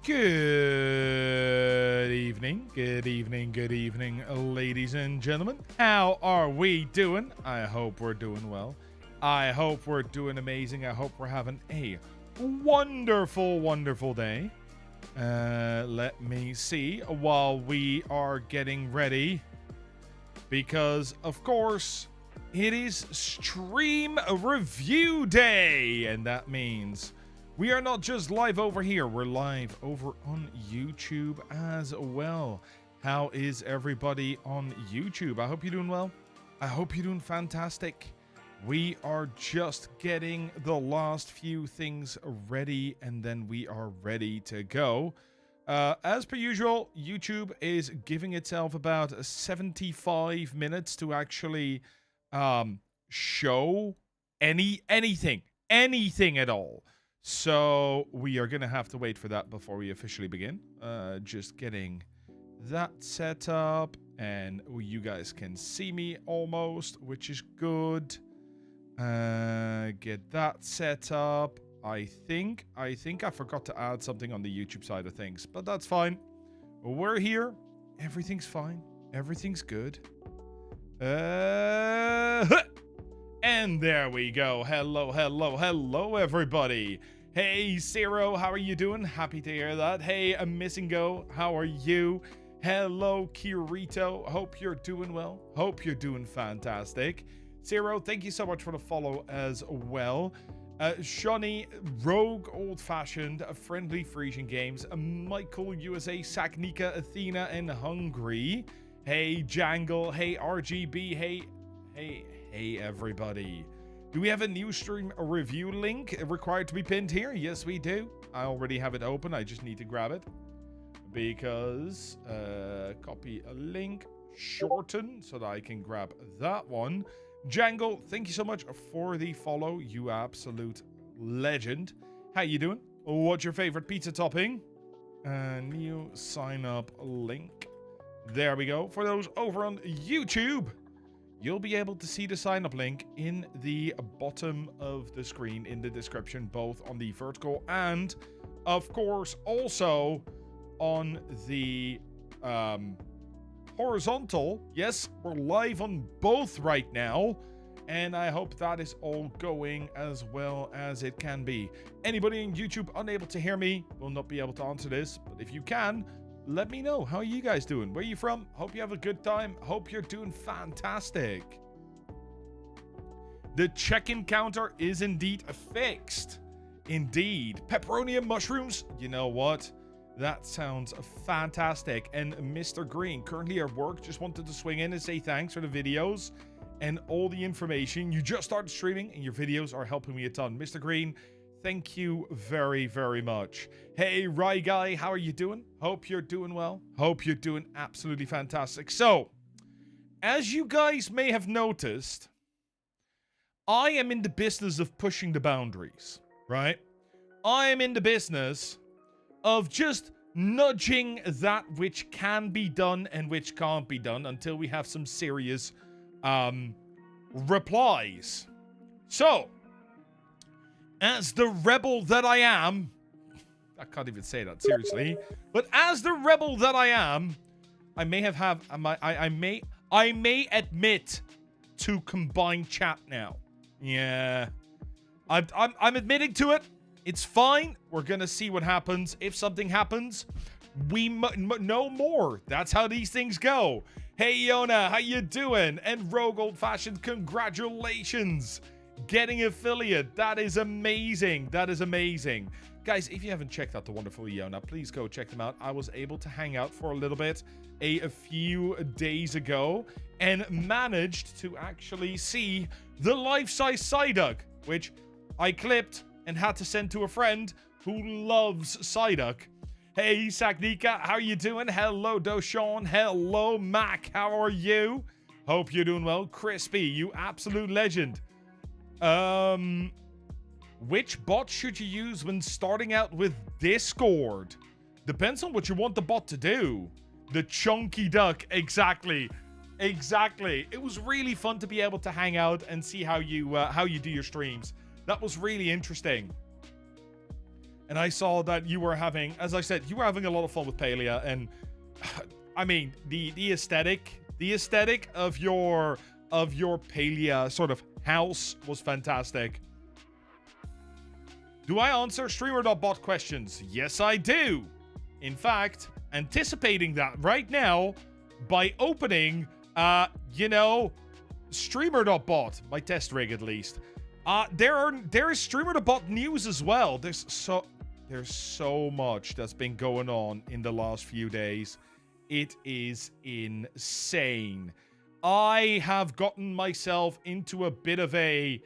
Good evening, ladies and gentlemen. How are we doing? I hope we're doing well. I hope we're doing amazing. I hope we're having a wonderful, wonderful day. Let me see while we are getting ready. Because, of course, it is Stream Review Day. And that means we are not just live over here. We're live over on YouTube as well. How is everybody on YouTube? I hope you're doing well. I hope you're doing fantastic. We are just getting the last few things ready, and then we are ready to go. As per usual, YouTube is giving itself about 75 minutes to actually show anything at all. So we are going to have to wait for that before we officially begin. Just getting that set up, and you guys can see me almost, which is good. Get that set up. I think I forgot to add something on the YouTube side of things, but that's fine. We're here. Everything's fine. Everything's good. And there we go. Hello, everybody. Hey, Zero, how are you doing? Happy to hear that. Hey, Missingo, how are you? Hello, Kirito. Hope you're doing well. Hope you're doing fantastic. Zero, thank you so much for the follow as well. Shawnee, Rogue Old Fashioned, Friendly Frisian Games, Michael USA, Saknika, Athena, and Hungry. Hey, Jangle. Hey, RGB. Hey, everybody. Do we have a new stream review link required to be pinned here? Yes, we do. I already have it open. I just need to grab it. Because, copy a link, shorten, so that I can grab that one. Jangle, thank you so much for the follow, you absolute legend. How you doing? What's your favorite pizza topping? New sign up link. There we go. For those over on YouTube, you'll be able to see the sign up link in the bottom of the screen in the description, both on the vertical and, of course, also on the horizontal. Yes, we're live on both right now, and I hope that is all going as well as it can be. Anybody on YouTube unable to hear me will not be able to answer this, but if you can, let me know. How are you guys doing? Where are you from? Hope you have a good time. Hope you're doing fantastic. The check-in counter is indeed fixed. Indeed. Pepperoni and mushrooms? You know what? That sounds fantastic. And Mr. Green, currently at work, just wanted to swing in and say thanks for the videos and all the information. You just started streaming and your videos are helping me a ton. Mr. Green, thank you very, very much. Hey, Rye Guy, how are you doing? Hope you're doing well. Hope you're doing absolutely fantastic. So, as you guys may have noticed, I am in the business of pushing the boundaries, right? I am in the business of just nudging that which can be done and which can't be done until we have some serious replies. So, as the rebel that I am, I can't even say that seriously, but as the rebel that I am, I may admit to combined chat now. Yeah, I'm admitting to it. It's fine. We're going to see what happens. If something happens, we know more. That's how these things go. Hey, Yona, how you doing? And Rogue Old Fashioned, congratulations. Getting affiliate. That is amazing. That is amazing. Guys, if you haven't checked out the wonderful Yona, please go check them out. I was able to hang out for a little bit a few days ago and managed to actually see the life-size Psyduck, which I clipped and had to send to a friend who loves Psyduck. Hey, Saknika, how are you doing? Hello, Doshawn. Hello, Mac. How are you? Hope you're doing well. Crispy, you absolute legend. Which bot should you use when starting out with Discord? Depends on what you want the bot to do. The chunky duck, exactly. It was really fun to be able to hang out and see how you do your streams. That was really interesting. and I saw that you were having, as I said, you were having a lot of fun with Palia, and I mean, the aesthetic of your Palia sort of house was fantastic. Do I answer Streamer.bot questions? Yes, I do. In fact, anticipating that right now by opening, Streamer.bot, my test rig at least. There is Streamer.bot news as well. There's so much that's been going on in the last few days. It is insane. I have gotten myself into a bit of a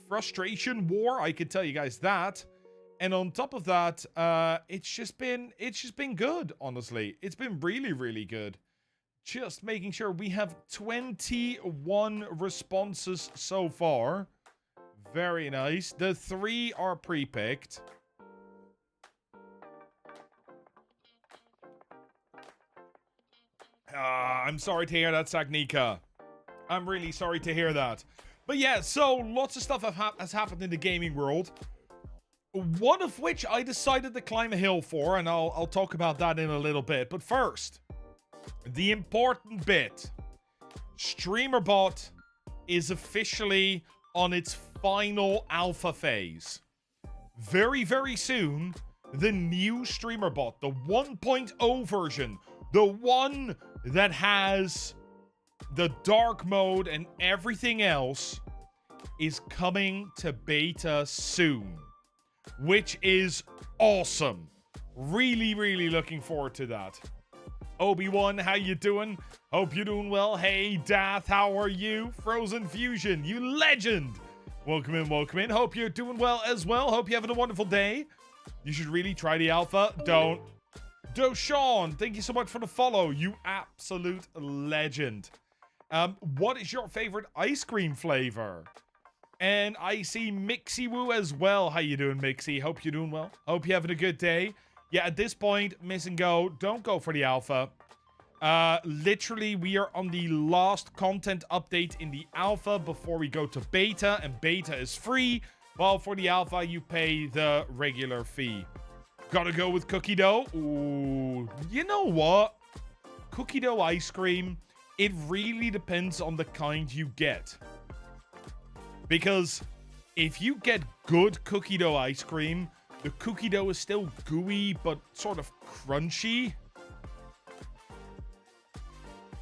frustration war, I can tell you guys that. And on top of that, it's just been good, honestly. It's been really, really good. Just making sure we have 21 responses so far. Very nice. The 3 are pre-picked. I'm sorry to hear that, Subnautica. I'm really sorry to hear that. But yeah, so lots of stuff has happened in the gaming world. One of which I decided to climb a hill for, and I'll talk about that in a little bit. But first, the important bit. Streamer.bot is officially on its final alpha phase. Very, very soon, the new Streamer.bot, the 1.0 version, the one that has the dark mode and everything else, is coming to beta soon, which is awesome. Really, really looking forward to that. Obi-Wan, how you doing? Hope you're doing well. Hey, Dath, how are you? Frozen Fusion, you legend. Welcome in, welcome in. Hope you're doing well as well. Hope you're having a wonderful day. You should really try the alpha. Don't. Doshawn, thank you so much for the follow. You absolute legend. What is your favorite ice cream flavor? And I see Mixie Woo as well. How you doing, Mixie? Hope you're doing well. Hope you're having a good day. Yeah, at this point, miss and go. Don't go for the alpha. Literally, we are on the last content update in the alpha before we go to beta, and beta is free, while for the alpha, you pay the regular fee. Gotta go with cookie dough. Ooh, you know what? Cookie dough ice cream, it really depends on the kind you get. Because if you get good cookie dough ice cream, the cookie dough is still gooey, but sort of crunchy.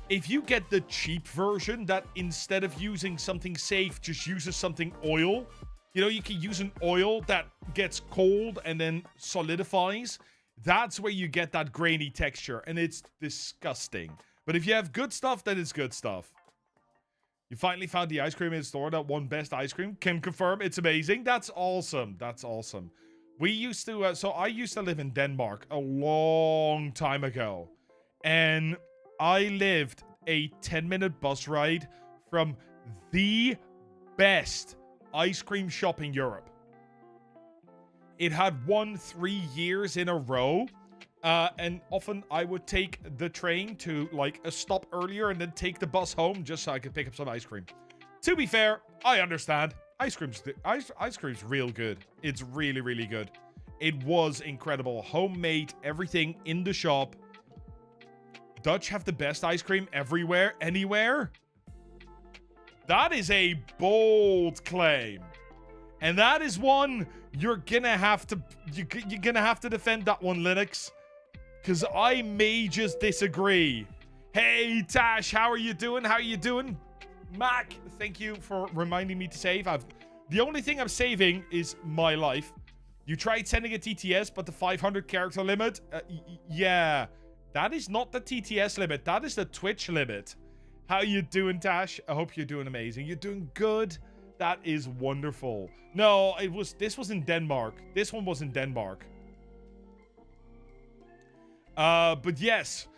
If you get the cheap version that instead of using something safe, just uses something oil, you know, you can use an oil that gets cold and then solidifies. That's where you get that grainy texture, and it's disgusting. But if you have good stuff, then it's good stuff. You finally found the ice cream in store that won best ice cream. Can confirm it's amazing. That's awesome. That's awesome. We used to, so I used to live in Denmark a long time ago. And I lived a 10-minute bus ride from the best ice cream shop in Europe. It had won 3 years in a row. And often I would take the train to like a stop earlier and then take the bus home just so I could pick up some ice cream. To be fair, I understand. Ice cream's real good. It's really, really good. It was incredible. Homemade, everything in the shop. Dutch have the best ice cream everywhere, anywhere. That is a bold claim. And that is one you're gonna have to defend that one, Linux. Because I may just disagree. Hey, Tash, how are you doing? How are you doing? Mac, thank you for reminding me to save. The only thing I'm saving is my life. You tried sending a TTS, but the 500 character limit? Yeah. That is not the TTS limit. That is the Twitch limit. How you doing, Tash? I hope you're doing amazing. You're doing good. That is wonderful. No, this was in Denmark. This one was in Denmark. But yes,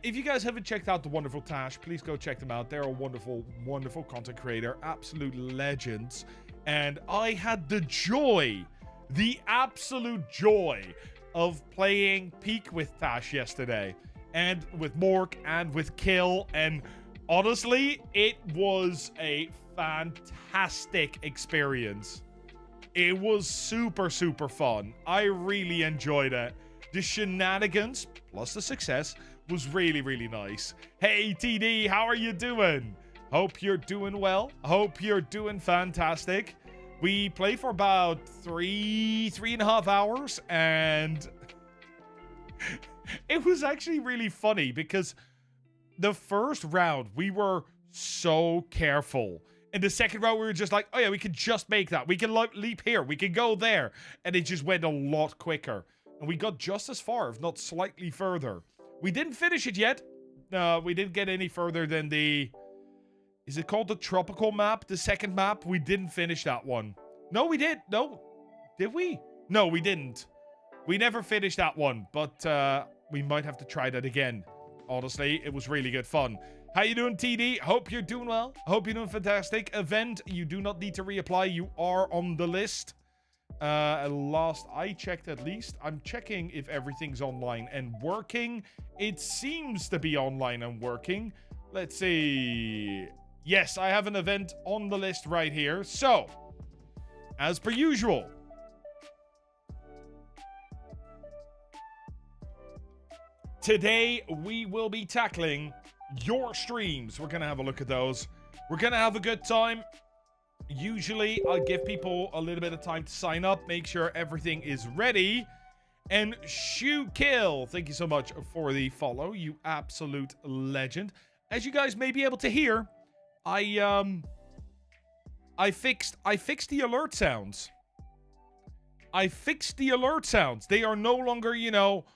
if you guys haven't checked out the wonderful Tash, please go check them out. They're a wonderful, wonderful content creator, absolute legends. And I had the joy, the absolute joy of playing Peak with Tash yesterday, and with Mork and with Kill. And honestly, it was a fantastic experience. It was super, super fun. I really enjoyed it. The shenanigans, plus the success, was really, really nice. Hey, TD, how are you doing? Hope you're doing well. Hope you're doing fantastic. We played for about 3.5 hours, and it was actually really funny because the first round, we were so careful. In the second round, we were just like, oh yeah, we could just make that. We can leap here. We can go there. And it just went a lot quicker. And we got just as far, if not slightly further. We didn't finish it yet. We didn't get any further than the... Is it called the tropical map? The second map? We didn't finish that one. No, we did. No. Did we? No, we didn't. We never finished that one. But we might have to try that again. Honestly, it was really good fun. How you doing, TD? Hope you're doing well. Hope you're doing fantastic. Event, you do not need to reapply. You are on the list. Last I checked, at least. I'm checking if everything's online and working. It seems to be online and working. Let's see. Yes, I have an event on the list right here. So, as per usual, today we will be tackling your streams. We're going to have a look at those. We're going to have a good time. Usually, I'll give people a little bit of time to sign up, make sure everything is ready. And Shoe Kill, thank you so much for the follow, you absolute legend. As you guys may be able to hear, I fixed the alert sounds. I fixed the alert sounds. They are no longer, you know,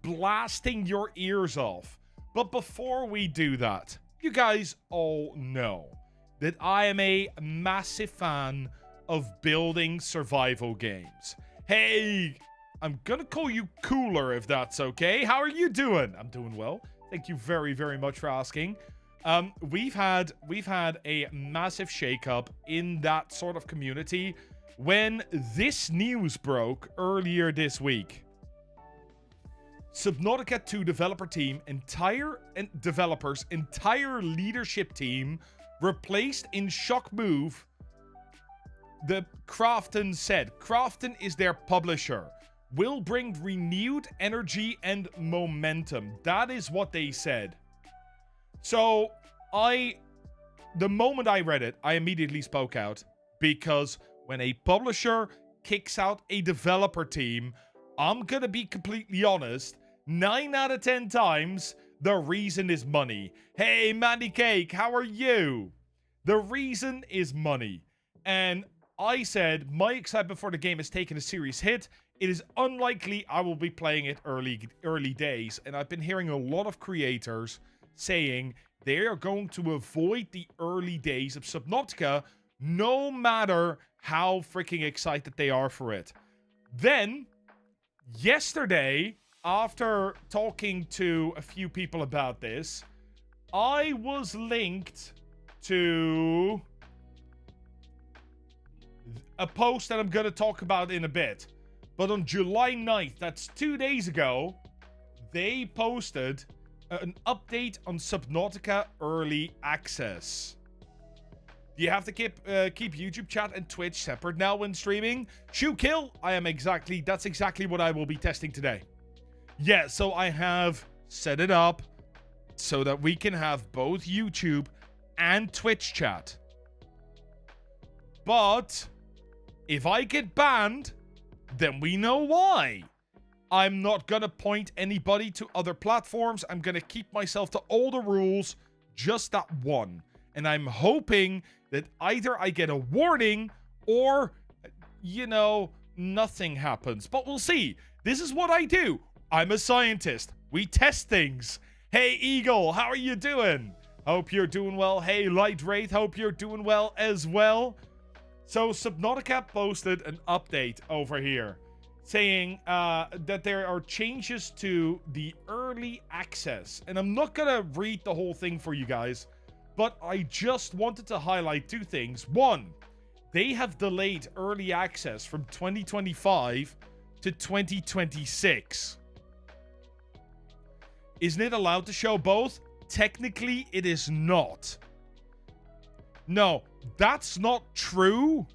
blasting your ears off. But before we do that, you guys all know that I am a massive fan of building survival games. Hey, I'm gonna call you Cooler if that's okay. How are you doing? I'm doing well. Thank you very, very much for asking. We've had a massive shakeup in that sort of community when this news broke earlier this week. Subnautica 2 developer team, entire leadership team replaced in shock move. The Crafton said, Crafton is their publisher. Will bring renewed energy and momentum. That is what they said. So, the moment I read it, I immediately spoke out. Because when a publisher kicks out a developer team, I'm gonna be completely honest, 9 out of 10 times, the reason is money. Hey, Mandy Cake, how are you? The reason is money. And I said, my excitement for the game has taken a serious hit. It is unlikely I will be playing it early days. And I've been hearing a lot of creators saying they are going to avoid the early days of Subnautica, no matter how freaking excited they are for it. Then, yesterday, after talking to a few people about this, I was linked to a post that I'm going to talk about in a bit. But on July 9th, that's 2 days ago, they posted an update on Subnautica Early Access. Do you have to keep YouTube chat and Twitch separate now when streaming? Shoe Kill, that's exactly what I will be testing today. Yeah, so I have set it up so that we can have both YouTube and Twitch chat. But if I get banned, then we know why. I'm not gonna point anybody to other platforms. I'm gonna keep myself to all the rules, just that one. And I'm hoping that either I get a warning or, you know, nothing happens. But we'll see. This is what I do. I'm a scientist. We test things. Hey, Eagle, how are you doing? Hope you're doing well. Hey, Light Wraith, hope you're doing well as well. So, Subnautica posted an update over here saying that there are changes to the early access. And I'm not gonna read the whole thing for you guys, but I just wanted to highlight two things. One, they have delayed early access from 2025 to 2026. Isn't it allowed to show both? Technically, it is not. No, that's not true.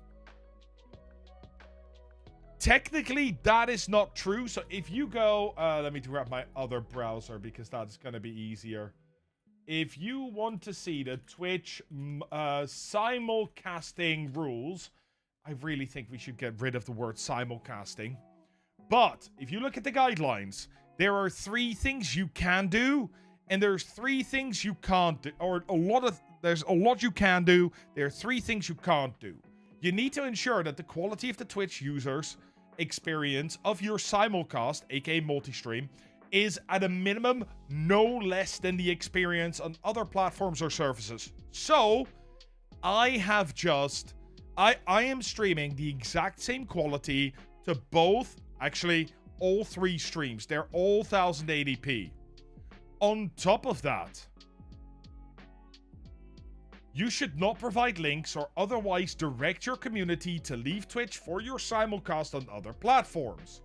technically, that is not true. So if you go, let me grab my other browser because that's going to be easier. If you want to see the Twitch simulcasting rules, I really think we should get rid of the word simulcasting. But if you look at the guidelines, there are 3 things you can do, and there's 3 things you can't do, or there's a lot you can do. There are 3 things you can't do. You need to ensure that the quality of the Twitch users' experience of your simulcast, aka multi-stream, is at a minimum no less than the experience on other platforms or services. So, I am streaming the exact same quality to both, actually, all 3 streams. They're all 1080p. On top of that, you should not provide links or otherwise direct your community to leave Twitch for your simulcast on other platforms.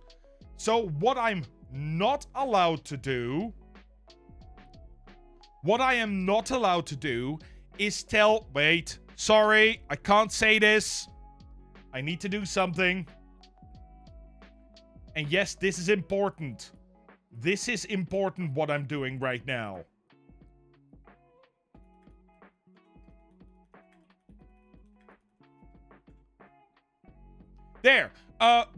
So what I'm not allowed to do, is tell, wait, sorry, I can't say this. I need to do something. And yes, this is important. This is important what I'm doing right now. There.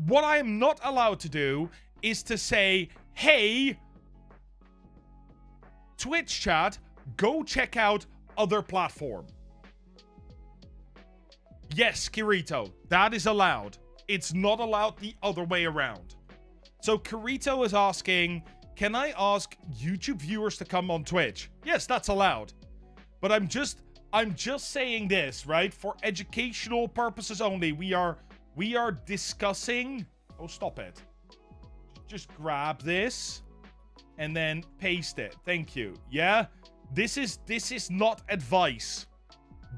What I am not allowed to do is to say, hey, Twitch chat, go check out other platform. Yes, Kirito, that is allowed. It's not allowed the other way around. So Kirito is asking, can I ask YouTube viewers to come on Twitch? Yes, that's allowed. But I'm just saying this, right? For educational purposes only. We are discussing... Oh, stop it. Just grab this and then paste it. Thank you. Yeah? This is not advice.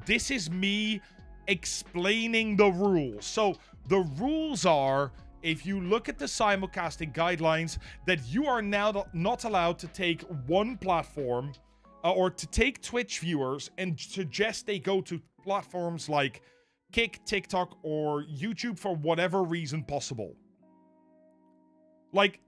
This is me explaining the rules. So the rules are, if you look at the simulcasting guidelines, that you are now not allowed to take one platform or to take Twitch viewers and suggest they go to platforms like Kick, TikTok, or YouTube for whatever reason possible. Like,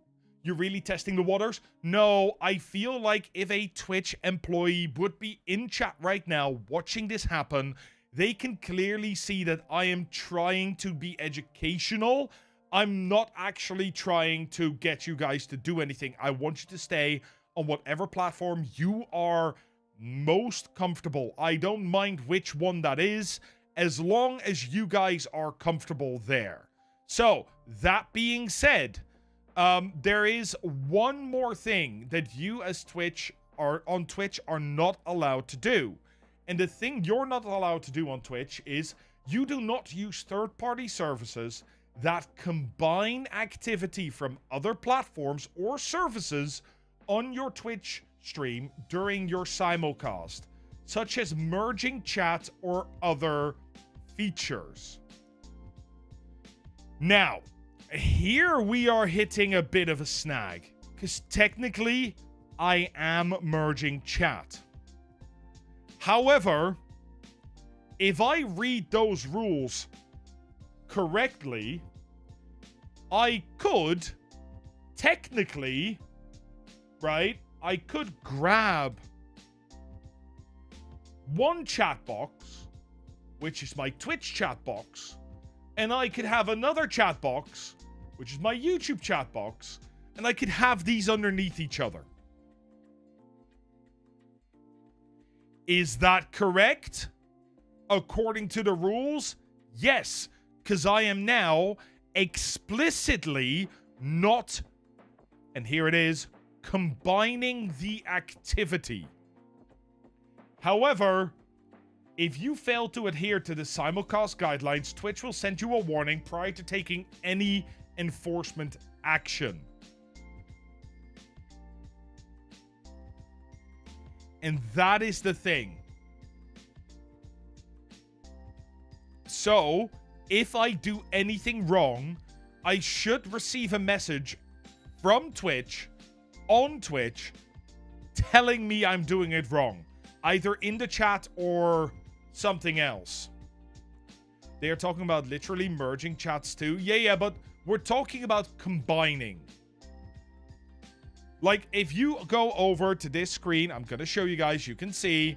you're really testing the waters? No, I feel like if a Twitch employee would be in chat right now watching this happen, they can clearly see that I am trying to be educational. I'm not actually trying to get you guys to do anything. I want you to stay on whatever platform you are most comfortable. I don't mind which one that is, as long as you guys are comfortable there. So, that being said, there is one more thing that you as Twitch are on Twitch are not allowed to do. And the thing you're not allowed to do on Twitch is you do not use third-party services that combine activity from other platforms or services on your Twitch stream during your simulcast, such as merging chat or other features. Now, here we are hitting a bit of a snag, because technically I am merging chat. However, if I read those rules correctly, I could technically, right, I could grab one chat box, which is my Twitch chat box, and I could have another chat box, which is my YouTube chat box, and I could have these underneath each other. Is that correct? According to the rules? Yes, because I am now explicitly not, and here it is, combining the activity. However, if you fail to adhere to the simulcast guidelines, Twitch will send you a warning prior to taking any enforcement action. And that is the thing. So, if I do anything wrong, I should receive a message from Twitch, on Twitch, telling me I'm doing it wrong. Either in the chat or something else. They are talking about literally merging chats too. Yeah, but We're talking about combining. Like, if you go over to this screen, I'm going to show you guys, you can see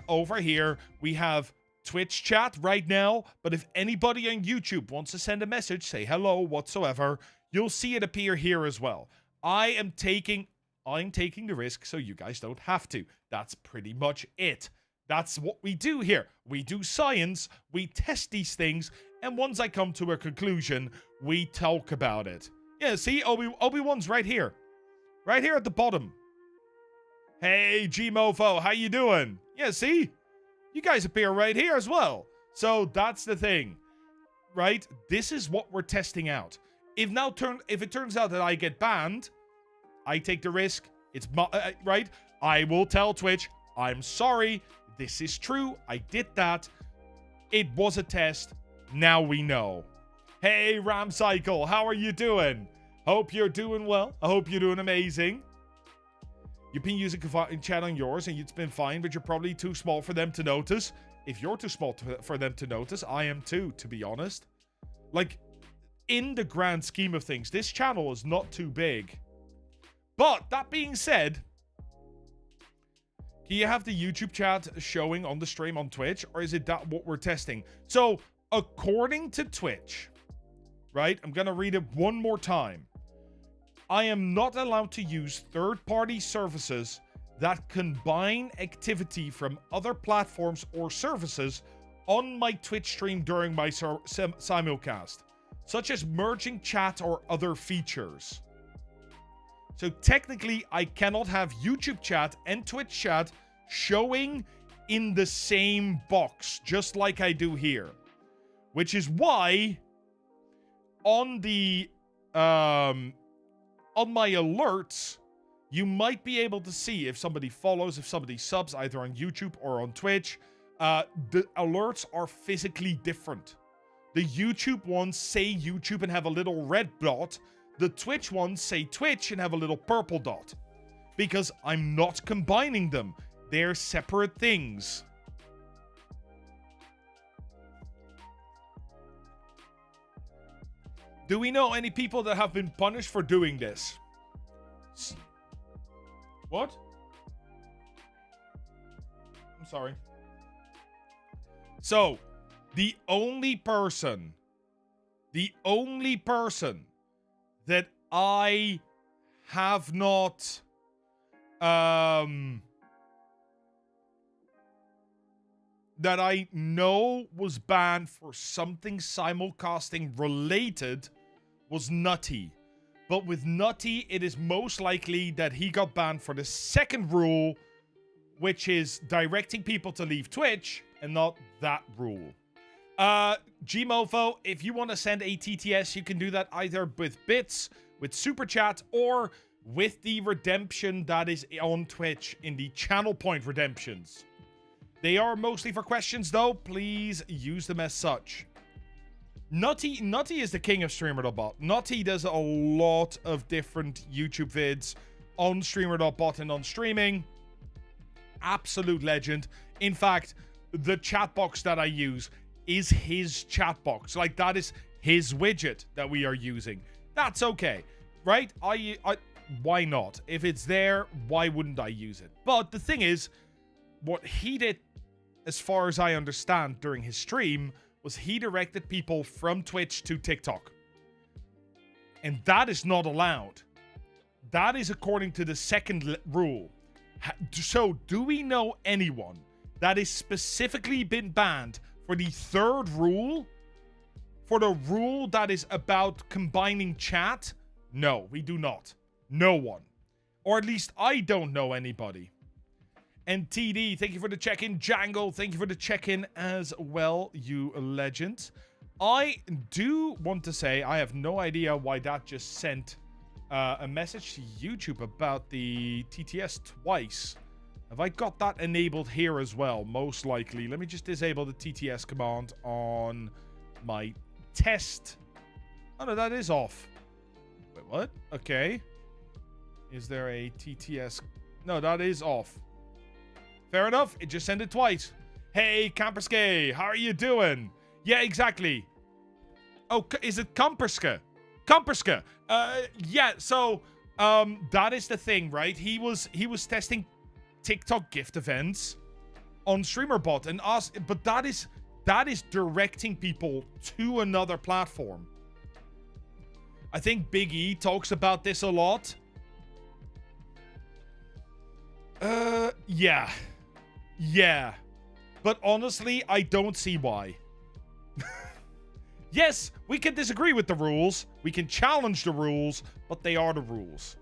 over here, we have Twitch chat right now. But if anybody on YouTube wants to send a message, say hello, whatsoever, you'll see it appear here as well. I'm taking the risk so you guys don't have to. That's pretty much it. That's what we do here. We do science, we test these things, and once I come to a conclusion, we talk about it. Yeah, see, Obi-Wan's right here. Right here at the bottom. Hey, G-Mofo, how you doing? Yeah, see? You guys appear right here as well. So that's the thing, right? This is what we're testing out. If it turns out that I get banned, I take the risk. It's right? I will tell Twitch, I'm sorry. This is true. I did that. It was a test. Now we know. Hey, Ramcycle, how are you doing? Hope you're doing well. I hope you're doing amazing. You've been using chat on yours and it's been fine, but you're probably too small for them to notice. If you're too small for them to notice, I am too, to be honest. Like, in the grand scheme of things, this channel is not too big. But that being said, do you have the YouTube chat showing on the stream on Twitch, or is it that what we're testing? So, according to Twitch, right, I'm going to read it one more time. I am not allowed to use third-party services that combine activity from other platforms or services on my Twitch stream during my simulcast, such as merging chat or other features. So technically, I cannot have YouTube chat and Twitch chat showing in the same box, just like I do here. Which is why on the on my alerts, you might be able to see if somebody follows, if somebody subs, either on YouTube or on Twitch. The alerts are physically different. The YouTube ones say YouTube and have a little red dot. The Twitch ones say Twitch and have a little purple dot. Because I'm not combining them. They're separate things. Do we know any people that have been punished for doing this? What? I'm sorry. So, the only person that I have not that I know was banned for something simulcasting related was Nutty. But with Nutty, it is most likely that he got banned for the second rule, which is directing people to leave Twitch, and not that rule. Gmofo, if you want to send a TTS, you can do that either with bits, with Super Chat, or with the redemption that is on Twitch in the channel point redemptions. They are mostly for questions, though. Please use them as such. Nutty is the king of Streamer.bot. Nutty does a lot of different YouTube vids on Streamer.bot and on streaming. Absolute legend. In fact, the chat box that I use is his chat box. Like, that is his widget that we are using. That's okay, right? Why not? If it's there, why wouldn't I use it? But the thing is, what he did, as far as I understand, during his stream, was he directed people from Twitch to TikTok. And that is not allowed. That is according to the second rule. So, do we know anyone that has specifically been banned for the third rule? For the rule that is about combining chat? No, we do not. No one. Or at least I don't know anybody. And TD, thank you for the check-in. Django, thank you for the check-in as well, you legend. I do want to say I have no idea why that just sent a message to YouTube about the TTS twice. Have I got that enabled here as well? Most likely. Let me just disable the TTS command on my test. Oh, no, that is off. Wait, what? Okay. Is there a TTS? No, that is off. Fair enough. It just sent it twice. Hey, Camperske, how are you doing? Yeah, exactly. Oh, is it Camperske? Komperska. Yeah, so that is the thing, right? He was testing TikTok gift events on Streamer.bot and us, but that is directing people to another platform. I think Big E talks about this a lot. Yeah. Yeah. But honestly, I don't see why. Yes, we can disagree with the rules. We can challenge the rules, but they are the rules.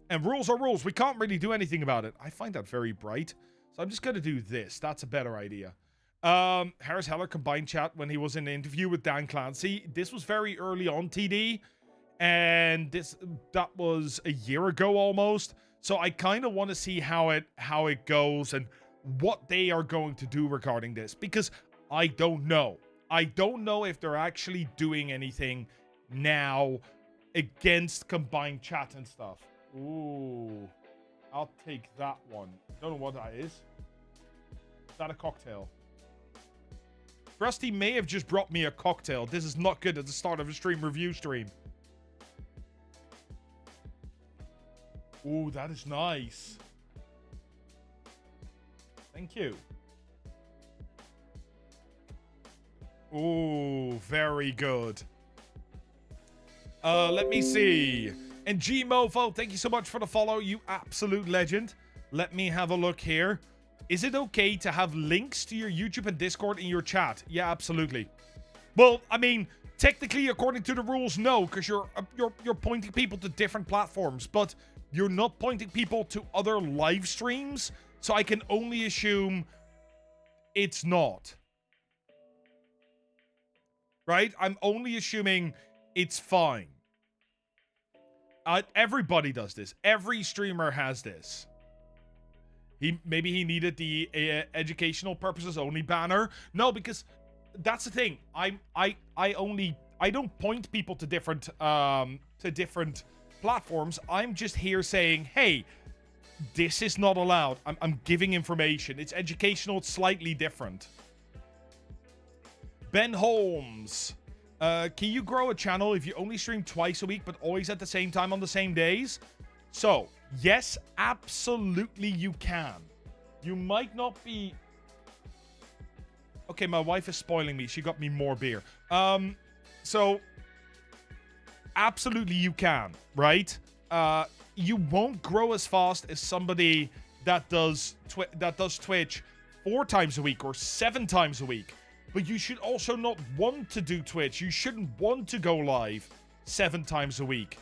And rules are rules. We can't really do anything about it. I find that very bright. So I'm just going to do this. That's a better idea. Harris Heller combined chat when he was in an interview with Dan Clancy. This was very early on, TD. And that was a year ago almost. So I kind of want to see how it goes and what they are going to do regarding this. Because I don't know. I don't know if they're actually doing anything now against combined chat and stuff. Ooh. I'll take that one. Don't know what that is. Is that a cocktail? Rusty may have just brought me a cocktail. This is not good at the start of a stream review stream. Ooh, that is nice. Thank you. Ooh, very good. Let me see. And G-Mofo, thank you so much for the follow, you absolute legend. Let me have a look here. Is it okay to have links to your YouTube and Discord in your chat? Yeah, absolutely. Well, I mean, technically, according to the rules, no, because you're pointing people to different platforms, but you're not pointing people to other live streams, so I can only assume it's not. Right? I'm only assuming it's fine. Everybody does this. Every streamer has this. Maybe he needed the educational purposes only banner. No, because that's the thing. I don't point people to different platforms. I'm just here saying, hey, this is not allowed. I'm giving information. It's educational. It's slightly different. Ben Holmes. Can you grow a channel if you only stream twice a week, but always at the same time on the same days? So, yes, absolutely you can. You might not be... Okay, my wife is spoiling me. She got me more beer. So, absolutely you can, right? You won't grow as fast as somebody that does Twitch 4 times a week or 7 times a week. But you should also not want to do Twitch. You shouldn't want to go live 7 times a week.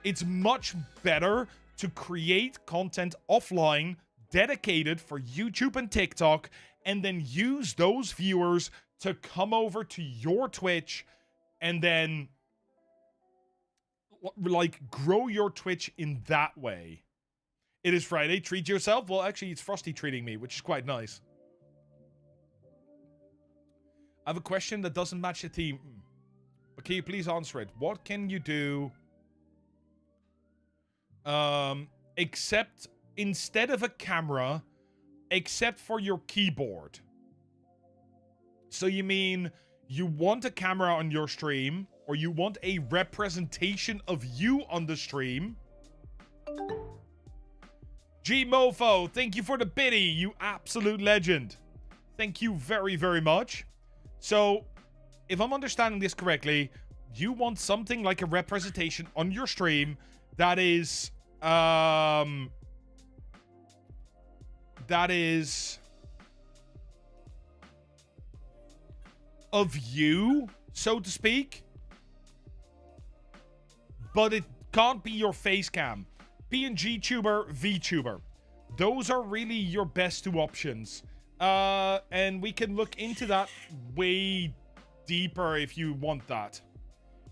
It's much better to create content offline dedicated for YouTube and TikTok and then use those viewers to come over to your Twitch and then like grow your Twitch in that way. It is Friday. Treat yourself. Well, actually, it's Frosty treating me, which is quite nice. I have a question that doesn't match the theme. But can you please answer it? What can you do except instead of a camera, except for your keyboard? So you mean you want a camera on your stream, or you want a representation of you on the stream? G-Mofo, thank you for the biddy, you absolute legend. Thank you very, very much. So, if I'm understanding this correctly, you want something like a representation on your stream that is, of you, so to speak. But it can't be your face cam. PNG tuber, VTuber. Those are really your best 2 options. And we can look into that way deeper if you want that.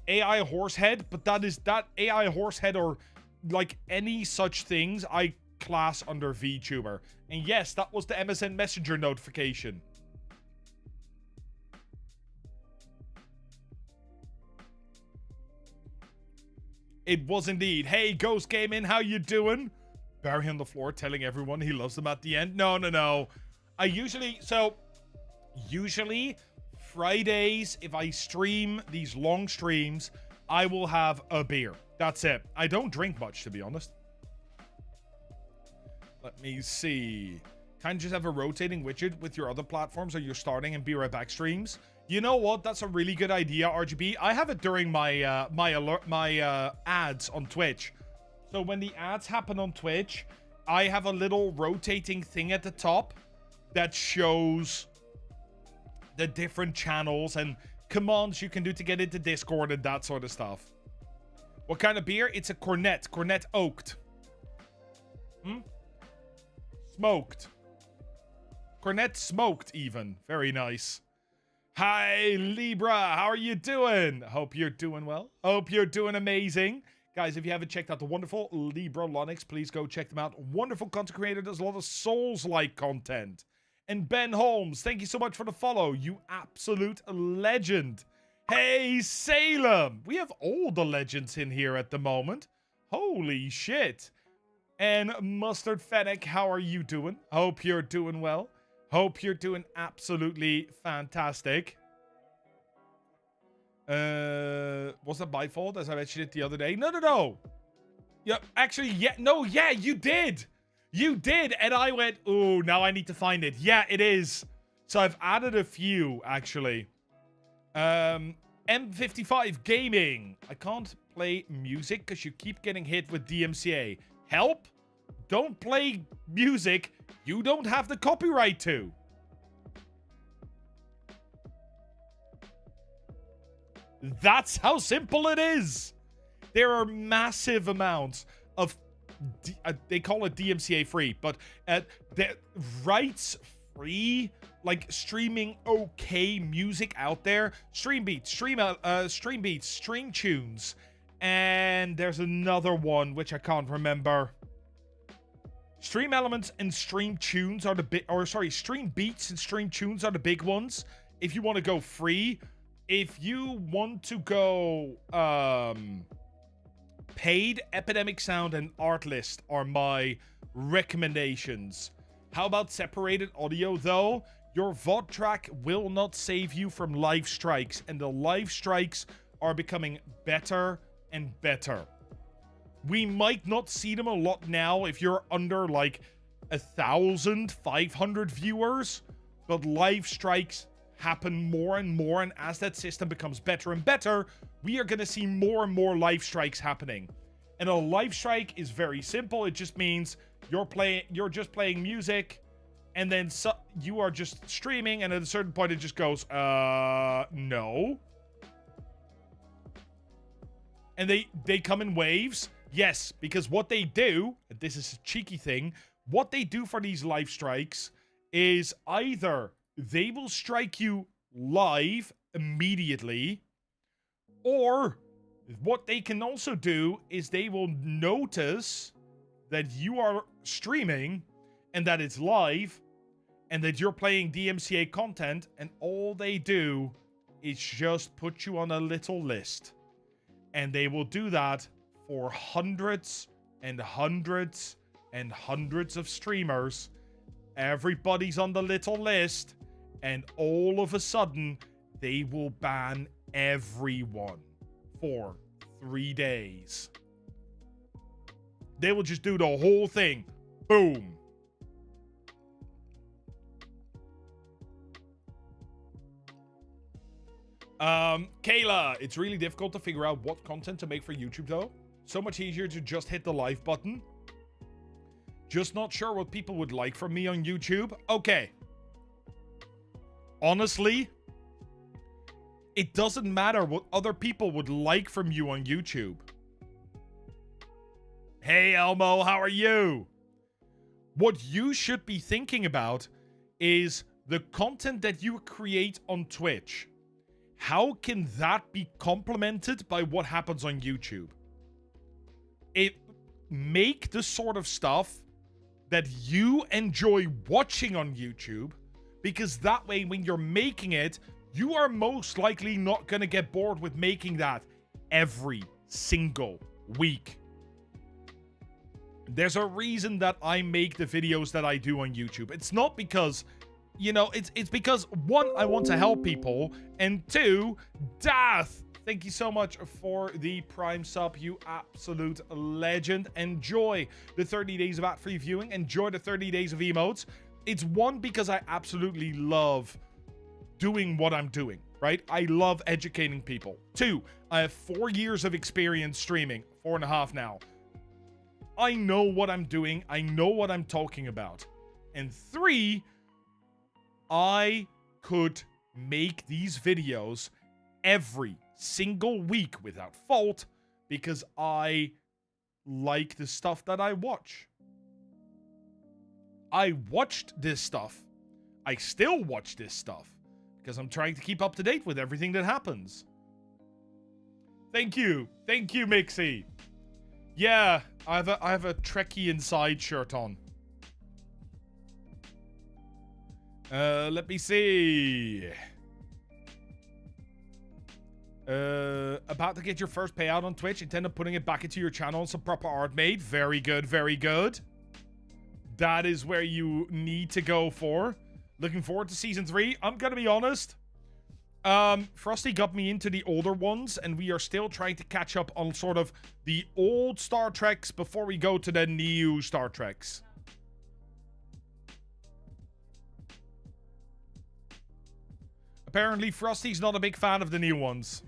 AI horsehead, but that AI horsehead or like any such things I class under VTuber. And yes, that was the MSN Messenger notification. It was indeed. Hey, Ghost Gaming, how you doing? Barry on the floor telling everyone he loves them at the end. No. Usually Fridays, if I stream these long streams, I will have a beer. That's it. I don't drink much, to be honest. Let me see. Kind of just have a rotating widget with your other platforms or your starting and be right back streams. You know what? That's a really good idea, RGB. I have it during my my ads on Twitch. So when the ads happen on Twitch, I have a little rotating thing at the top that shows the different channels and commands you can do to get into Discord and that sort of stuff. What kind of beer? It's a Cornet. Cornet oaked. Smoked. Cornet smoked even. Very nice. Hi, Libra. How are you doing? Hope you're doing well. Hope you're doing amazing. Guys, if you haven't checked out the wonderful Libra Lonix, please go check them out. Wonderful content creator. Does a lot of Souls-like content. And Ben Holmes, thank you so much for the follow. You absolute legend. Hey, Salem. We have all the legends in here at the moment. Holy shit. And Mustard Fennec, how are you doing? Hope you're doing well. Hope you're doing absolutely fantastic. Was that my fault, as I mentioned it the other day? No. Yeah, actually, yeah. No, yeah, you did. You did. And I went, oh, now I need to find it. Yeah, it is. So I've added a few, actually. M55 Gaming. I can't play music because you keep getting hit with DMCA. Help? Don't play music you don't have the copyright to. That's how simple it is. There are massive amounts of, they call it DMCA free, but the rights free, like streaming okay music out there. Stream Beats, Stream Tunes, and there's another one which I can't remember. Stream Elements and Stream Tunes are the big, or sorry, Stream Beats and Stream Tunes are the big ones. If you want to go free, if you want to go paid, Epidemic Sound and Artlist are my recommendations. How about separated audio though? Your VOD track will not save you from live strikes, and the live strikes are becoming better and better. We might not see them a lot now if you're under like 1,500 viewers, but live strikes happen more and more, and as that system becomes better and better, we are going to see more and more live strikes happening. And a live strike is very simple. It just means you're just playing music, and then you are just streaming, and at a certain point it just goes, no. And they come in waves. Yes, because what they do, and this is a cheeky thing, what they do for these live strikes is either they will strike you live immediately, or what they can also do is they will notice that you are streaming and that it's live and that you're playing DMCA content, and all they do is just put you on a little list. And they will do that for hundreds and hundreds and hundreds of streamers. Everybody's on the little list, and all of a sudden they will ban everyone for 3 days. They will just do the whole thing. Boom. Kayla, it's really difficult to figure out what content to make for YouTube though. So much easier to just hit the live button. Just not sure what people would like from me on YouTube. Okay. Honestly, it doesn't matter what other people would like from you on YouTube. Hey Elmo, how are you? What you should be thinking about is the content that you create on Twitch. How can that be complemented by what happens on YouTube? Make the sort of stuff that you enjoy watching on YouTube, because that way when you're making it, you are most likely not going to get bored with making that every single week. There's a reason that I make the videos that I do on YouTube. It's not because, you know, it's because, one, I want to help people, and two, Dath, thank you so much for the Prime sub, you absolute legend. Enjoy the 30 days of ad-free viewing. Enjoy the 30 days of emotes. It's one, because I absolutely love doing what I'm doing, right? I love educating people. 2, I have 4 years of experience streaming, 4.5 now. I know what I'm doing. I know what I'm talking about. And 3, I could make these videos every single week without fault because I like the stuff that I watch. I watched this stuff. I still watch this stuff because I'm trying to keep up to date with everything that happens. Thank you. Thank you, Mixie. Yeah, I have a Trekkie Inside shirt on. Let me see. About to get your first payout on Twitch. Intend on putting it back into your channel and some proper art made. Very good, very good. That is where you need to go for. Looking forward to season 3. I'm gonna be honest. Frosty got me into the older ones, and we are still trying to catch up on sort of the old Star Treks before we go to the new Star Treks. Apparently, Frosty's not a big fan of the new ones.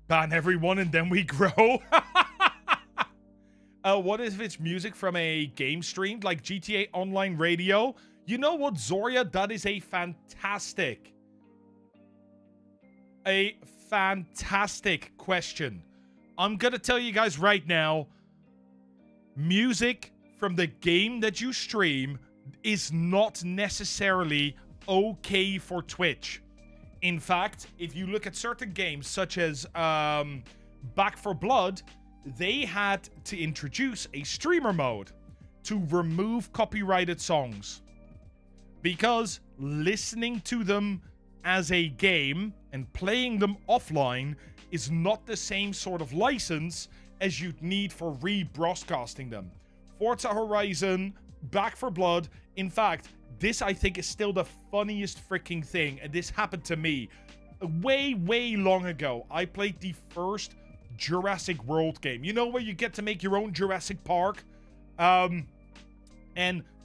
Ban everyone and then we grow. What if it's music from a game stream like GTA Online Radio? You know what, Zoria? That is a fantastic question. I'm gonna tell you guys right now, music from the game that you stream is not necessarily okay for Twitch. In fact, if you look at certain games such as Back 4 Blood, they had to introduce a streamer mode to remove copyrighted songs, because listening to them as a game and playing them offline is not the same sort of license as you'd need for rebroadcasting them. Forza Horizon, Back 4 Blood, in fact, this I think is still the funniest freaking thing, and this happened to me way long ago. I played the first Jurassic World game. You know, where you get to make your own Jurassic Park? And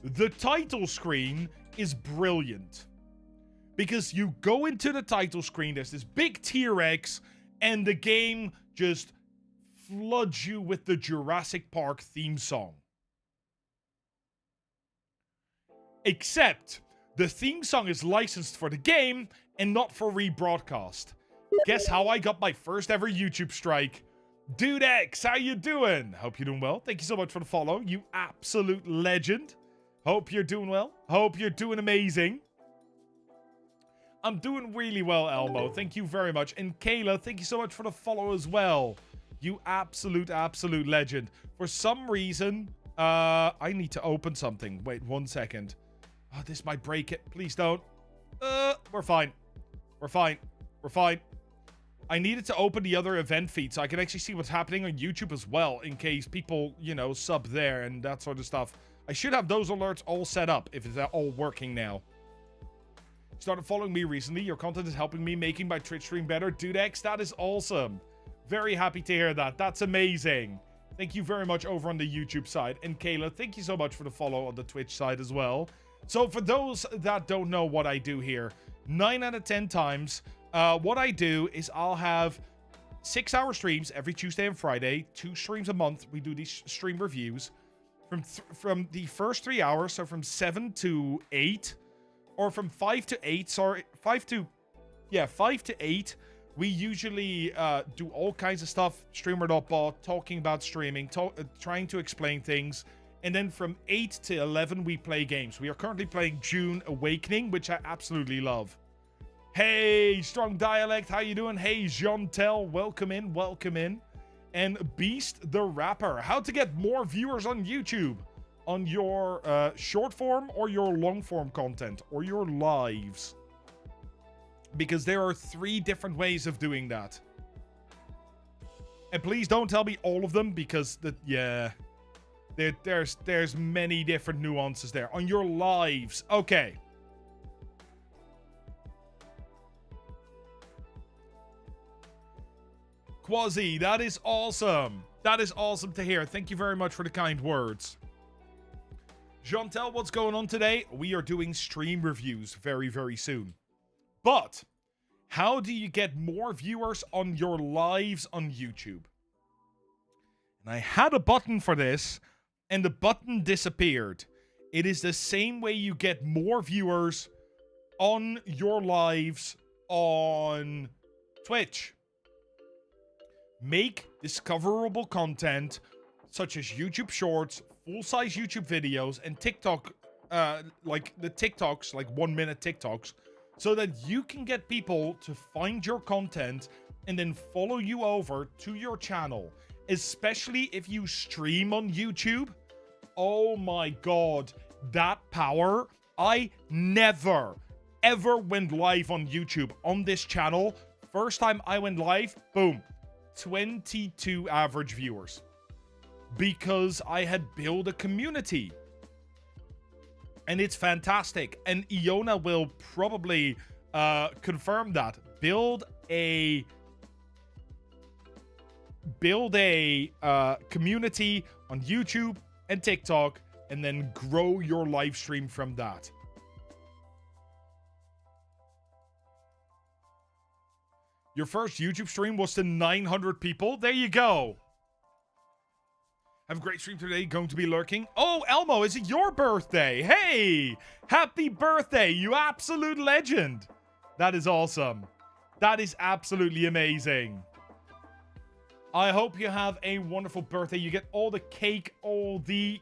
the title screen is brilliant, because you go into the title screen, there's this big T-Rex, and the game just floods you with the Jurassic Park theme song. Except the theme song is licensed for the game and not for rebroadcast. Guess how I got my first ever YouTube strike? Dude X, how you doing? Hope you're doing well. Thank you so much for the follow, you absolute legend. Hope you're doing well. Hope you're doing amazing. I'm doing really well, Elmo. Thank you very much. And Kayla, thank you so much for the follow as well. You absolute legend. For some reason, I need to open something. Wait 1 second. Oh, this might break it. Please don't. We're fine. We're fine. We're fine. I needed to open the other event feed so I can actually see what's happening on YouTube as well, in case people, you know, sub there and that sort of stuff. I should have those alerts all set up if it's all working now. Started following me recently. Your content is helping me making my Twitch stream better. Dude X, that is awesome. Very happy to hear that. That's amazing. Thank you very much over on the YouTube side. And Kayla, thank you so much for the follow on the Twitch side as well. So for those that don't know what I do here, 9 out of 10 times, what I do is I'll have 6-hour streams every Tuesday and Friday, 2 streams a month. We do these stream reviews from the first 3 hours, so from 7 to 8, or from 5 to 8, sorry, 5 to 8. We usually do all kinds of stuff, Streamer.bot, talking about streaming, trying to explain things. And then from 8 to 11, we play games. We are currently playing June Awakening, which I absolutely love. Hey, Strong Dialect, how you doing? Hey, Jeantel, welcome in, welcome in. And Beast the Rapper, how to get more viewers on YouTube on your short form or your long form content or your lives. Because there are 3 different ways of doing that. And please don't tell me all of them, because there's many different nuances there. On your lives. Okay. Quasi, that is awesome. That is awesome to hear. Thank you very much for the kind words. Chantel, what's going on today? We are doing stream reviews very, very soon. But how do you get more viewers on your lives on YouTube? And I had a button for this, and the button disappeared. It is the same way you get more viewers on your lives on Twitch. Make discoverable content such as YouTube Shorts, full-size YouTube videos, and TikTok, like the TikToks, like 1 minute TikToks, so that you can get people to find your content and then follow you over to your channel, especially if you stream on YouTube. Oh my god, that power. I never, ever went live on YouTube on this channel. First time I went live, boom, 22 average viewers. Because I had built a community. And it's fantastic. And Iona will probably confirm that. Build a community on YouTube and TikTok, and then grow your live stream from that. Your first YouTube stream was to 900 people. There you go. Have a great stream today. Going to be lurking. Oh, Elmo, is it your birthday? Hey, happy birthday, you absolute legend. That is awesome. That is absolutely amazing. I hope you have a wonderful birthday. You get all the cake, all the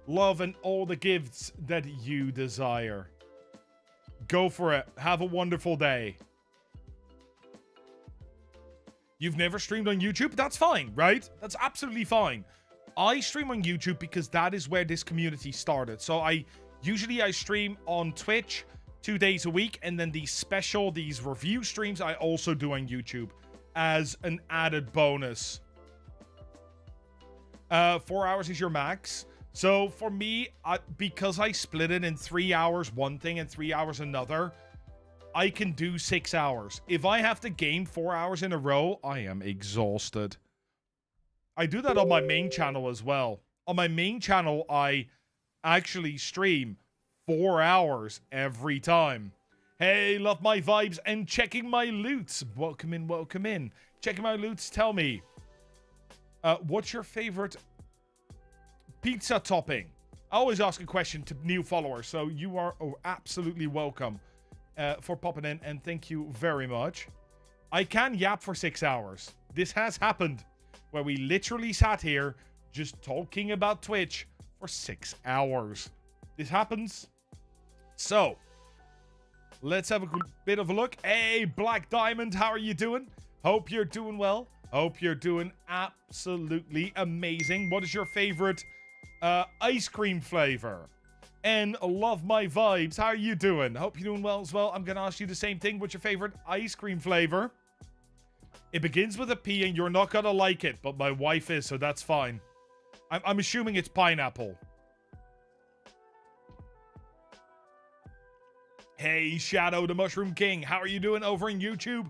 love, and all the gifts that you desire. Go for it. Have a wonderful day. You've never streamed on YouTube? That's fine, right? That's absolutely fine. I stream on YouTube because that is where this community started. So I stream on Twitch 2 days a week, and then these review streams I also do on YouTube as an added bonus. 4 hours is your max. So for me, because I split it in 3 hours one thing and 3 hours another, I can do 6 hours. If I have to game 4 hours in a row, I am exhausted. I do that on my main channel as well. On my main channel, I actually stream 4 hours every time. Hey, love my vibes and checking my loots. Welcome in, welcome in. Checking my loots, tell me. What's your favorite pizza topping? I always ask a question to new followers, so you are absolutely welcome for popping in, and thank you very much. I can yap for 6 hours. This has happened, where we literally sat here just talking about Twitch for 6 hours. This happens. So, let's have a bit of a look. Hey, Black Diamond, how are you doing? Hope you're doing well. Hope you're doing absolutely amazing. What is your favorite ice cream flavor? And love my vibes. How are you doing? Hope you're doing well as well. I'm going to ask you the same thing. What's your favorite ice cream flavor? It begins with a P and you're not going to like it, but my wife is, so that's fine. I'm assuming it's pineapple. Hey, Shadow the Mushroom King. How are you doing over in YouTube?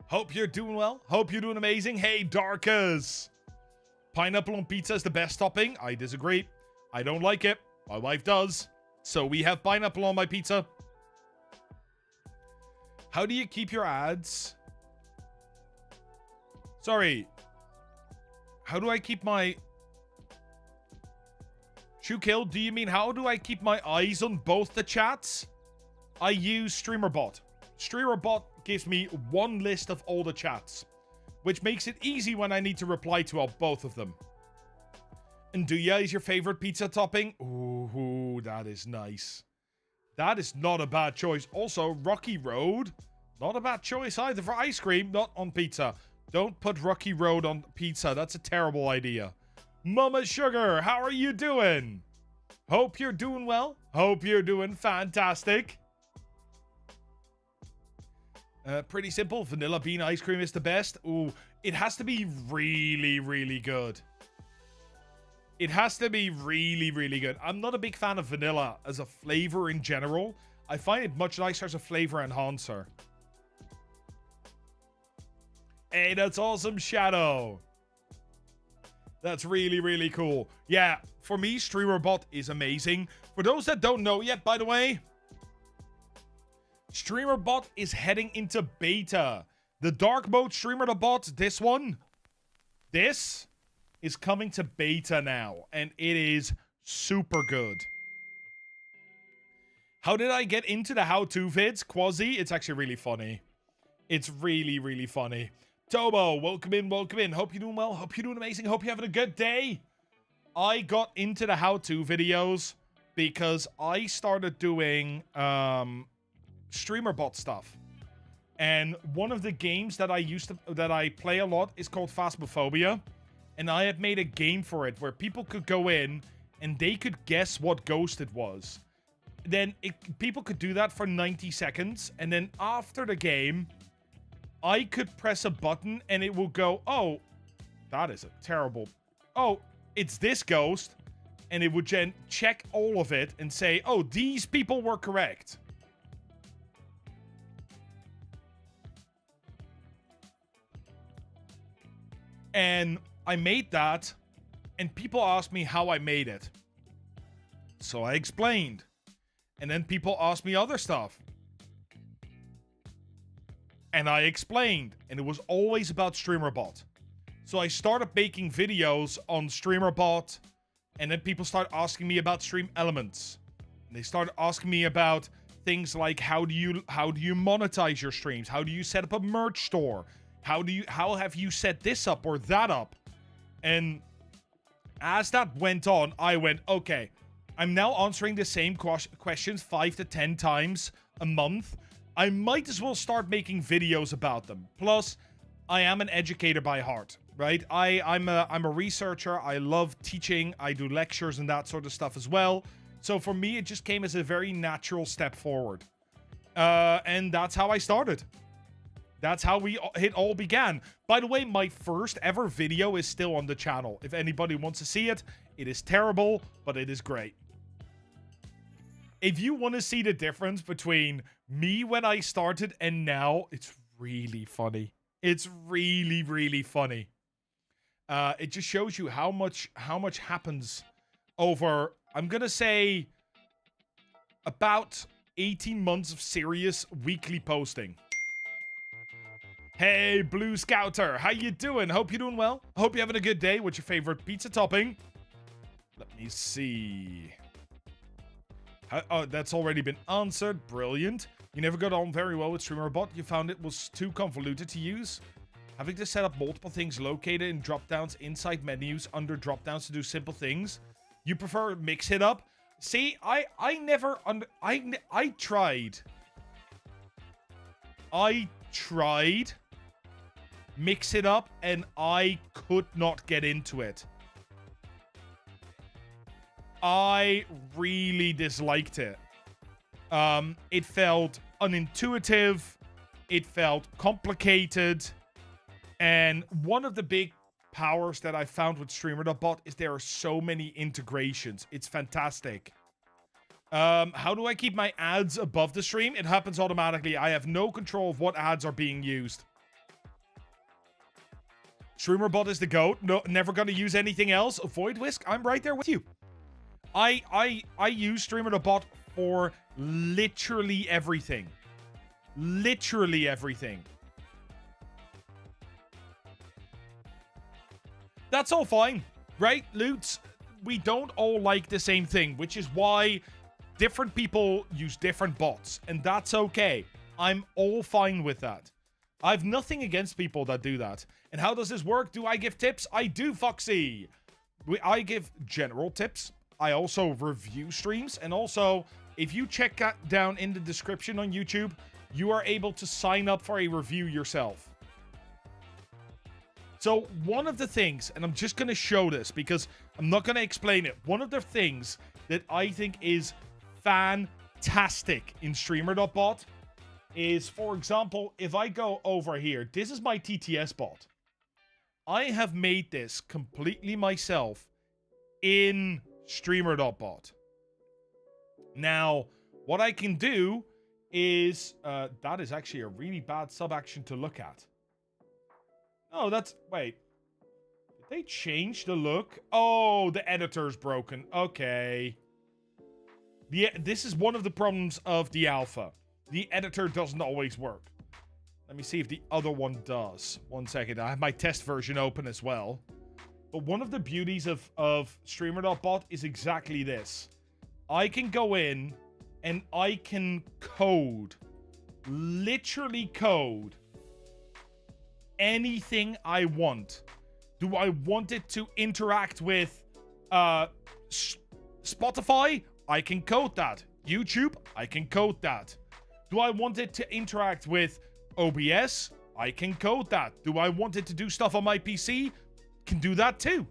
Hope you're doing well. Hope you're doing amazing. Hey, Darkus. Pineapple on pizza is the best topping. I disagree. I don't like it. My wife does. So we have pineapple on my pizza. How do you keep your ads? Sorry. How do I keep my... Shoekill, do you mean how do I keep my eyes on both the chats? I use Streamer.bot. Streamer.bot gives me one list of all the chats, which makes it easy when I need to reply to both of them. And Duya is your favorite pizza topping? Ooh, that is nice. That is not a bad choice. Also, Rocky Road, not a bad choice either for ice cream, not on pizza. Don't put Rocky Road on pizza. That's a terrible idea. Mama Sugar, how are you doing? Hope you're doing well. Hope you're doing fantastic. Pretty simple. Vanilla bean ice cream is the best. Ooh, it has to be really, really good. It has to be really, really good. I'm not a big fan of vanilla as a flavor in general. I find it much nicer as a flavor enhancer. Hey, that's awesome, Shadow. That's really, really cool. Yeah, for me, Streamer.bot is amazing. For those that don't know yet, by the way, Streamer.bot is heading into beta. The dark mode Streamer.bot, this is coming to beta now, and it is super good. How did I get into the how-to vids? Quasi, it's actually really funny. It's really, really funny. Tobo, welcome in, welcome in. Hope you're doing well. Hope you're doing amazing. Hope you're having a good day. I got into the how-to videos because I started doing Streamer.bot stuff. And one of the games that I play a lot is called Phasmophobia. And I had made a game for it where people could go in and they could guess what ghost it was. Then people could do that for 90 seconds. And then after the game, I could press a button and it will go, oh, that is a terrible... Oh, it's this ghost. And it would then check all of it and say, oh, these people were correct. And I made that, and people asked me how I made it. So I explained. And then people asked me other stuff. And I explained. And it was always about Streamer.bot. So I started making videos on Streamer.bot, and then people started asking me about stream elements. And they started asking me about things like how do you monetize your streams? How do you set up a merch store? How have you set this up or that up? And as that went on, I went, okay, I'm now answering the same questions 5 to 10 times a month. I might as well start making videos about them. Plus, I am an educator by heart, right? I'm a researcher. I love teaching. I do lectures and that sort of stuff as well. So for me, it just came as a very natural step forward. And that's how I started. That's how it all began. By the way, my first ever video is still on the channel. If anybody wants to see it, it is terrible, but it is great. If you want to see the difference between me when I started and now, it's really funny. It's really, really funny. It just shows you how much happens over, I'm gonna say, about 18 months of serious weekly posting. Hey, Blue Scouter, how you doing? Hope you're doing well. Hope you're having a good day. What's your favorite pizza topping? Let me see. Oh, that's already been answered. Brilliant. You never got on very well with Streamer.bot. You found it was too convoluted to use. Having to set up multiple things located in drop-downs inside menus under drop-downs to do simple things. You prefer mix it up? See, I tried. I tried mix it up and I could not get into it. I really disliked it. It felt unintuitive. It felt complicated. And one of the big powers that I found with Streamer.bot is there are so many integrations. It's fantastic. How do I keep my ads above the stream? It happens automatically. I have no control of what ads are being used. Streamer.bot is the GOAT. No, never gonna use anything else. Avoid Whisk, I'm right there with you. I use Streamer.bot for literally everything. Literally everything. That's all fine, right, Loots? We don't all like the same thing, which is why different people use different bots, and that's okay. I'm all fine with that. I've nothing against people that do that. And how does this work? Do I give tips? I do, Foxy. I give general tips. I also review streams, and also, if you check that down in the description on YouTube, you are able to sign up for a review yourself. So one of the things, and I'm just going to show this because I'm not going to explain it. One of the things that I think is fantastic in Streamer.bot is, for example, if I go over here, this is my TTS bot. I have made this completely myself in Streamer.bot. Now, what I can do is, that is actually a really bad sub action to look at. Oh, that's... Wait. Did they change the look? Oh, the editor's broken. Okay. This is one of the problems of the alpha. The editor doesn't always work. Let me see if the other one does. 1 second. I have my test version open as well. But one of the beauties of Streamer.bot is exactly this. I can go in and I can code, literally code, anything I want. Do I want it to interact with Spotify? I can code that. YouTube? I can code that. Do I want it to interact with OBS? I can code that. Do I want it to do stuff on my PC? Can do that too.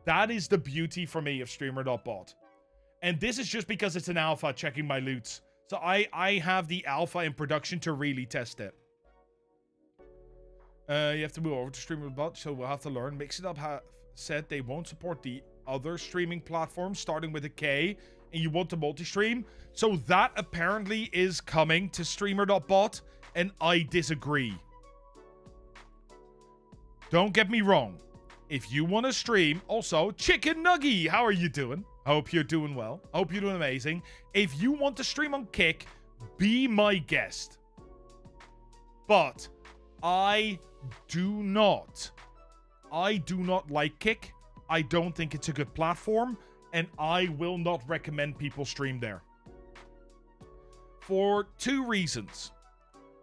That is the beauty for me of Streamer.bot. And this is just because it's an alpha checking my loots. So I have the alpha in production to really test it. You have to move over to Streamer.bot, so we'll have to learn. Mixitup said they won't support the other streaming platforms starting with a K, and you want to multi-stream. So that apparently is coming to Streamer.bot, and I disagree. Don't get me wrong. If you want to stream, also, Chicken Nuggy, how are you doing? Hope you're doing well. Hope you're doing amazing. If you want to stream on Kick, be my guest. But I do not like Kick. I don't think it's a good platform, and I will not recommend people stream there. For 2 reasons.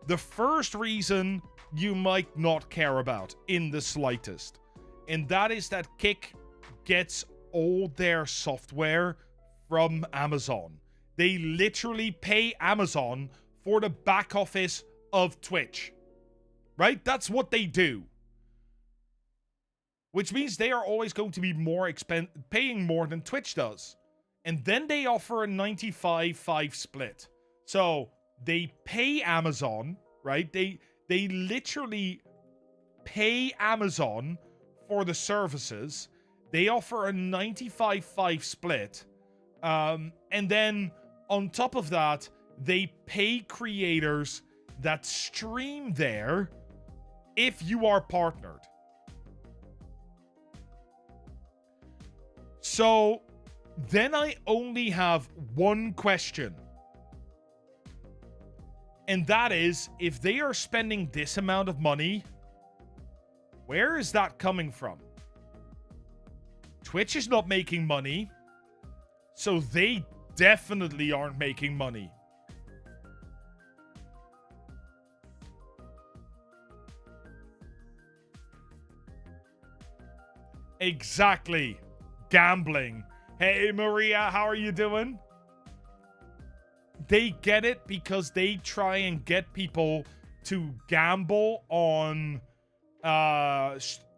The first reason you might not care about in the slightest, and that is that Kick gets all their software from Amazon. They literally pay Amazon for the back office of Twitch. Right? That's what they do. Which means they are always going to be more paying more than Twitch does. And then they offer a 95-5 split. So they pay Amazon, right? They literally pay Amazon for the services. They offer a 95-5 split. And then on top of that, they pay creators that stream there if you are partnered. So then I only have one question. And that is, if they are spending this amount of money, where is that coming from? Twitch is not making money, so they definitely aren't making money. Exactly. Gambling. Hey, Maria, how are you doing? They get it because they try and get people to gamble on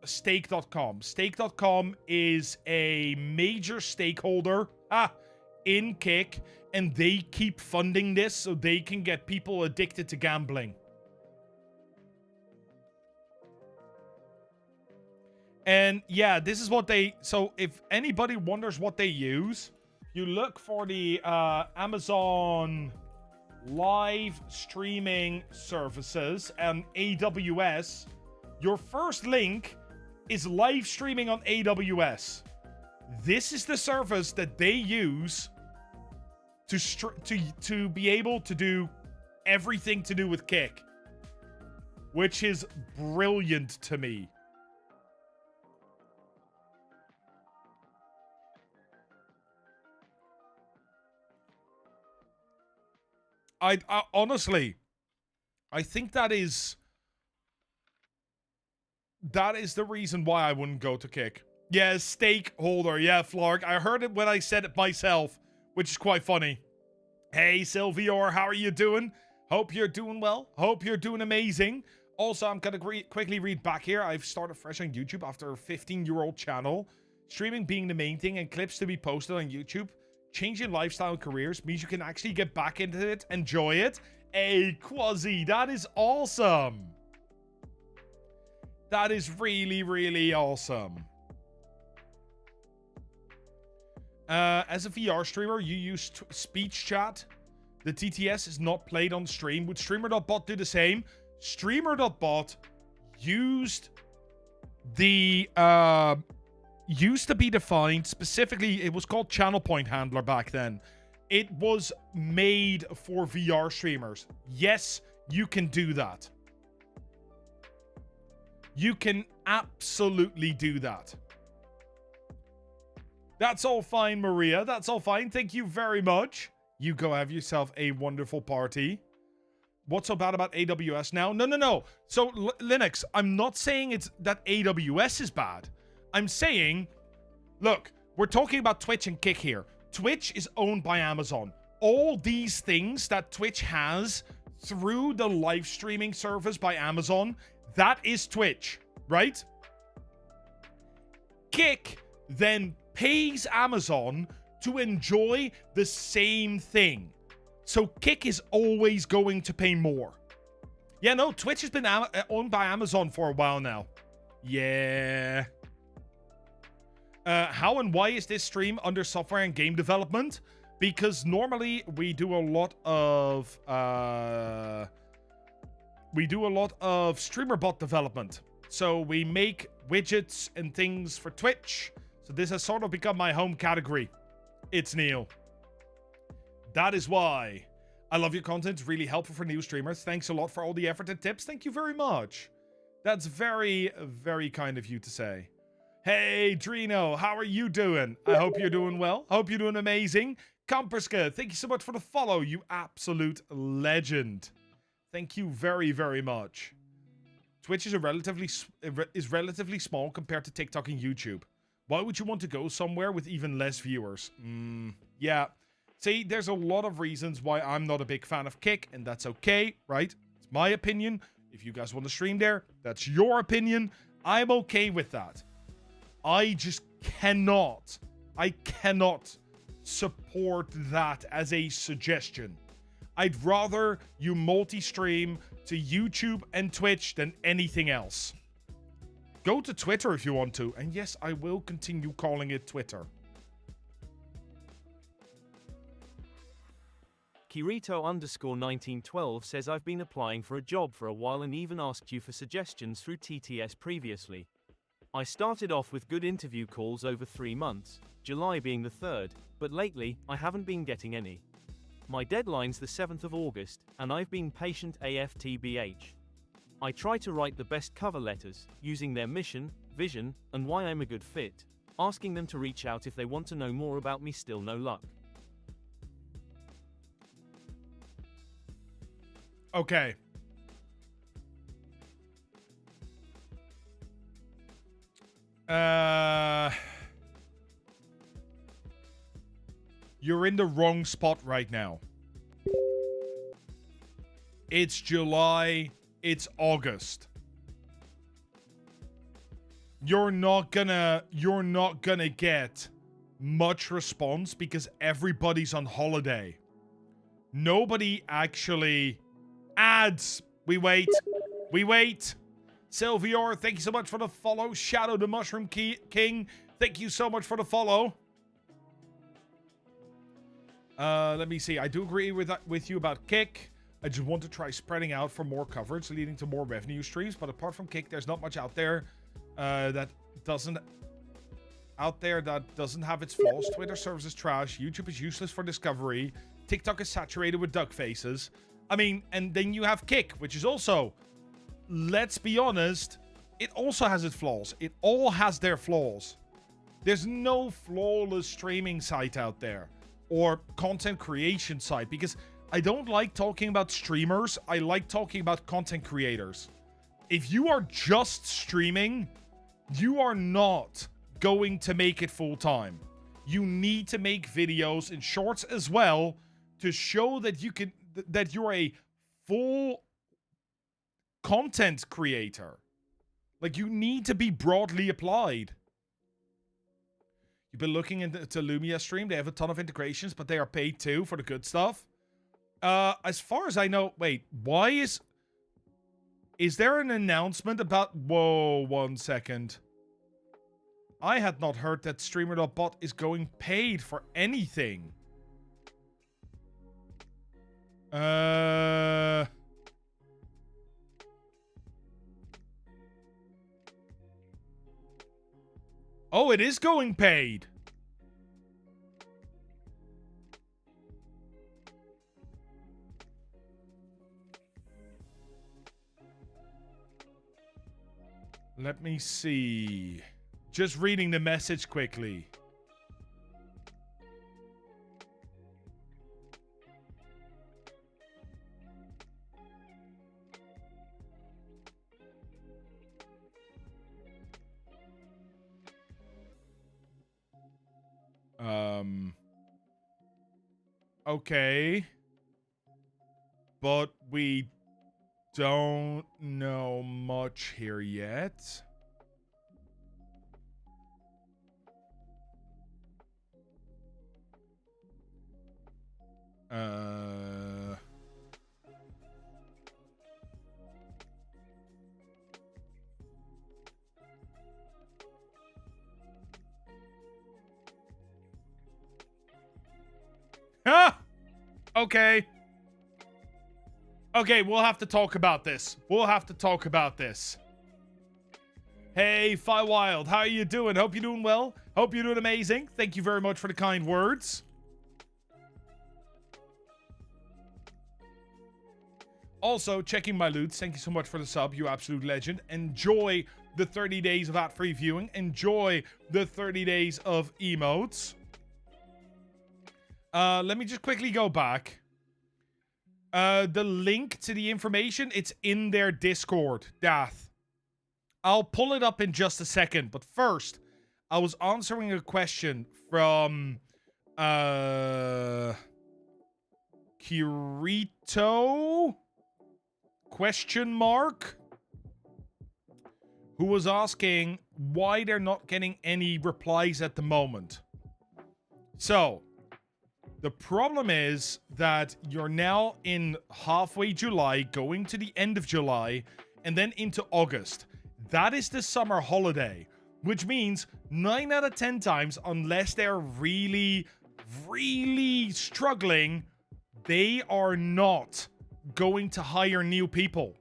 stake.com. Stake.com is a major stakeholder in Kick, and they keep funding this so they can get people addicted to gambling. And yeah, this is what they... So if anybody wonders what they use, you look for the Amazon live streaming services and AWS. Your first link is live streaming on AWS. This is the service that they use to be able to do everything to do with Kick, which is brilliant to me. I honestly, I think that is the reason why I wouldn't go to Kick. Yeah, stakeholder. Yeah, Flark. I heard it when I said it myself, which is quite funny. Hey, Sylvior, how are you doing? Hope you're doing well. Hope you're doing amazing. Also, I'm going to quickly read back here. I've started fresh on YouTube after a 15-year-old channel. Streaming being the main thing and clips to be posted on YouTube. Changing lifestyle and careers means you can actually get back into it, enjoy it. Hey, Quasi, that is awesome. That is really, really awesome. As a VR streamer, you use speech chat. The TTS is not played on stream. Would Streamer.bot do the same? Streamer.bot used the used to be defined specifically. It was called channel point handler back then. It was made for VR streamers. Yes, you can do that. You can absolutely do that. That's all fine, Maria. That's all fine. Thank you very much. You go have yourself a wonderful party. What's so bad about AWS now? No. So, Linux, I'm not saying it's that AWS is bad. I'm saying, look, we're talking about Twitch and Kick here. Twitch is owned by Amazon. All these things that Twitch has through the live streaming service by Amazon, that is Twitch, right? Kick then pays Amazon to enjoy the same thing. So Kick is always going to pay more. Yeah, no, Twitch has been owned by Amazon for a while now. Yeah. How and why is this stream under software and game development? Because normally we do a lot of Streamer.bot development. So we make widgets and things for Twitch. So this has sort of become my home category. It's Neil. That is why. I love your content. It's really helpful for new streamers. Thanks a lot for all the effort and tips. Thank you very much. That's very, very kind of you to say. Hey, Drino, how are you doing? I hope you're doing well. Hope you're doing amazing. Kamperska, thank you so much for the follow, you absolute legend. Thank you very, very much. Twitch is relatively small compared to TikTok and YouTube. Why would you want to go somewhere with even less viewers? Yeah. See, there's a lot of reasons why I'm not a big fan of Kick, and that's okay, right? It's my opinion. If you guys want to stream there, that's your opinion. I'm okay with that. I just cannot support that as a suggestion. I'd rather you multi-stream to YouTube and Twitch than anything else. Go to Twitter if you want to, and yes, I will continue calling it Twitter. Kirito_1912 says I've been applying for a job for a while and even asked you for suggestions through TTS previously. I started off with good interview calls over 3 months, July being the 3rd, but lately, I haven't been getting any. My deadline's the 7th of August, and I've been patient AFTBH. I try to write the best cover letters, using their mission, vision, and why I'm a good fit, asking them to reach out if they want to know more about me. Still no luck. Okay. You're in the wrong spot right now. It's July. It's August. You're not gonna get much response because everybody's on holiday. Nobody actually ads. We wait. Sylvior, thank you so much for the follow. Shadow the Mushroom King, thank you so much for the follow. Let me see. I do agree with you about Kick. I just want to try spreading out for more coverage, leading to more revenue streams. But apart from Kick, there's not much out there that doesn't have its flaws. Twitter serves as trash. YouTube is useless for discovery. TikTok is saturated with duck faces. I mean, and then you have Kick, which is also, let's be honest, it also has its flaws. It all has their flaws. There's no flawless streaming site out there or content creation site because I don't like talking about streamers. I like talking about content creators. If you are just streaming, you are not going to make it full time. You need to make videos and shorts as well to show that you're a full content creator. Like, you need to be broadly applied. You've been looking into Lumia stream. They have a ton of integrations, but they are paid too for the good stuff. As far as I know, wait, why is there an announcement about, whoa, 1 second. I had not heard that Streamer.bot is going paid for anything. Oh, it is going paid. Let me see. Just reading the message quickly. Okay. But we don't know much here yet. Okay. Okay, we'll have to talk about this. Hey, Fi Wild, how are you doing? Hope you're doing well. Hope you're doing amazing. Thank you very much for the kind words. Also, checking my loot. Thank you so much for the sub, you absolute legend. Enjoy the 30 days of ad-free viewing. Enjoy the 30 days of emotes. Let me just quickly go back. The link to the information, it's in their Discord, Dath. I'll pull it up in just a second, but first, I was answering a question from Kirito? Question mark? Who was asking why they're not getting any replies at the moment. So, the problem is that you're now in halfway July, going to the end of July, and then into August. That is the summer holiday, which means 9 out of 10 times, unless they're really, really struggling, they are not going to hire new people.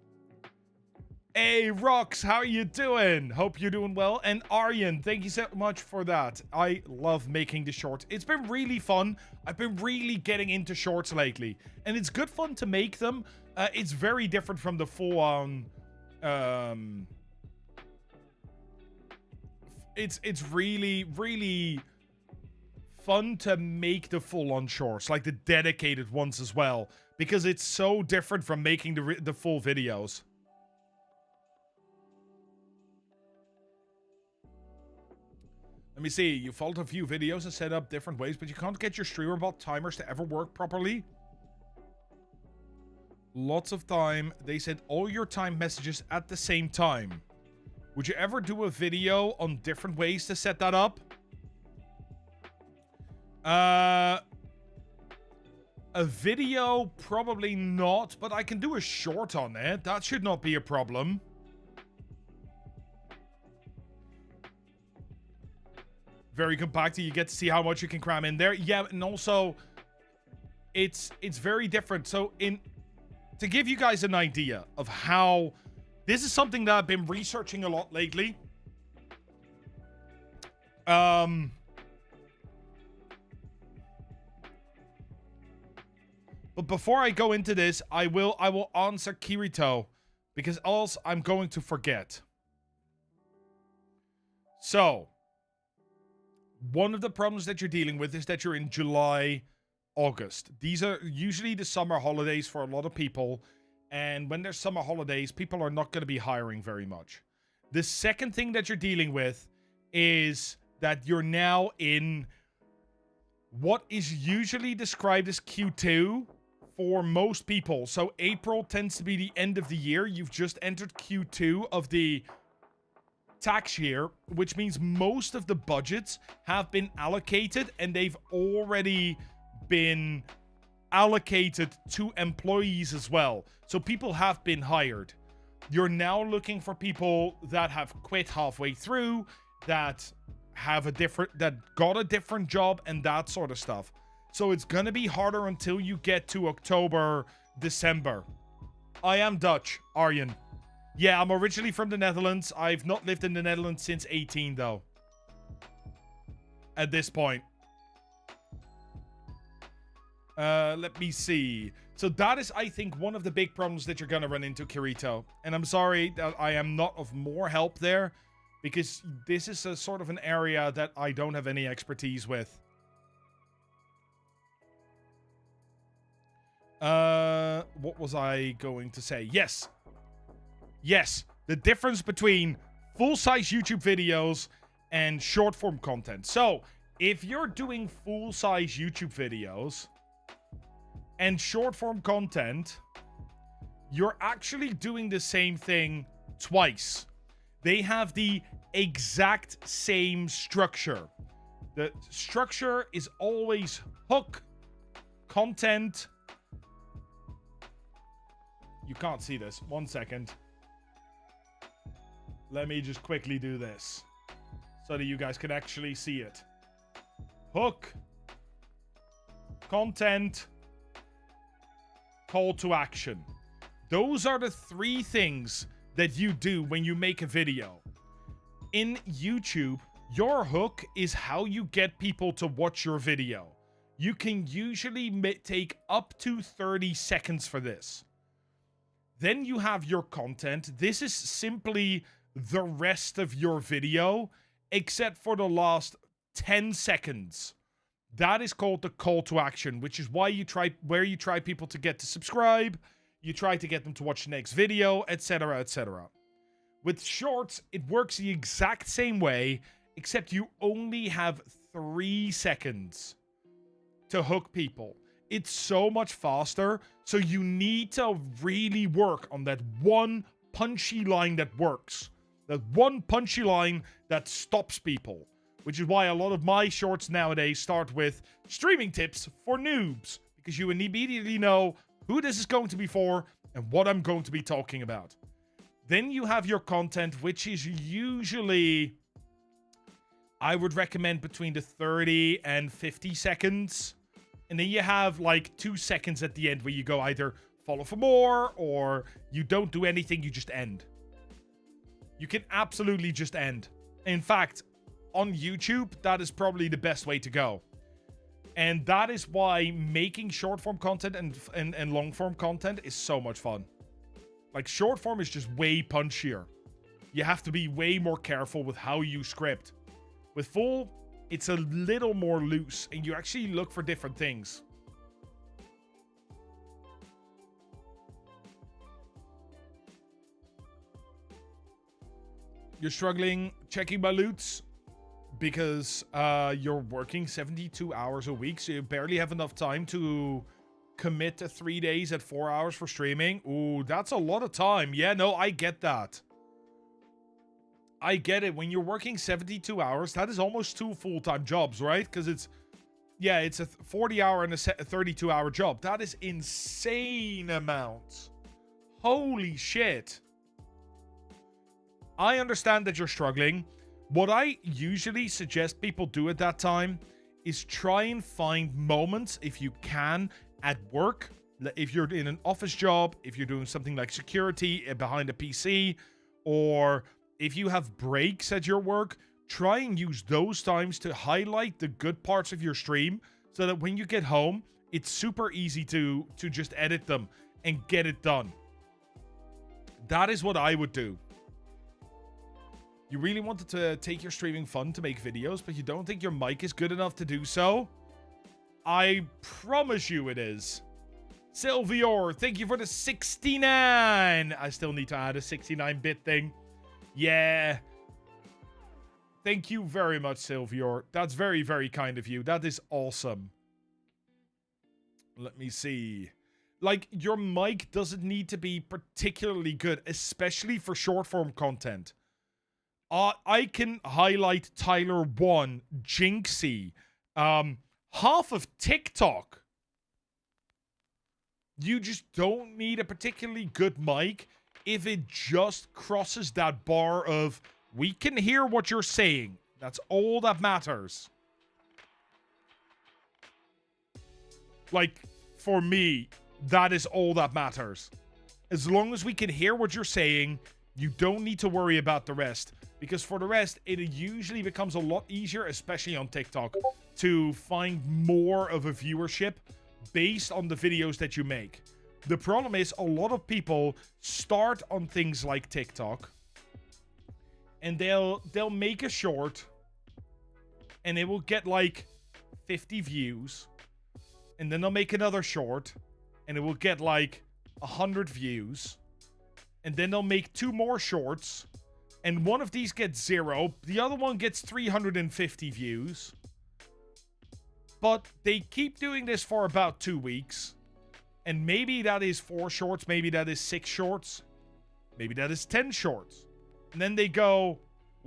Hey, Rox, how are you doing? Hope you're doing well. And Aryan, thank you so much for that. I love making the shorts. It's been really fun. I've been really getting into shorts lately. And it's good fun to make them. It's very different from the full-on... It's really, really fun to make the full-on shorts. Like the dedicated ones as well. Because it's so different from making the full videos. Let me see. You followed a few videos and set up different ways, but you can't get your Streamer.bot timers to ever work properly. Lots of time. They send all your time messages at the same time. Would you ever do a video on different ways to set that up? A video, probably not, but I can do a short on it. That should not be a problem. Very compacted. You get to see how much you can cram in there. Yeah, and also it's very different. So to give you guys an idea of how this is something that I've been researching a lot lately. But before I go into this, I will answer Kirito because else I'm going to forget. So, one of the problems that you're dealing with is that you're in July, August. These are usually the summer holidays for a lot of people. And when there's summer holidays, people are not going to be hiring very much. The second thing that you're dealing with is that you're now in what is usually described as Q2 for most people. So April tends to be the end of the year. You've just entered Q2 of the tax year, which means most of the budgets have been allocated and they've already been allocated to employees as well. So people have been hired. You're now looking for people that have quit halfway through, that got a different job and that sort of stuff. So it's gonna be harder until you get to October, December. I am Dutch, Aryan. Yeah, I'm originally from the Netherlands. I've not lived in the Netherlands since 18, though. at this point. Let me see. So that is, I think, one of the big problems that you're going to run into, Kirito. And I'm sorry that I am not of more help there, because this is a sort of an area that I don't have any expertise with. What was I going to say? Yes. Yes. The difference between full-size YouTube videos and short-form content. So, if you're doing full-size YouTube videos and short-form content, you're actually doing the same thing twice. They have the exact same structure. The structure is always hook, content. You can't see this. 1 second. Let me just quickly do this so that you guys can actually see it. Hook, content, call to action. Those are the 3 things that you do when you make a video. In YouTube, your hook is how you get people to watch your video. You can usually take up to 30 seconds for this. Then you have your content. This is simply the rest of your video, except for the last 10 seconds. That is called the call to action, which is why you try people to get to subscribe, you try to get them to watch the next video, etc., etc. With shorts, it works the exact same way, except you only have 3 seconds to hook people. It's so much faster, so you need to really work on that one punchy line that works. That one punchy line that stops people. Which is why a lot of my shorts nowadays start with streaming tips for noobs. Because you immediately know who this is going to be for and what I'm going to be talking about. Then you have your content, which is usually, I would recommend between the 30 and 50 seconds. And then you have like 2 seconds at the end where you go either follow for more or you don't do anything, you just end. You can absolutely just end. In fact, on YouTube, that is probably the best way to go. And that is why making short form content and long form content is so much fun. Like, short form is just way punchier. You have to be way more careful with how you script. With full, it's a little more loose, and you actually look for different things. You're struggling checking my loots because you're working 72 hours a week, so you barely have enough time to commit to 3 days at 4 hours for streaming. Ooh, that's a lot of time. Yeah, no, I get that. I get it. When you're working 72 hours, that is almost 2 full-time jobs, right? Because it's a 40-hour and a 32-hour job. That is insane amounts. Holy shit. I understand that you're struggling. What I usually suggest people do at that time is try and find moments, if you can, at work. If you're in an office job, if you're doing something like security behind a PC, or if you have breaks at your work, try and use those times to highlight the good parts of your stream so that when you get home, it's super easy to just edit them and get it done. That is what I would do. You really wanted to take your streaming fun to make videos, but you don't think your mic is good enough to do so? I promise you it is. Sylvior, thank you for the 69. I still need to add a 69-bit thing. Yeah. Thank you very much, Sylvior. That's very, very kind of you. That is awesome. Let me see. Like, your mic doesn't need to be particularly good, especially for short-form content. I can highlight Tyler1, Jinxie, half of TikTok. You just don't need a particularly good mic if it just crosses that bar of, we can hear what you're saying. That's all that matters. Like, for me, that is all that matters. As long as we can hear what you're saying, You don't need to worry about the rest, because for the rest, it usually becomes a lot easier, especially on TikTok, to find more of a viewership based on the videos that you make. The problem is a lot of people start on things like TikTok, and they'll make a short, and it will get like 50 views, and then they'll make another short, and it will get like 100 views, and then they'll make 2 more shorts, and one of these gets 0, the other one gets 350 views, but they keep doing this for about 2 weeks, and maybe that is 4 shorts, maybe that is 6 shorts, maybe that is 10 shorts, and then they go,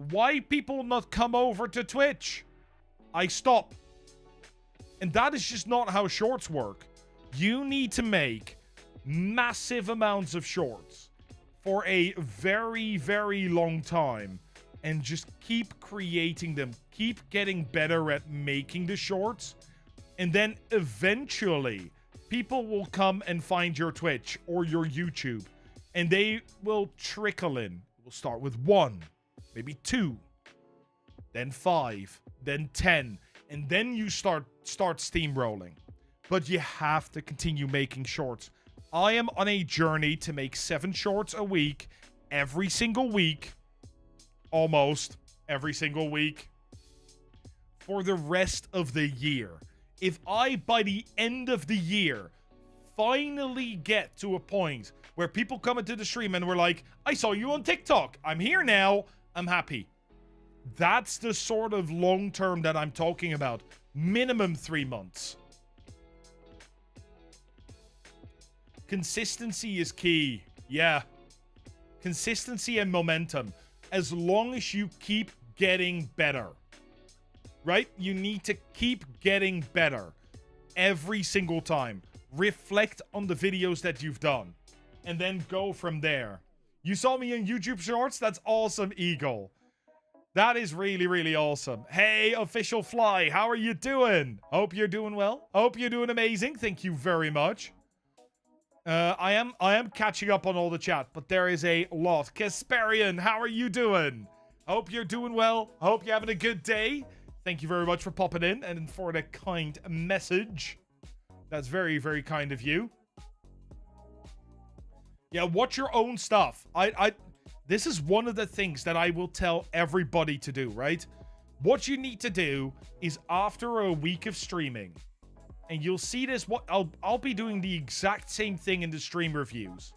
why people not come over to Twitch? I stop. And that is just not how shorts work. You need to make massive amounts of shorts for a very, very long time and just keep creating them. Keep getting better at making the shorts. And then eventually, people will come and find your Twitch or your YouTube. And they will trickle in. We'll start with 1, maybe 2, then 5, then 10. And then you start steamrolling. But you have to continue making shorts. I am on a journey to make 7 shorts a week, every single week, almost every single week, for the rest of the year. If I, by the end of the year, finally get to a point where people come into the stream and we're like, I saw you on TikTok, I'm here now, I'm happy. That's the sort of long term that I'm talking about. Minimum 3 months. Consistency is key. Yeah. Consistency and momentum. As long as you keep getting better. Right? You need to keep getting better. Every single time. Reflect on the videos that you've done. And then go from there. You saw me on YouTube Shorts? That's awesome, Eagle. That is really, really awesome. Hey, Official Fly, how are you doing? Hope you're doing well. Hope you're doing amazing. Thank you very much. I am catching up on all the chat, but there is a lot. Kasparian, how are you doing? Hope you're doing well. Hope you're having a good day. Thank you very much for popping in and for the kind message. That's very, very kind of you. Yeah, watch your own stuff. This is one of the things that I will tell everybody to do, right? What you need to do is after a week of streaming, and you'll see this, I'll be doing the exact same thing in the stream reviews.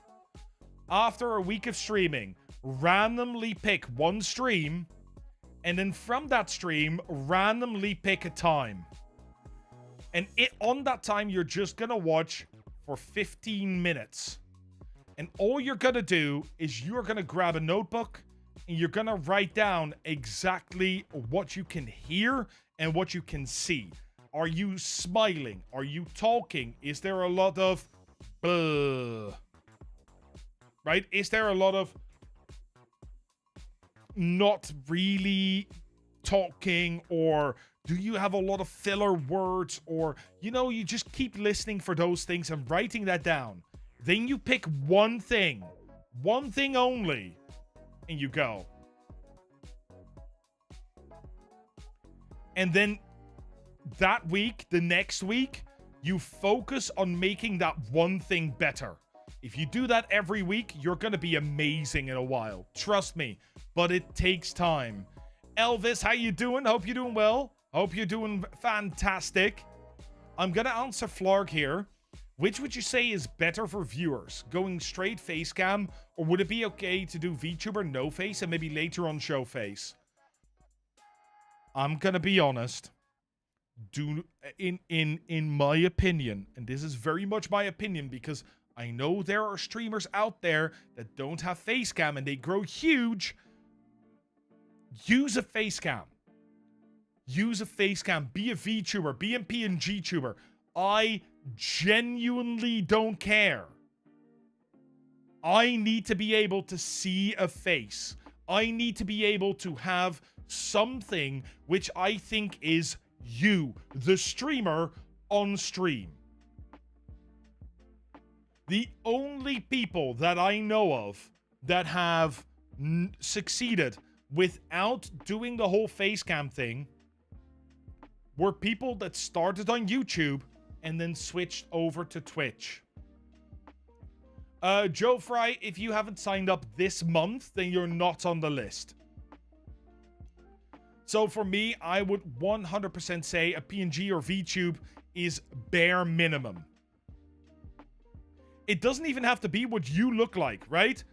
After a week of streaming, randomly pick one stream, and then from that stream, randomly pick a time. And on that time, you're just gonna watch for 15 minutes. And all you're gonna do is you're gonna grab a notebook and you're gonna write down exactly what you can hear and what you can see. Are you smiling? Are you talking? Is there a lot of right? Is there a lot of not really talking, or do you have a lot of filler words, or you just keep listening for those things and writing that down. Then you pick one thing only, and you go. And then that week, the next week, you focus on making that one thing better. If you do that every week, you're going to be amazing in a while. Trust me, but it takes time. Elvis, how you doing? Hope you're doing well. Hope you're doing fantastic. I'm going to answer Flarg here. Which would you say is better for viewers? Going straight face cam, or would it be okay to do VTuber no face and maybe later on show face? I'm gonna be honest. In my opinion, and this is very much my opinion because I know there are streamers out there that don't have face cam and they grow huge. Use a face cam. Use a face cam. Be a VTuber. Be a PNG tuber. I genuinely don't care. I need to be able to see a face. I need to be able to have something which I think is you, the streamer, on stream. The only people that I know of that have succeeded without doing the whole face cam thing were people that started on YouTube and then switched over to Twitch. Joe Fry, if you haven't signed up this month, then you're not on the list. So for me, I would 100% say a PNG or VTube is bare minimum. It doesn't even have to be what you look like, right?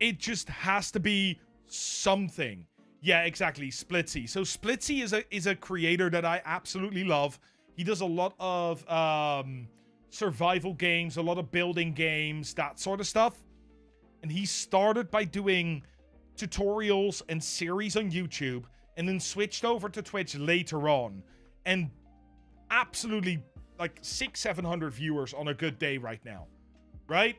It just has to be something. Yeah, exactly. Splitsy. So Splitsy is a creator that I absolutely love. He does a lot of survival games, a lot of building games, that sort of stuff. And he started by doing tutorials and series on YouTube and then switched over to Twitch later on. And absolutely like 600-700 viewers on a good day right now. Right?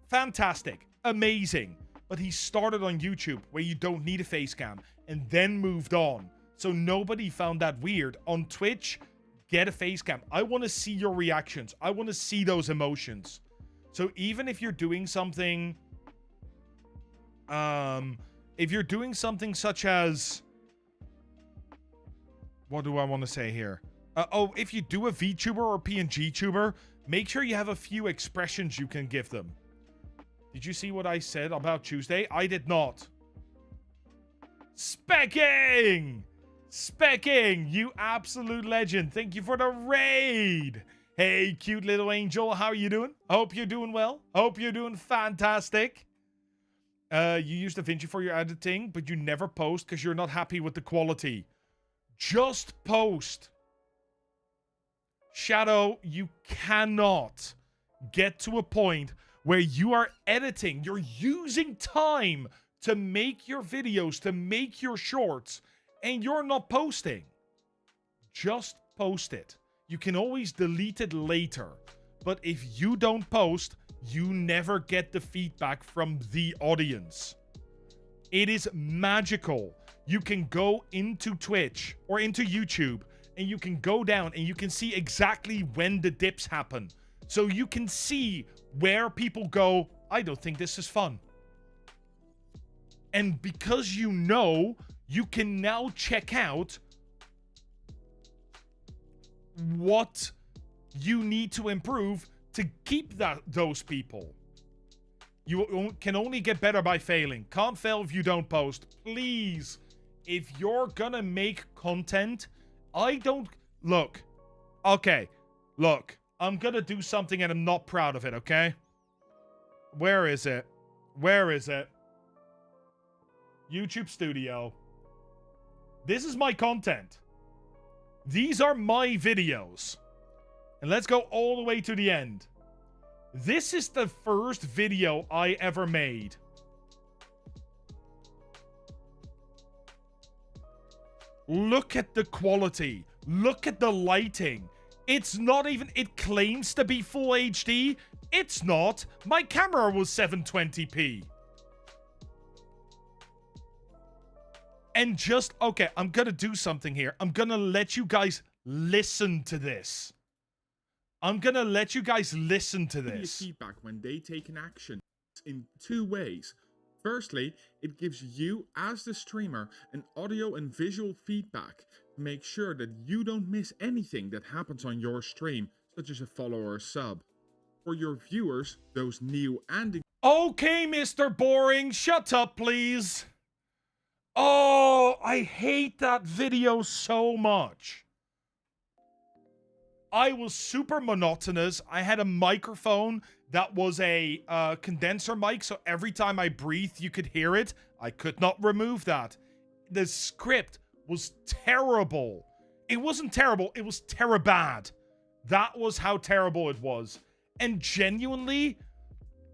Fantastic. Amazing. But he started on YouTube where you don't need a face cam and then moved on. So nobody found that weird. On Twitch, get a face cam. I want to see your reactions. I want to see those emotions. So even if you're doing something, such as, what do I want to say here? If you do a VTuber or a PNG tuber, make sure you have a few expressions you can give them. Did you see what I said about Tuesday? I did not. Specking! Specking! You absolute legend. Thank you for the raid. Hey, cute little angel. How are you doing? Hope you're doing well. Hope you're doing fantastic. You use DaVinci for your editing, but you never post because you're not happy with the quality. Just post. Shadow, you cannot get to a point where you are editing, you're using time to make your videos, to make your shorts, and you're not posting. Just post it. You can always delete it later. But if you don't post, you never get the feedback from the audience. It is magical. You can go into Twitch or into YouTube and you can go down and you can see exactly when the dips happen. So you can see where people go, I don't think this is fun. And because you know, you can now check out what you need to improve to keep those people. You can only get better by failing. Can't fail if you don't post. Please, if you're gonna make content, look, I'm gonna do something and I'm not proud of it, okay? Where is it? YouTube Studio. This is my content. These are my videos. And let's go all the way to the end. This is the first video I ever made. Look at the quality. Look at the lighting. It's not even... It claims to be full HD. It's not. My camera was 720p. And just... Okay, I'm gonna do something here. I'm gonna let you guys listen to this. Feedback when they take an action in two ways. Firstly, it gives you as the streamer an audio and visual feedback to make sure that you don't miss anything that happens on your stream, such as a follow or a sub. For your viewers, those new and... Okay, Mr. Boring, shut up, please. Oh, I hate that video so much. I was super monotonous. I had a microphone that was a condenser mic, so every time I breathed, you could hear it. I could not remove that. The script was terrible. It wasn't terrible, it was terabad. That was how terrible it was. And genuinely,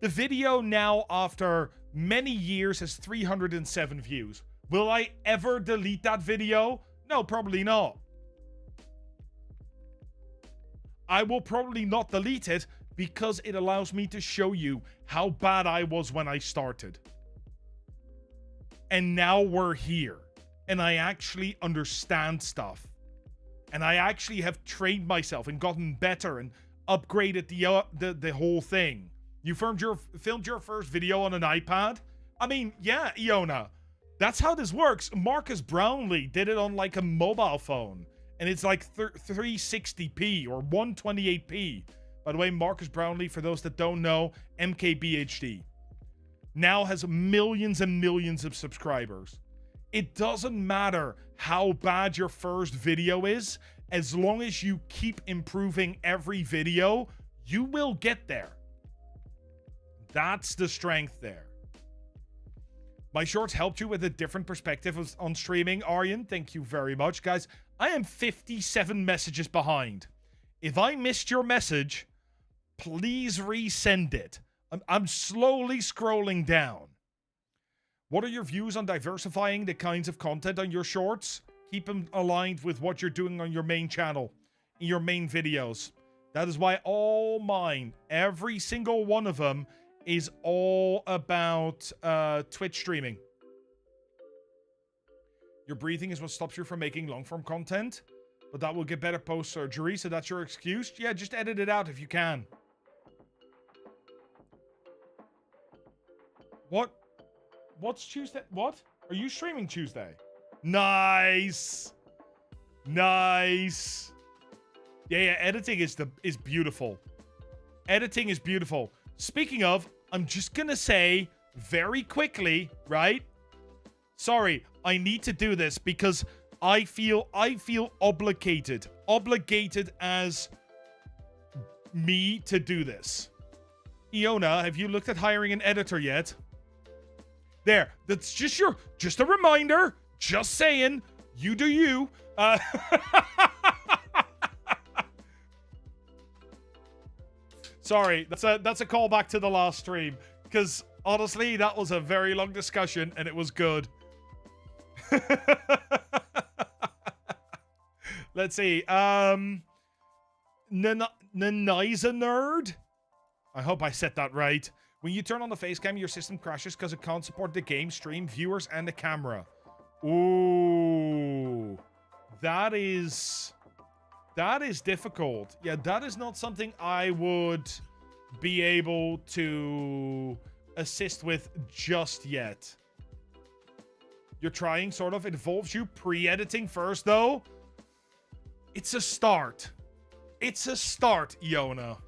the video now, after many years, has 307 views. Will I ever delete that video? No, probably not. I will probably not delete it because it allows me to show you how bad I was when I started. And now we're here. And I actually understand stuff. And I actually have trained myself and gotten better and upgraded the whole thing. You filmed your first video on an iPad? I mean, yeah, Iona. That's how this works. Marcus Brownlee did it on like a mobile phone. And it's like 360p or 128p. By the way, Marcus Brownlee, for those that don't know, MKBHD, now has millions and millions of subscribers. It doesn't matter how bad your first video is, as long as you keep improving every video, you will get there. That's the strength there. My shorts helped you with a different perspective on streaming, Aryan. Thank you very much, guys. I am 57 messages behind. If I missed your message, please resend it. I'm slowly scrolling down. What are your views on diversifying the kinds of content on your shorts? Keep them aligned with what you're doing on your main channel, in your main videos. That is why all mine, every single one of them, is all about Twitch streaming. Your breathing is what stops you from making long-form content, but that will get better post-surgery, so that's your excuse? Yeah, just edit it out if you can. What? What's Tuesday? What? Are you streaming Tuesday? Nice. Nice. Yeah, editing is beautiful. Editing is beautiful. Speaking of, I'm just gonna say very quickly, right? Sorry, I need to do this because I feel obligated as me to do this. Iona, have you looked at hiring an editor yet? There, that's just a reminder. Just saying, you do you. Sorry, that's a callback to the last stream, because honestly, that was a very long discussion and it was good. Let's see. Naniza Nerd? I hope I said that right. When you turn on the facecam, your system crashes because it can't support the game, stream, viewers, and the camera. Ooh. That is difficult. Yeah, that is not something I would be able to assist with just yet. You're trying, sort of. It involves you pre-editing first, though. It's a start. It's a start, Iona.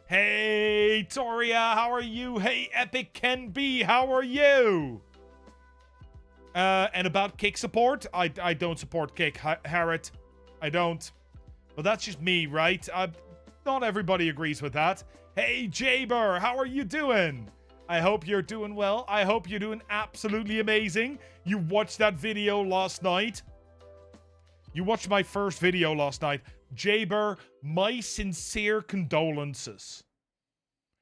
Hey, Toria, how are you? Hey, Epic Ken B, how are you? And about Kick support, I don't support Kick, Harriet. I don't. But that's just me, right? Not everybody agrees with that. Hey, Jaber, how are you doing? I hope you're doing well. I hope you're doing absolutely amazing. You watched that video last night. You watched my first video last night. Jaber, my sincere condolences.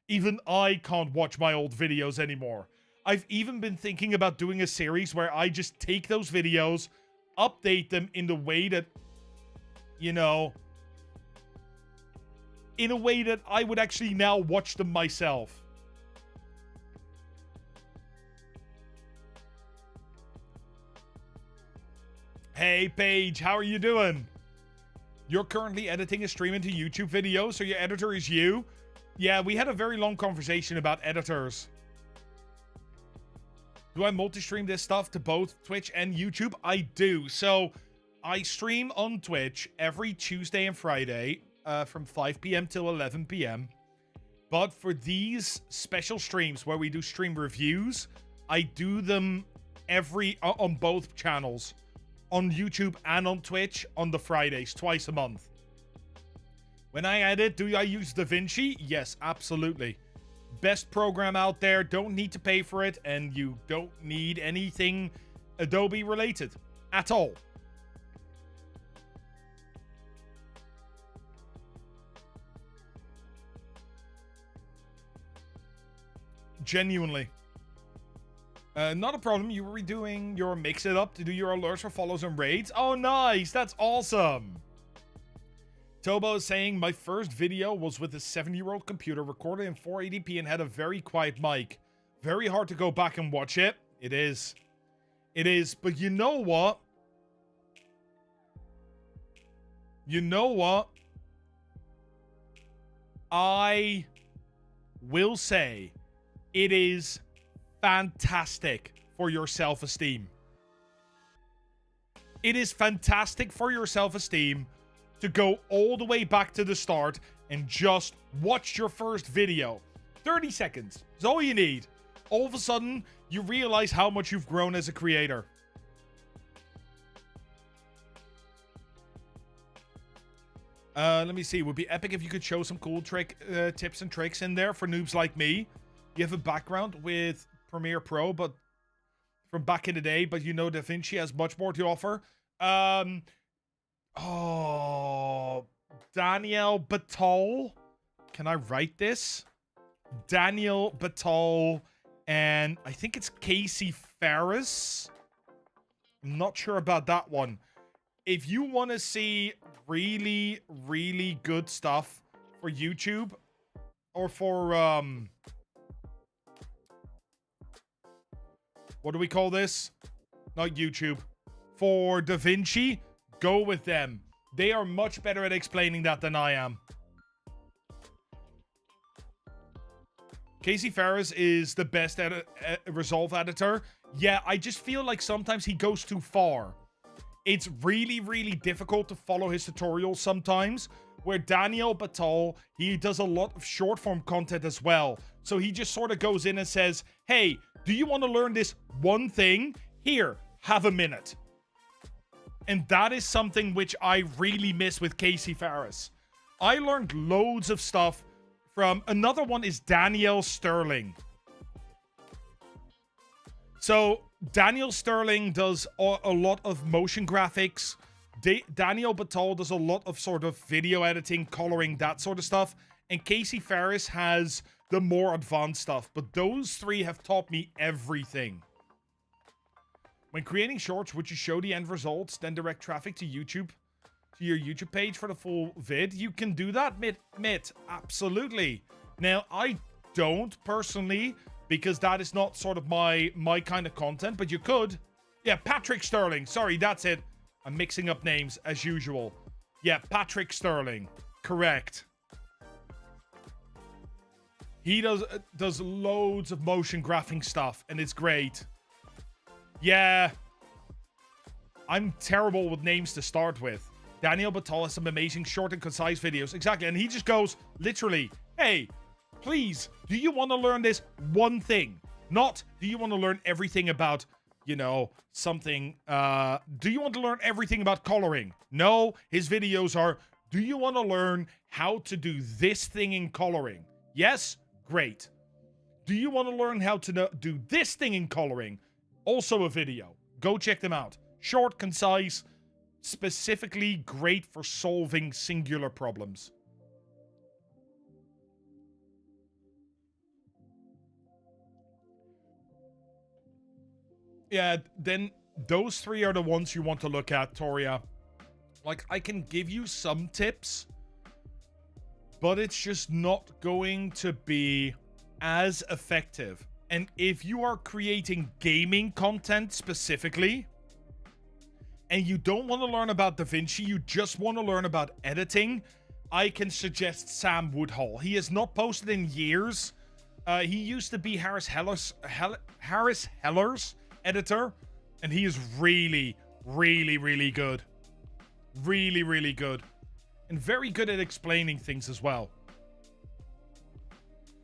Even I can't watch my old videos anymore. I've even been thinking about doing a series where I just take those videos, update them in the way that, you know, in a way that I would actually now watch them myself. Hey, Paige, how are you doing? You're currently editing a stream into YouTube video, so your editor is you? Yeah, we had a very long conversation about editors. Do I multi-stream this stuff to both Twitch and YouTube? I do. So, I stream on Twitch every Tuesday and Friday from 5 p.m. till 11 p.m. But for these special streams where we do stream reviews, I do them on both channels. On YouTube and on Twitch on the Fridays, twice a month. When I edit, do I use DaVinci? Yes, absolutely. Best program out there, don't need to pay for it, and you don't need anything Adobe related at all. Genuinely. Not a problem. You were redoing your Mix It Up to do your alerts for follows and raids. Oh, nice. That's awesome. Tobo is saying, my first video was with a 7-year-old computer recorded in 480p and had a very quiet mic. Very hard to go back and watch it. It is. It is. But you know what? You know what? I will say it is fantastic for your self-esteem. It is fantastic for your self-esteem to go all the way back to the start and just watch your first video. 30 seconds is all you need. All of a sudden, you realize how much you've grown as a creator. Let me see. It would be epic if you could show some cool tips and tricks in there for noobs like me. You have a background with Premiere Pro, but from back in the day, but you know DaVinci has much more to offer. Daniel Batal. Can I write this? Daniel Batal, and I think it's Casey Ferris. I'm not sure about that one. If you want to see really, really good stuff for YouTube, or for, what do we call this? Not YouTube. For DaVinci, go with them. They are much better at explaining that than I am. Casey Ferris is the best Resolve editor. Yeah, I just feel like sometimes he goes too far. It's really, really difficult to follow his tutorials sometimes. Where Daniel Batal, he does a lot of short form content as well. So he just sort of goes in and says, hey, do you want to learn this one thing? Here, have a minute. And that is something which I really miss with Casey Ferris. I learned loads of stuff from... Another one is Daniel Sterling. So, Daniel Sterling does a lot of motion graphics. Daniel Batal does a lot of sort of video editing, coloring, that sort of stuff. And Casey Ferris has the more advanced stuff. But those three have taught me everything. When creating shorts, would you show the end results, then direct traffic to YouTube, to your YouTube page for the full vid? You can do that, Mitt. Absolutely. Now, I don't personally, because that is not sort of my kind of content, but you could. Yeah, Patrick Sterling. Sorry, that's it. I'm mixing up names as usual. Yeah, Patrick Sterling. Correct. He does loads of motion graphing stuff, and it's great. Yeah. I'm terrible with names to start with. Daniel Batal has some amazing short and concise videos. Exactly. And he just goes, literally, hey, please, do you want to learn this one thing? Not, do you want to learn everything about, you know, something. Do you want to learn everything about coloring? No, his videos are, do you want to learn how to do this thing in coloring? Yes? Great. Do you want to learn how to do this thing in coloring? Also a video. Go check them out. Short, concise, specifically great for solving singular problems. Yeah, then those three are the ones you want to look at, Toria. Like, I can give you some tips, but it's just not going to be as effective. And if you are creating gaming content specifically, and you don't want to learn about DaVinci, you just want to learn about editing, I can suggest Sam Woodhull. He has not posted in years. He used to be Harris Heller's editor, and he is really, really, really good. Really, really good. And very good at explaining things as well.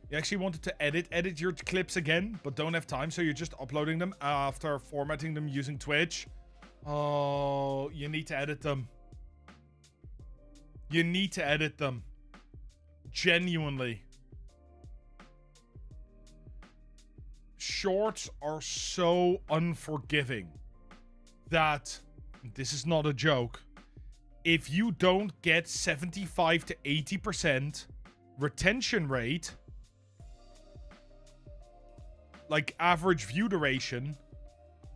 You actually wanted to edit your clips again, but don't have time, so you're just uploading them after formatting them using Twitch. Oh, you need to edit them. You need to edit them. Genuinely. Shorts are so unforgiving that, this is not a joke, if you don't get 75 to 80% retention rate, like average view duration,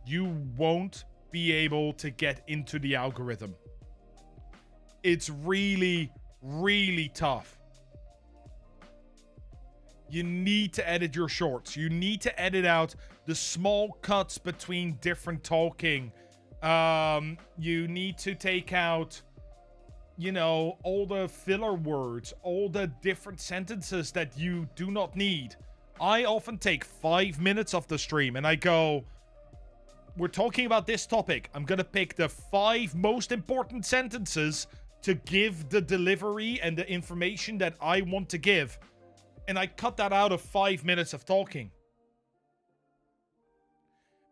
you won't be able to get into the algorithm. It's really, really tough. You need to edit your shorts. You need to edit out the small cuts between different talking. You need to take out, you know, all the filler words, all the different sentences that you do not need. I often take 5 minutes of the stream and I go, we're talking about this topic. I'm going to pick the 5 most important sentences to give the delivery and the information that I want to give. And I cut that out of 5 minutes of talking.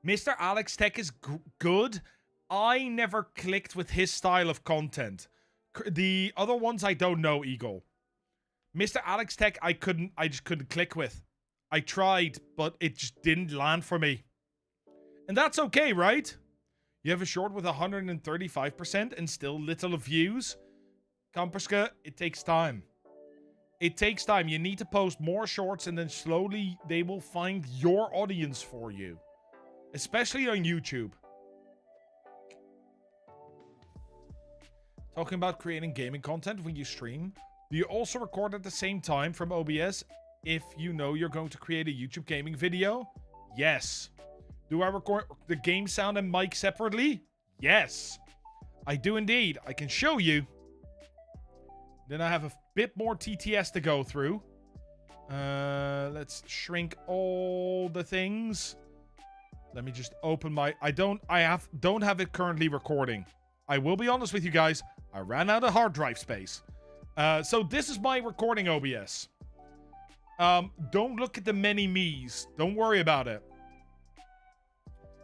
Mr. Alex Tech is good. I never clicked with his style of content. The other ones I don't know, Eagle. Mr. Alex Tech, I just couldn't click with. I tried, but it just didn't land for me. And that's okay, right? You have a short with 135% and still little views. Kamperska, it takes time. It takes time. You need to post more shorts and then slowly they will find your audience for you. Especially on YouTube. Talking about creating gaming content when you stream. Do you also record at the same time from OBS if you know you're going to create a YouTube gaming video? Yes. Do I record the game sound and mic separately? Yes. I do indeed. I can show you. Then I have a bit more TTS to go through. Let's shrink all the things. Let me just open my... don't have it currently recording. I will be honest with you guys. I ran out of hard drive space. So this is my recording OBS. Don't look at the many me's. Don't worry about it.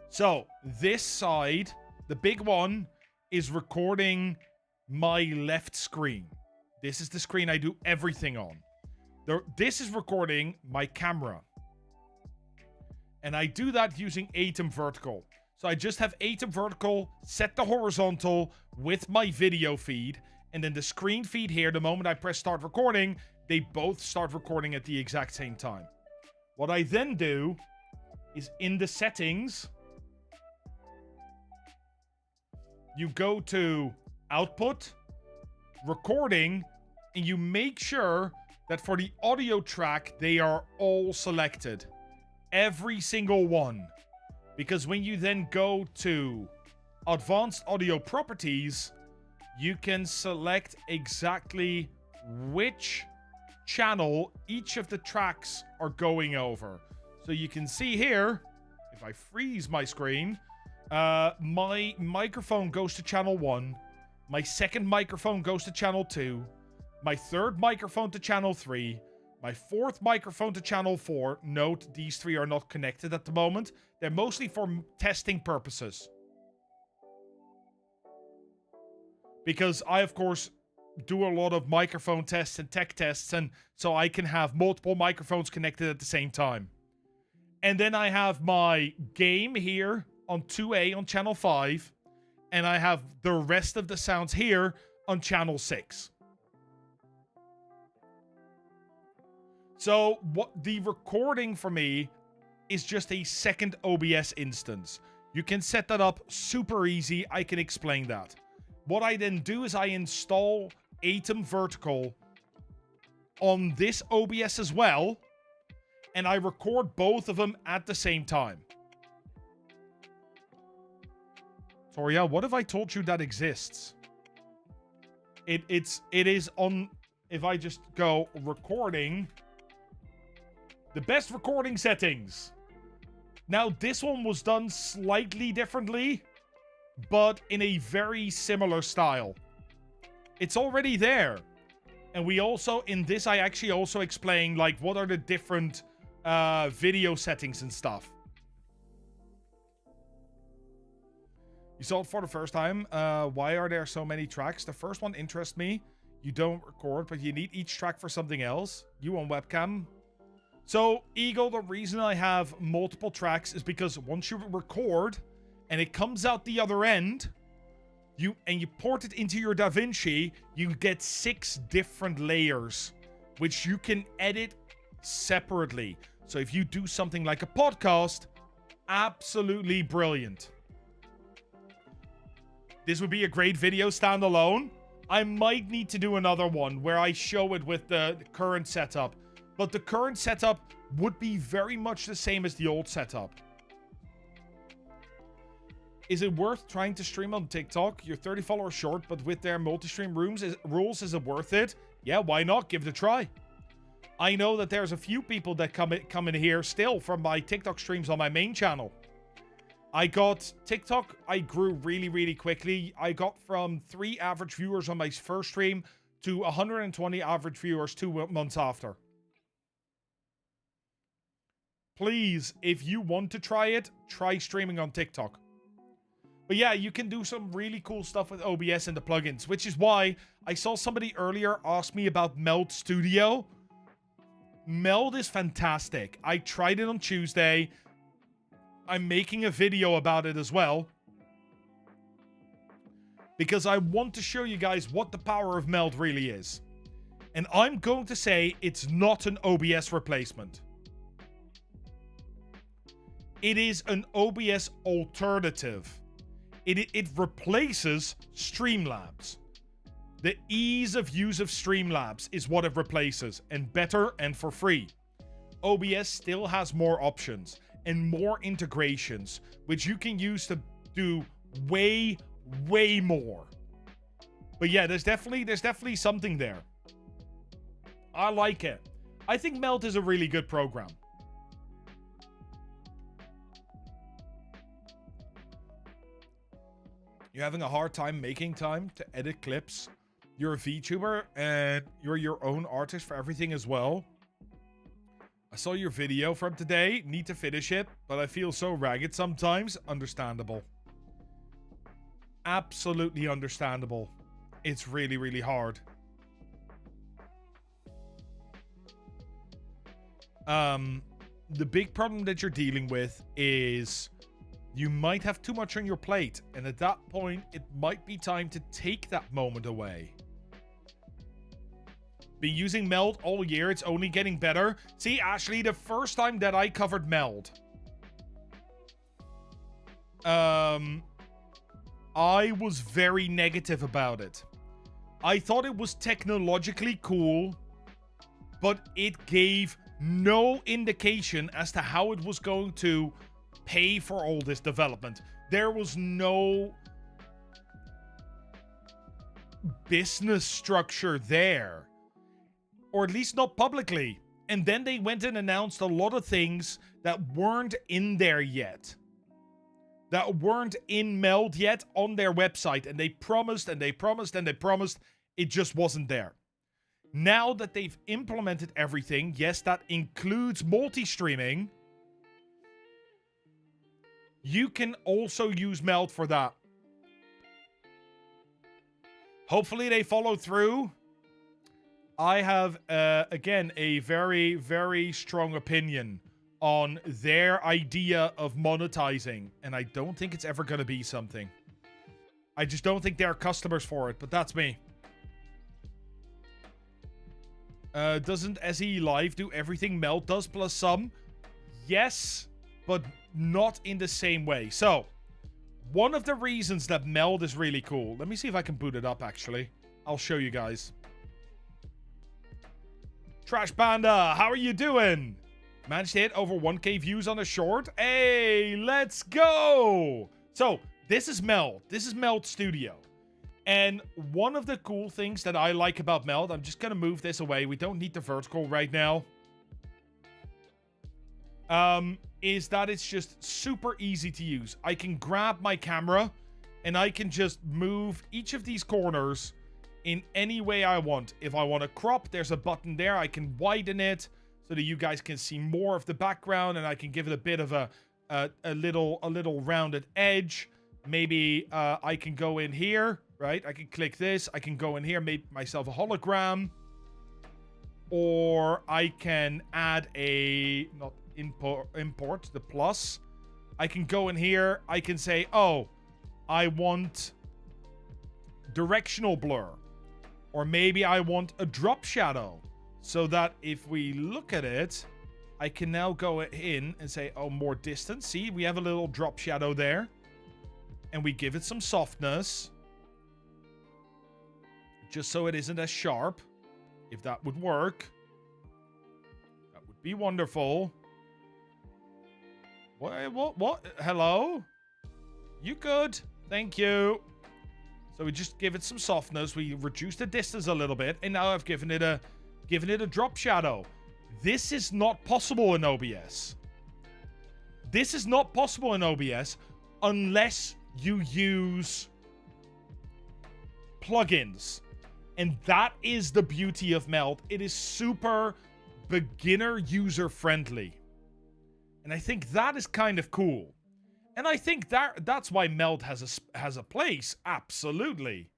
So this side, the big one, is recording my left screen. This is the screen I do everything on. This is recording my camera. And I do that using Atom Vertical. So I just have Atom Vertical, set the horizontal with my video feed. And then the screen feed here, the moment I press start recording, they both start recording at the exact same time. What I then do is in the settings, you go to output, recording, and you make sure that for the audio track, they are all selected. Every single one. Because when you then go to advanced audio properties, you can select exactly which channel each of the tracks are going over. So you can see here, if I freeze my screen, my microphone goes to channel 1, my second microphone goes to channel 2, my third microphone to channel 3, my fourth microphone to channel 4. Note, these 3 are not connected at the moment. They're mostly for testing purposes. Because I, of course, do a lot of microphone tests and tech tests, and so I can have multiple microphones connected at the same time. And then I have my game here on 2A on channel 5, and I have the rest of the sounds here on channel 6. So what the recording for me is just a second OBS instance. You can set that up super easy. I can explain that. What I then do is I install Atom Vertical on this OBS as well, and I record both of them at the same time. Toria, what if I told you that exists? It is on, if I just go recording, the best recording settings. Now, this one was done slightly differently, but in a very similar style. It's already there. And we also, in this, I actually also explain, like, what are the different video settings and stuff. You saw it for the first time. Why are there so many tracks? The first one interests me. You don't record, but you need each track for something else. You on webcam. So, Eagle, the reason I have multiple tracks is because once you record and it comes out the other end, you port it into your DaVinci, you get 6 different layers, which you can edit separately. So if you do something like a podcast, absolutely brilliant. This would be a great video standalone. I might need to do another one where I show it with the current setup. But the current setup would be very much the same as the old setup. Is it worth trying to stream on TikTok? You're 30 followers short, but with their multi-stream rules, is it worth it? Yeah, why not? Give it a try. I know that there's a few people that come in here still from my TikTok streams on my main channel. I got TikTok, I grew really, really quickly. I got from 3 average viewers on my first stream to 120 average viewers 2 months after. Please, if you want to try it, try streaming on TikTok. But yeah, you can do some really cool stuff with OBS and the plugins, which is why I saw somebody earlier ask me about Meld Studio. Meld is fantastic. I tried it on Tuesday. I'm making a video about it as well, because I want to show you guys what the power of Meld really is. And I'm going to say it's not an OBS replacement. It is an OBS alternative. It replaces Streamlabs. The ease of use of Streamlabs is what it replaces, and better and for free. OBS still has more options and more integrations, which you can use to do way, way more. But yeah, there's definitely something there. I like it. I think Meld is a really good program. You're having a hard time making time to edit clips. You're a VTuber and you're your own artist for everything as well. I saw your video from today. Need to finish it, but I feel so ragged sometimes. Understandable. Absolutely understandable. It's really, really hard. The big problem that you're dealing with is you might have too much on your plate, and at that point, it might be time to take that moment away. Been using Meld all year, it's only getting better. See, Ashley, the first time that I covered Meld, I was very negative about it. I thought it was technologically cool, but it gave no indication as to how it was going to pay for all this development. There was no business structure there, or at least not publicly. And then they went and announced a lot of things that weren't in there yet, that weren't in Meld yet on their website, and they promised and they promised and they promised. It just wasn't there. Now that they've implemented everything, yes, that includes multi-streaming, you can also use Meld for that. Hopefully they follow through. I have, again, a very, very strong opinion on their idea of monetizing, and I don't think it's ever going to be something. I just don't think there are customers for it, but that's me. Doesn't SE Live do everything Meld does plus some? Yes, but not in the same way. So, one of the reasons that Meld is really cool... Let me see if I can boot it up, actually. I'll show you guys. Trash Panda, how are you doing? Managed to hit over 1k views on a short. Hey, let's go! So, this is Meld. This is Meld Studio. And one of the cool things that I like about Meld... I'm just going to move this away. We don't need the vertical right now. Is that it's just super easy to use. I can grab my camera and I can just move each of these corners in any way I want. If I want to crop, there's a button there. I can widen it so that you guys can see more of the background, and I can give it a bit of a little rounded edge. Maybe I can go in here, right? I can click this. I can go in here, make myself a hologram, or I can add a import the plus. I can go in here. I can say, oh, I want directional blur, or maybe I want a drop shadow, so that if we look at it, I can now go in and say, oh, more distance. See, we have a little drop shadow there, and we give it some softness just so it isn't as sharp. If that would work, that would be wonderful. What? Hello? You good? Thank you. So we just give it some softness. We reduce the distance a little bit, and now I've given it a drop shadow. This is not possible in OBS. This is not possible in OBS unless you use plugins. And that is the beauty of Meld. It is super beginner user friendly. And I think that is kind of cool. And I think that's why Meld has a place, absolutely.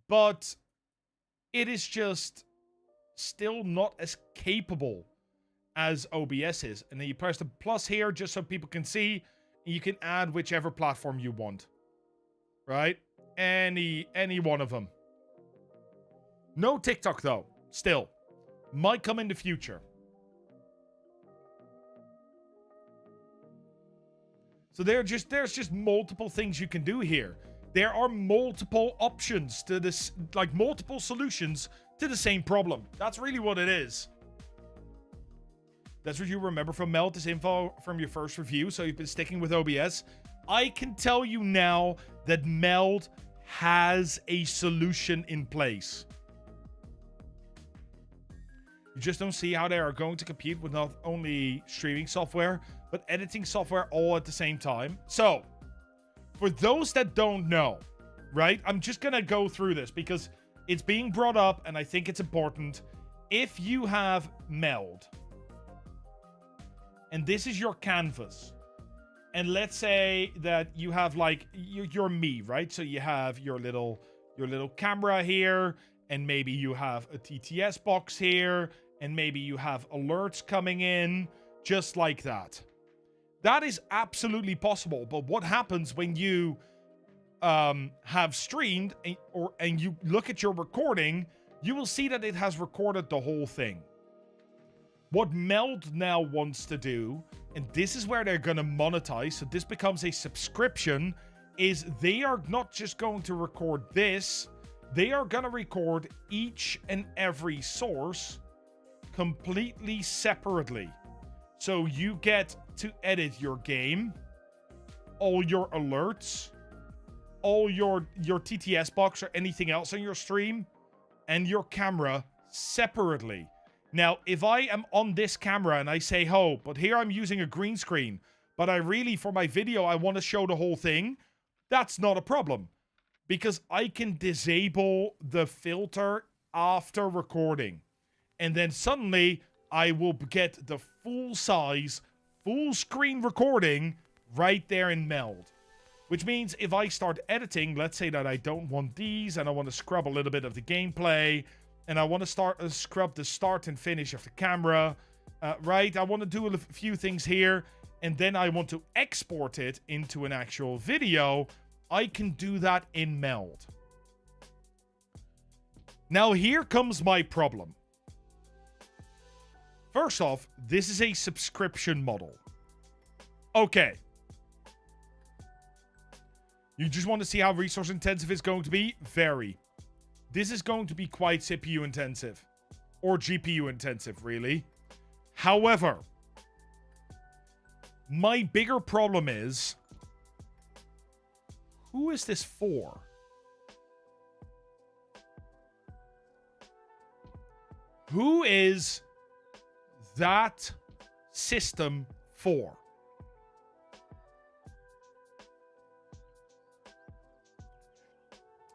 But it is just still not as capable as OBS is. And then you press the plus here just so people can see. And you can add whichever platform you want. Right? Any one of them. No TikTok though. Still. Might come in the future. So there's just multiple things you can do here. There are multiple options to this, like multiple solutions to the same problem. That's really what it is. That's what you remember from Meld, this info from your first review. So you've been sticking with OBS. I can tell you now that Meld has a solution in place. You just don't see how they are going to compete with not only streaming software, but editing software all at the same time. So, for those that don't know, right? I'm just going to go through this because it's being brought up and I think it's important. If you have Meld, and this is your canvas, and let's say that you have like, you're me, right? So you have your little camera here, and maybe you have a TTS box here, and maybe you have alerts coming in, just like that. That is absolutely possible. But what happens when you have streamed and you look at your recording, you will see that it has recorded the whole thing. What Meld now wants to do, and this is where they're going to monetize, so this becomes a subscription, is they are not just going to record this, they are going to record each and every source completely separately. So you get to edit your game, all your alerts, all your TTS box or anything else on your stream, and your camera separately. Now, if I am on this camera and I say, oh, but here I'm using a green screen, but I really, for my video, I want to show the whole thing, that's not a problem. Because I can disable the filter after recording. And then suddenly, I will get the full size, full screen recording right there in Meld. Which means if I start editing, let's say that I don't want these and I want to scrub a little bit of the gameplay and I want to scrub the start and finish of the camera, right? I want to do a few things here and then I want to export it into an actual video. I can do that in Meld. Now here comes my problem. First off, this is a subscription model. Okay. You just want to see how resource intensive it's going to be? Very. This is going to be quite CPU intensive. Or GPU intensive, really. However, my bigger problem is, who is this for? Who is that system for?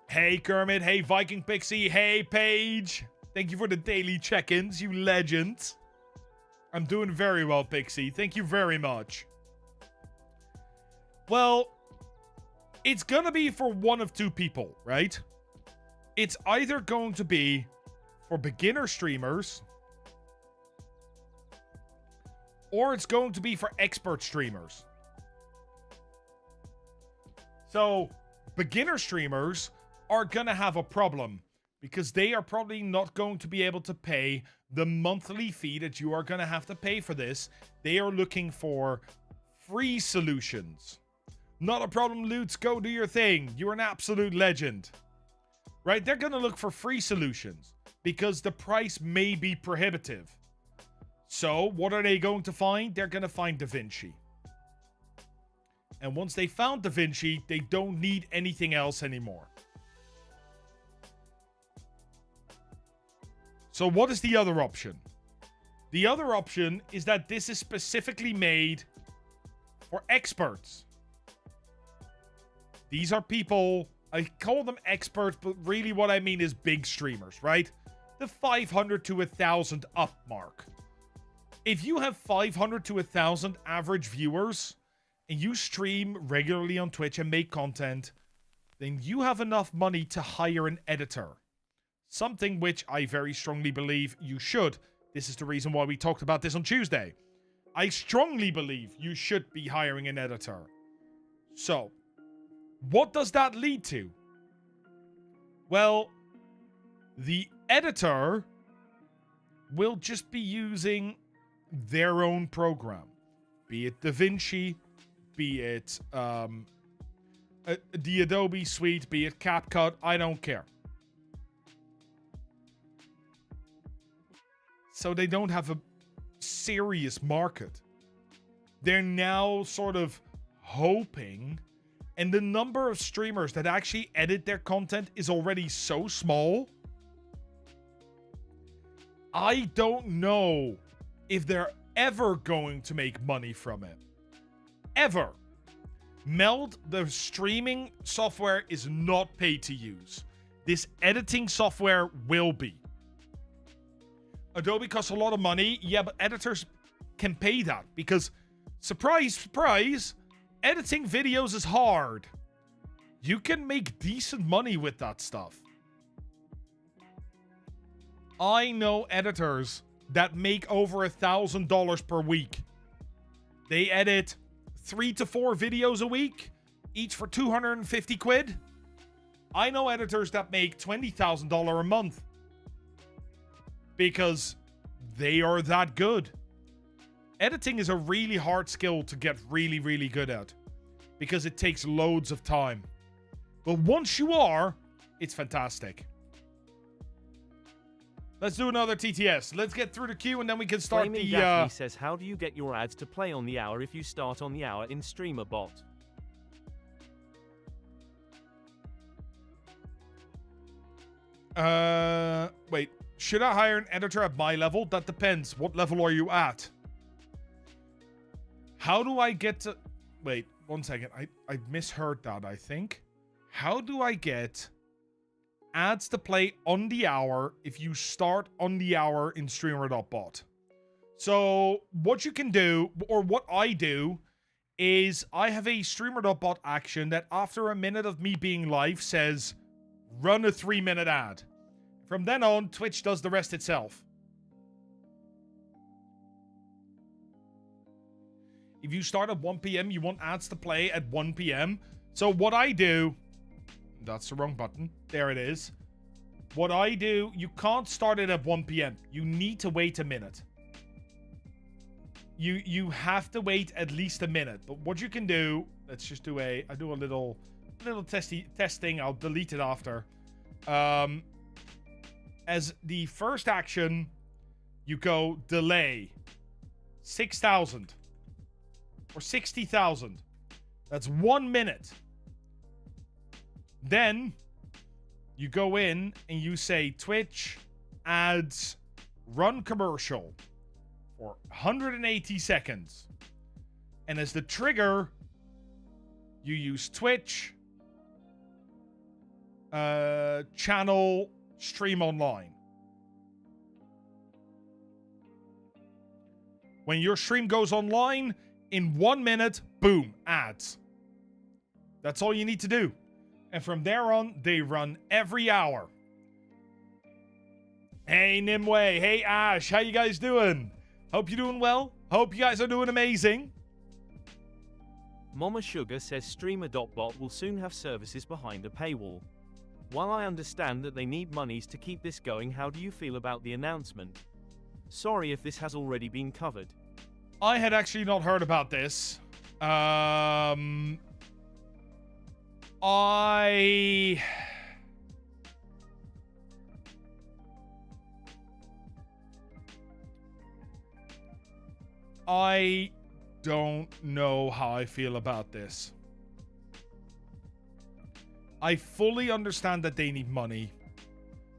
Hey Kermit, hey Viking Pixie, hey Paige. Thank you for the daily check-ins, you legend. I'm doing very well, Pixie. Thank you very much. Well, it's gonna be for one of two people, right? It's either going to be for beginner streamers, or it's going to be for expert streamers. So, beginner streamers are going to have a problem because they are probably not going to be able to pay the monthly fee that you are going to have to pay for this. They are looking for free solutions. Not a problem, Lutz. Go do your thing. You're an absolute legend. Right? They're going to look for free solutions because the price may be prohibitive. So, what are they going to find? They're going to find DaVinci. And once they found DaVinci, they don't need anything else anymore. So, what is the other option? The other option is that this is specifically made for experts. These are people, I call them experts, but really what I mean is big streamers, right? The 500 to 1,000 up mark. If you have 500 to 1,000 average viewers and you stream regularly on Twitch and make content, then you have enough money to hire an editor. Something which I very strongly believe you should. This is the reason why we talked about this on Tuesday. I strongly believe you should be hiring an editor. So, what does that lead to? Well, the editor will just be using their own program. Be it DaVinci, be it the Adobe suite, be it CapCut, I don't care. So they don't have a serious market. They're now sort of hoping, and the number of streamers that actually edit their content is already so small. I don't know if they're ever going to make money from it. Ever. Meld, the streaming software, is not paid to use. This editing software will be. Adobe costs a lot of money. Yeah, but editors can pay that because, surprise, surprise, editing videos is hard. You can make decent money with that stuff. I know editors that make over $1,000 per week. They edit 3 to 4 videos a week, each for 250 quid. I know editors that make $20,000 a month because they are that good. Editing is a really hard skill to get really, really good at because it takes loads of time. But once you are, it's fantastic. Let's do another TTS. Let's get through the queue and then we can start Flaming Daphne says, how do you get your ads to play on the hour if you start on the hour in Streamer.bot? Wait. Should I hire an editor at my level? That depends. What level are you at? How do I get to... Wait, 1 second. I misheard that, I think. How do I get ads to play on the hour if you start on the hour in Streamer.bot? So what you can do, or what I do, is I have a Streamer.bot action that after a minute of me being live says, run a 3-minute ad. From then on, Twitch does the rest itself. If you start at 1 p.m., you want ads to play at 1 p.m. So what I do... That's the wrong button. There it is. What I do, you can't start it at 1 p.m. You need to wait a minute. You have to wait at least a minute. But what you can do... Let's just do a... I do a little testing. I'll delete it after. As the first action, you go delay 6,000 or 60,000. That's 1 minute. Then you go in and you say Twitch ads run commercial for 180 seconds. And as the trigger, you use Twitch channel stream online. When your stream goes online, in 1 minute, boom, ads. That's all you need to do. And from there on, they run every hour. Hey, Nimue. Hey, Ash. How you guys doing? Hope you're doing well. Hope you guys are doing amazing. Mama Sugar says Streamer.bot will soon have services behind a paywall. While I understand that they need monies to keep this going, how do you feel about the announcement? Sorry if this has already been covered. I had actually not heard about this. I don't know how I feel about this. I fully understand that they need money,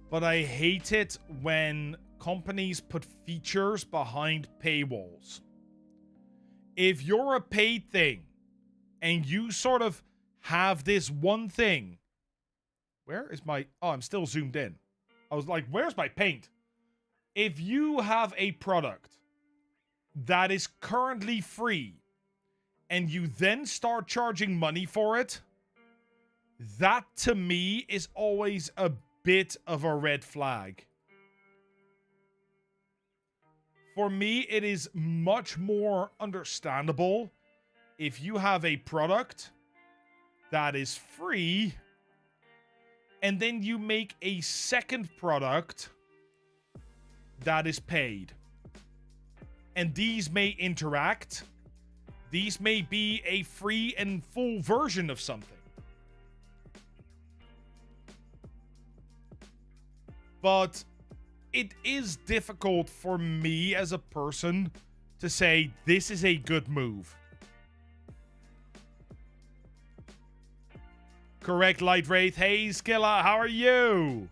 but I hate it when companies put features behind paywalls. If you're a paid thing and you sort of have this one thing, where is my, oh, I'm still zoomed in. I was like, where's my paint? If you have a product that is currently free and you then start charging money for it, that to me is always a bit of a red flag. For me, it is much more understandable if you have a product that is free and then you make a second product that is paid. And these may interact. These may be a free and full version of something. But it is difficult for me as a person to say this is a good move. Correct, Light Wraith. Hey, Skilla, how are you?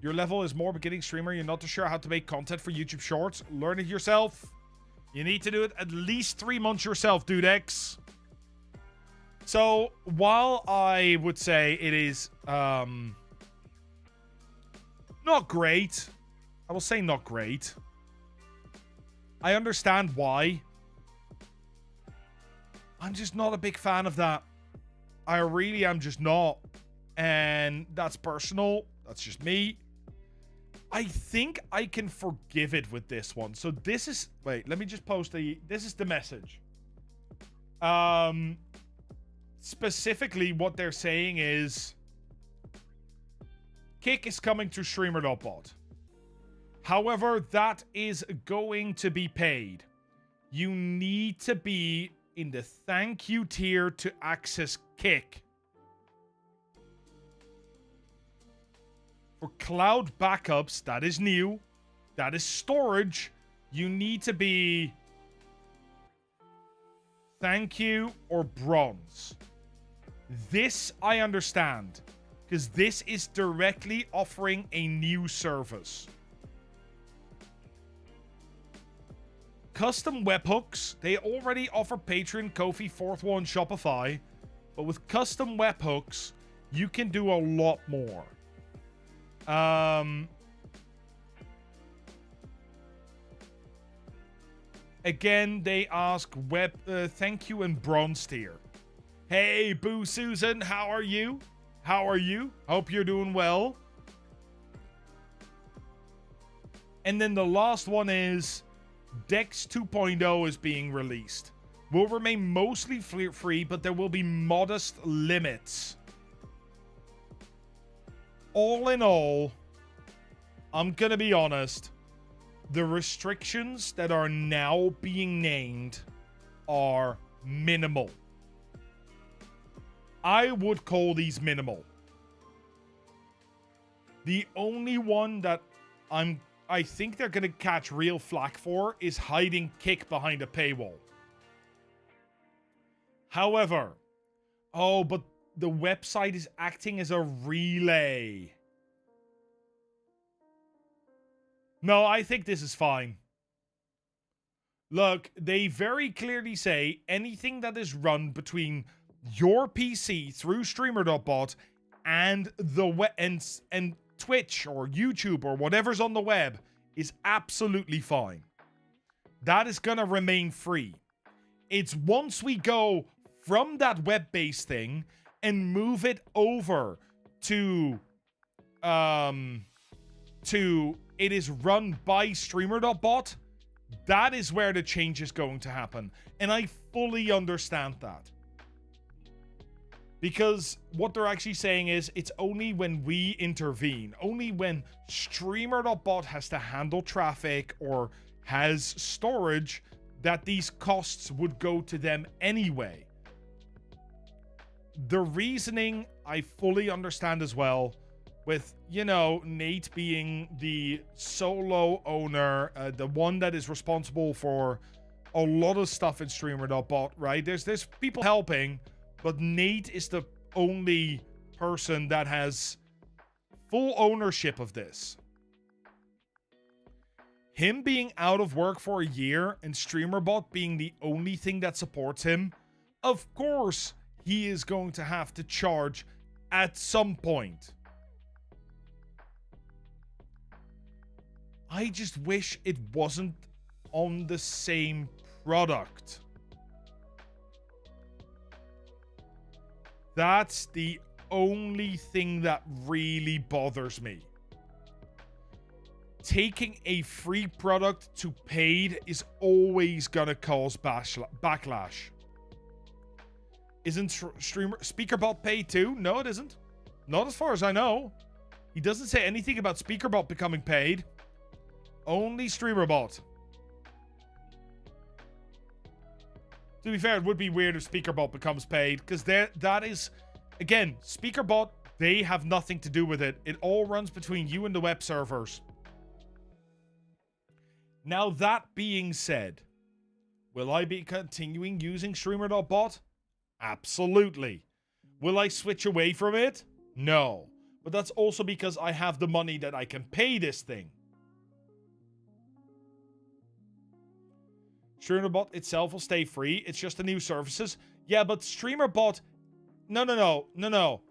Your level is more beginning streamer. You're not too sure how to make content for YouTube Shorts. Learn it yourself. You need to do it at least 3 months yourself, Dudex. So, while I would say it is not great, I will say not great. I understand why. I'm just not a big fan of that. I really am just not. And that's personal. That's just me. I think I can forgive it with this one. So this is... Wait, let me just post the... This is the message. Specifically, what they're saying is... Kick is coming to Streamer.bot. However, that is going to be paid. You need to be in the thank you tier to access Kick. For cloud backups, that is new. That is storage. You need to be thank you or bronze. This I understand, because this is directly offering a new service. Custom webhooks, they already offer Patreon, Ko-fi, Fourth Wall, and Shopify. But with custom webhooks, you can do a lot more. Again, they ask thank you and bronze tier. Hey, Boo Susan, how are you? How are you? Hope you're doing well. And then the last one is Dex 2.0 is being released. Will remain mostly free, but there will be modest limits. All in all, I'm gonna be honest, the restrictions that are now being named are minimal. I would call these minimal. The only one that I think they're gonna catch real flack for is hiding Kick behind a paywall. However, oh, but the website is acting as a relay. No, I think this is fine. Look, they very clearly say anything that is run between your PC through Streamer.bot and the web and Twitch or YouTube or whatever's on the web is absolutely fine. That is gonna remain free. It's once we go from that web-based thing and move it over to it is run by Streamer.bot, that is where the change is going to happen. And I fully understand that. Because what they're actually saying is it's only when we intervene, only when Streamer.bot has to handle traffic or has storage, that these costs would go to them anyway. The reasoning I fully understand as well, with, you know, Nate being the solo owner, the one that is responsible for a lot of stuff in Streamer.bot, right? There's people helping, but Nate is the only person that has full ownership of this. Him being out of work for a year and Streamer.bot being the only thing that supports him, of course he is going to have to charge at some point. I just wish it wasn't on the same product. That's the only thing that really bothers me. Taking a free product to paid is always gonna cause backlash. Isn't Speaker.bot paid too? No, it isn't. Not as far as I know. He doesn't say anything about Speaker.bot becoming paid. Only Streamer.bot. To be fair, it would be weird if Speaker.bot becomes paid, because that is, again, Speaker.bot, they have nothing to do with it. It all runs between you and the web servers. Now, that being said, will I be continuing using Streamer.bot? Absolutely. Will I switch away from it? No. But that's also because I have the money that I can pay this thing. Streamer.bot itself will stay free. It's just the new services. Yeah, but Streamer.bot... No.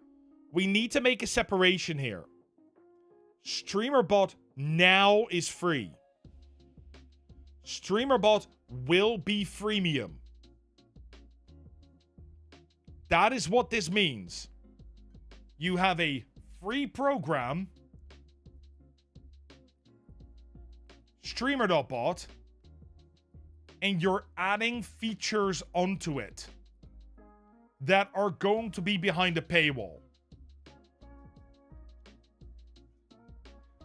We need to make a separation here. Streamer.bot now is free. Streamer.bot will be freemium. That is what this means. You have a free program, Streamer.bot, and you're adding features onto it that are going to be behind a paywall.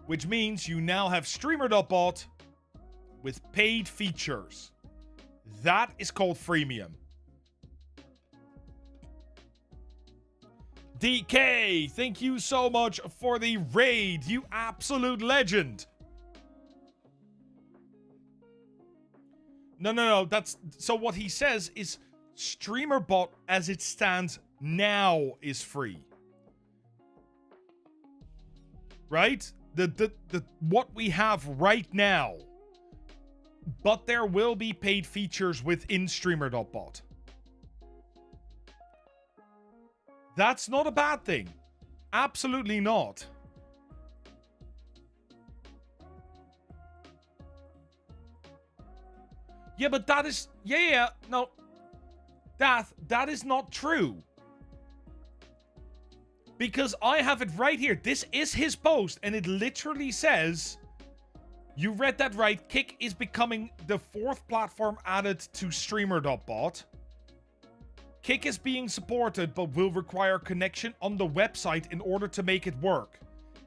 Which means you now have Streamer.bot with paid features. That is called freemium. DK, thank you so much for the raid, you absolute legend. No, that's... So what he says is Streamer.bot as it stands now is free. Right? The what we have right now. But there will be paid features within Streamer.bot. That's not a bad thing. Absolutely not. Yeah, but that is... Yeah, no. That is not true. Because I have it right here. This is his post, and it literally says... You read that right. Kick is becoming the 4th platform added to Streamer.bot. Kick is being supported, but will require connection on the website in order to make it work.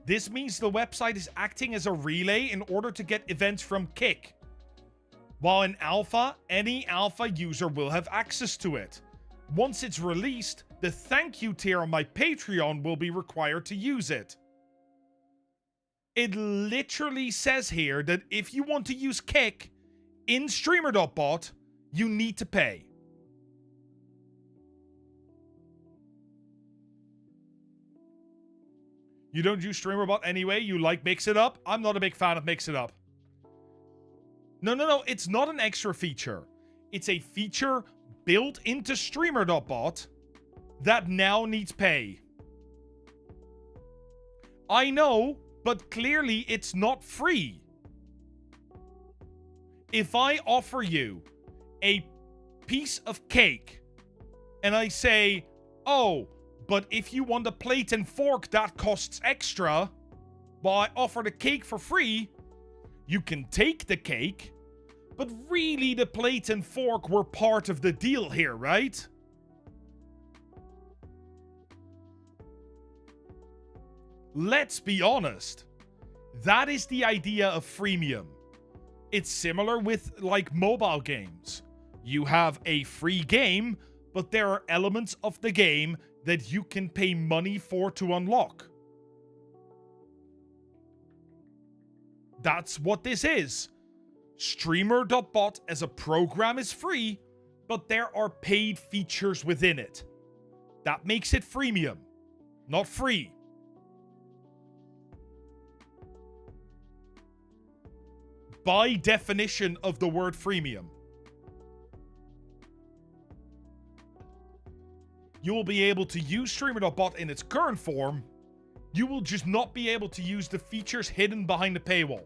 This means the website is acting as a relay in order to get events from Kick. While in alpha, any alpha user will have access to it. Once it's released, the thank you tier on my Patreon will be required to use it. It literally says here that if you want to use Kick in Streamer.bot, you need to pay. You don't use Streamer.bot anyway, you like Mix It Up? I'm not a big fan of Mix It Up. No, it's not an extra feature. It's a feature built into Streamer.bot that now needs pay. I know, but clearly it's not free. If I offer you a piece of cake and I say, oh, but if you want a plate and fork that costs extra, well, I offer the cake for free, you can take the cake, but really the plate and fork were part of the deal here, right? Let's be honest. That is the idea of freemium. It's similar with, like, mobile games. You have a free game, but there are elements of the game that you can pay money for to unlock. That's what this is. Streamer.bot as a program is free, but there are paid features within it. That makes it freemium, not free. by definition of the word freemium. You will be able to use Streamer.bot in its current form. You will just not be able to use the features hidden behind the paywall.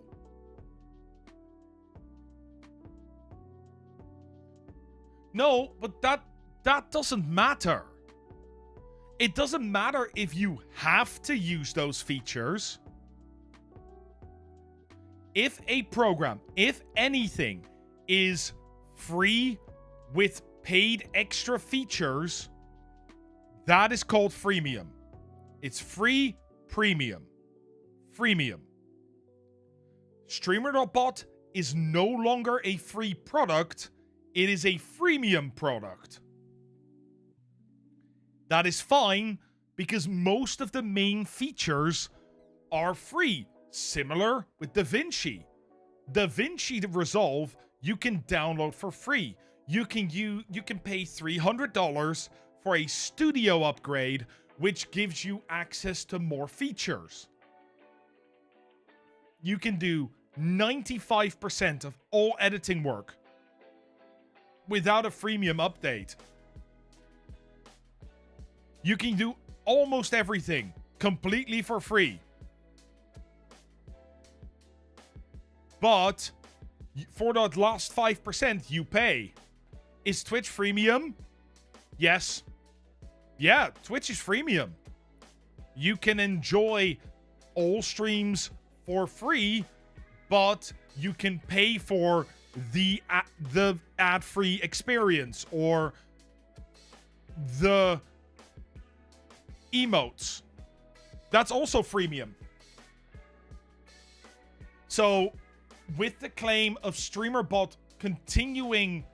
No, but that doesn't matter. It doesn't matter if you have to use those features. If a program, if anything, is free with paid extra features, that is called freemium. It's free premium. Freemium. Streamer.bot is no longer a free product. It is a freemium product. That is fine because most of the main features are free. Similar with DaVinci. DaVinci Resolve you can download for free. You can pay $300 for a studio upgrade, which gives you access to more features. You can do 95% of all editing work without a freemium update. You can do almost everything completely for free. But for that last 5% you pay. Is Twitch freemium? Yes. Yeah, Twitch is freemium. You can enjoy all streams for free, but you can pay for the ad-free experience or the emotes. That's also freemium. So, with the claim of Streamer.bot continuing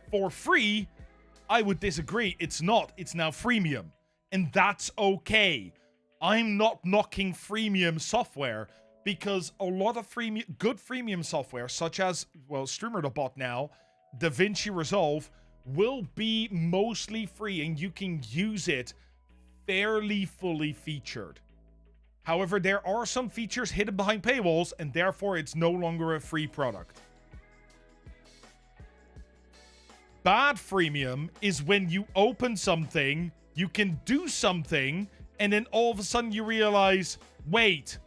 for free, I would disagree. It's not. It's now freemium. And that's okay. I'm not knocking freemium software because a lot of good freemium software, such as, well, Streamer.bot now, DaVinci Resolve, will be mostly free and you can use it fairly fully featured. However, there are some features hidden behind paywalls and therefore it's no longer a free product. Bad freemium is when you open something, you can do something, and then all of a sudden you realize, wait,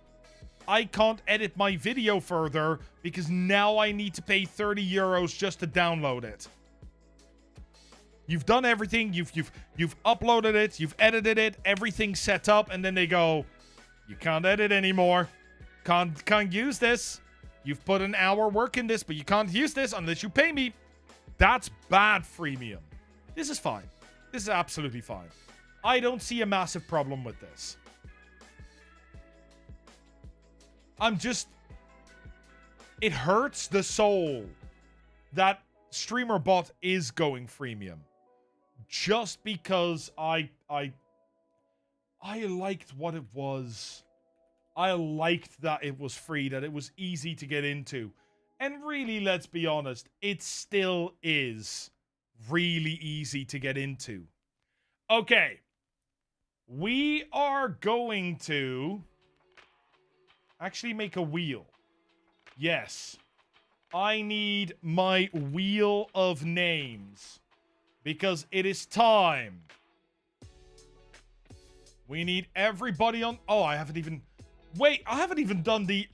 I can't edit my video further because now I need to pay 30 euros just to download it. You've done everything, you've uploaded it, you've edited it, everything's set up, and then they go, you can't edit anymore. Can't use this. You've put an hour work in this, but you can't use this unless you pay me. That's bad freemium. This is fine. This is absolutely fine. I don't see a massive problem with this. It hurts the soul that Streamer.bot is going freemium. Just because I liked what it was. I liked that it was free, that it was easy to get into. And really, let's be honest, it still is really easy to get into. Okay. We are going to actually make a wheel. Yes. I need my wheel of names. Because it is time. We need everybody on... Oh, I haven't even... Wait, I haven't even done the...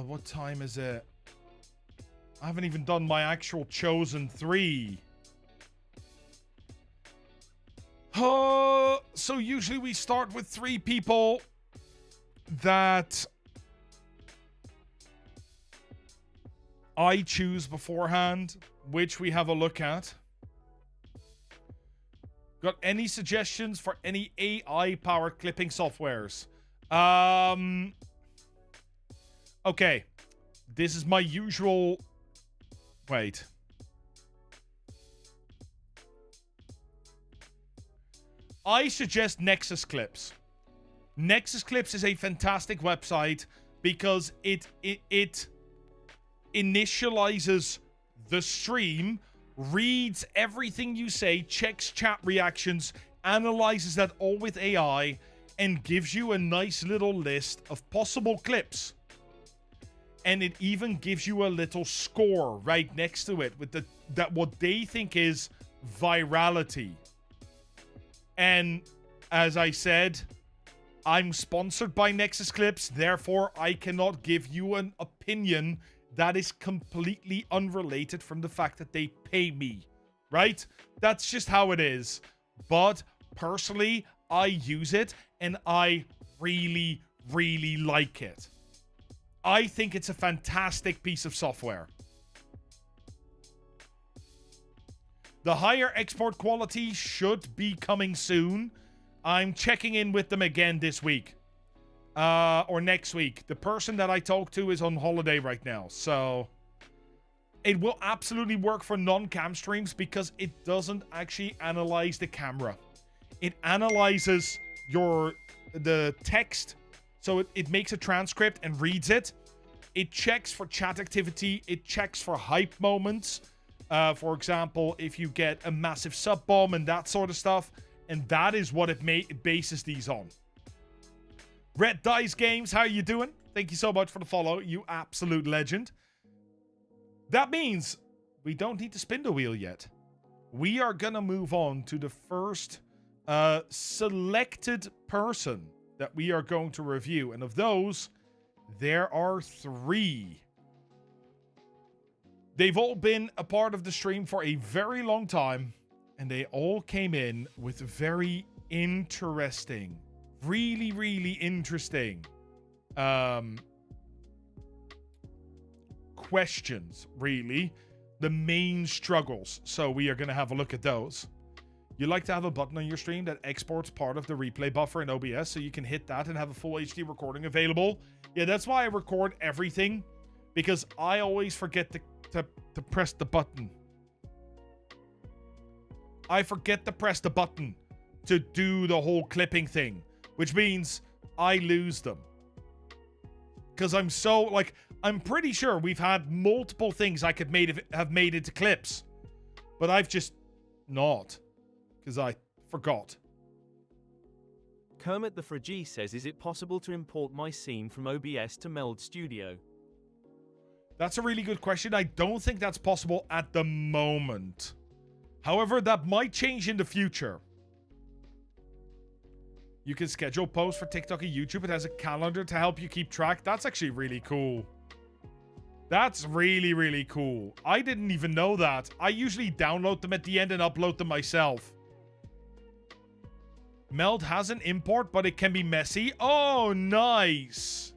what time is it? I haven't even done my actual chosen 3. So usually we start with 3 people that I choose beforehand, which we have a look at. Got any suggestions for any AI-powered clipping softwares? Okay. This is my usual... Wait. I suggest Nexus Clips. Nexus Clips is a fantastic website because it initializes the stream, reads everything you say, checks chat reactions, analyzes that all with AI, and gives you a nice little list of possible clips. and it even gives you a little score right next to it with what they think is virality. And as I said, I'm sponsored by Nexus Clips, therefore I cannot give you an opinion that is completely unrelated from the fact that they pay me, right? That's just how it is. But personally, I use it and I really, really like it. I think it's a fantastic piece of software. The higher export quality should be coming soon. I'm checking in with them again this week. Or next week. The person that I talked to is on holiday right now. So it will absolutely work for non-cam streams because it doesn't actually analyze the camera. It analyzes the text. So it makes a transcript and reads it. It checks for chat activity. It checks for hype moments. For example, if you get a massive sub bomb and that sort of stuff. And that is what it bases these on. Red Dice Games, how you doing? Thank you so much for the follow, you absolute legend. That means we don't need to spin the wheel yet. We are gonna move on to the first selected person that we are going to review. And of those, there are 3. They've all been a part of the stream for a very long time. And they all came in with very interesting, really, really interesting questions, really. The main struggles. So we are going to have a look at those. You like to have a button on your stream that exports part of the replay buffer in OBS so you can hit that and have a full HD recording available. Yeah, that's why I record everything, because I always forget to press the button. I forget to press the button to do the whole clipping thing, which means I lose them. Because I'm so, like, I'm pretty sure we've had multiple things I could have made into clips, but I've just not, because I forgot. Kermit the Frigee says, is it possible to import my scene from OBS to Meld Studio? That's a really good question. I don't think that's possible at the moment. However, that might change in the future. You can schedule posts for TikTok and YouTube. It has a calendar to help you keep track. That's actually really cool. That's really, really cool. I didn't even know that. I usually download them at the end and upload them myself. Meld has an import, but it can be messy. Oh, nice.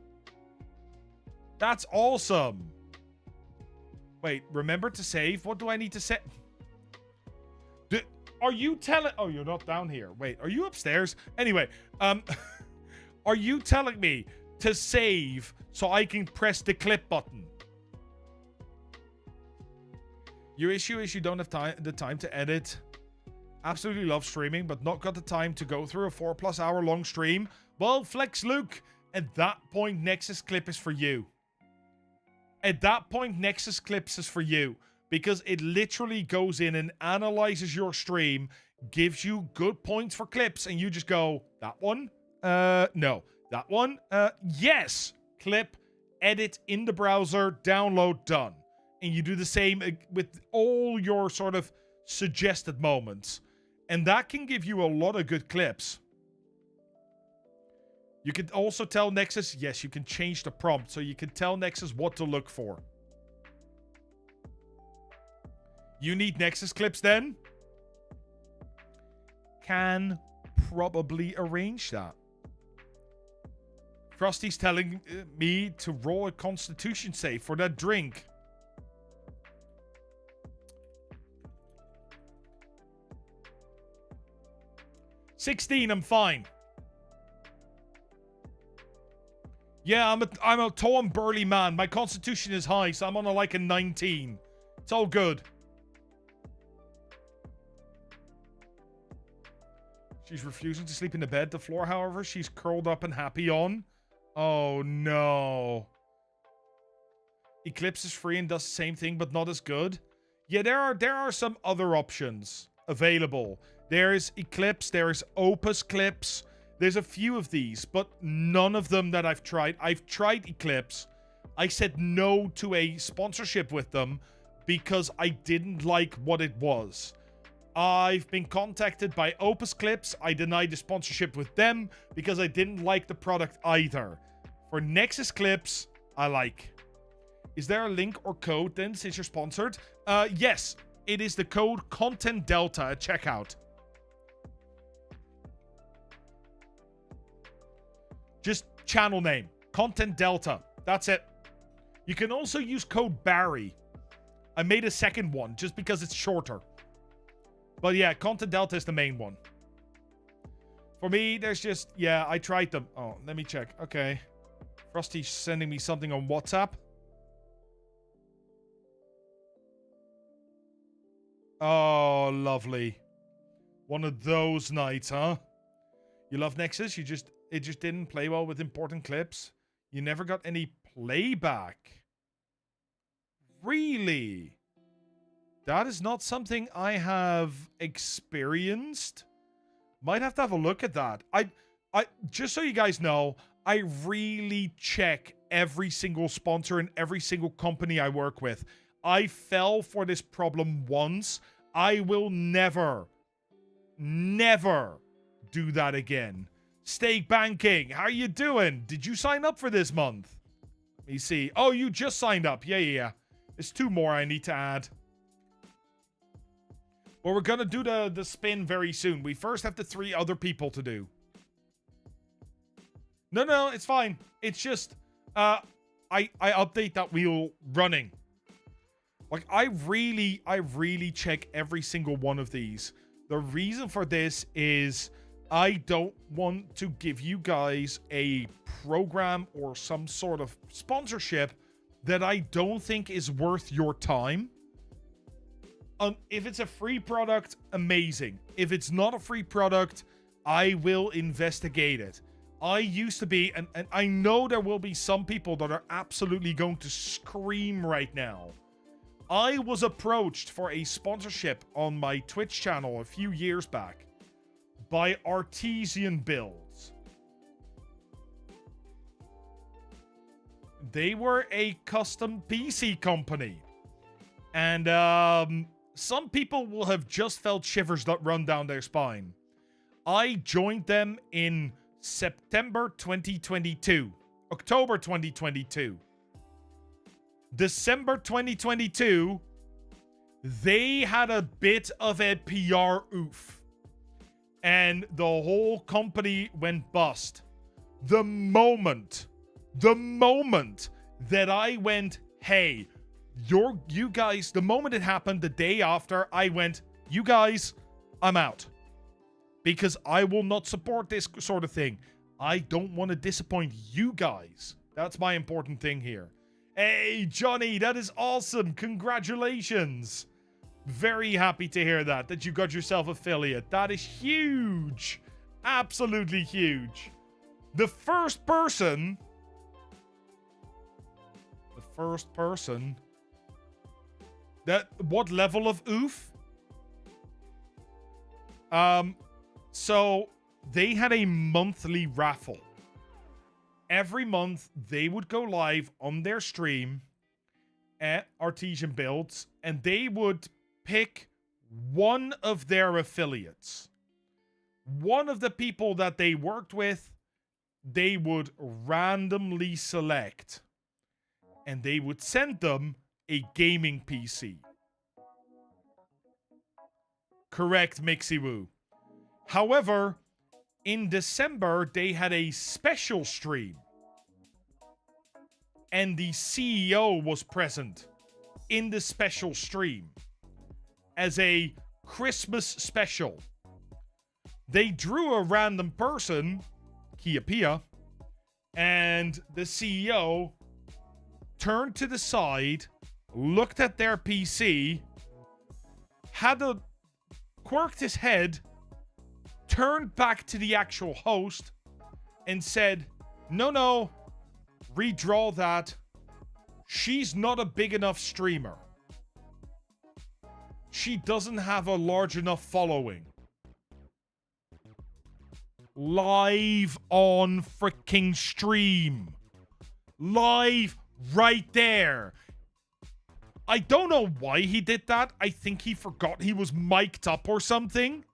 That's awesome. Wait, remember to save? What do I need to set? Are you telling... Oh, you're not down here. Wait, are you upstairs? Anyway, are you telling me to save so I can press the clip button? Your issue is you don't have the time to edit. Absolutely love streaming, but not got the time to go through a 4+ hour long stream. Well, Flex Luke, at that point, Nexus Clip is for you. At that point, Nexus Clips is for you. Because it literally goes in and analyzes your stream, gives you good points for clips, and you just go, that one? No. That one? Yes! Clip, edit in the browser, download, done. And you do the same with all your sort of suggested moments. And that can give you a lot of good clips. You can also tell Nexus, yes, you can change the prompt, so you can tell Nexus what to look for. You need Nexus Clips then? Can probably arrange that. Frosty's telling me to roll a Constitution save for that drink. $16, I'm fine. Yeah, I'm a tall and burly man. My Constitution is high, so I'm on like a 19. It's all good. She's refusing to sleep in the bed. The floor, however, she's curled up and happy on. Oh, no. Eclipse is free and does the same thing, but not as good. Yeah, there are some other options available. There's Eclipse, there's Opus Clips. There's a few of these, but none of them that I've tried. I've tried Eclipse. I said no to a sponsorship with them because I didn't like what it was. I've been contacted by Opus Clips. I denied the sponsorship with them because I didn't like the product either. For Nexus Clips, I like. Is there a link or code then since you're sponsored? Yes, it is the code Content Delta at checkout. Just channel name, Content Delta. That's it. You can also use code Barry. I made a second one just because it's shorter. But yeah, Content Delta is the main one. For me, there's just, yeah, I tried them. Oh, let me check. Okay. Frosty's sending me something on WhatsApp. Oh, lovely. One of those nights, huh? You love Nexus? It just didn't play well with important clips. You never got any playback. Really? That is not something I have experienced. Might have to have a look at that. I just so you guys know, I really check every single sponsor and every single company I work with. I fell for this problem once. I will never do that again. Stake Banking, how you doing? Did you sign up for this month? Let me see. Oh, you just signed up. Yeah. There's 2 more I need to add. But we're going to do the spin very soon. We first have the 3 other people to do. No, it's fine. It's just, I update that wheel running. Like, I really check every single one of these. The reason for this is I don't want to give you guys a program or some sort of sponsorship that I don't think is worth your time. If it's a free product, amazing. If it's not a free product, I will investigate it. I used to be, and I know there will be some people that are absolutely going to scream right now. I was approached for a sponsorship on my Twitch channel a few years back by Artesian Builds. They were a custom PC company. And some people will have just felt shivers that run down their spine. I joined them in September 2022. October 2022. December 2022, they had a bit of a PR oof. And the whole company went bust. The moment that I went, hey, you guys, the moment it happened, the day after, I went, you guys, I'm out. Because I will not support this sort of thing. I don't want to disappoint you guys. That's my important thing here. Hey, Johnny, that is awesome. Congratulations. Very happy to hear that you got yourself affiliate. That is huge. Absolutely huge. The first person that, what level of oof? So they had a monthly raffle. Every month they would go live on their stream at Artesian Builds, and they would pick one of their affiliates. One of the people that they worked with, they would randomly select. And they would send them a gaming PC. Correct, Mixywoo. However, in December, they had a special stream. And the CEO was present in the special stream as a Christmas special. They drew a random person, Kia Pia, and the CEO turned to the side, looked at their PC, quirked his head, turned back to the actual host, and said, no, redraw that. She's not a big enough streamer. She doesn't have a large enough following. Live on freaking stream. Live Right there. I don't know why he did that. I think he forgot he was mic'd up or something.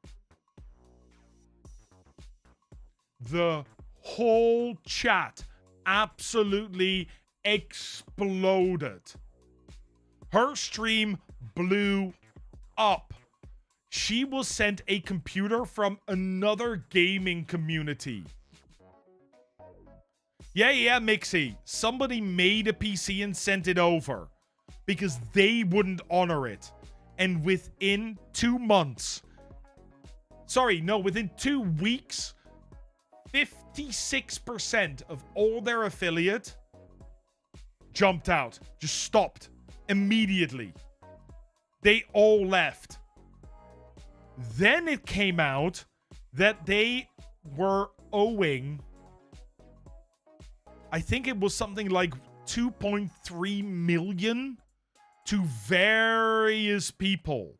The whole chat absolutely exploded. Her stream blew up. She was sent a computer from another gaming community. Yeah, Mixie. Somebody made a PC and sent it over because they wouldn't honor it. And within 2 months, within 2 weeks, 56% of all their affiliate jumped out, just stopped immediately. They all left. Then it came out that they were owing, I think it was something like 2.3 million to various people.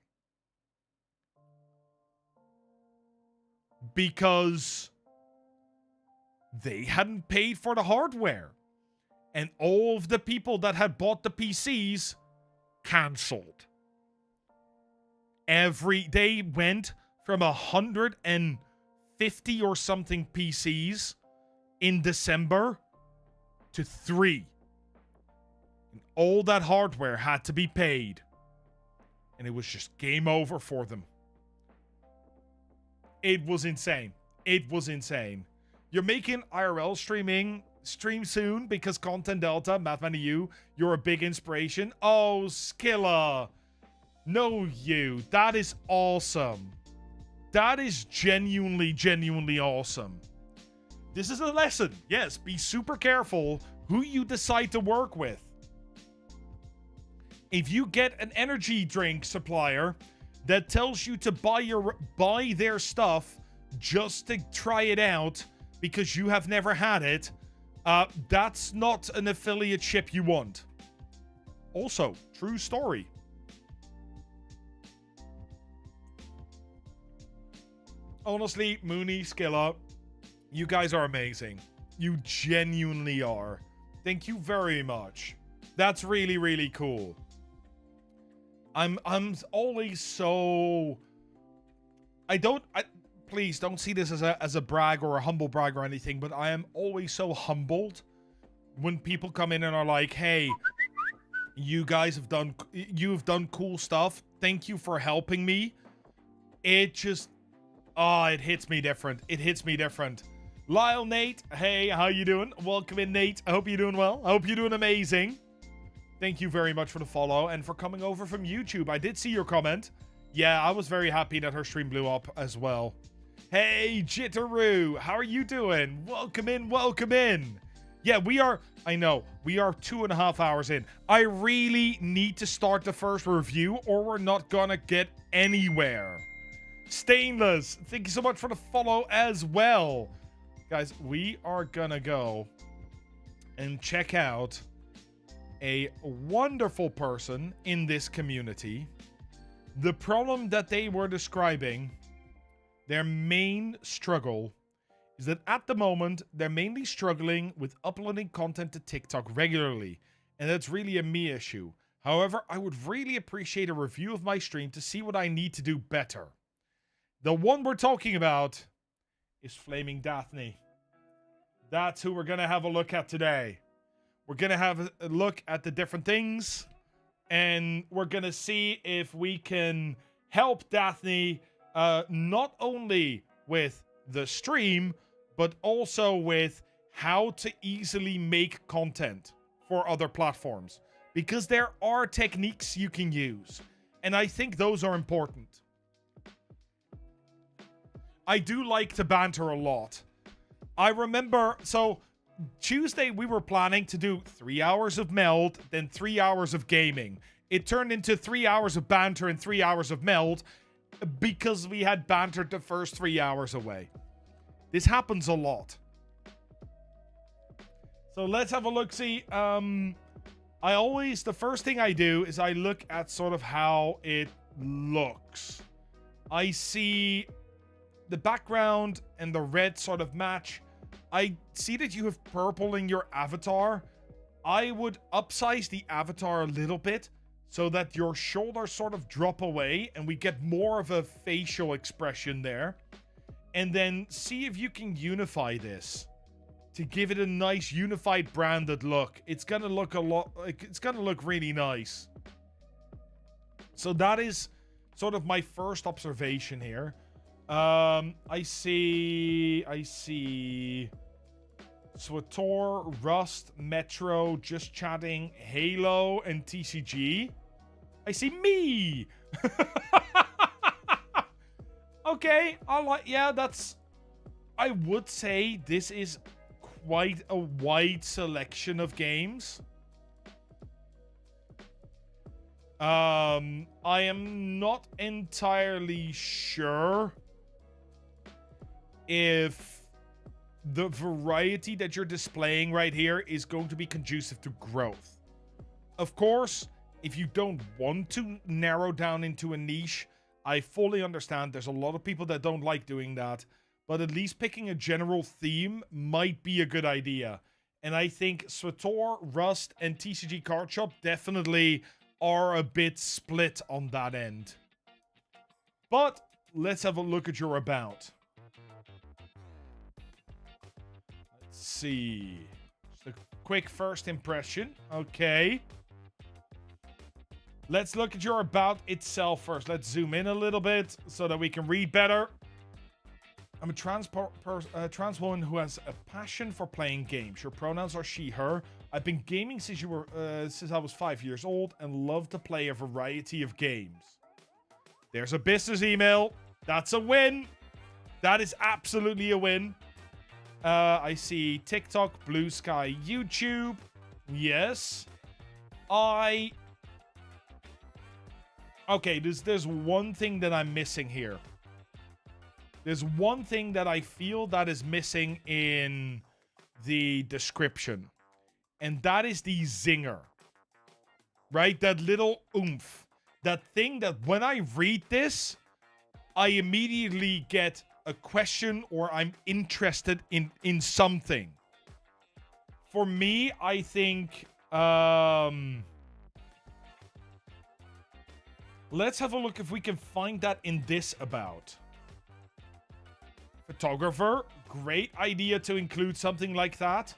Because they hadn't paid for the hardware. And all of the people that had bought the PCs cancelled. They went from 150 or something PCs in December to 3. And all that hardware had to be paid. And it was just game over for them. It was insane. It was insane. You're making IRL stream soon because Content Delta, Mathman you, you're a big inspiration. Oh, Skilla. No, you. That is awesome. That is genuinely awesome. This is a lesson. Yes, be super careful who you decide to work with. If you get an energy drink supplier that tells you to buy their stuff just to try it out because you have never had it, that's not an affiliate ship you want. Also, true story. Honestly, Mooney, Skilla, you guys are amazing. You genuinely are. Thank you very much. That's really cool. I'm always so... Please don't see this as a brag or a humble brag or anything, but I am always so humbled when people come in and are like, hey, you've done cool stuff. Thank you for helping me. It just, it hits me different. It hits me different. Lyle, Nate, hey, how you doing? Welcome in, Nate. I hope you're doing well. I hope you're doing amazing. Thank you very much for the follow and for coming over from YouTube. I did see your comment. Yeah, I was very happy that her stream blew up as well. Hey, Jitteroo, how are you doing? Welcome in, welcome in. Yeah, we are 2.5 hours in. I really need to start the first review or we're not gonna get anywhere. Stainless, thank you so much for the follow as well. Guys, we are gonna go and check out a wonderful person in this community. The problem that they were describing, their main struggle, is that at the moment, they're mainly struggling with uploading content to TikTok regularly, and that's really a me issue. However, I would really appreciate a review of my stream to see what I need to do better. The one we're talking about is Flaming Daphne. That's who we're going to have a look at today. We're going to have a look at the different things, and we're going to see if we can help Daphne not only with the stream, but also with how to easily make content for other platforms. Because there are techniques you can use, and I think those are important. I do like to banter a lot. I remember, so Tuesday we were planning to do 3 hours of Meld, then 3 hours of gaming. It turned into 3 hours of banter and 3 hours of Meld because we had bantered the first 3 hours away. This happens a lot. So let's have a look-see. The first thing I do is I look at sort of how it looks. I see the background and the red sort of match. I see that you have purple in your avatar. I would upsize the avatar a little bit so that your shoulders sort of drop away and we get more of a facial expression there. And then see if you can unify this to give it a nice unified branded look. It's gonna look a lot like it's gonna look really nice. So that is sort of my first observation here. I see Swator, Rust, Metro, Just Chatting, Halo, and TCG. I see me. Okay, I would say this is quite a wide selection of games. I am not entirely sure if the variety that you're displaying right here is going to be conducive to growth. Of course, if you don't want to narrow down into a niche, I fully understand. There's a lot of people that don't like doing that, but at least picking a general theme might be a good idea. And I think Swator, Rust, and TCG Card Shop definitely are a bit split on that end. But let's have a look at your about. Let's see. Just a quick first impression. Okay. Let's look at your about itself first. Let's zoom in a little bit so that we can read better. I'm a trans woman who has a passion for playing games. Your pronouns are she, her. I've been gaming since I was 5 years old and love to play a variety of games. There's a business email. That's a win. That is absolutely a win. I see TikTok, Blue Sky, YouTube. Yes. Okay, there's one thing that I'm missing here. There's one thing that I feel that is missing in the description. And that is the zinger. Right? That little oomph. That thing that when I read this, I immediately get a question or I'm interested in something. For me, I think... let's have a look if we can find that in this about. Photographer, great idea to include something like that.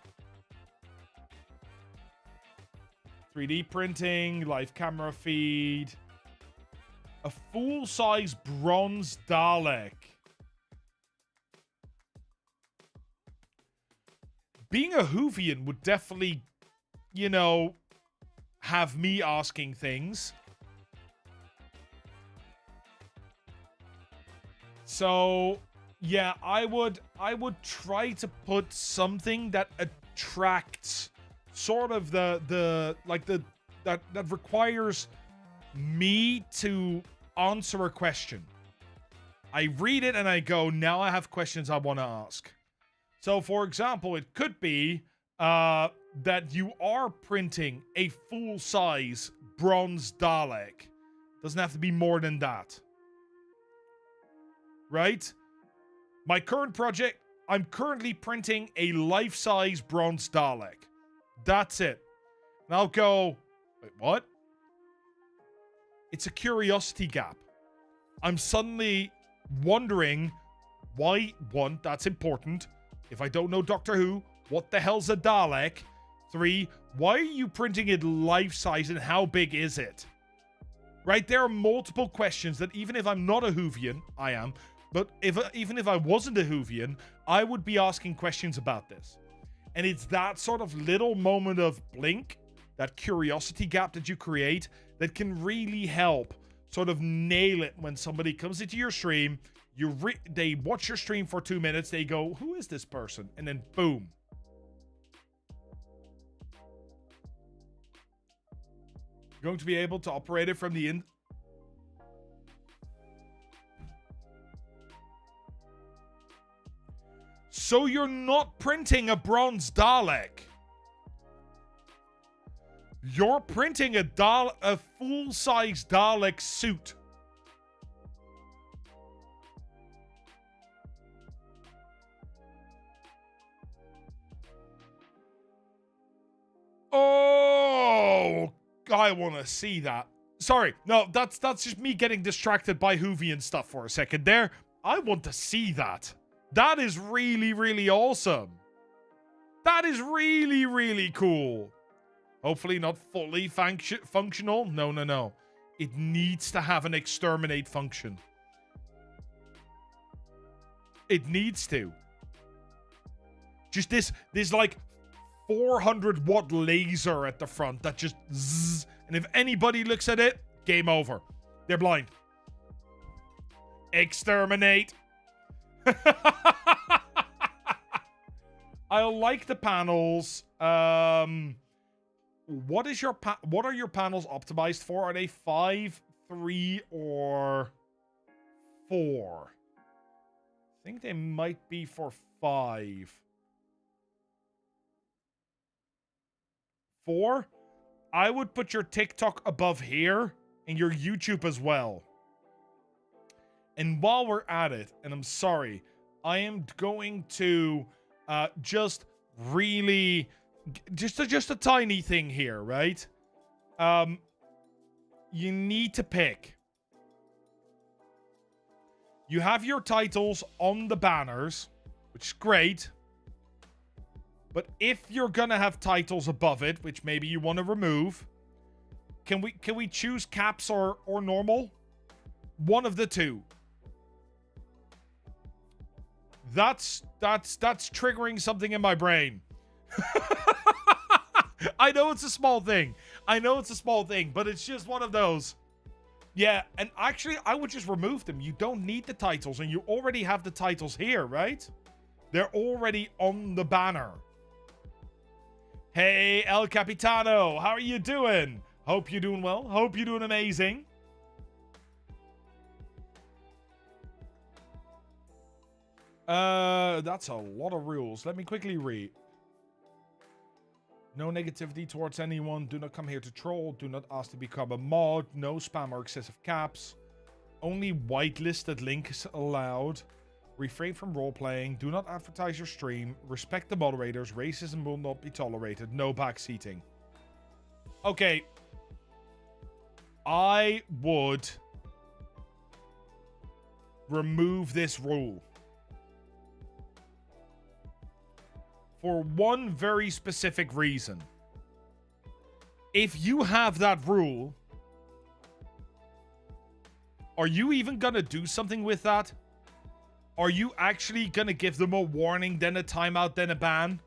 3D printing, live camera feed. A full-size bronze Dalek. Being a Whovian would definitely, you know, have me asking things. So, yeah, I would try to put something that attracts sort of that requires me to answer a question. I read it and I go, now I have questions I want to ask. So, for example, it could be that you are printing a full-size bronze Dalek. Doesn't have to be more than that. Right? My current project, I'm currently printing a life-size bronze Dalek. That's it. And I'll go, wait, what? It's a curiosity gap. I'm suddenly wondering why, one, that's important. If I don't know Doctor Who, what the hell's a Dalek? 3, why are you printing it life-size and how big is it? Right? There are multiple questions that even if I'm not a Whovian, I am, but even if I wasn't a Whovian, I would be asking questions about this. And it's that sort of little moment of blink, that curiosity gap that you create, that can really help sort of nail it when somebody comes into your stream. They watch your stream for 2 minutes, they go, who is this person? And then boom. You're going to be able to operate it from the So you're not printing a bronze Dalek. You're printing a full-size Dalek suit. I want to see that. Sorry, no, that's just me getting distracted by Hoovian stuff for a second there. I want to see that. That is really, really awesome. That is really, really cool. Hopefully not fully functional. No. It needs to have an exterminate function. It needs to. Just this like 400 watt laser at the front that just zzz, and if anybody looks at it, game over. They're blind. Exterminate. I like the panels. What are your panels optimized for? Are they 5, 3, or 4? I think they might be for 5. 4? I would put your TikTok above here and your YouTube as well. And while we're at it, and I'm sorry, I am going to just really... Just a tiny thing here, right? You need to pick. You have your titles on the banners, which is great. But if you're gonna have titles above it, which maybe you want to remove, can we choose caps or normal? One of the two. That's triggering something in my brain. I know it's a small thing. But it's just one of those. Yeah, and actually, I would just remove them. You don't need the titles, and you already have the titles here, right? They're already on the banner. Hey, El Capitano, how are you doing? Hope you're doing well. Hope you're doing amazing. That's a lot of rules. Let me quickly read. No negativity towards anyone. Do not come here to troll. Do not ask to become a mod. No spam or excessive caps. Only whitelisted links allowed. Refrain from role-playing. Do not advertise your stream. Respect the moderators. Racism will not be tolerated. No backseating. Okay. I would remove this rule. For one very specific reason. If you have that rule, are you even gonna do something with that? Are you actually gonna give them a warning, then a timeout, then a ban?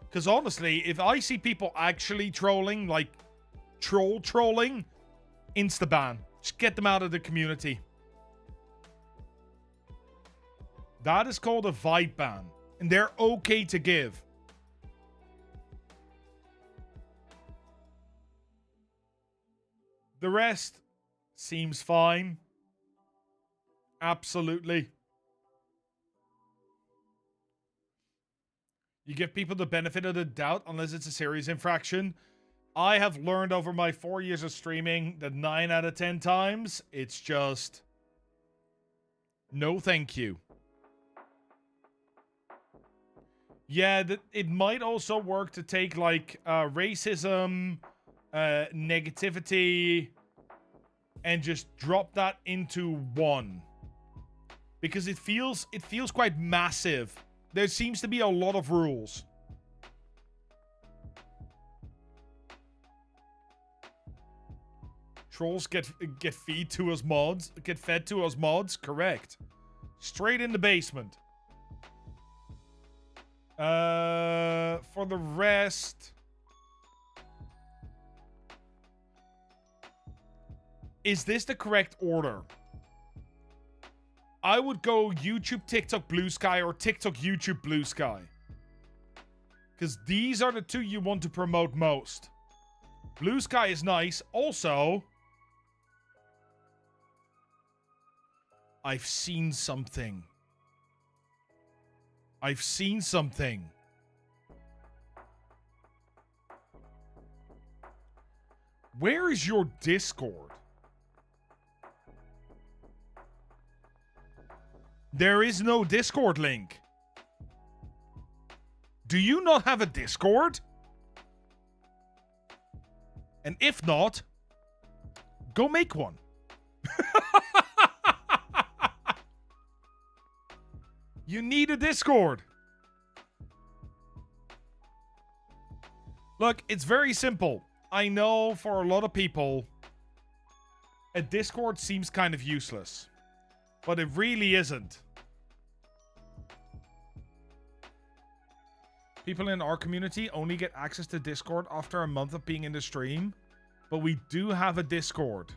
Because honestly, if I see people actually trolling, like trolling, insta-ban. Just get them out of the community. That is called a vibe ban. And they're okay to give. The rest seems fine. Absolutely. You give people the benefit of the doubt unless it's a serious infraction. I have learned over my 4 years of streaming that 9 out of 10 times, it's just... no thank you. Yeah, it might also work to take, like, racism, negativity, and just drop that into one. Because it feels quite massive. There seems to be a lot of rules. Trolls get fed to us mods. Correct. Straight in the basement. For the rest, is this the correct order? I would go YouTube, TikTok, Blue Sky, or TikTok, YouTube, Blue Sky. Because these are the two you want to promote most. Blue Sky is nice. Also, I've seen something. Where is your Discord? There is no Discord link. Do you not have a Discord? And if not, go make one. You need a Discord. Look, it's very simple. I know for a lot of people, a Discord seems kind of useless. But it really isn't. People in our community only get access to Discord after a month of being in the stream. But we do have a Discord.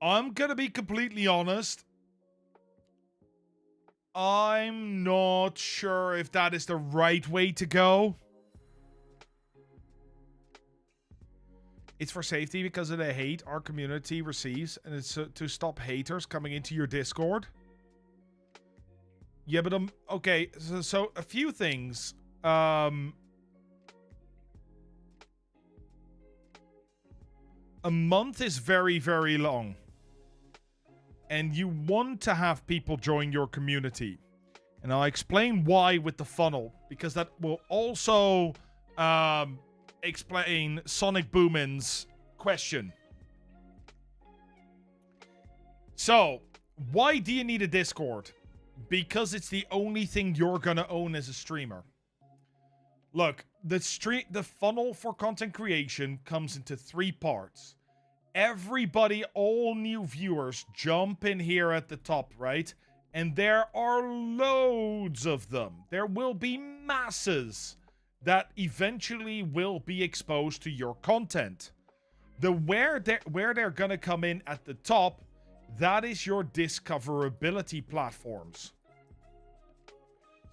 I'm gonna be completely honest. I'm not sure if that is the right way to go. It's for safety because of the hate our community receives, and it's to stop haters coming into your Discord. Yeah, but okay, so a few things. A month is very, very long. And you want to have people join your community. And I'll explain why with the funnel. Because that will also explain Sonic Boomin's question. So, why do you need a Discord? Because it's the only thing you're gonna own as a streamer. Look, the funnel for content creation comes into 3 parts. Everybody, all new viewers, jump in here at the top, right? And there are loads of them. There will be masses that eventually will be exposed to your content. Where they're gonna come in at the top, that is your discoverability platforms.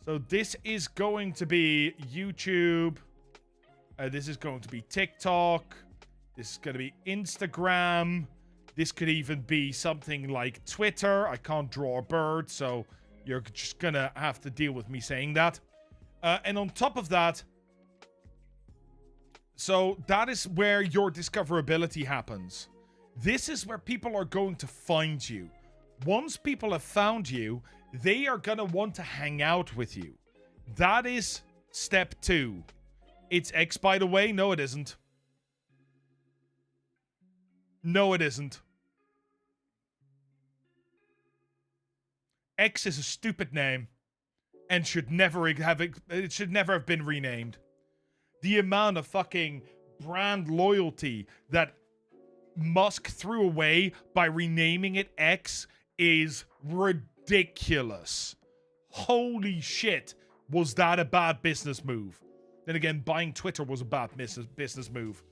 So this is going to be YouTube. This is going to be TikTok. This is going to be Instagram. This could even be something like Twitter. I can't draw a bird, so you're just going to have to deal with me saying that. And on top of that, so that is where your discoverability happens. This is where people are going to find you. Once people have found you, they are going to want to hang out with you. That is step 2. It's X, by the way. No, it isn't. No, it isn't. X is a stupid name and should never have been renamed. The amount of fucking brand loyalty that Musk threw away by renaming it X is ridiculous. Holy shit, was that a bad business move? Then again, buying Twitter was a bad business move.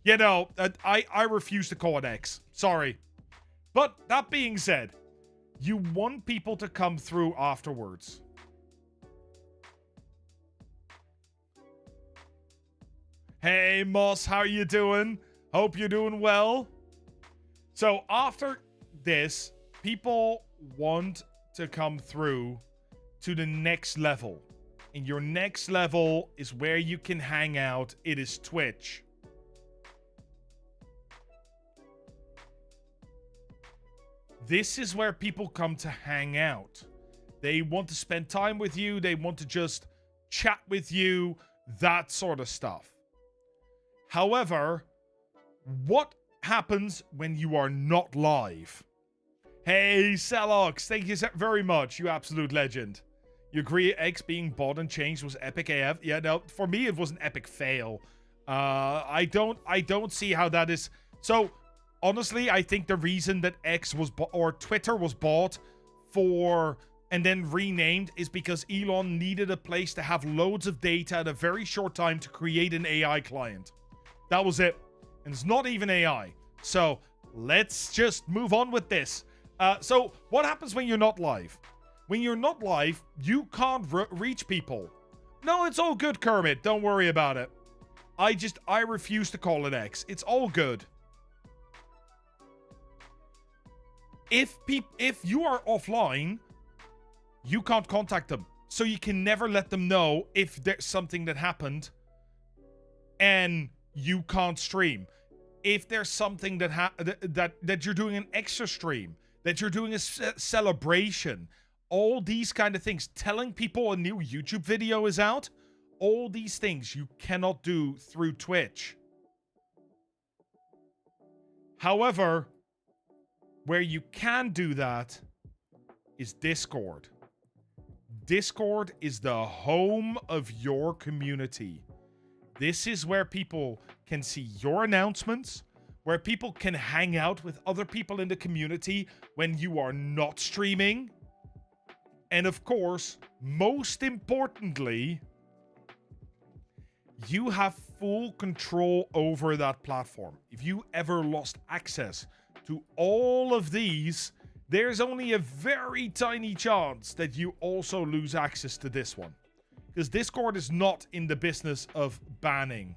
You know, I refuse to call it X. Sorry. But that being said, you want people to come through afterwards. Hey, Moss, how you doing? Hope you're doing well. So after this, people want to come through to the next level. And your next level is where you can hang out. It is Twitch. This is where people come to hang out. They want to spend time with you. They want to just chat with you. That sort of stuff. However, what happens when you are not live? Hey, Celox, thank you very much, you absolute legend. You agree X being bought and changed was epic AF? Yeah, no, for me it was an epic fail. I don't see how that is. So, honestly, I think the reason that X was or Twitter was bought for and then renamed is because Elon needed a place to have loads of data at a very short time to create an AI client. That was it. And it's not even AI. So, let's just move on with this. So, what happens when you're not live? When you're not live, you can't reach people. No, it's all good, Kermit. Don't worry about it. I refuse to call it X. It's all good. If you are offline, you can't contact them. So you can never let them know if there's something that happened and you can't stream. If there's something that you're doing an extra stream, that you're doing a celebration, all these kind of things, telling people a new YouTube video is out, all these things you cannot do through Twitch. However, where you can do that is Discord. Discord is the home of your community. This is where people can see your announcements, where people can hang out with other people in the community when you are not streaming. And of course, most importantly, you have full control over that platform. If you ever lost access to all of these, there's only a very tiny chance that you also lose access to this one. Because Discord is not in the business of banning.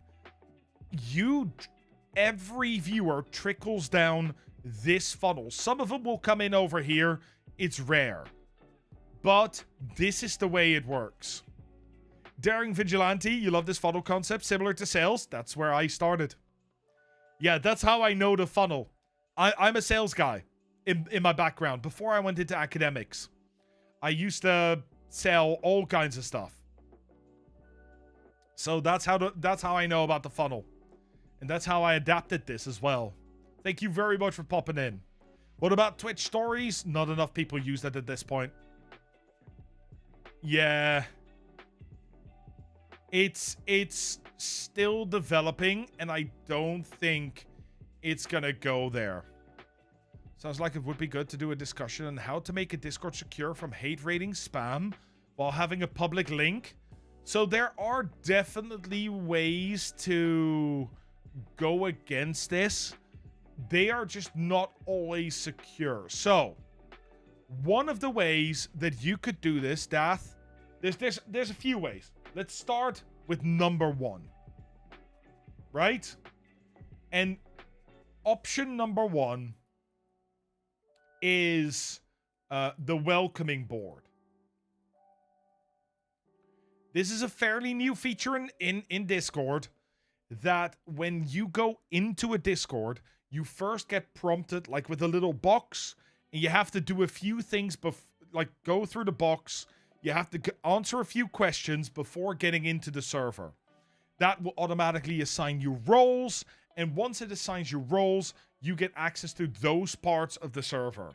Every viewer trickles down this funnel. Some of them will come in over here. It's rare. But this is the way it works. Daring Vigilante, you love this funnel concept, similar to sales. That's where I started. Yeah, that's how I know the funnel. I'm a sales guy in my background. Before I went into academics, I used to sell all kinds of stuff. So that's how I know about the funnel. And that's how I adapted this as well. Thank you very much for popping in. What about Twitch stories? Not enough people use that at this point. Yeah. It's still developing, and I don't think it's gonna go there. Sounds like it would be good to do a discussion on how to make a Discord secure from hate rating spam while having a public link. So there are definitely ways to go against this. They are just not always secure. So one of the ways that you could do this, Dath, there's a few ways. Let's start with number one. Right? And option number one is the welcoming board. This is a fairly new feature in Discord, that when you go into a Discord, you first get prompted like with a little box, and you have to do a few things, like go through the box. You have to answer a few questions before getting into the server. That will automatically assign you roles, and once it assigns you roles, you get access to those parts of the server.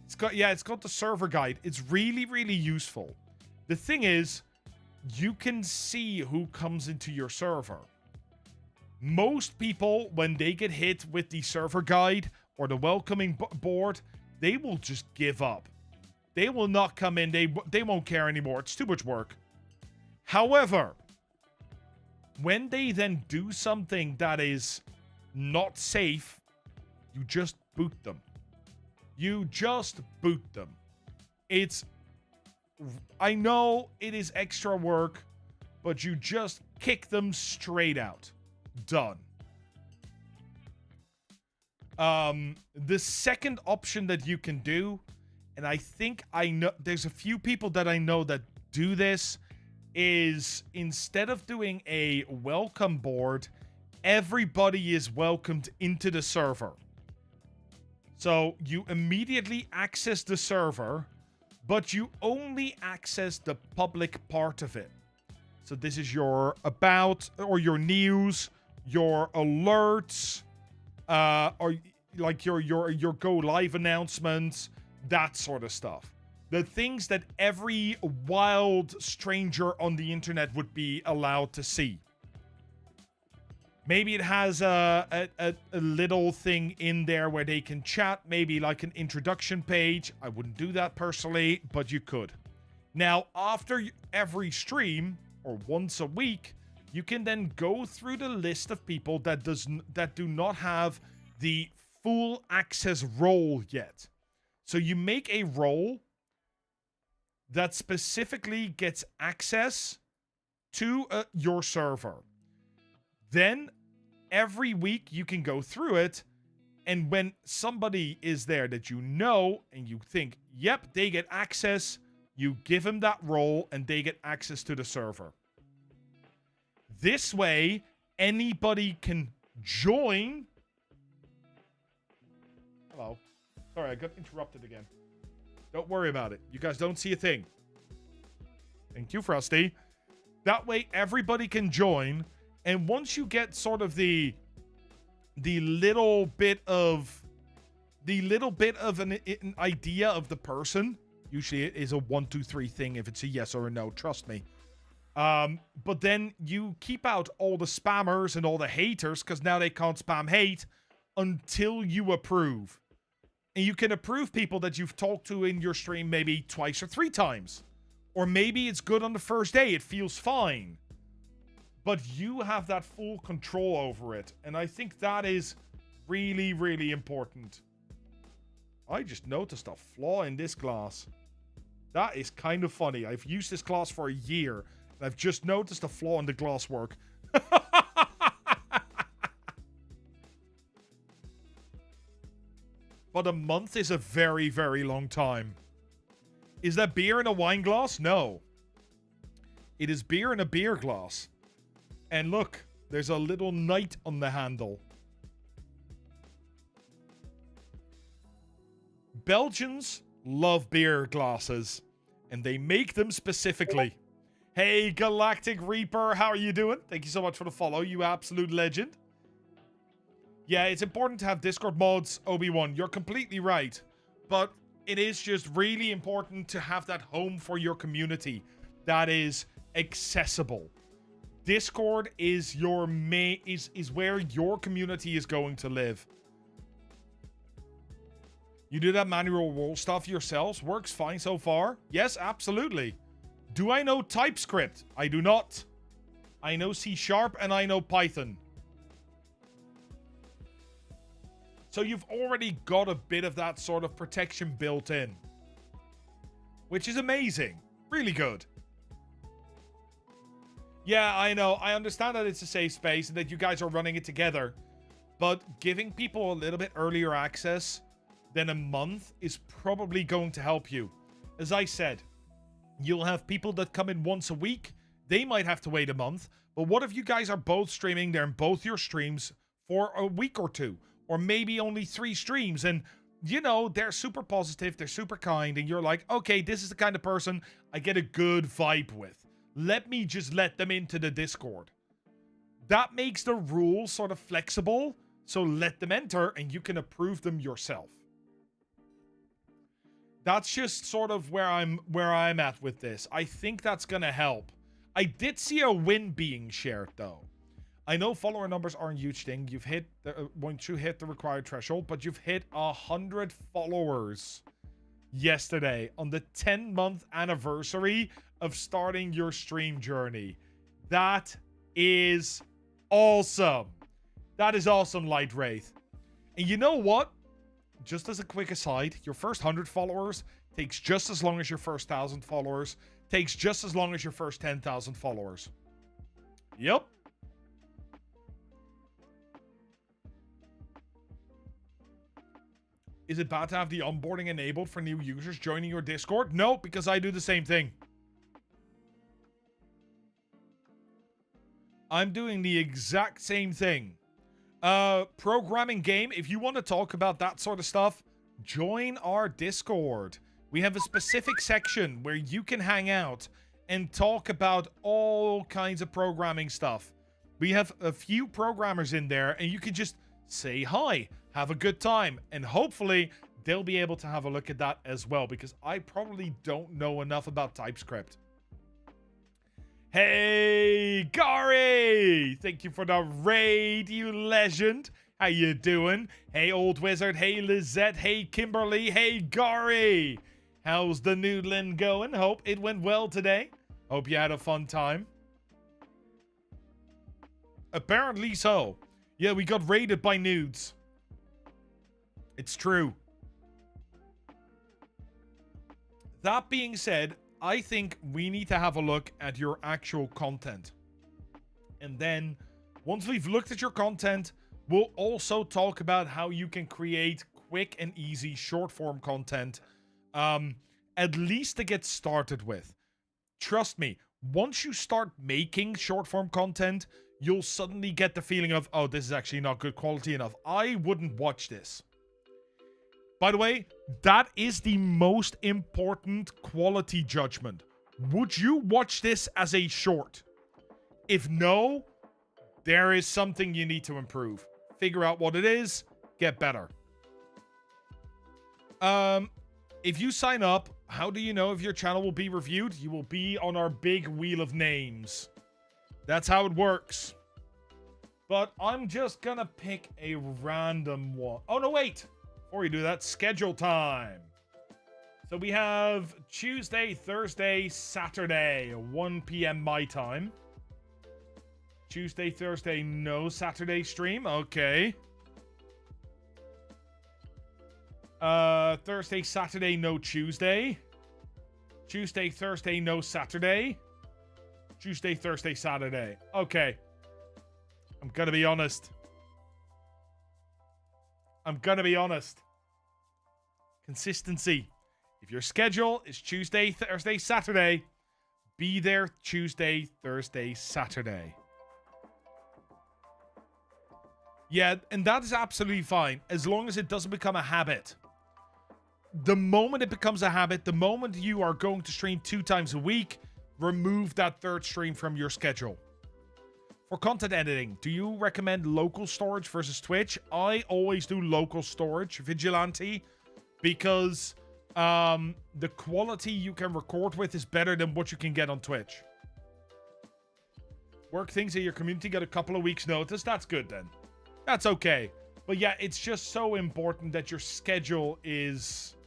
It's got the server guide. It's really, really useful. The thing is, you can see who comes into your server. Most people, when they get hit with the server guide or the welcoming board, they will just give up. They will not come in. They won't care anymore. It's too much work. However, when they then do something that is not safe, you just boot them. You just boot them. I know it is extra work, but you just kick them straight out. Done. The second option that you can do, and I think I know there's a few people that I know that do this, is instead of doing a welcome board, everybody is welcomed into the server. So you immediately access the server, but you only access the public part of it. So this is your about or your news, your alerts, or like your go live announcements, that sort of stuff. The things that every wild stranger on the internet would be allowed to see. Maybe it has a little thing in there where they can chat, maybe like an introduction page. I wouldn't do that personally, but you could. Now, after every stream, or once a week, you can then go through the list of people that do not have the full access role yet. So you make a role that specifically gets access to your server. Then every week you can go through it, and when somebody is there that you know and you think, yep, they get access, you give them that role and they get access to the server. This way, anybody can join. Hello. Sorry, I got interrupted again. Don't worry about it. You guys don't see a thing. Thank you, Frosty. That way, everybody can join. And once you get sort of the little bit of an idea of the person, usually it is a 1, 2, 3 thing if it's a yes or a no, trust me. But then you keep out all the spammers and all the haters, because now they can't spam hate until you approve. And you can approve people that you've talked to in your stream maybe twice or 3 times. Or maybe it's good on the first day, it feels fine. But you have that full control over it. And I think that is really, really important. I just noticed a flaw in this glass. That is kind of funny. I've used this glass for a year, and I've just noticed a flaw in the glass work. But a month is a very, very long time. Is that beer in a wine glass? No. It is beer in a beer glass. And look, there's a little knight on the handle. Belgians love beer glasses, and they make them specifically. Hey, Galactic Reaper, how are you doing? Thank you so much for the follow, you absolute legend. Yeah, it's important to have Discord mods, Obi-Wan. You're completely right. But it is just really important to have that home for your community that is accessible. Discord is your is where your community is going to live. You do that manual role stuff yourselves? Works fine so far? Yes, absolutely. Do I know TypeScript? I do not. I know C# and I know Python. So you've already got a bit of that sort of protection built in. Which is amazing. Really good. Yeah, I know. I understand that it's a safe space and that you guys are running it together. But giving people a little bit earlier access than a month is probably going to help you. As I said, you'll have people that come in once a week. They might have to wait a month. But what if you guys are both streaming there in both your streams for a week or 2? Or maybe only 3 streams. And, you know, they're super positive. They're super kind. And you're like, okay, this is the kind of person I get a good vibe with. Let me just let them into the Discord. That makes the rules sort of flexible. So let them enter and you can approve them yourself. That's just sort of where I'm at with this. I think that's going to help. I did see a win being shared, though. I know follower numbers aren't a huge thing. You've hit once you hit the required threshold, but you've hit 100 followers yesterday on the 10-month anniversary of starting your stream journey. That is awesome. That is awesome, Light Wraith. And you know what? Just as a quick aside, your first 100 followers takes just as long as your first 1,000 followers, takes just as long as your first 10,000 followers. Yep. Is it bad to have the onboarding enabled for new users joining your Discord? No, because I do the same thing. I'm doing the exact same thing. Programming game, if you want to talk about that sort of stuff, join our Discord. We have a specific section where you can hang out and talk about all kinds of programming stuff. We have a few programmers in there and you can just say hi, have a good time, and hopefully they'll be able to have a look at that as well, because I probably don't know enough about TypeScript. Hey, Gary! Thank you for the raid, you legend. How you doing? Hey, Old Wizard. Hey, Lizette. Hey, Kimberly. Hey, Gary. How's the noodling going? Hope it went well today. Hope you had a fun time. Apparently so. Yeah, we got raided by nudes. It's true. That being said, I think we need to have a look at your actual content. And then once we've looked at your content, we'll also talk about how you can create quick and easy short form content, at least to get started with. Trust me, once you start making short form content, you'll suddenly get the feeling of, oh, this is actually not good quality enough. I wouldn't watch this. By the way, that is the most important quality judgment. Would you watch this as a short? If no, there is something you need to improve. Figure out what it is, get better. If you sign up, how do you know if your channel will be reviewed? You will be on our big wheel of names. That's how it works. But I'm just gonna pick a random one. Oh, no, wait. Before we do that, schedule time. So we have Tuesday, Thursday, Saturday, 1 p.m. my time. Tuesday, Thursday, no Saturday stream. Okay. Thursday, Saturday, no Tuesday. Tuesday, Thursday, no Saturday. Tuesday, Thursday, Saturday. Okay. I'm gonna be honest. Consistency. If your schedule is Tuesday, Thursday, Saturday, be there Tuesday, Thursday, Saturday. Yeah, and that is absolutely fine, as long as it doesn't become a habit. The moment it becomes a habit, the moment you are going to stream 2 times a week, remove that third stream from your schedule. For content editing, do you recommend local storage versus Twitch? I always do local storage, Vigilante, because the quality you can record with is better than what you can get on Twitch. Work things in your community, get a couple of weeks notice. That's good then. That's okay. But yeah, it's just so important that your schedule is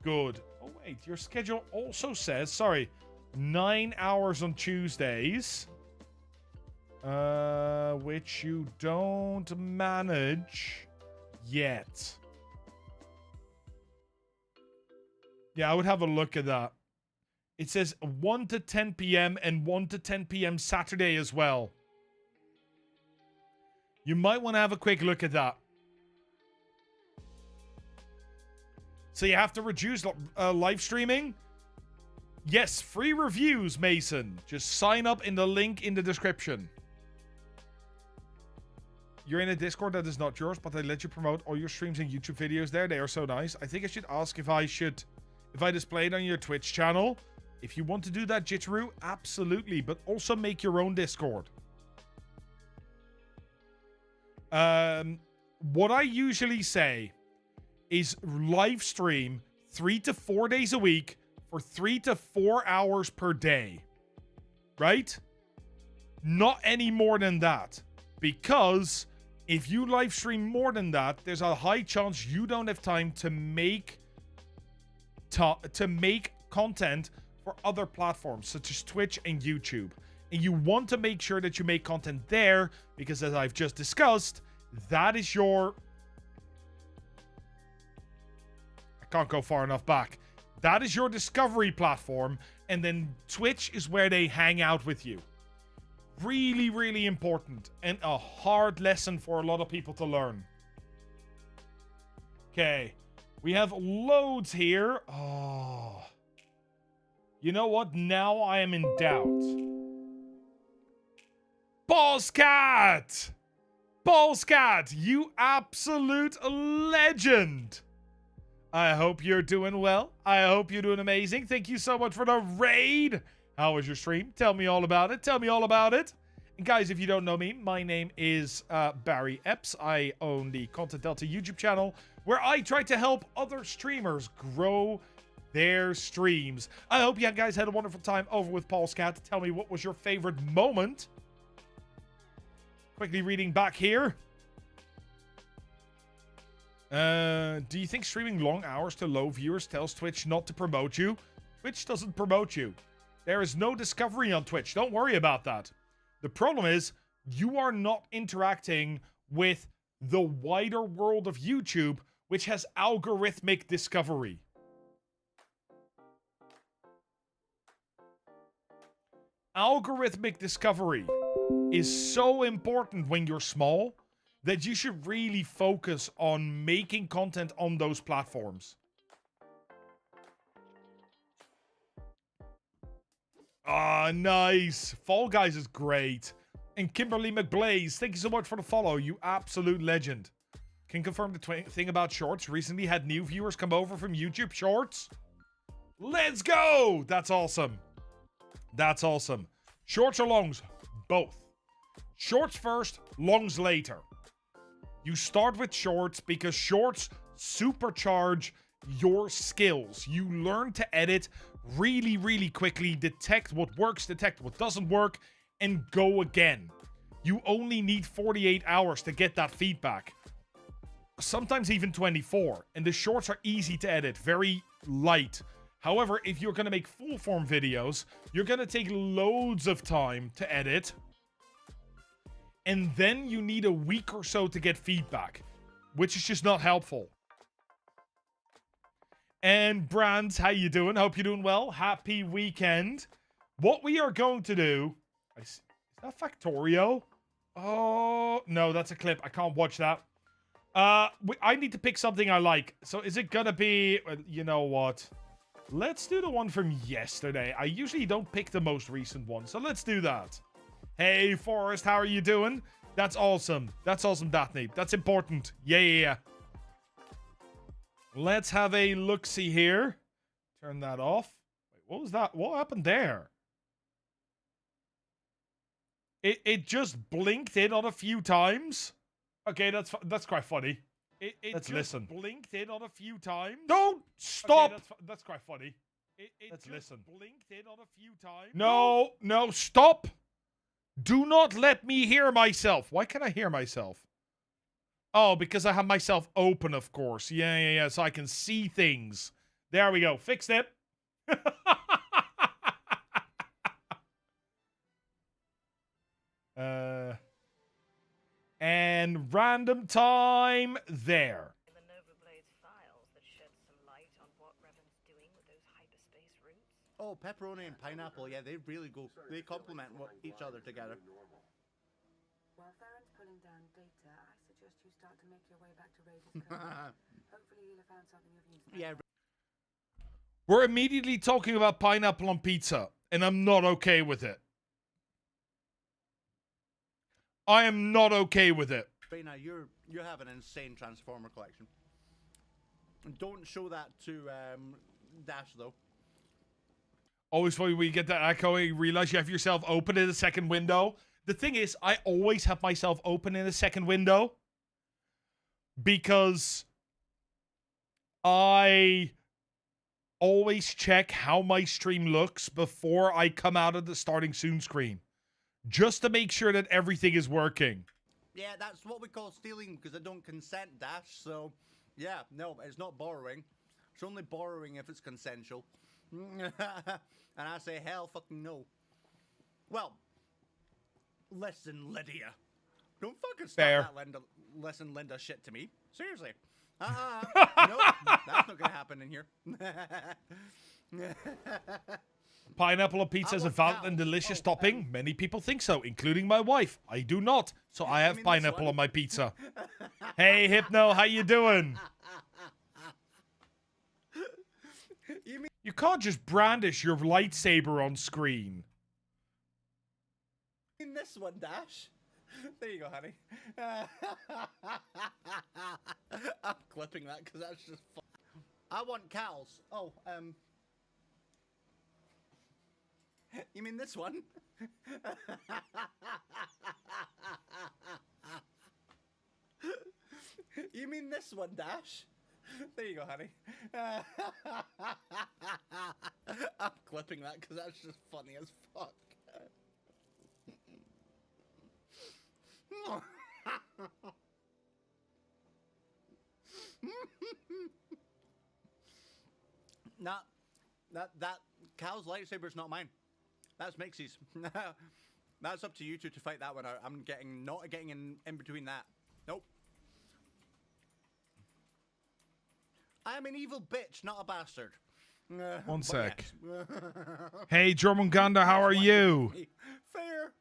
good. Oh wait, your schedule also says, sorry, 9 hours on Tuesdays. Which you don't manage yet. Yeah, I would have a look at that. It says 1 to 10 p.m. and 1 to 10 p.m. Saturday as well. You might want to have a quick look at that. So you have to reduce live streaming? Yes, free reviews, Mason. Just sign up in the link in the description. You're in a Discord that is not yours, but they let you promote all your streams and YouTube videos there. They are so nice. I think I should ask if I display it on your Twitch channel. If you want to do that, Jitteru, absolutely. But also make your own Discord. What I usually say is live stream 3 to 4 days a week for 3 to 4 hours per day. Right? Not any more than that. Because if you live stream more than that, there's a high chance you don't have time to make content for other platforms such as Twitch and YouTube. And you want to make sure that you make content there because, as I've just discussed, that is your... I can't go far enough back. That is your discovery platform, and then Twitch is where they hang out with you. Really, really important, and a hard lesson for a lot of people to learn. Okay, we have loads here. Oh. You know what? Now I am in doubt. Ballscat! Ballscat, you absolute legend! I hope you're doing well. I hope you're doing amazing. Thank you so much for the raid. How was your stream? Tell me all about it. Tell me all about it. And guys, if you don't know me, my name is Barry Epps. I own the Content Delta YouTube channel where I try to help other streamers grow their streams. I hope you guys had a wonderful time over with Ballscat. Tell me, what was your favorite moment? Quickly reading back here. Do you think streaming long hours to low viewers tells Twitch not to promote you? Twitch doesn't promote you. There is no discovery on Twitch. Don't worry about that. The problem is you are not interacting with the wider world of YouTube, which has algorithmic discovery. algorithmic discovery is so important when you're small that you should really focus on making content on those platforms. Ah, nice. Fall Guys is great. And Kimberly McBlaze, thank you so much for the follow, you absolute legend. Can confirm the thing about shorts. Recently had new viewers come over from YouTube Shorts. Let's go! That's awesome. That's awesome. Shorts or longs? Both. Shorts first, longs later. You start with shorts because shorts supercharge your skills. You learn to edit really, really quickly, detect what works, detect what doesn't work, and go again. You only need 48 hours to get that feedback. Sometimes even 24. And the shorts are easy to edit, very light. However, if you're going to make full form videos, you're going to take loads of time to edit. And then you need a week or so to get feedback, which is just not helpful. And Brands, how you doing? Hope you're doing well. Happy weekend. What we are going to do... Is that Factorio? Oh, no, that's a clip. I can't watch that. I need to pick something I like. So is it gonna be... You know what? Let's do the one from yesterday. I usually don't pick the most recent one, so let's do that. Hey, Forrest, how are you doing? That's awesome. That's awesome, Daphne. That's important. Yeah. Let's have a look-see here. Turn that off. Wait, what was that? What happened there? It just blinked in on a few times. Okay, that's quite funny. Let's listen. Blinked in on a few times. Don't stop. Okay, that's quite funny. Let's listen. Blinked in on a few times. No, stop. Do not let me hear myself. Why can't I hear myself? Oh, because I have myself open, of course. Yeah. So I can see things. There we go. Fixed it. And random time there. Oh, pepperoni and pineapple, yeah, they really go, they complement each other together. While Theron's pulling down data, I suggest you start to make your way back to Raiders Cove. Hopefully you'll have found something of use. Yeah. We're immediately talking about pineapple on pizza, and I'm not okay with it. I am not okay with it. Raina, you have an insane Transformer collection. Don't show that to Dash though. Always funny when you get that echo and you realize you have yourself open in a second window. The thing is, I always have myself open in a second window because I always check how my stream looks before I come out of the starting soon screen. Just to make sure that everything is working. Yeah, that's what we call stealing because I don't consent, Dash. So, yeah, no, it's not borrowing. It's only borrowing if it's consensual. And I say, hell fucking no. Well, listen, Lydia. Don't fucking start that listen, Linda shit to me. Seriously. No, that's not gonna happen in here. Pineapple on pizza is a valid and delicious topping. Many people think so, including my wife. I do not, so I have pineapple on my pizza. Hey, Hypno, how you doing? You can't just brandish your lightsaber on screen. In this one, Dash. There you go, honey. I'm clipping that because that's just fun. I want cows. Oh, you mean this one? You mean this one, Dash? There you go, honey. I'm clipping that because that's just funny as fuck. Nah, that cow's lightsaber's not mine. That's Mixie's. That's up to you two to fight that one out. I'm not getting in between that. Nope. I am an evil bitch, not a bastard. One But sec. yes. Hey, Jormungandr, how are you? Fair.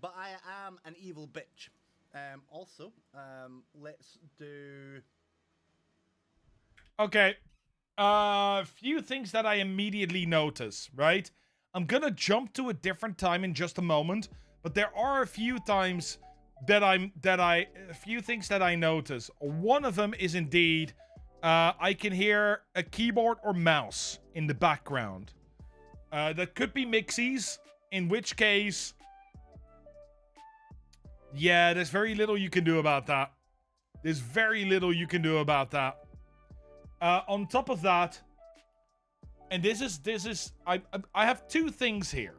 But I am an evil bitch. Also, let's do... Okay. Few things that I immediately notice, right? I'm gonna jump to a different time in just a moment, but there are a few times a few things that I notice. One of them is indeed, I can hear a keyboard or mouse in the background. That could be mixies, in which case, yeah, there's very little you can do about that. There's very little you can do about that. On top of that, and this is I have two things here.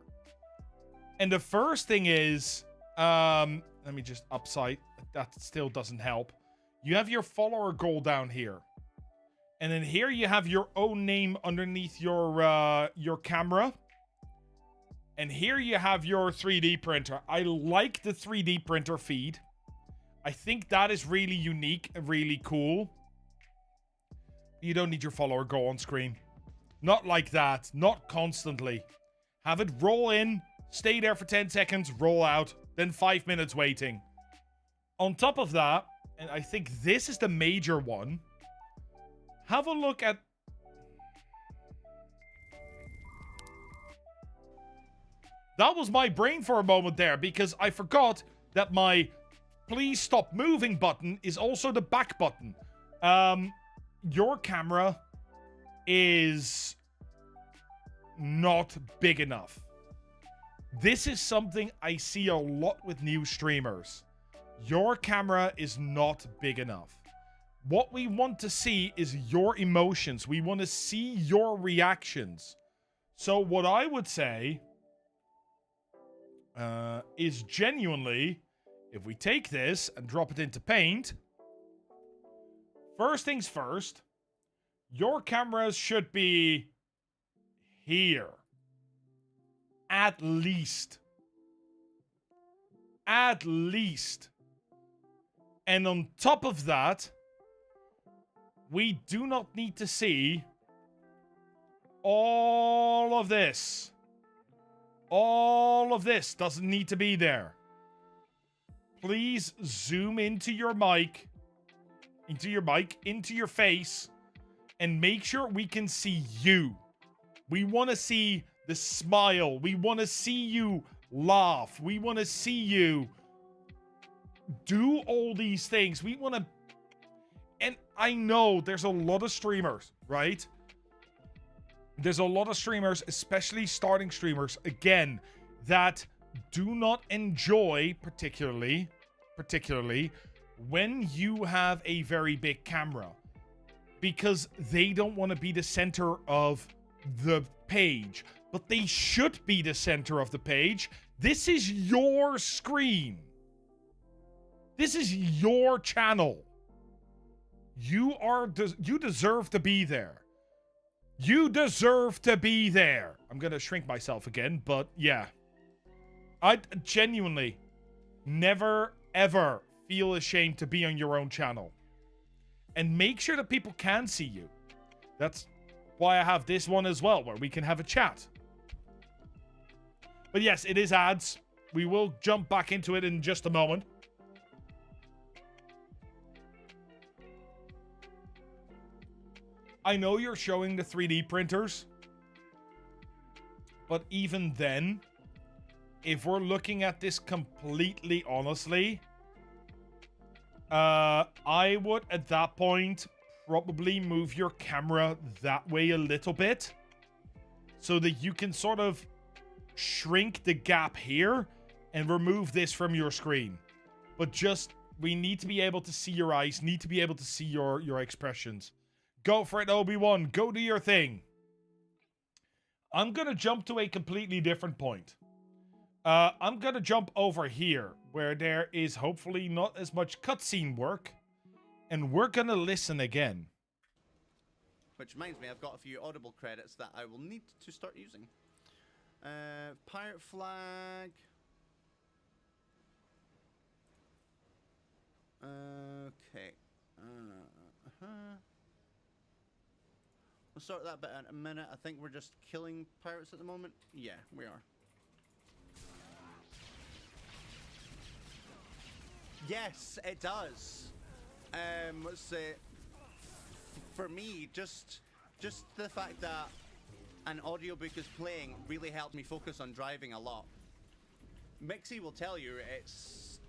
And the first thing is, let me just upside. That still doesn't help. You have your follower goal down here. And then here you have your own name underneath your camera. And here you have your 3D printer. I like the 3D printer feed. I think that is really unique and really cool. You don't need your follower goal on screen. Not like that. Not constantly. Have it roll in, stay there for 10 seconds, roll out, then 5 minutes waiting. On top of that, and I think this is the major one, have a look at... That was my brain for a moment there, because I forgot that my please stop moving button is also the back button. Your camera is not big enough. This is something I see a lot with new streamers. Your camera is not big enough. What we want to see is your emotions. We want to see your reactions. So what I would say is genuinely, if we take this and drop it into Paint, first things first, your cameras should be here. At least. At least. And on top of that, we do not need to see all of this. All of this doesn't need to be there. Please zoom into your mic, into your face, and make sure we can see you. We want to see the smile. We want to see you laugh. We want to see you do all these things. We want to... And I know there's a lot of streamers, right? There's a lot of streamers, especially starting streamers, again, that do not enjoy particularly when you have a very big camera, because they don't want to be the center of the page, but they should be the center of the page. This is your screen. This is your channel. You deserve to be there. You deserve to be there. I'm gonna shrink myself again, but yeah. I genuinely never, ever feel ashamed to be on your own channel. And make sure that people can see you. That's why I have this one as well, where we can have a chat. But yes, it is ads. We will jump back into it in just a moment. I know you're showing the 3D printers, but even then, if we're looking at this completely honestly, I would at that point probably move your camera that way a little bit so that you can sort of shrink the gap here and remove this from your screen. But just, we need to be able to see your eyes, need to be able to see your expressions. Go for it, Obi-Wan. Go do your thing. I'm going to jump to a completely different point. I'm going to jump over here, where there is hopefully not as much cutscene work. And we're going to listen again. Which reminds me, I've got a few Audible credits that I will need to start using. Pirate flag. Okay. sort that bit in a minute. I think we're just killing pirates at the moment. Yeah, we are. Yes, it does. Let's say, for me, just the fact that an audiobook is playing really helped me focus on driving a lot. Mixie will tell you it's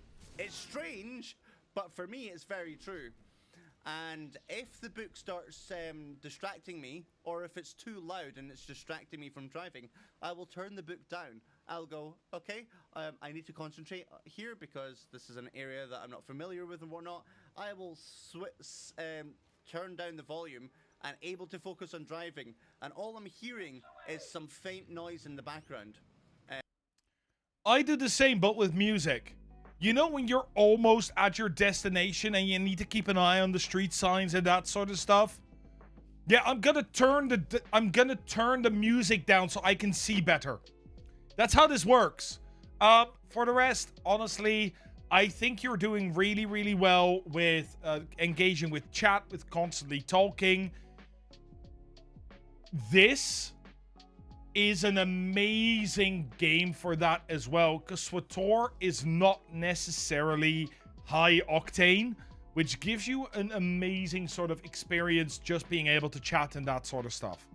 strange, but for me it's very true. And if the book starts distracting me, or if it's too loud and it's distracting me from driving, I will turn the book down. I'll go, okay, I need to concentrate here because this is an area that I'm not familiar with and whatnot. I will turn down the volume and able to focus on driving. And all I'm hearing is some faint noise in the background. I do the same, but with music. You know when you're almost at your destination and you need to keep an eye on the street signs and that sort of stuff? Yeah, I'm gonna turn the music down so I can see better. That's how this works. For the rest, honestly, I think you're doing really, really well with engaging with chat, with constantly talking. This is an amazing game for that as well, because SWTOR is not necessarily high octane, which gives you an amazing sort of experience just being able to chat and that sort of stuff.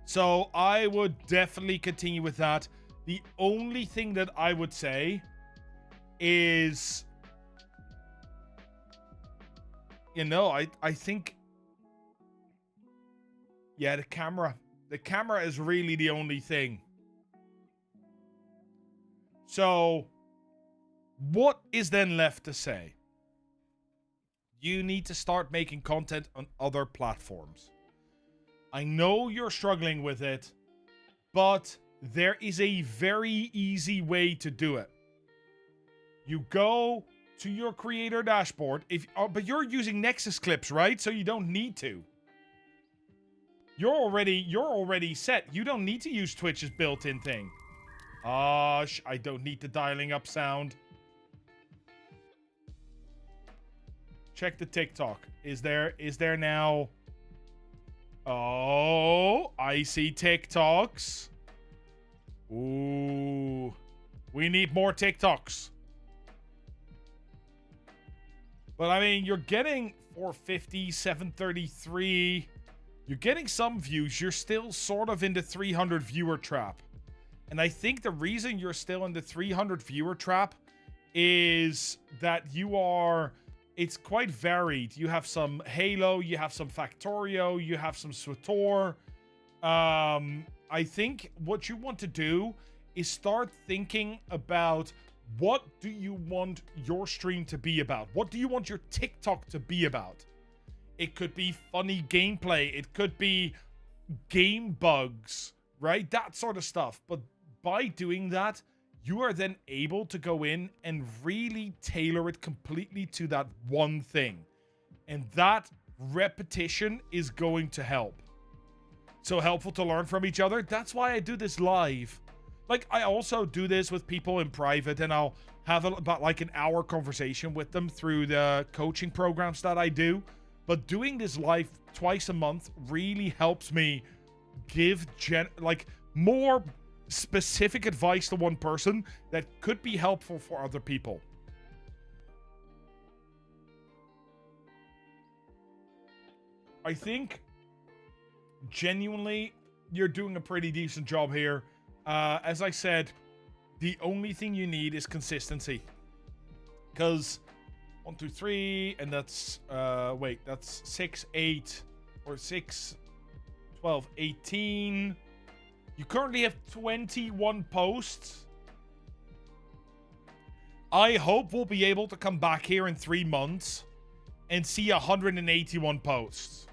So I would definitely continue with that. The only thing that I would say is, you know, I think, yeah, the camera. The camera is really the only thing. So, what is then left to say? You need to start making content on other platforms. I know you're struggling with it, but there is a very easy way to do it. You go to your creator dashboard, but you're using Nexus clips, right? So you don't need to. You're already set. You don't need to use Twitch's built-in thing. I don't need the dialing up sound. Check the TikTok. Is there now? Oh, I see TikToks. Ooh. We need more TikToks. But I mean, you're getting 450, 733. You're getting some views. You're still sort of in the 300 viewer trap. And I think the reason you're still in the 300 viewer trap is that it's quite varied. You have some Halo, you have some Factorio, you have some SWTOR. I think what you want to do is start thinking about, what do you want your stream to be about? What do you want your TikTok to be about? It could be funny gameplay. It could be game bugs, right? That sort of stuff. But by doing that, you are then able to go in and really tailor it completely to that one thing. And that repetition is going to help. So helpful to learn from each other. That's why I do this live. Like, I also do this with people in private, and I'll have about like an hour conversation with them through the coaching programs that I do. But doing this live twice a month really helps me give more specific advice to one person that could be helpful for other people. I think genuinely you're doing a pretty decent job here. As I said, the only thing you need is consistency. Because 1, 2, 3, and that's that's 6, 8, or 6, 12, 18. You currently have 21 posts. I hope we'll be able to come back here in 3 months and see 181 posts.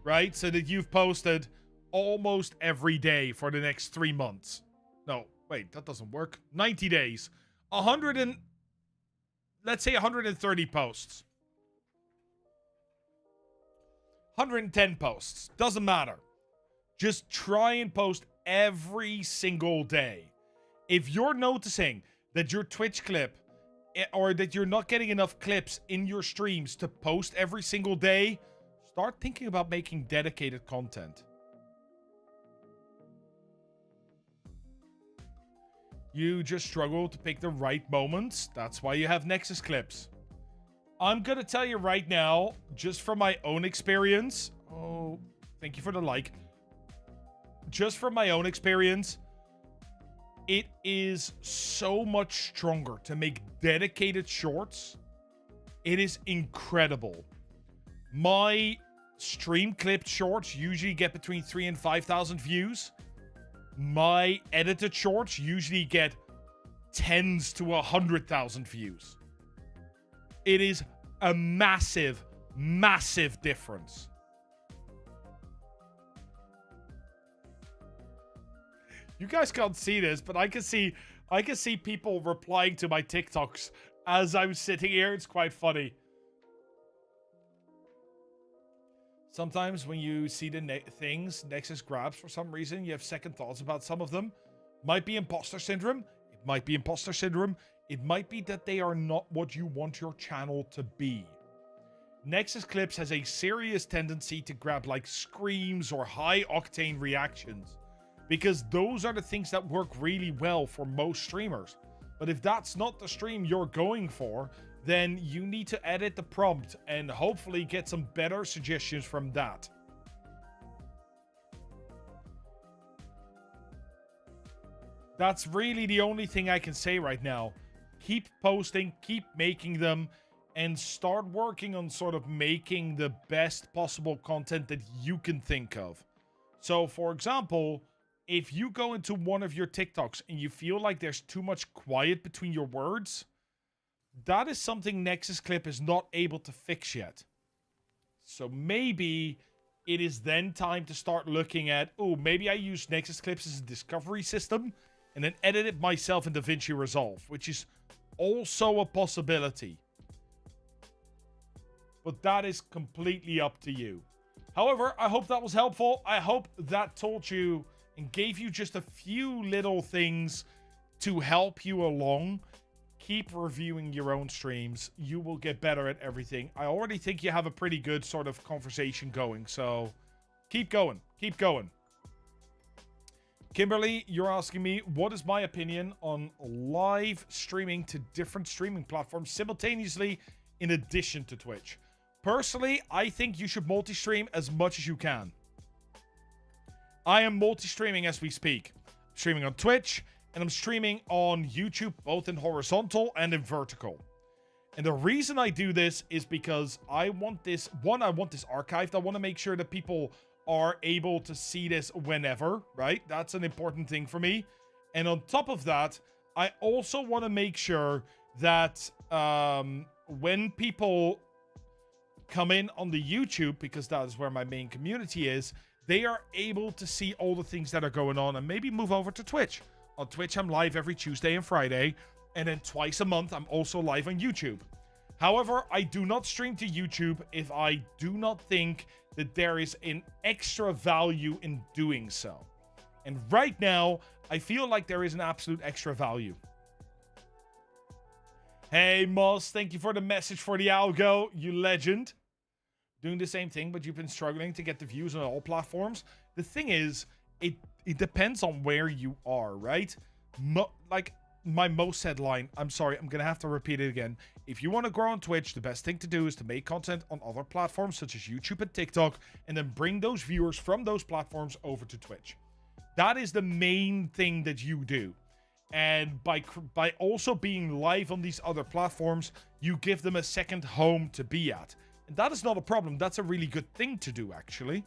Right? So that you've posted almost every day for the next 3 months. No, wait, that doesn't work. 90 days. Let's say 130 posts. 110 posts. Doesn't matter. Just try and post every single day. If you're noticing that your Twitch clip or that you're not getting enough clips in your streams to post every single day, start thinking about making dedicated content. You just struggle to pick the right moments. That's why you have Nexus clips. I'm gonna tell you right now, just from my own experience. Oh, thank you for the like. Just from my own experience, it is so much stronger to make dedicated shorts. It is incredible. My stream clipped shorts usually get between 3,000 and 5,000 views. My edited shorts usually get tens to 100,000 views. It is a massive, massive difference. You guys can't see this, but I can see people replying to my TikToks as I'm sitting here. It's quite funny. Sometimes when you see the things Nexus grabs for some reason, you have second thoughts about some of them. Might be imposter syndrome. It might be imposter syndrome. It might be that they are not what you want your channel to be. Nexus Clips has a serious tendency to grab like screams or high octane reactions, because those are the things that work really well for most streamers. But if that's not the stream you're going for, then you need to edit the prompt and hopefully get some better suggestions from that. That's really the only thing I can say right now. Keep posting, keep making them, and start working on sort of making the best possible content that you can think of. So, for example, if you go into one of your TikToks and you feel like there's too much quiet between your words, that is something Nexus Clip is not able to fix yet. So maybe it is then time to start looking at, oh, maybe I use Nexus Clips as a discovery system and then edit it myself in DaVinci Resolve, which is also a possibility. But that is completely up to you. However, I hope that was helpful. I hope that told you and gave you just a few little things to help you along. Keep reviewing your own streams. You will get better at everything. I already think you have a pretty good sort of conversation going, so keep going. Keep going. Kimberly, you're asking me, what is my opinion on live streaming to different streaming platforms simultaneously in addition to Twitch? Personally, I think you should multi-stream as much as you can. I am multi-streaming as we speak. I'm streaming on Twitch, and I'm streaming on YouTube, both in horizontal and in vertical. And the reason I do this is because I want this, one, I want this archived. I want to make sure that people are able to see this whenever, right? That's an important thing for me. And on top of that, I also want to make sure that when people come in on the YouTube, because that is where my main community is, they are able to see all the things that are going on and maybe move over to Twitch. On Twitch, I'm live every Tuesday and Friday, and then twice a month, I'm also live on YouTube. However, I do not stream to YouTube if I do not think that there is an extra value in doing so. And right now, I feel like there is an absolute extra value. Hey, Moss, thank you for the message for the algo, you legend. Doing the same thing, but you've been struggling to get the views on all platforms. The thing is, it depends on where you are, right? Like my most said line, I'm sorry, I'm gonna have to repeat it again. If you want to grow on Twitch, the best thing to do is to make content on other platforms such as YouTube and TikTok, and then bring those viewers from those platforms over to Twitch. That is the main thing that you do. And by also being live on these other platforms, you give them a second home to be at. And that is not a problem. That's a really good thing to do, actually.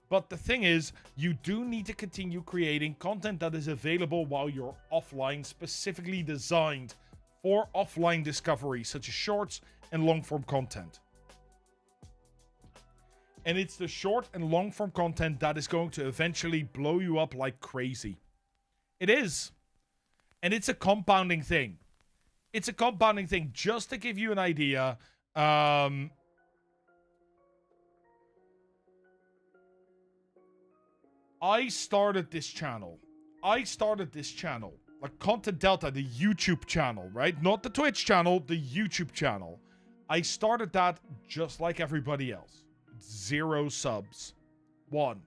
But the thing is, you do need to continue creating content that is available while you're offline, specifically designed for offline discovery, such as shorts and long-form content. And it's the short and long-form content that is going to eventually blow you up like crazy. It is. And it's a compounding thing. It's a compounding thing. Just to give you an idea, I started this channel like Content Delta, the YouTube channel, right? Not the Twitch channel, the YouTube channel. I started that just like everybody else. 0 subs. 1.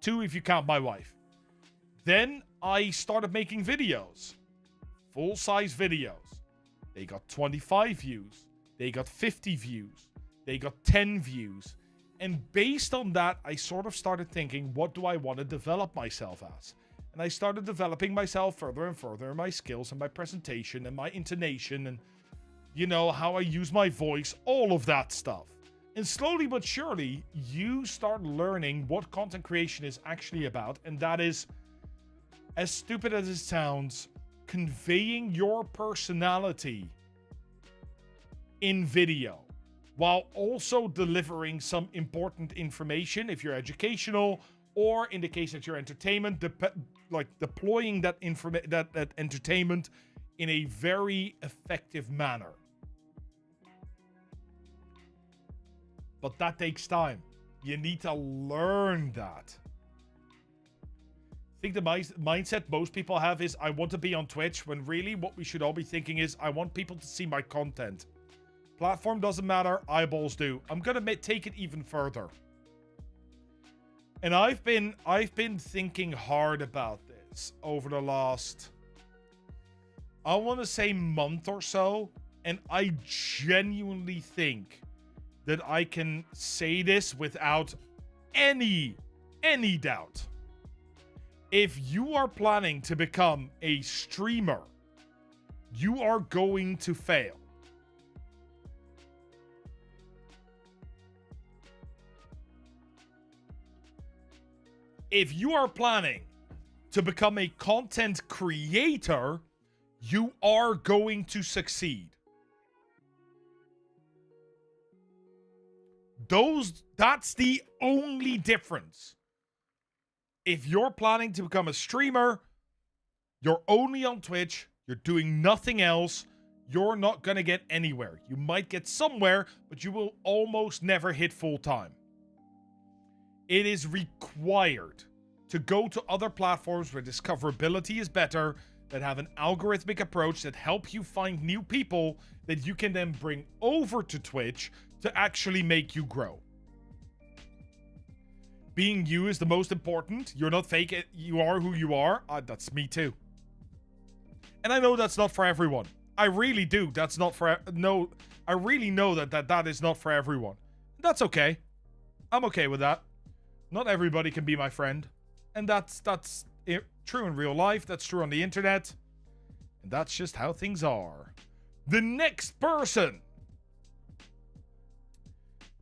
2 if you count my wife. Then I started making videos. Full-size videos. They got 25 views. They got 50 views. They got 10 views. And based on that, I sort of started thinking, what do I want to develop myself as? And I started developing myself further and further in my skills and my presentation and my intonation and, you know, how I use my voice, all of that stuff. And slowly but surely, you start learning what content creation is actually about. And that is, as stupid as it sounds, conveying your personality in video while also delivering some important information if you're educational, or in the case that you're entertainment, like deploying that entertainment in a very effective manner. But that takes time. You need to learn that. I think the mindset most people have is, I want to be on Twitch, when really what we should all be thinking is, I want people to see my content. Platform doesn't matter, eyeballs do. I'm going to take it even further. And I've been thinking hard about this over the last, I want to say, month or so. And I genuinely think that I can say this without any doubt. If you are planning to become a streamer, you are going to fail. If you are planning to become a content creator, you are going to succeed. That's the only difference. If you're planning to become a streamer, you're only on Twitch, you're doing nothing else, you're not going to get anywhere. You might get somewhere, but you will almost never hit full time. It is required to go to other platforms where discoverability is better, that have an algorithmic approach that help you find new people that you can then bring over to Twitch to actually make you grow. Being you is the most important. You're not fake. You are who you are. That's me too. And I know that's not for everyone. I really do. That's not for... No, I really know that is not for everyone. That's okay. I'm okay with that. Not everybody can be my friend. And that's true in real life. That's true on the internet. And that's just how things are. The next person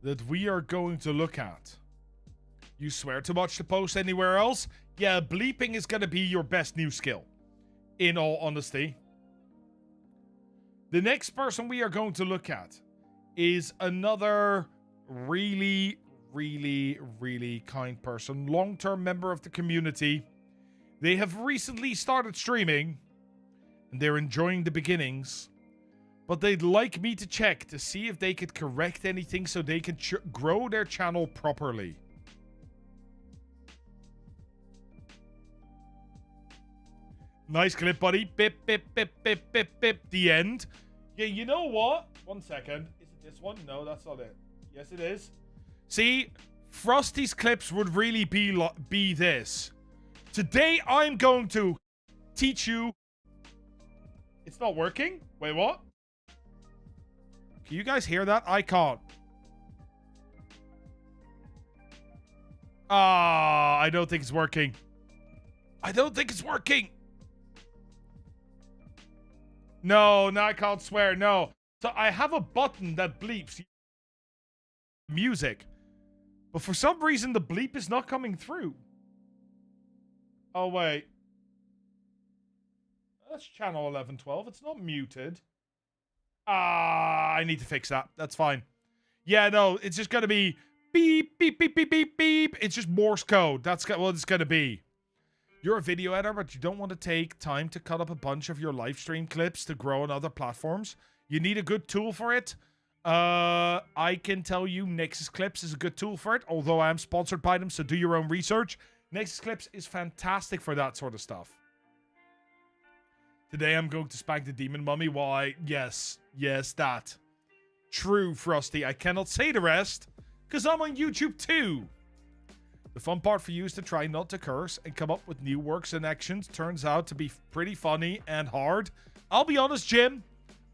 that we are going to look at. You swear to watch the post anywhere else? Yeah, bleeping is going to be your best new skill. In all honesty. The next person we are going to look at is another really kind person. Long-term member of the community. They have recently started streaming. And they're enjoying the beginnings. But they'd like me to check to see if they could correct anything so they can grow their channel properly. Nice clip, buddy. Bip, bip, bip, bip, bip, bip. The end. Yeah, you know what? 1 second. Is it this one? No, that's not it. Yes, it is. See, Frosty's clips would really be this. Today, I'm going to teach you... It's not working? Wait, what? Can you guys hear that? I can't. I don't think it's working. I don't think it's working. No, I can't swear. No. So I have a button that bleeps music. But for some reason, the bleep is not coming through. Oh, wait. That's channel 1112. It's not muted. I need to fix that. That's fine. Yeah, no, it's just going to be beep, beep, beep, beep, beep, beep. It's just Morse code. That's what it's going to be. You're a video editor, but you don't want to take time to cut up a bunch of your live stream clips to grow on other platforms. You need a good tool for it. I can tell you Nexus Clips is a good tool for it, although I am sponsored by them, so do your own research. Nexus Clips is fantastic for that sort of stuff. Today I'm going to spank the demon mummy. Why? Yes, that. True, Frosty. I cannot say the rest, because I'm on YouTube too. The fun part for you is to try not to curse and come up with new works and actions. Turns out to be pretty funny and hard. I'll be honest, Jim.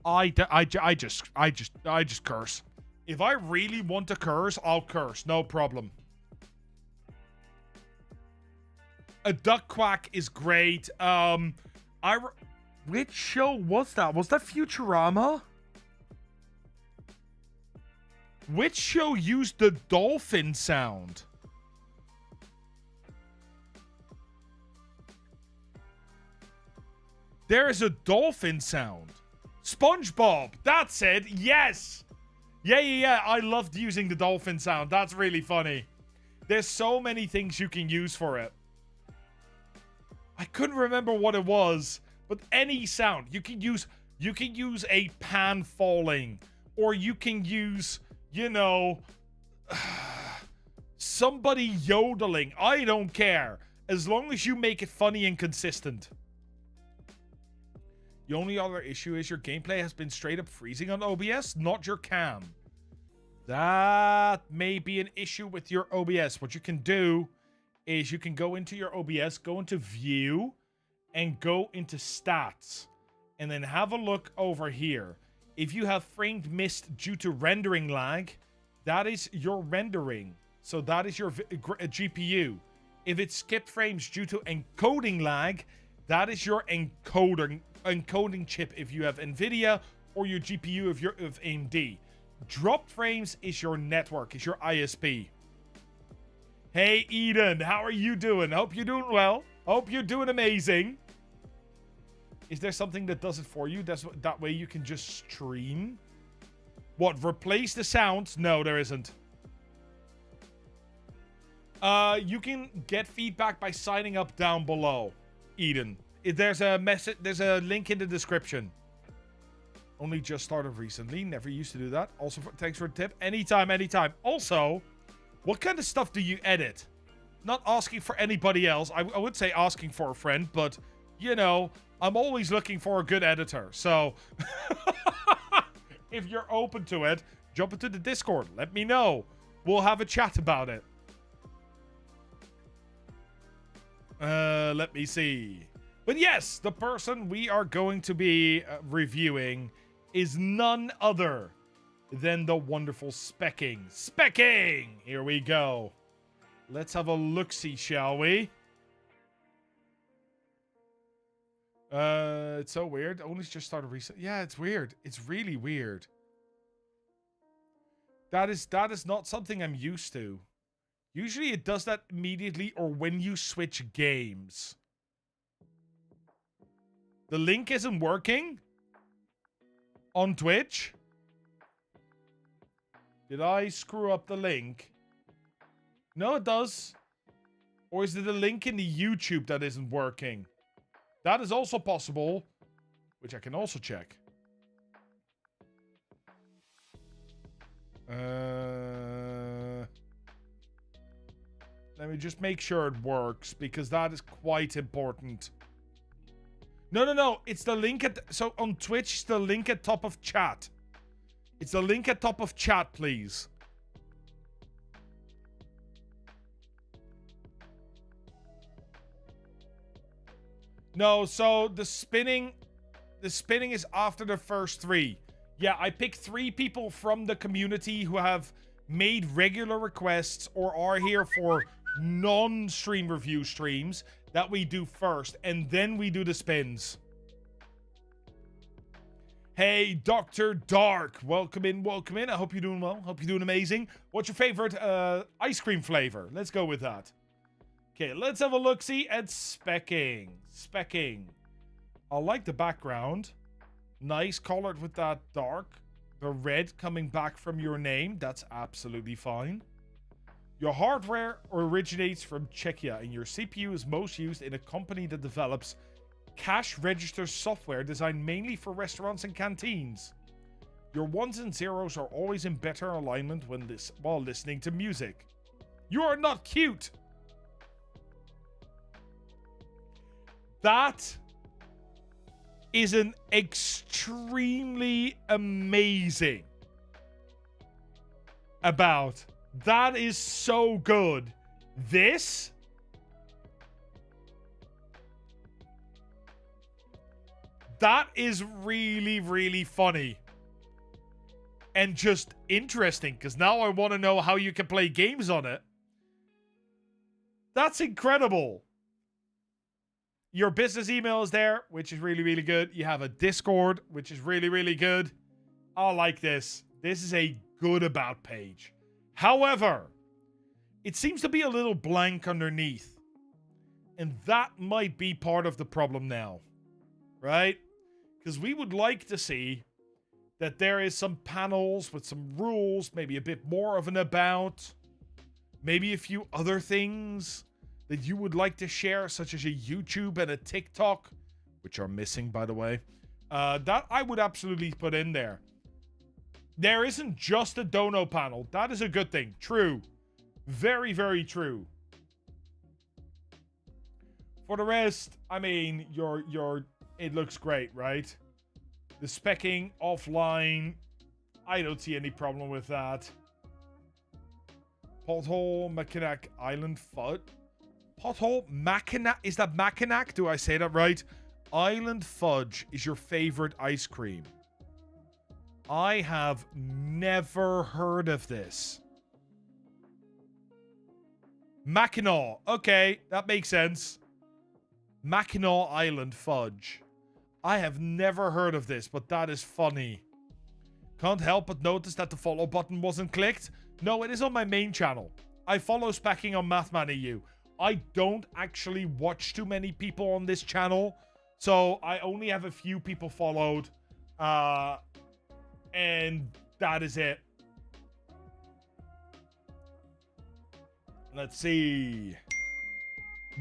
I just curse. If I really want to curse, I'll curse. No problem. A duck quack is great. Which show was that? Was that Futurama? Which show used the dolphin sound? There is a dolphin sound. SpongeBob. That's it. Yes. Yeah. I loved using the dolphin sound. That's really funny. There's so many things you can use for it. I couldn't remember what it was, but any sound. You can use a pan falling, or you can use, you know, somebody yodeling. I don't care. As long as you make it funny and consistent. The only other issue is your gameplay has been straight up freezing on OBS, not your cam. That may be an issue with your OBS. What you can do is you can go into your OBS, go into View, and go into Stats. And then have a look over here. If you have framed missed due to rendering lag, that is your rendering. So that is your GPU. If it skipped frames due to encoding lag, that is your encoding chip if you have NVIDIA, or your GPU if you're of AMD. Dropped frames is your network, is your ISP. Hey, Eden, how are you doing? Hope you're doing well. Hope you're doing amazing. Is there something that does it for you? That way you can just stream? What, replace the sounds? No, there isn't. You can get feedback by signing up down below, Eden. There's a link in the description. Only just started recently. Never used to do that. Also, thanks for the tip. Anytime. Also, what kind of stuff do you edit? Not asking for anybody else. I would say asking for a friend, but, you know, I'm always looking for a good editor. So, if you're open to it, jump into the Discord. Let me know. We'll have a chat about it. Let me see. But yes, the person we are going to be reviewing is none other than the wonderful Specking. Specking! Here we go. Let's have a look-see, shall we? It's so weird. Only just started recently. Yeah, it's weird. It's really weird. That is not something I'm used to. Usually it does that immediately or when you switch games. The link isn't working on Twitch. Did I screw up the link? No, it does. Or is it a link in the YouTube that isn't working? That is also possible, which I can also check. Let me just make sure it works, because that is quite important. No. It's the link at... So on Twitch, it's the link at top of chat. It's the link at top of chat, please. No, so the spinning is after the first 3. Yeah, I picked 3 people from the community who have made regular requests or are here for non-stream review streams that we do first, and then we do the spins. Hey, Dr. Dark, welcome in. I hope you're doing well. Hope you're doing amazing. What's your favorite ice cream flavor? Let's go with that. Okay, let's have a look-see at Specking. I like the background. Nice, colored with that dark. The red coming back from your name. That's absolutely fine. Your hardware originates from Czechia, and your CPU is most used in a company that develops cash register software designed mainly for restaurants and canteens. Your ones and zeros are always in better alignment while listening to music. You are not cute! That is an extremely amazing about. That is so good. This that is really, really funny. And just interesting, because now I want to know how you can play games on it. That's incredible. Your business email is there, which is really, really good. You have a Discord, which is really, really good. I like this. This is a good about page. However, it seems to be a little blank underneath. And that might be part of the problem now. Right? Because we would like to see that there is some panels with some rules, maybe a bit more of an about, maybe a few other things that you would like to share, such as a YouTube and a TikTok, which are missing, by the way. That I would absolutely put in there. There isn't just a dono panel. That is a good thing. True. Very, very true. For the rest, I mean, it looks great, right? The specking offline, I don't see any problem with that. Pothole, Mackinac Island Fudge. Pothole, Mackinac. Is that Mackinac? Do I say that right? Island Fudge is your favorite ice cream. I have never heard of this. Mackinac. Okay, that makes sense. Mackinac Island Fudge. I have never heard of this, but that is funny. Can't help but notice that the follow button wasn't clicked. No, it is on my main channel. I follow Specking on MathmanEU. I don't actually watch too many people on this channel, so I only have a few people followed. And that is it. Let's see.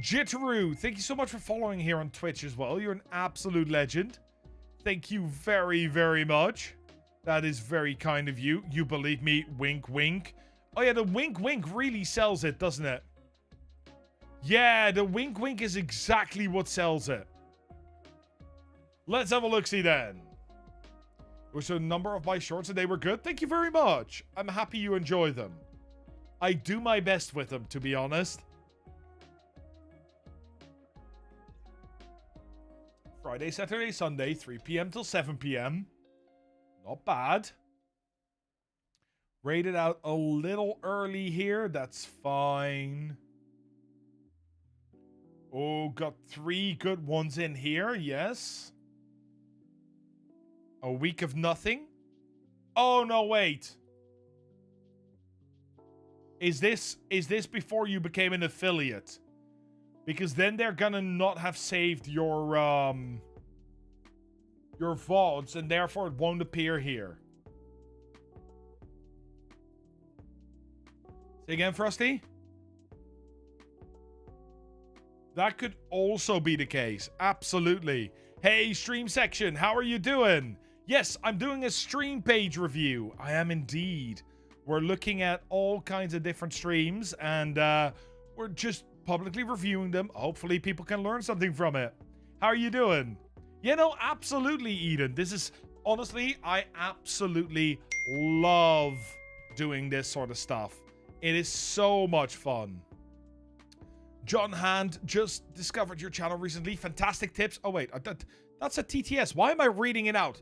Jitteru, thank you so much for following here on Twitch as well. You're an absolute legend. Thank you very, very much. That is very kind of you. You believe me, wink, wink. Oh yeah, the wink, wink really sells it, doesn't it? Yeah, the wink, wink is exactly what sells it. Let's have a look-see then. Which are a number of my shorts and they were good. Thank you very much. I'm happy you enjoy them. I do my best with them, to be honest. Friday, Saturday, Sunday, 3 p.m. till 7 p.m. Not bad. Rated out a little early here. That's fine. Oh, got 3 good ones in here. Yes. A week of nothing. Oh, no, wait. Is this before you became an affiliate? Because then they're gonna not have saved your VODs, and therefore it won't appear here. Say again, Frosty? That could also be the case. Absolutely. Hey, stream section, how are you doing? Yes, I'm doing a stream page review. I am indeed. We're looking at all kinds of different streams, and we're just publicly reviewing them. Hopefully people can learn something from it. How are you doing? You know, absolutely, Eden. This is, honestly, I absolutely love doing this sort of stuff. It is so much fun. John Hand just discovered your channel recently. Fantastic tips. Oh, wait. That's a TTS. Why am I reading it out?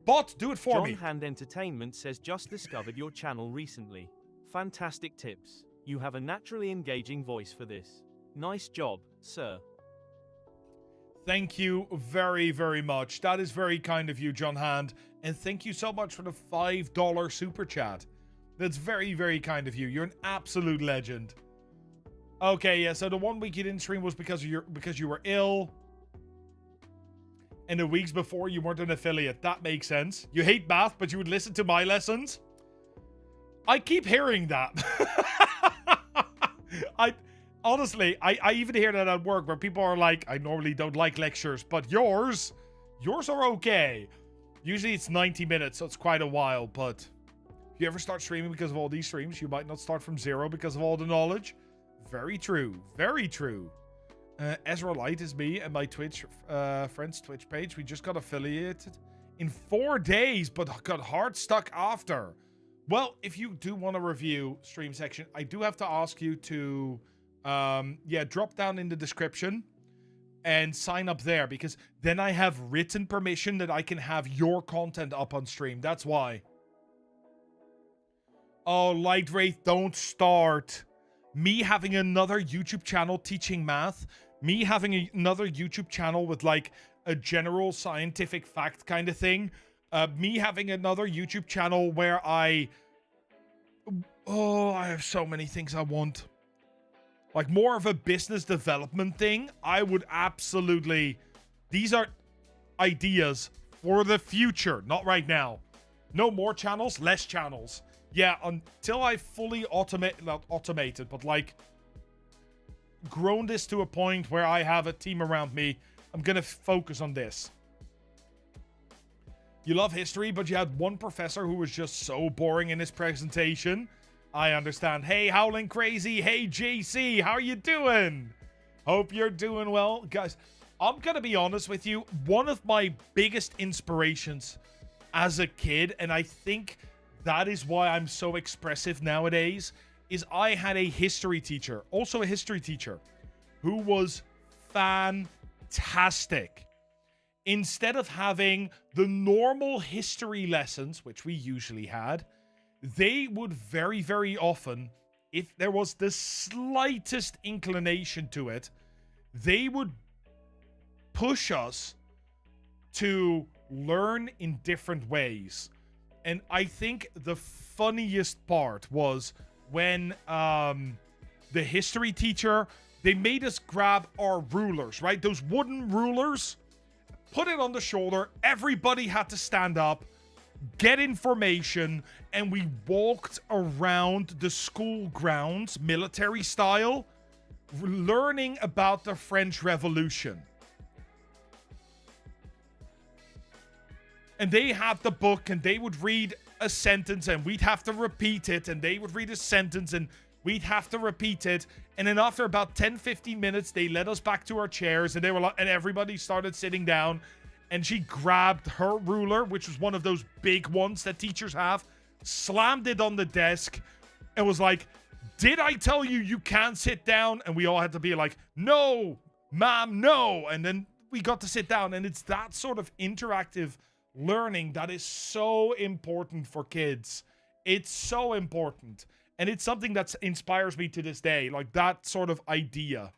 Bot, do it for me. John Hand Entertainment says just discovered your channel recently. Fantastic tips. You have a naturally engaging voice for this. Nice job, sir. Thank you very, very much. That is very kind of you, John Hand. And thank you so much for the $5 super chat. That's very, very kind of you. You're an absolute legend. Okay, yeah, so the 1 week you didn't stream was because you were ill. And the weeks before you weren't an affiliate. That makes sense. You hate math, but you would listen to my lessons. I keep hearing that. Honestly, I even hear that at work where people are like, I normally don't like lectures, but yours are okay. Usually it's 90 minutes, so it's quite a while, but if you ever start streaming because of all these streams, you might not start from zero because of all the knowledge. Very true. Very true. Ezra Light is me and my Twitch friend's Twitch page. We just got affiliated in 4 days, but got hard stuck after. Well, if you do want to review Stream Section, I do have to ask you to, drop down in the description and sign up there, because then I have written permission that I can have your content up on stream. That's why. Oh, Light Wraith, don't start. Me having another YouTube channel teaching math, me having another YouTube channel with like a general scientific fact kind of thing, me having another YouTube channel where I have so many things I want. Like more of a business development thing. I would absolutely... These are ideas for the future, not right now. No more channels, less channels. Yeah, until I fully not automated, but like grown this to a point where I have a team around me, I'm gonna focus on this. You love history, but you had one professor who was just so boring in his presentation. I understand. Hey, Howling Crazy. Hey, JC. How are you doing? Hope you're doing well. Guys, I'm gonna be honest with you. One of my biggest inspirations as a kid, and I think that is why I'm so expressive nowadays, is I had a history teacher, also a history teacher, who was fantastic. Instead of having the normal history lessons, which we usually had, they would very, very often, if there was the slightest inclination to it, they would push us to learn in different ways. And I think the funniest part was when the history teacher, they made us grab our rulers, right? Those wooden rulers, put it on the shoulder. Everybody had to stand up, get information, and we walked around the school grounds, military style, learning about the French Revolution. And they had the book, and they would read a sentence, and we'd have to repeat it, and they would read a sentence, and we'd have to repeat it. And then after about 10-15 minutes, they led us back to our chairs, and they were like, and everybody started sitting down, and she grabbed her ruler, which was one of those big ones that teachers have, slammed it on the desk, and was like, "Did I tell you you can't sit down?" And we all had to be like, "No, ma'am, no." And then we got to sit down, and it's that sort of interactive learning that is so important for kids. It's so important. And it's something that inspires me to this day, like that sort of idea.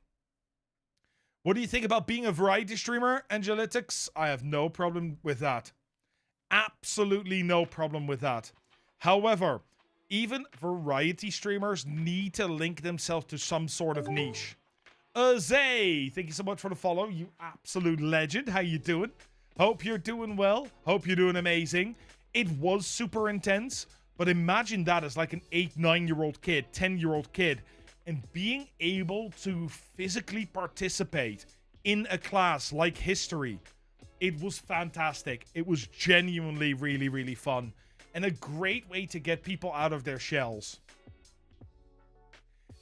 What do you think about being a variety streamer, Angelytics? I have no problem with that. Absolutely no problem with that. However, even variety streamers need to link themselves to some sort of niche. Zay, thank you so much for the follow, you absolute legend. How you doing? Hope you're doing well. Hope you're doing amazing. It was super intense, but imagine that as like an 8-9-year-old kid, 10-year-old kid, and being able to physically participate in a class like history. It was fantastic. It was genuinely really, really fun, and a great way to get people out of their shells.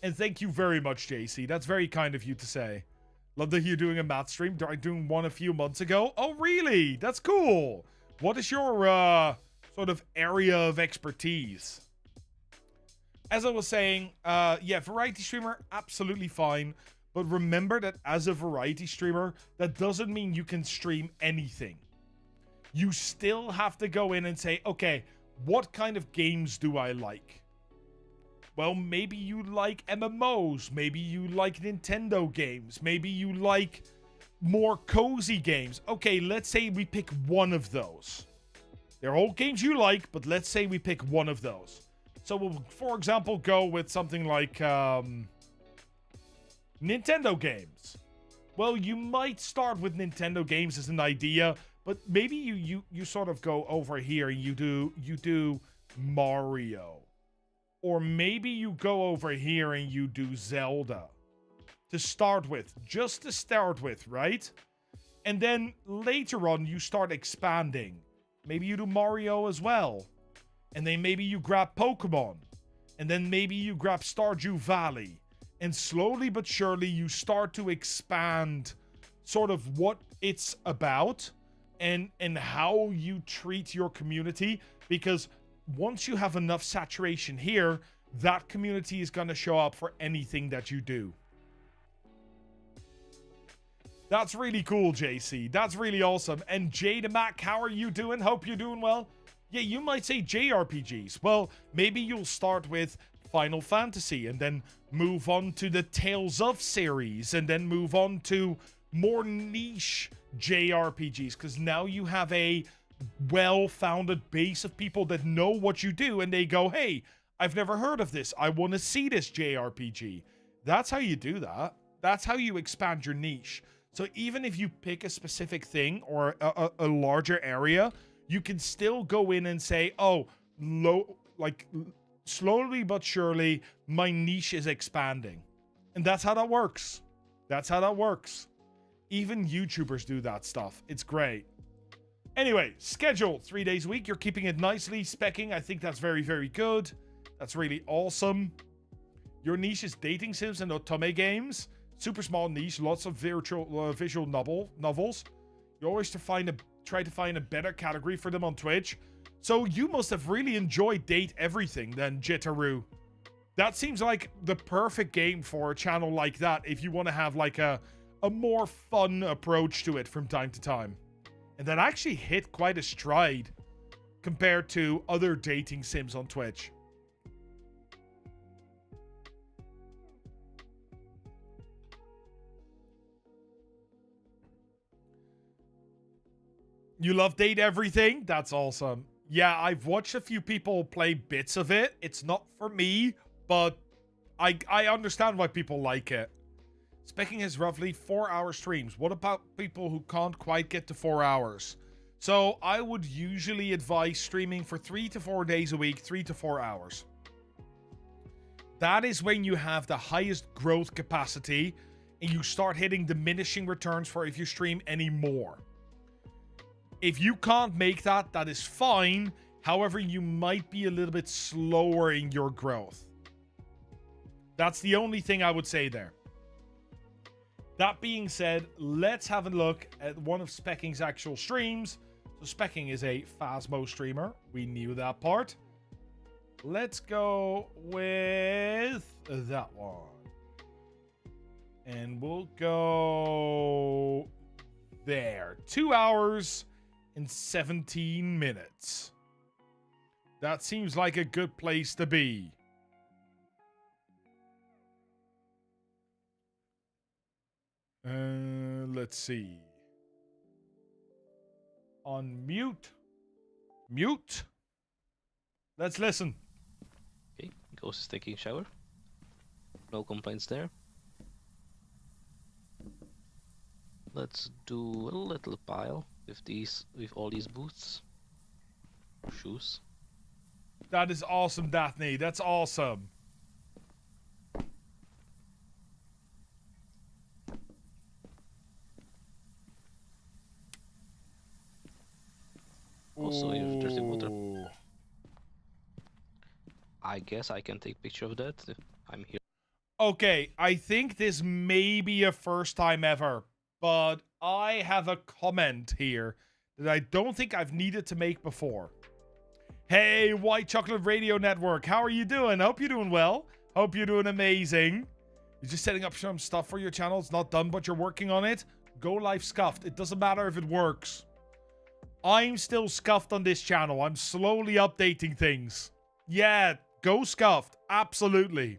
And thank you very much, JC. That's very kind of you to say. Love that you're doing a math stream. I'm doing one a few months ago. Oh, really? That's cool. What is your sort of area of expertise? As I was saying, yeah, variety streamer, absolutely fine. But remember that as a variety streamer, that doesn't mean you can stream anything. You still have to go in and say, okay, what kind of games do I like? Well, maybe you like MMOs. Maybe you like Nintendo games. Maybe you like more cozy games. Okay, let's say we pick one of those. They're all games you like, but let's say we pick one of those. So we'll, for example, go with something like Nintendo games. Well, you might start with Nintendo games as an idea, but maybe you sort of go over here and you do Mario. Or maybe you go over here and you do Zelda. To start with. Just to start with, right? And then later on, you start expanding. Maybe you do Mario as well. And then maybe you grab Pokemon. And then maybe you grab Stardew Valley. And slowly but surely, you start to expand sort of what it's about and how you treat your community. Because once you have enough saturation here, that community is going to show up for anything that you do. That's really cool, JC. That's really awesome. And Jada Mac, how are you doing? Hope you're doing well. Yeah, you might say JRPGs. Well, maybe you'll start with Final Fantasy and then move on to the Tales of series and then move on to more niche JRPGs, because now you have a well-founded base of people that know what you do and they go, hey, I've never heard of this. I want to see this JRPG. That's how you do that. That's how you expand your niche. So even if you pick a specific thing or a larger area, you can still go in and say, oh, slowly but surely, my niche is expanding. And that's how that works. That's how that works. Even YouTubers do that stuff. It's great. Anyway, schedule 3 days a week. You're keeping it nicely. Specking, I think that's very, very good. That's really awesome. Your niche is dating sims and otome games. Super small niche, lots of visual novels. You always try to find a better category for them on Twitch. So you must have really enjoyed Date Everything then, Jitaru. That seems like the perfect game for a channel like that if you want to have like a more fun approach to it from time to time. And that actually hit quite a stride compared to other dating sims on Twitch. You love Date Everything? That's awesome. Yeah, I've watched a few people play bits of it. It's not for me, but I understand why people like it. Specking has roughly 4-hour streams. What about people who can't quite get to 4 hours? So I would usually advise streaming for 3 to 4 days a week, 3 to 4 hours. That is when you have the highest growth capacity and you start hitting diminishing returns for if you stream any more. If you can't make that, that is fine. However, you might be a little bit slower in your growth. That's the only thing I would say there. That being said, let's have a look at one of Specking's actual streams. So Specking is a Phasmo streamer. We knew that part. Let's go with that one. And we'll go there. 2 hours and 17 minutes. That seems like a good place to be. Let's see. On mute. Mute. Let's listen. Okay, Ghost is taking a shower. No complaints there. Let's do a little pile with all these boots. Shoes. That is awesome, Daphne. That's awesome. Also, if there's the water. I guess I can take picture of that if I'm here. Okay, I think this may be a first time ever, but I have a comment here that I don't think I've needed to make before. Hey, White Chocolate Radio Network, how are you doing? Hope you're doing well. Hope you're doing amazing. You're just setting up some stuff for your channel. It's not done, but you're working on it. Go live scuffed. It doesn't matter if it works. I'm still scuffed on this channel. I'm slowly updating things. Yeah, go scuffed. Absolutely.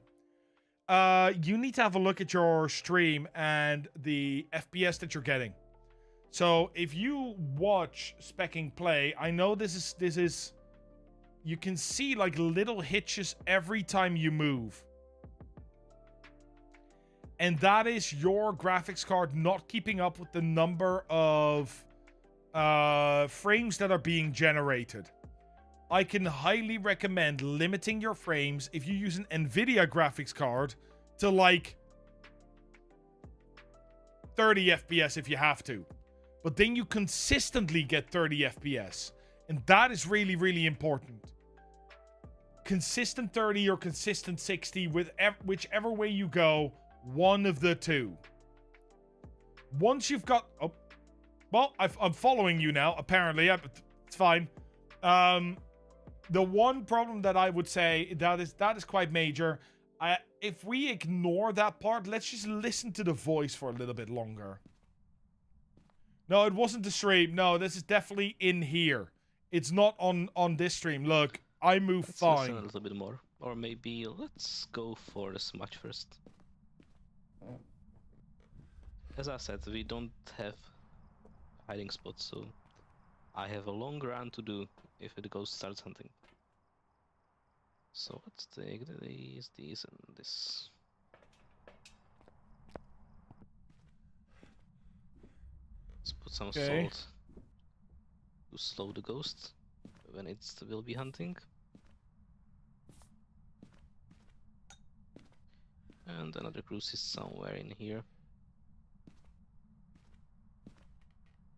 You need to have a look at your stream and the FPS that you're getting. So if you watch Specking play, I know this is you can see like little hitches every time you move. And that is your graphics card not keeping up with the number of frames that are being generated. I can highly recommend limiting your frames if you use an NVIDIA graphics card to like 30 FPS if you have to. But then you consistently get 30 FPS. And that is really, really important. consistent 30 or consistent 60 with whichever way you go, one of the two. Once you've got... Oh, well, I'm following you now, apparently. It's fine. The one problem that I would say that is quite major. If we ignore that part, let's just listen to the voice for a little bit longer. No, it wasn't the stream. No, this is definitely in here. It's not on this stream. Look, I move Let's fine. listen a little bit more. Or maybe let's go for the smudge first. As I said, we don't have hiding spots, so I have a long run to do if the ghost starts hunting. So let's take these, and this. Let's put some salt to slow the ghost when it will be hunting. And another cruise is somewhere in here.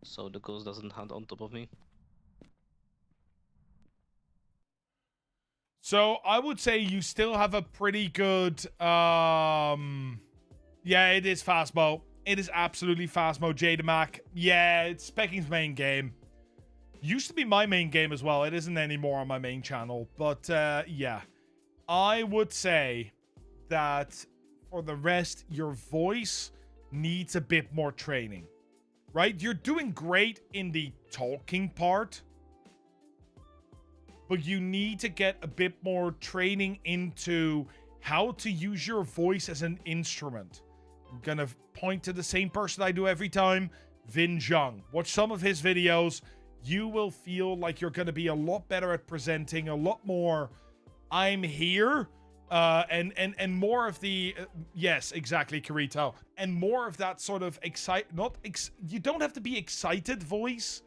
So the ghost doesn't hunt on top of me. So I would say you still have a pretty good, yeah, it is fast mode. It is absolutely fast mode, Jadamac. Yeah, it's Specking's main game. Used to be my main game as well. It isn't anymore on my main channel. But, yeah. I would say that for the rest, your voice needs a bit more training. Right? You're doing great in the talking part. But you need to get a bit more training into how to use your voice as an instrument. I'm gonna point to the same person I do every time, Vin Zhang. Watch some of his videos. You will feel like you're gonna be a lot better at presenting, a lot more I'm here, and more of the yes, exactly, Kirito, and more of that sort of you don't have to be excited voice,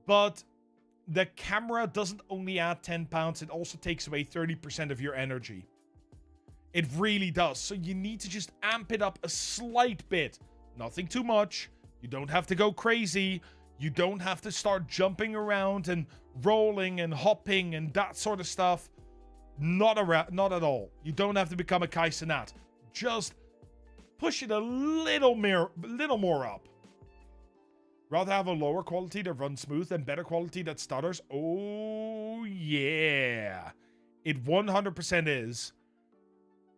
but the camera doesn't only add 10 pounds, it also takes away 30% of your energy. It really does. So you need to just amp it up a slight bit. Nothing too much. You don't have to go crazy. You don't have to start jumping around and rolling and hopping and that sort of stuff. Not at all. You don't have to become a Kai Cenat. Just push it a little more up. Rather have a lower quality that runs smooth than better quality that stutters. Oh, yeah. It 100% is.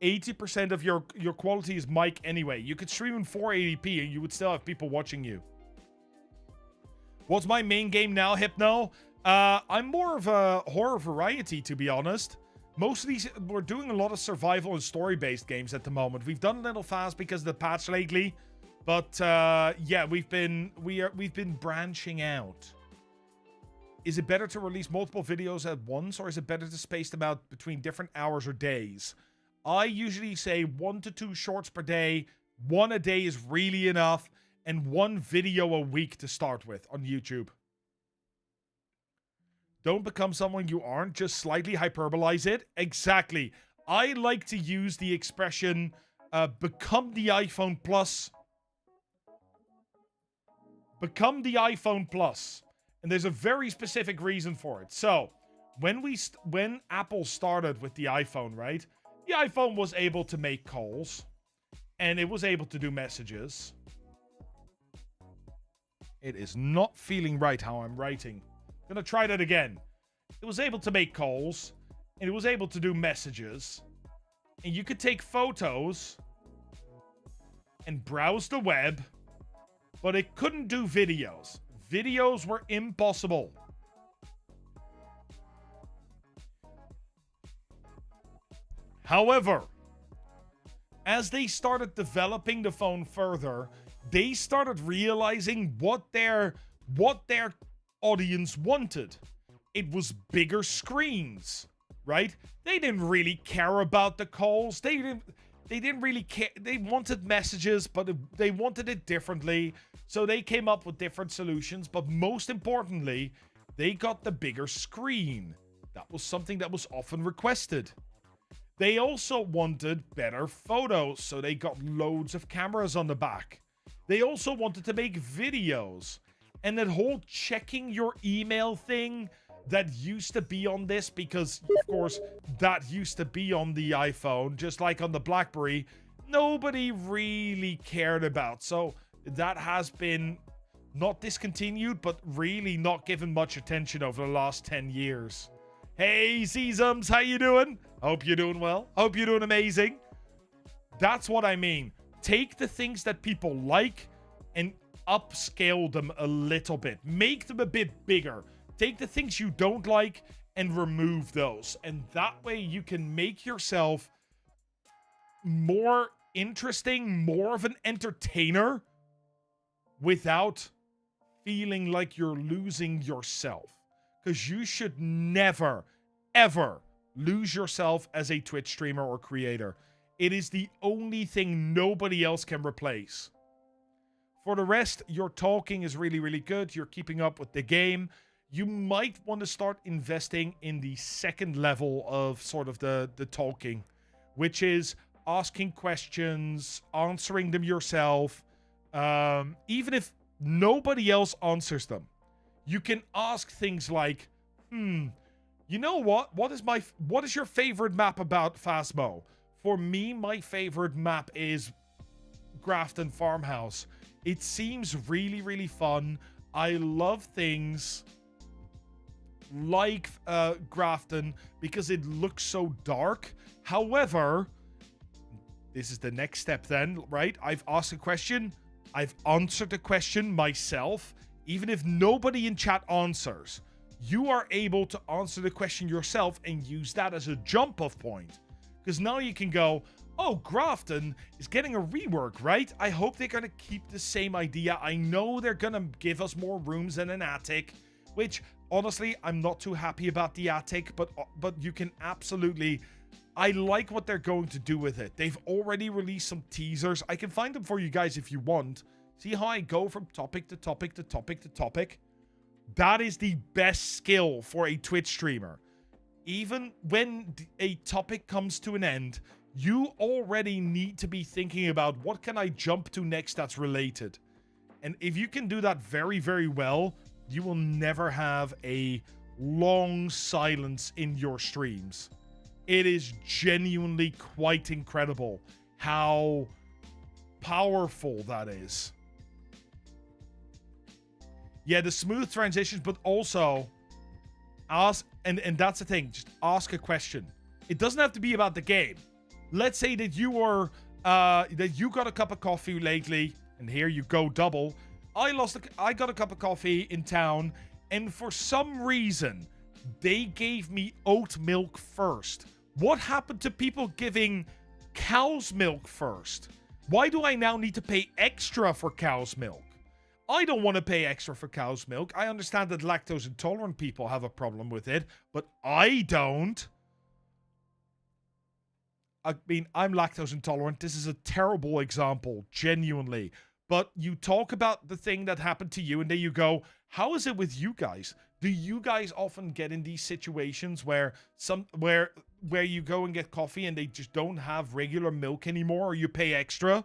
80% of your quality is mic anyway. You could stream in 480p and you would still have people watching you. What's my main game now, Hypno? I'm more of a horror variety, to be honest. Most of these, we're doing a lot of survival and story-based games at the moment. We've done a little fast because of the patch lately. But yeah, we've been branching out. Is it better to release multiple videos at once, or is it better to space them out between different hours or days? I usually say 1 to 2 shorts per day. 1 a day is really enough, and 1 video a week to start with on YouTube. Don't become someone you aren't, just slightly hyperbolize it. Exactly. I like to use the expression become the iPhone Plus. Become the iPhone Plus. And there's a very specific reason for it. So, when Apple started with the iPhone, right? The iPhone was able to make calls. And it was able to do messages. It is not feeling right how I'm writing. I'm gonna try that again. It was able to make calls. And it was able to do messages. And you could take photos. And browse the web. But it couldn't do videos. Videos were impossible. However, as they started developing the phone further, they started realizing what their audience wanted. It was bigger screens, right? They didn't really care about the calls. They didn't really care. They wanted messages, but they wanted it differently. So they came up with different solutions. But most importantly, they got the bigger screen. That was something that was often requested. They also wanted better photos. So they got loads of cameras on the back. They also wanted to make videos. And that whole checking your email thing, that used to be on this, because of course that used to be on the iPhone, just like on the BlackBerry, nobody really cared about. So that has been not discontinued, but really not given much attention over the last 10 years. Hey, Zezums, how you doing? Hope you're doing well. Hope you're doing amazing. That's what I mean. Take the things that people like and upscale them a little bit. Make them a bit bigger. Take the things you don't like and remove those. And that way you can make yourself more interesting, more of an entertainer, without feeling like you're losing yourself. Because you should never, ever lose yourself as a Twitch streamer or creator. It is the only thing nobody else can replace. For the rest, your talking is really, really good. You're keeping up with the game. You might want to start investing in the second level of sort of the talking, which is asking questions, answering them yourself. Even if nobody else answers them, you can ask things like, you know what? What is your favorite map about Phasmo? For me, my favorite map is Grafton Farmhouse. It seems really, really fun. I love things like Grafton because it looks so dark. However, this is the next step then, right? I've asked a question. I've answered the question myself. Even if nobody in chat answers, you are able to answer the question yourself and use that as a jump-off point. Because now you can go, oh, Grafton is getting a rework, right? I hope they're going to keep the same idea. I know they're going to give us more rooms and an attic, which, honestly, I'm not too happy about the attic, but you can absolutely... I like what they're going to do with it. They've already released some teasers. I can find them for you guys if you want. See how I go from topic to topic to topic to topic? That is the best skill for a Twitch streamer. Even when a topic comes to an end, you already need to be thinking about what can I jump to next that's related. And if you can do that very, very well, you will never have a long silence in your streams. It is genuinely quite incredible how powerful that is. Yeah, the smooth transitions, but also ask, and that's the thing, just ask a question. It doesn't have to be about the game. Let's say that you were, that you got a cup of coffee lately, and here you go double. I got a cup of coffee in town, and for some reason, they gave me oat milk first. What happened to people giving cow's milk first? Why do I now need to pay extra for cow's milk? I don't want to pay extra for cow's milk. I understand that lactose intolerant people have a problem with it, but I don't. I mean, I'm lactose intolerant. This is a terrible example, genuinely. But you talk about the thing that happened to you, and then you go, how is it with you guys? Do you guys often get in these situations where you go and get coffee and they just don't have regular milk anymore, or you pay extra?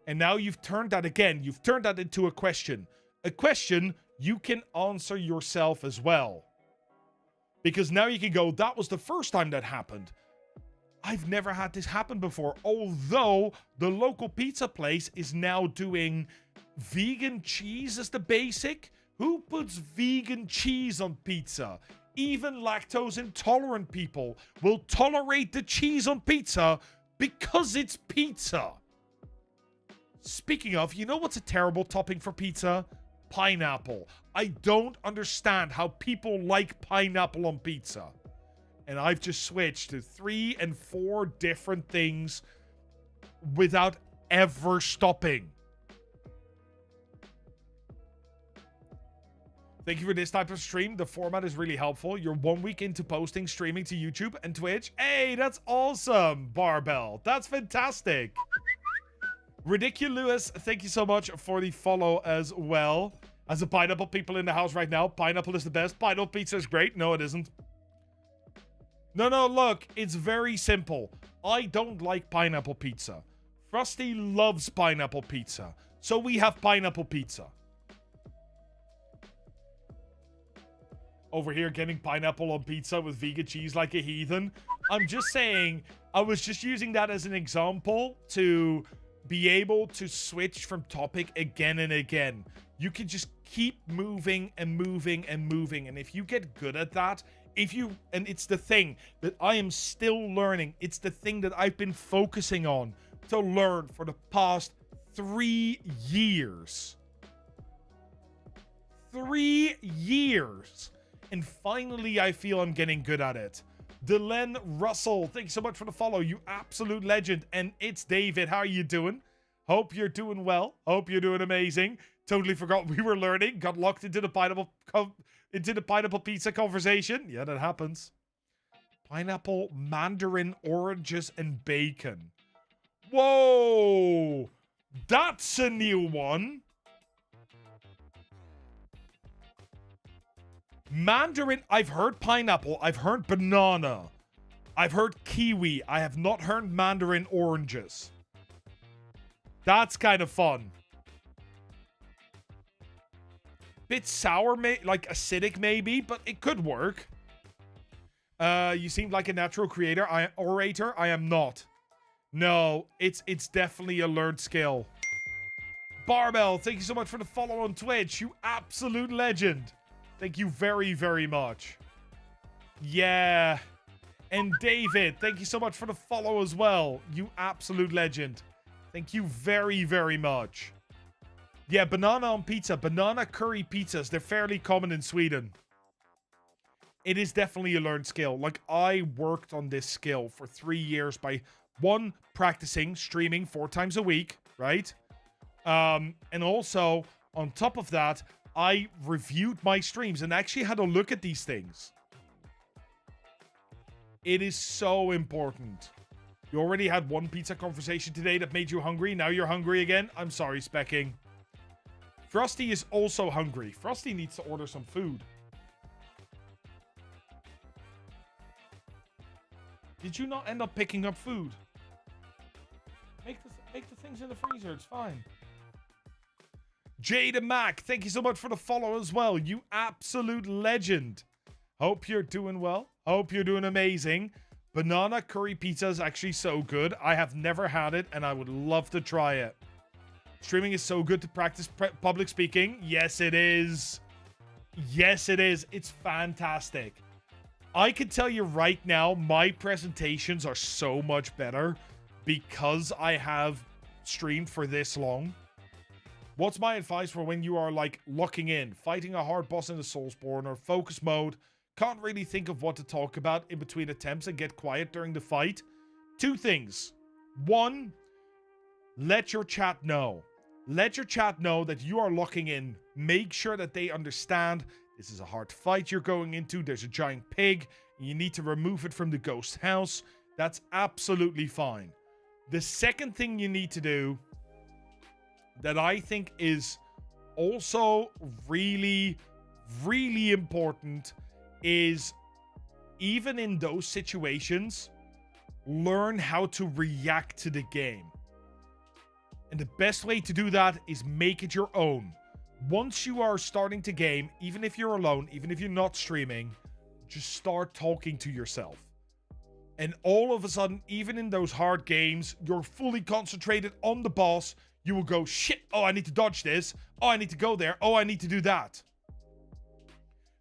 And now you've turned that again. You've turned that into a question. A question you can answer yourself as well. Because now you can go, that was the first time that happened. I've never had this happen before. Although the local pizza place is now doing vegan cheese as the basic. Who puts vegan cheese on pizza? Even lactose intolerant people will tolerate the cheese on pizza because it's pizza. Speaking of, you know what's a terrible topping for pizza? Pineapple. I don't understand how people like pineapple on pizza. And I've just switched to 3 and 4 different things without ever stopping. Thank you for this type of stream. The format is really helpful. You're 1 week into posting, streaming to YouTube and Twitch. Hey, that's awesome, Barbell. That's fantastic. Ridiculous, thank you so much for the follow as well. As a pineapple people in the house right now, pineapple is the best. Pineapple pizza is great. No, it isn't. No, look, it's very simple. I don't like pineapple pizza. Frosty loves pineapple pizza. So we have pineapple pizza. over here getting pineapple on pizza with vegan cheese like a heathen. I'm just saying, I was just using that as an example to be able to switch from topic again and again. You can just keep moving and moving and moving. And if you get good at that, and it's the thing that I am still learning. It's the thing that I've been focusing on to learn for the past 3 years. 3 years. And finally, I feel I'm getting good at it. Delenn Russell, thank you so much for the follow. You absolute legend. And it's David. How are you doing? Hope you're doing well. Hope you're doing amazing. Totally forgot we were learning. Got locked into the pineapple pizza conversation. Yeah, that happens. Pineapple, mandarin, oranges, and bacon. Whoa! That's a new one. Mandarin, I've heard pineapple. I've heard banana. I've heard kiwi. I have not heard mandarin oranges. That's kind of fun. Bit sour, like acidic maybe, but it could work. You seem like a natural orator. I am not. No, it's definitely a learned skill. Barbell, thank you so much for the follow on Twitch. You absolute legend. Thank you very, very much. Yeah. And David, thank you so much for the follow as well. You absolute legend. Thank you very, very much. Yeah, banana on pizza. Banana curry pizzas. They're fairly common in Sweden. It is definitely a learned skill. Like, I worked on this skill for 3 years by, one, practicing, streaming 4 times a week, right? And also, on top of that, I reviewed my streams and actually had a look at these things. It is so important. You already had one pizza conversation today that made you hungry. Now you're hungry again. I'm sorry, Specking. Frosty is also hungry. Frosty needs to order some food. Did you not end up picking up food? Make the things in the freezer. It's fine. Jada Mac, thank you so much for the follow as well. You absolute legend. Hope you're doing well. Hope you're doing amazing. Banana curry pizza is actually so good. I have never had it, and I would love to try it. Streaming is so good to practice public speaking. Yes, it is. Yes, it is. It's fantastic. I can tell you right now, my presentations are so much better because I have streamed for this long. What's my advice for when you are like locking in, fighting a hard boss in the Soulsborne or focus mode, can't really think of what to talk about in between attempts and get quiet during the fight? 2 things. 1, let your chat know. Let your chat know that you are locking in. Make sure that they understand this is a hard fight you're going into. There's a giant pig. And you need to remove it from the ghost house. That's absolutely fine. The second thing you need to do that I think is also really, really important is, even in those situations, learn how to react to the game. And the best way to do that is make it your own. Once you are starting to game, even if you're alone, even if you're not streaming, just start talking to yourself. And all of a sudden, even in those hard games, you're fully concentrated on the boss. You will go, shit, oh, I need to dodge this. Oh, I need to go there. Oh, I need to do that.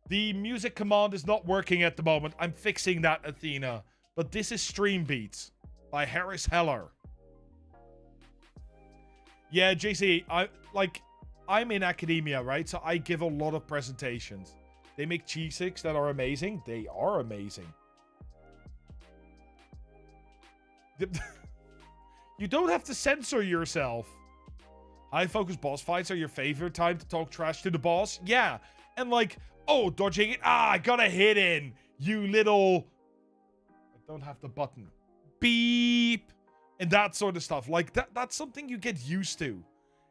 The music command is not working at the moment. I'm fixing that, Athena. But this is Stream Beats by Harris Heller. Yeah, JC, I'm in academia, right? So I give a lot of presentations. They make cheese sticks that are amazing. They are amazing. You don't have to censor yourself. High focus boss fights are your favorite time to talk trash to the boss? Yeah. And like, oh, dodging it. Ah, I got a hit in. You little... I don't have the button. Beep. And that sort of stuff. Like, that's something you get used to.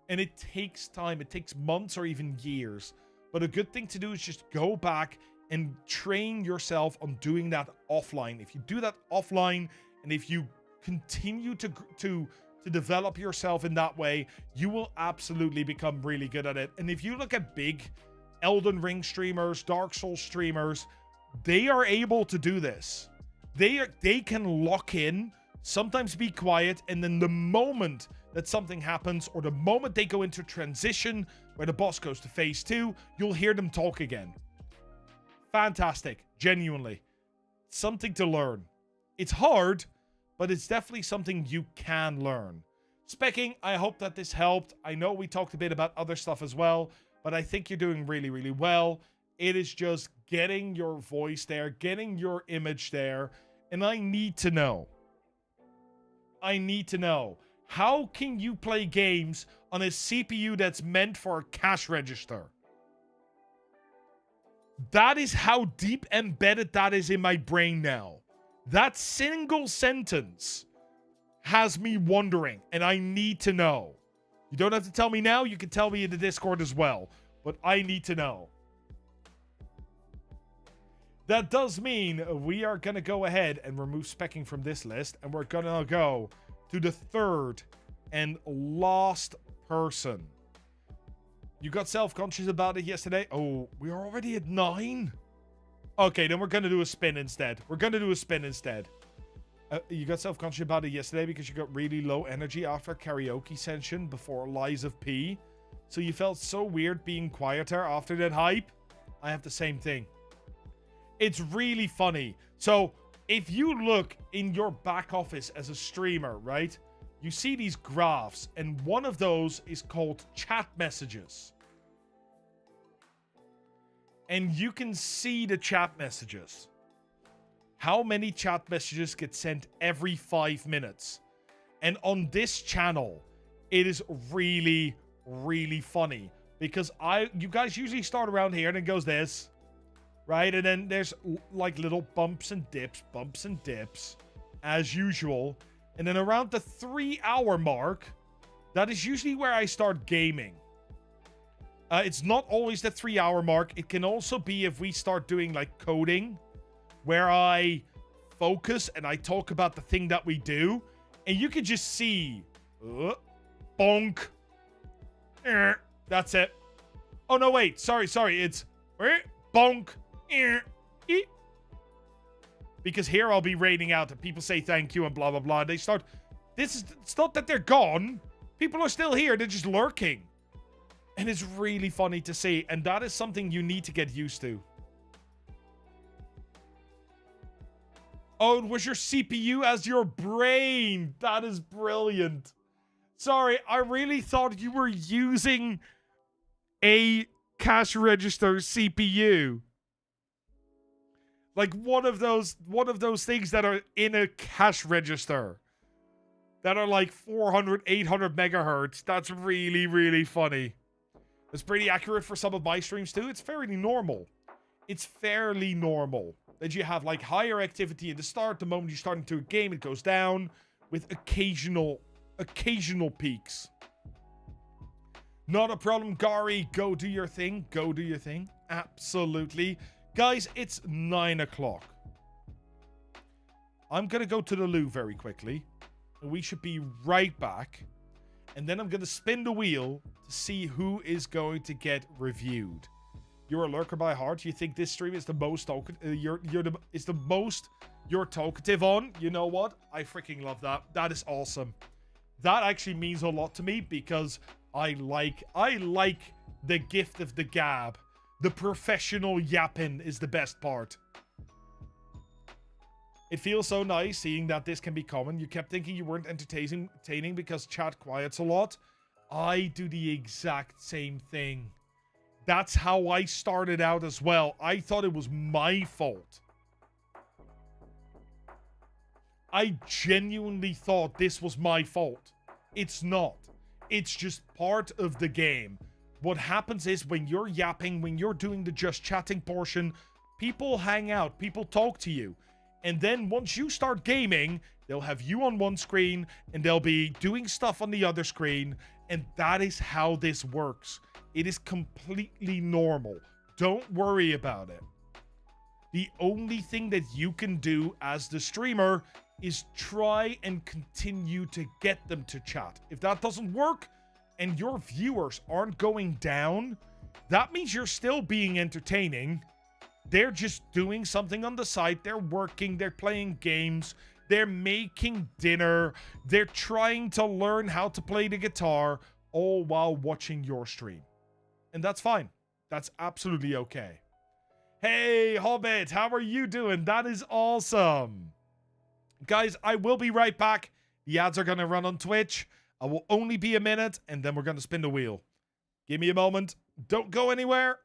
And it takes time. It takes months or even years. But a good thing to do is just go back and train yourself on doing that offline. If you do that offline, and if you continue to develop yourself in that way, you will absolutely become really good at it. And if you look at big Elden Ring streamers, Dark Souls streamers, they are able to do this. They can lock in, sometimes be quiet, and then the moment that something happens, or the moment they go into transition where the boss goes to phase 2, you'll hear them talk again. Fantastic. Genuinely. Something to learn. It's hard, but it's definitely something you can learn. Specking, I hope that this helped. I know we talked a bit about other stuff as well, but I think you're doing really, really well. It is just getting your voice there, getting your image there, and I need to know. How can you play games on a CPU that's meant for a cash register? That is how deep embedded that is in my brain now. That single sentence has me wondering, and I need to know. You don't have to tell me now. You can tell me in the Discord as well, but I need to know. That does mean we are going to go ahead and remove specking from this list, and we're going to go to the third and last person. You got self-conscious about it yesterday? Oh, we are already at 9? Okay, then we're going to do a spin instead. You got self-conscious about it yesterday because you got really low energy after a karaoke session before Lies of P. So you felt so weird being quieter after that hype? I have the same thing. It's really funny. So if you look in your back office as a streamer, right? You see these graphs, and one of those is called chat messages. And you can see the chat messages. How many chat messages get sent every 5 minutes? And on this channel, it is really, really funny. Because you guys usually start around here and it goes this. Right? And then there's like little bumps and dips, as usual. And then around the 3-hour mark, that is usually where I start gaming. It's not always the 3-hour mark. It can also be if we start doing like coding, where I focus and I talk about the thing that we do. And you can just see, bonk. That's it. Oh, no, wait. Sorry. It's bonk. Because here I'll be raiding out and people say thank you and blah, blah, blah. They start... It's not that they're gone. People are still here. They're just lurking. And it's really funny to see. And that is something you need to get used to. Oh, it was your CPU as your brain. That is brilliant. Sorry, I really thought you were using a cash register CPU. Like one of those things that are in a cash register. That are like 400, 800 megahertz. That's really, really funny. It's pretty accurate for some of my streams too. It's fairly normal. That you have like higher activity at the start. The moment you start into a game, it goes down with occasional peaks. Not a problem, Gary. Go do your thing. Absolutely. Guys, it's 9 o'clock. I'm going to go to the loo very quickly. And we should be right back. And then I'm going to spin the wheel to see who is going to get reviewed. You're a lurker by heart. You think this stream is the most you're talkative on? You know what? I freaking love that. That is awesome. That actually means a lot to me because I like the gift of the gab. The professional yapping is the best part. It feels so nice seeing that this can be common. You kept thinking you weren't entertaining because chat quiets a lot. I do the exact same thing. That's how I started out as well. I thought it was my fault. I genuinely thought this was my fault. It's not. It's just part of the game. What happens is when you're yapping, when you're doing the just chatting portion, people hang out, people talk to you. And then once you start gaming, they'll have you on one screen and they'll be doing stuff on the other screen. And that is how this works. It is completely normal. Don't worry about it. The only thing that you can do as the streamer is try and continue to get them to chat. If that doesn't work and your viewers aren't going down, that means you're still being entertaining. They're just doing something on the side. They're working, they're playing games, they're making dinner, they're trying to learn how to play the guitar, all while watching your stream. And that's fine. That's absolutely okay. Hey, Hobbit, how are you doing? That is awesome. Guys, I will be right back. The ads are going to run on Twitch. I will only be a minute, and then we're going to spin the wheel. Give me a moment. Don't go anywhere.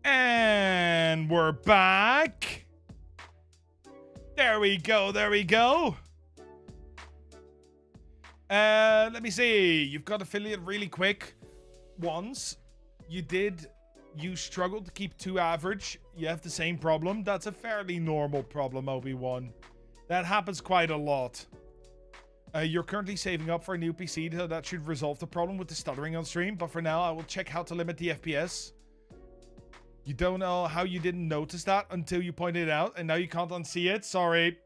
And we're back. There we go. There we go. Let me see. You've got affiliate really quick. Once you struggled to keep 2 average. You have the same problem. That's a fairly normal problem, Obi-Wan. That happens quite a lot. You're currently saving up for a new PC, so that should resolve the problem with the stuttering on stream. But for now, I will check how to limit the FPS. You don't know how you didn't notice that until you pointed it out, and now you can't unsee it? Sorry.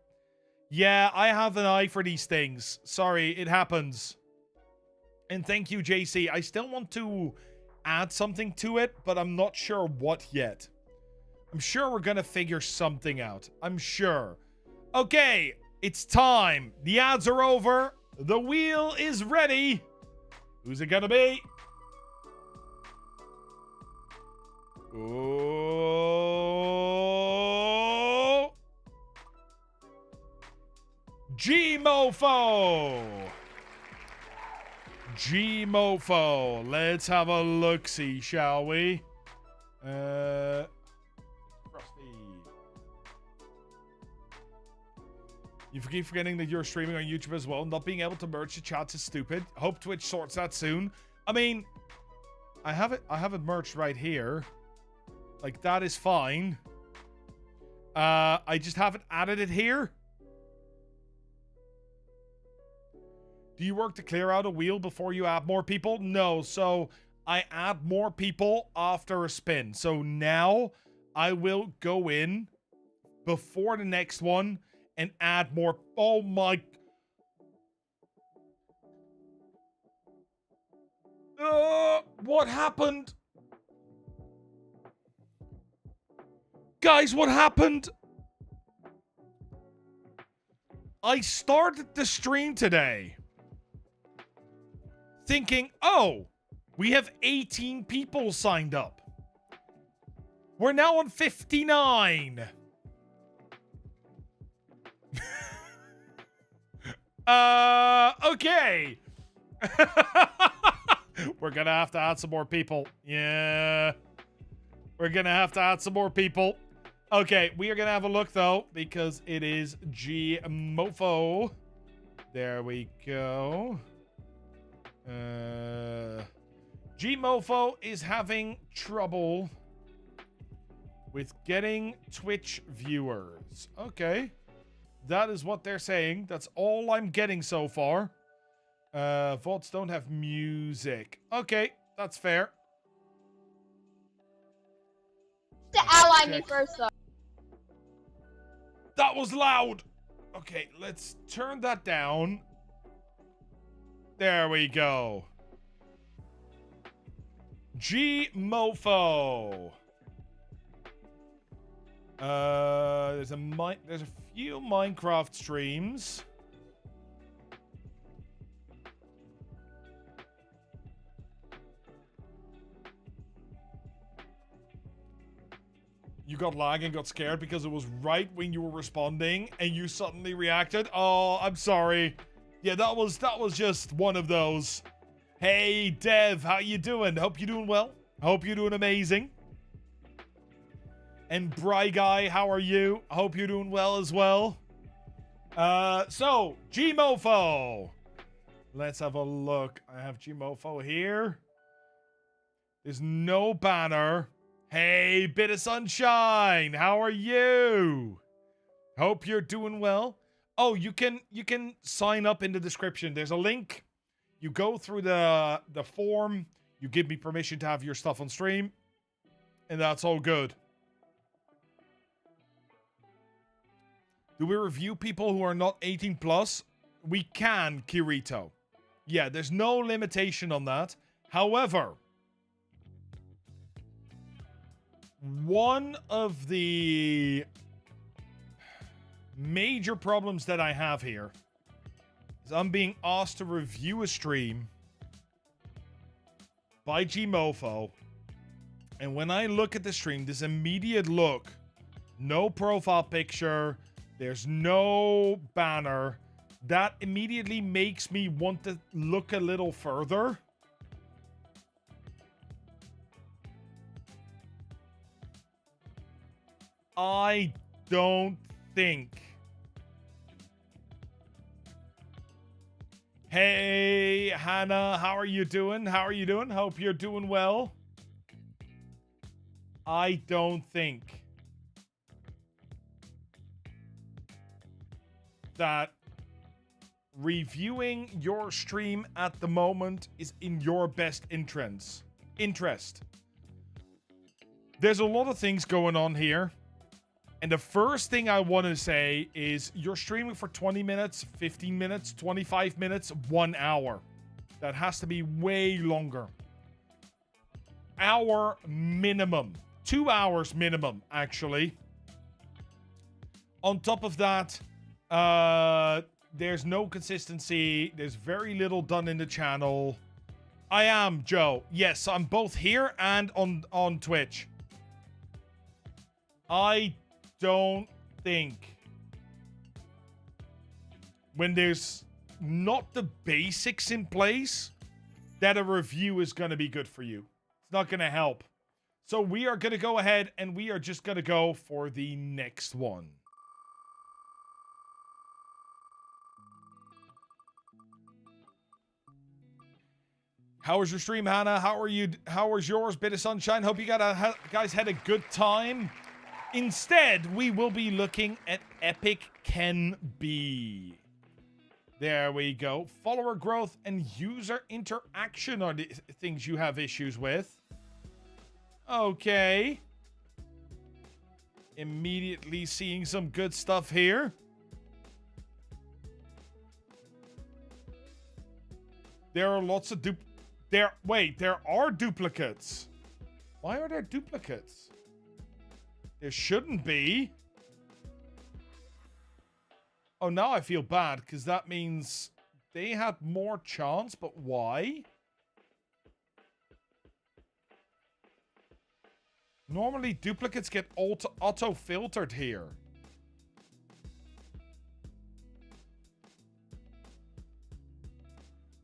Yeah, I have an eye for these things. Sorry, it happens. And thank you, JC. I still want to add something to it, but I'm not sure what yet. I'm sure we're gonna figure something out. I'm sure. Okay, it's time. The ads are over. The wheel is ready. Who's it gonna be? Oh, G-Mofo. G-Mofo. Let's have a look-see, shall we? Frosty. You keep forgetting that you're streaming on YouTube as well. Not being able to merge the chats is stupid. Hope Twitch sorts that soon. I mean, I have it merged right here. Like, that is fine. I just haven't added it here. Do you work to clear out a wheel before you add more people? No, so I add more people after a spin. So now I will go in before the next one and add more. Oh my. What happened? Guys, what happened? I started the stream today thinking, oh, we have 18 people signed up. We're now on 59. Okay. We're gonna have to add some more people. Yeah. We're gonna have to add some more people. Okay, we are gonna have a look though, because it is Gmofo. There we go. Gmofo is having trouble with getting Twitch viewers. Okay. That is what they're saying. That's all I'm getting so far. VODs don't have music. Okay, that's fair. To ally me first, though. That was loud. Okay, let's turn that down. There we go. Gmofo. There's a few Minecraft streams. You got lag and got scared because it was right when you were responding and you suddenly reacted. Oh, I'm sorry. Yeah, that was just one of those. Hey, Dev, how you doing? Hope you're doing well. Hope you're doing amazing. And Bry Guy, how are you? Hope you're doing well as well. So, Gmofo. Let's have a look. I have Gmofo here. There's no banner. Hey, Bit of Sunshine, how are you? Hope you're doing well. Oh, you can sign up in the description. There's a link. You go through the form. You give me permission to have your stuff on stream. And that's all good. Do we review people who are not 18 plus? We can, Kirito. Yeah, there's no limitation on that. However, one of the major problems that I have here is I'm being asked to review a stream by Gmofo, and when I look at the stream, this immediate look, no profile picture, there's no banner, that immediately makes me want to look a little further. I don't think. Hey, Hannah, how are you doing? How are you doing? Hope you're doing well. I don't think that reviewing your stream at the moment is in your best interest. There's a lot of things going on here. And the first thing I want to say is you're streaming for 20 minutes, 15 minutes, 25 minutes, 1 hour. That has to be way longer. Hour minimum. 2 hours minimum, actually. On top of that, there's no consistency. There's very little done in the channel. I am, Joe. Yes, I'm both here and on Twitch. I don't think when there's not the basics in place that a review is going to be good for you. It's not going to help. So we are going to go ahead and we are just going to go for the next one. How was your stream, Hannah? How are you? How was yours, Bit of Sunshine? Hope you guys had a good time. Instead, we will be looking at Epic Can Be. There we go. Follower growth and user interaction are the things you have issues with. Okay. Immediately seeing some good stuff here. There are lots of there are duplicates. Why are there duplicates? There shouldn't be. Oh, now I feel bad because that means they had more chance, but why? Normally duplicates get auto-filtered here.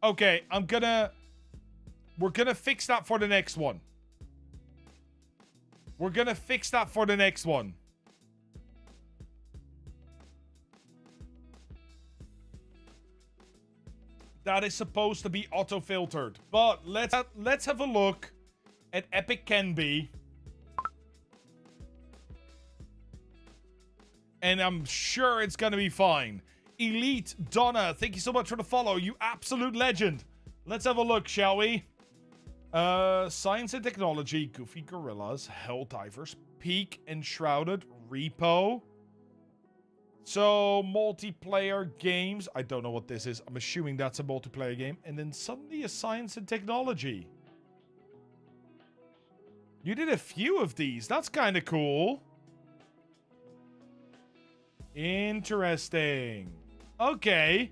Okay, we're gonna fix that for the next one. We're gonna fix that for the next one. That is supposed to be auto-filtered. But let's have a look at Epic Can Be. And I'm sure it's gonna be fine. Elite Donna, thank you so much for the follow. You absolute legend. Let's have a look, shall we? Science and Technology, Goofy Gorillas, Helldivers, Peak, Enshrouded, Repo. So, multiplayer games. I don't know what this is. I'm assuming that's a multiplayer game. And then suddenly a Science and Technology. You did a few of these. That's kind of cool. Interesting. Okay.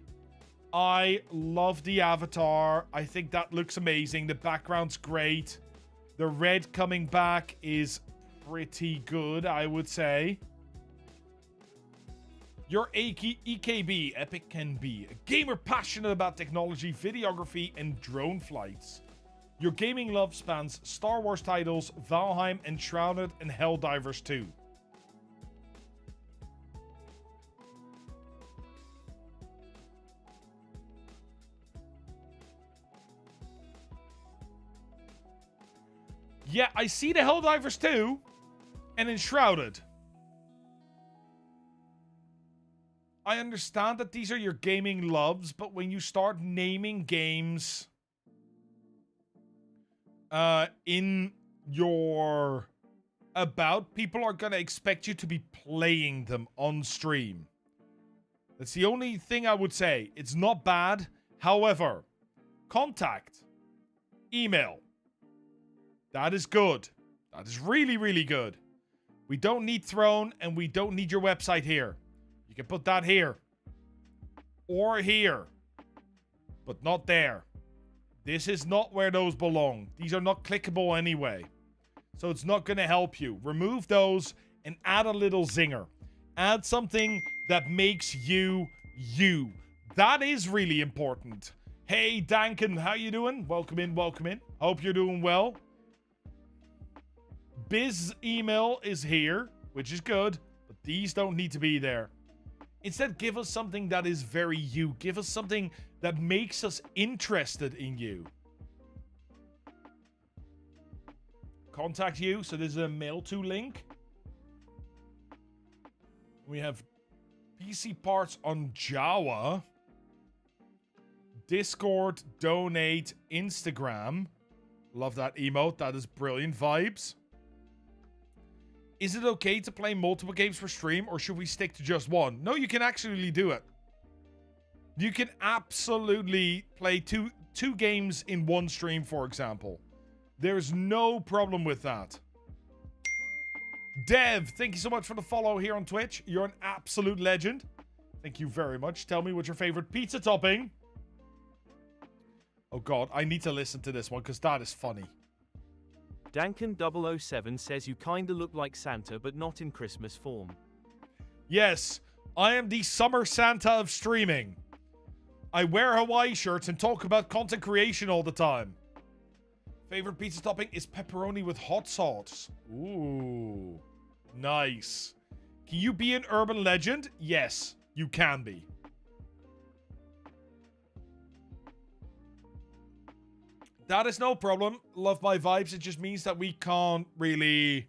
I love the avatar. I think that looks amazing. The background's great. The red coming back is pretty good, I would say. Your EKB, Epic Can Be. A gamer passionate about technology, videography, and drone flights. Your gaming love spans Star Wars titles, Valheim, Enshrouded, and Helldivers 2. Yeah, I see the Helldivers 2 and Enshrouded. I understand that these are your gaming loves, but when you start naming games in your about, people are going to expect you to be playing them on stream. That's the only thing I would say. It's not bad. However, contact, email. That is good. That is really, really good. We don't need Throne, and we don't need your website here. You can put that here. Or here. But not there. This is not where those belong. These are not clickable anyway. So it's not going to help you. Remove those and add a little zinger. Add something that makes you, you. That is really important. Hey, Dankin, how you doing? Welcome in, welcome in. Hope you're doing well. Biz email is here, which is good, but these don't need to be there. Instead, give us something that is very you. Give us something that makes us interested in you. Contact you. So there's a mail to link. We have PC parts on Java. Discord, donate, Instagram. Love that emote. That is brilliant vibes. Is it okay to play multiple games for stream, or should we stick to just one? No, you can actually do it. You can absolutely play two games in one stream, for example. There's no problem with that. Dev, thank you so much for the follow here on Twitch. You're an absolute legend. Thank you very much. Tell me what's your favorite pizza topping. Oh god, I need to listen to this one because that is funny. Dankin007 says you kinda look like Santa, but not in Christmas form. Yes, I am the summer Santa of streaming. I wear Hawaii shirts and talk about content creation all the time. Favorite pizza topping is pepperoni with hot sauce. Ooh, nice. Can you be an urban legend? Yes, you can be. That is no problem. Love my vibes. It just means that we can't really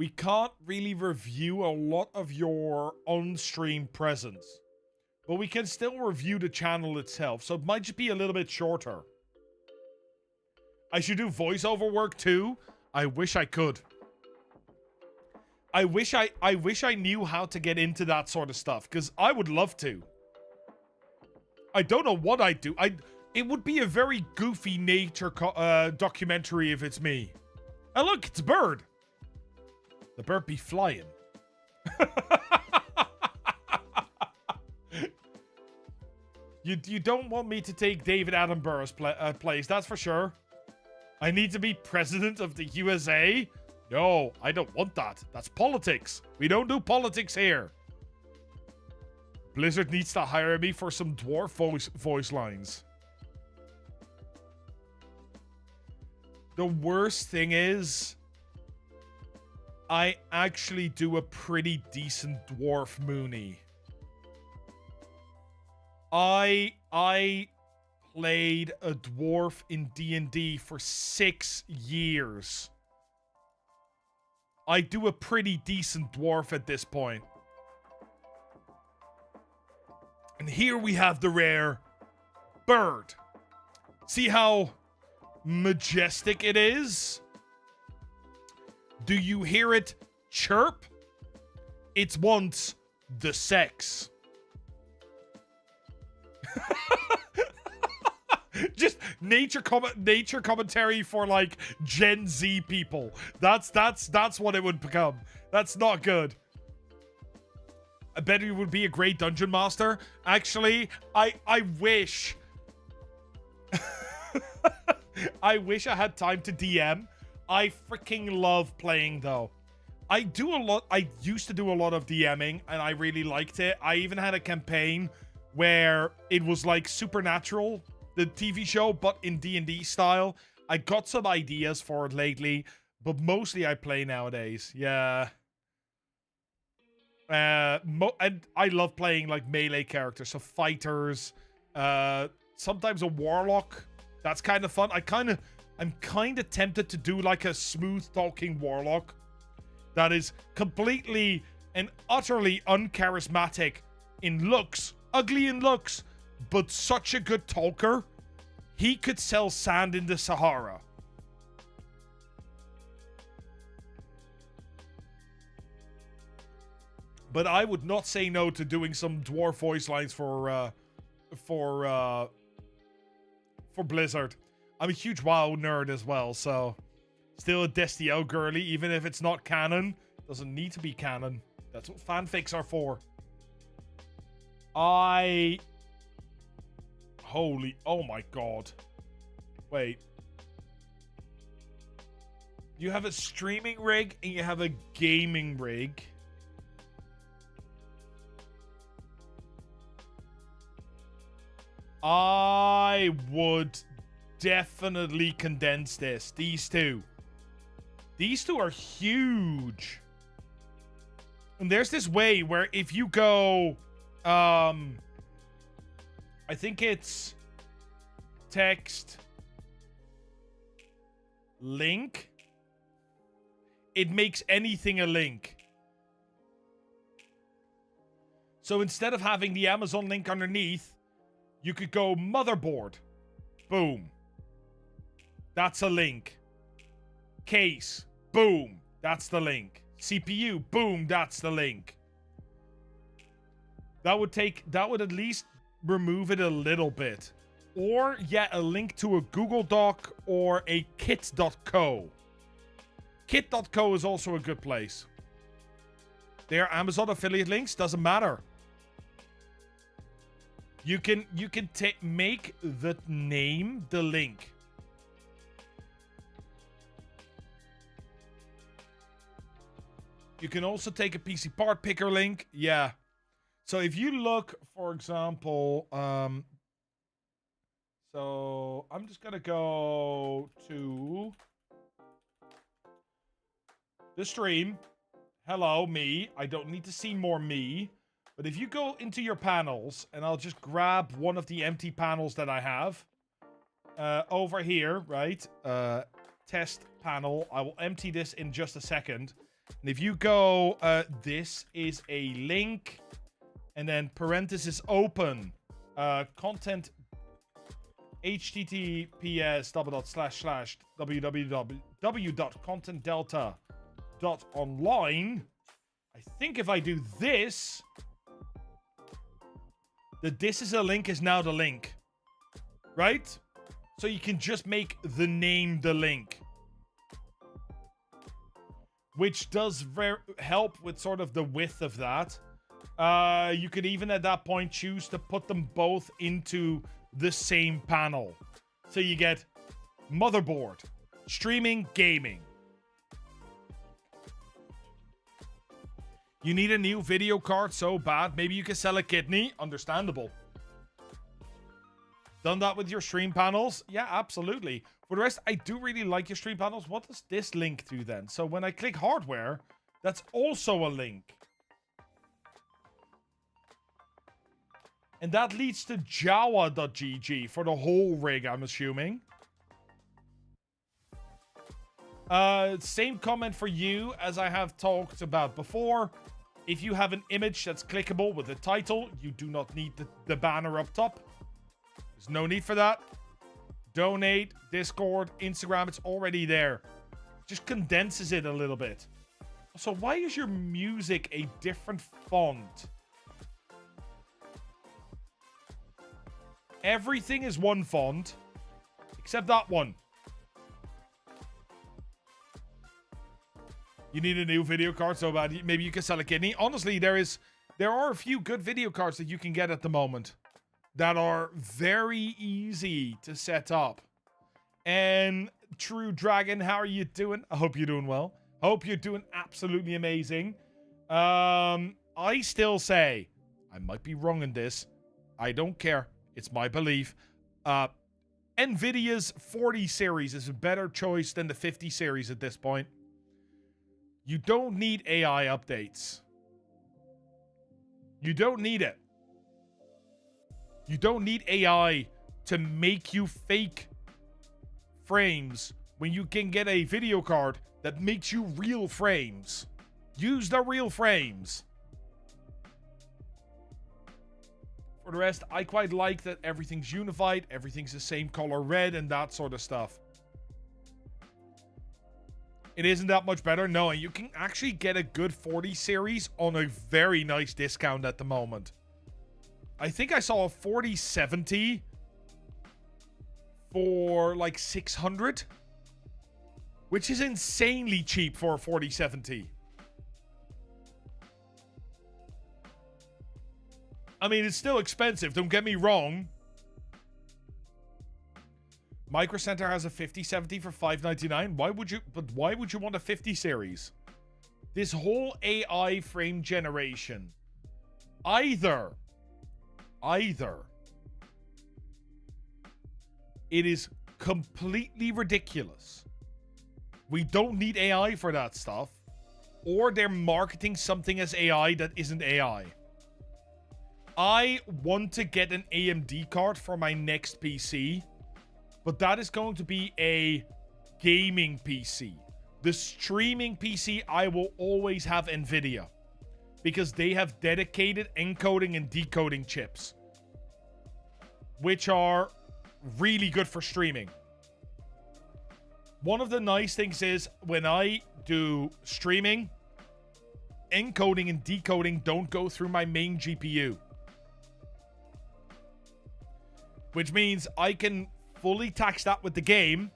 we can't really review a lot of your on-stream presence. But we can still review the channel itself, so it might just be a little bit shorter. I should do voiceover work too. I wish I could. I wish I knew how to get into that sort of stuff, because I would love to. I don't know what I'd do. It would be a very goofy nature documentary if it's me. Oh look, it's a bird. The bird be flying. You don't want me to take David Attenborough's place, that's for sure. I need to be president of the USA? No, I don't want that. That's politics. We don't do politics here. Blizzard needs to hire me for some dwarf voice lines. The worst thing is, I actually do a pretty decent dwarf Mooney. I played a dwarf in D&D for 6 years. I do a pretty decent dwarf at this point. And here we have the rare bird. See how majestic it is? Do you hear it chirp? It's once the sex. Just nature commentary for like Gen Z people. That's what it would become. That's not good. I bet you would be a great dungeon master. Actually, I wish I wish I had time to DM. I freaking love playing though. I used to do a lot of DMing and I really liked it. I even had a campaign where it was like Supernatural, the TV show, but in D&D style. I got some ideas for it lately, but mostly I play nowadays. Yeah. And I love playing like melee characters, so fighters, sometimes a warlock. That's kind of fun. I'm kind of tempted to do like a smooth talking warlock that is completely and utterly uncharismatic in looks, ugly in looks, but such a good talker. He could sell sand in the Sahara. But I would not say no to doing some dwarf voice lines for Blizzard. I'm a huge WoW nerd as well, so still a Destio girly, even if it's not canon. Doesn't need to be canon. That's what fanfics are for. Oh my god. Wait. You have a streaming rig and you have a gaming rig. I would definitely condense this. These two. These two are huge. And there's this way where if you go... I think it's... text... link. It makes anything a link. So instead of having the Amazon link underneath, you could go motherboard. Boom. That's a link. Case. Boom. That's the link. CPU. Boom. That's the link. That would at least remove it a little bit. Or, yeah, a link to a Google Doc or a kit.co. Kit.co is also a good place. They are Amazon affiliate links. Doesn't matter. You can make the name the link. You can also take a PC part picker link. Yeah. So if you look, for example, so I'm just gonna go to the stream. Hello, me. I don't need to see more me. But if you go into your panels, and I'll just grab one of the empty panels that I have. Over here, right? Test panel. I will empty this in just a second. And if you go, this is a link, and then parenthesis open, content, https://www.contentdelta.online. I think if I do this, the this is a link is now the link, right? So you can just make the name the link, which does help with sort of the width of that. You could even at that point choose to put them both into the same panel. So you get motherboard, streaming, gaming. You need a new video card so bad. Maybe you can sell a kidney. Understandable. Done that with your stream panels? Yeah, absolutely. For the rest, I do really like your stream panels. What does this link do then? So when I click hardware, that's also a link. And that leads to java.gg for the whole rig, I'm assuming. Same comment for you as I have talked about before. If you have an image that's clickable with a title, you do not need the banner up top. There's no need for that. Donate, Discord, Instagram, it's already there. Just condenses it a little bit. So why is your music a different font? Everything is one font, except that one. You need a new video card so bad. Maybe you can sell a kidney. Honestly, there are a few good video cards that you can get at the moment that are very easy to set up. And True Dragon, how are you doing? I hope you're doing well. I hope you're doing absolutely amazing. I still say, I might be wrong in this. I don't care. It's my belief. Nvidia's 40 series is a better choice than the 50 series at this point. You don't need AI updates. You don't need it. You don't need AI to make you fake frames when you can get a video card that makes you real frames. Use the real frames. For the rest, I quite like that everything's unified, everything's the same color red and that sort of stuff. It isn't that much better. No, and you can actually get a good 40 series on a very nice discount at the moment. I think I saw a 4070 for like 600, which is insanely cheap for a 4070. I mean, it's still expensive, don't get me wrong. Micro Center has a 5070 for $599. Why would you want a 50 series? This whole AI frame generation. Either it is completely ridiculous. We don't need AI for that stuff. Or they're marketing something as AI that isn't AI. I want to get an AMD card for my next PC. But that is going to be a gaming PC. The streaming PC, I will always have NVIDIA. Because they have dedicated encoding and decoding chips. Which are really good for streaming. One of the nice things is when I do streaming, encoding and decoding don't go through my main GPU. Which means I can fully tax that with the game.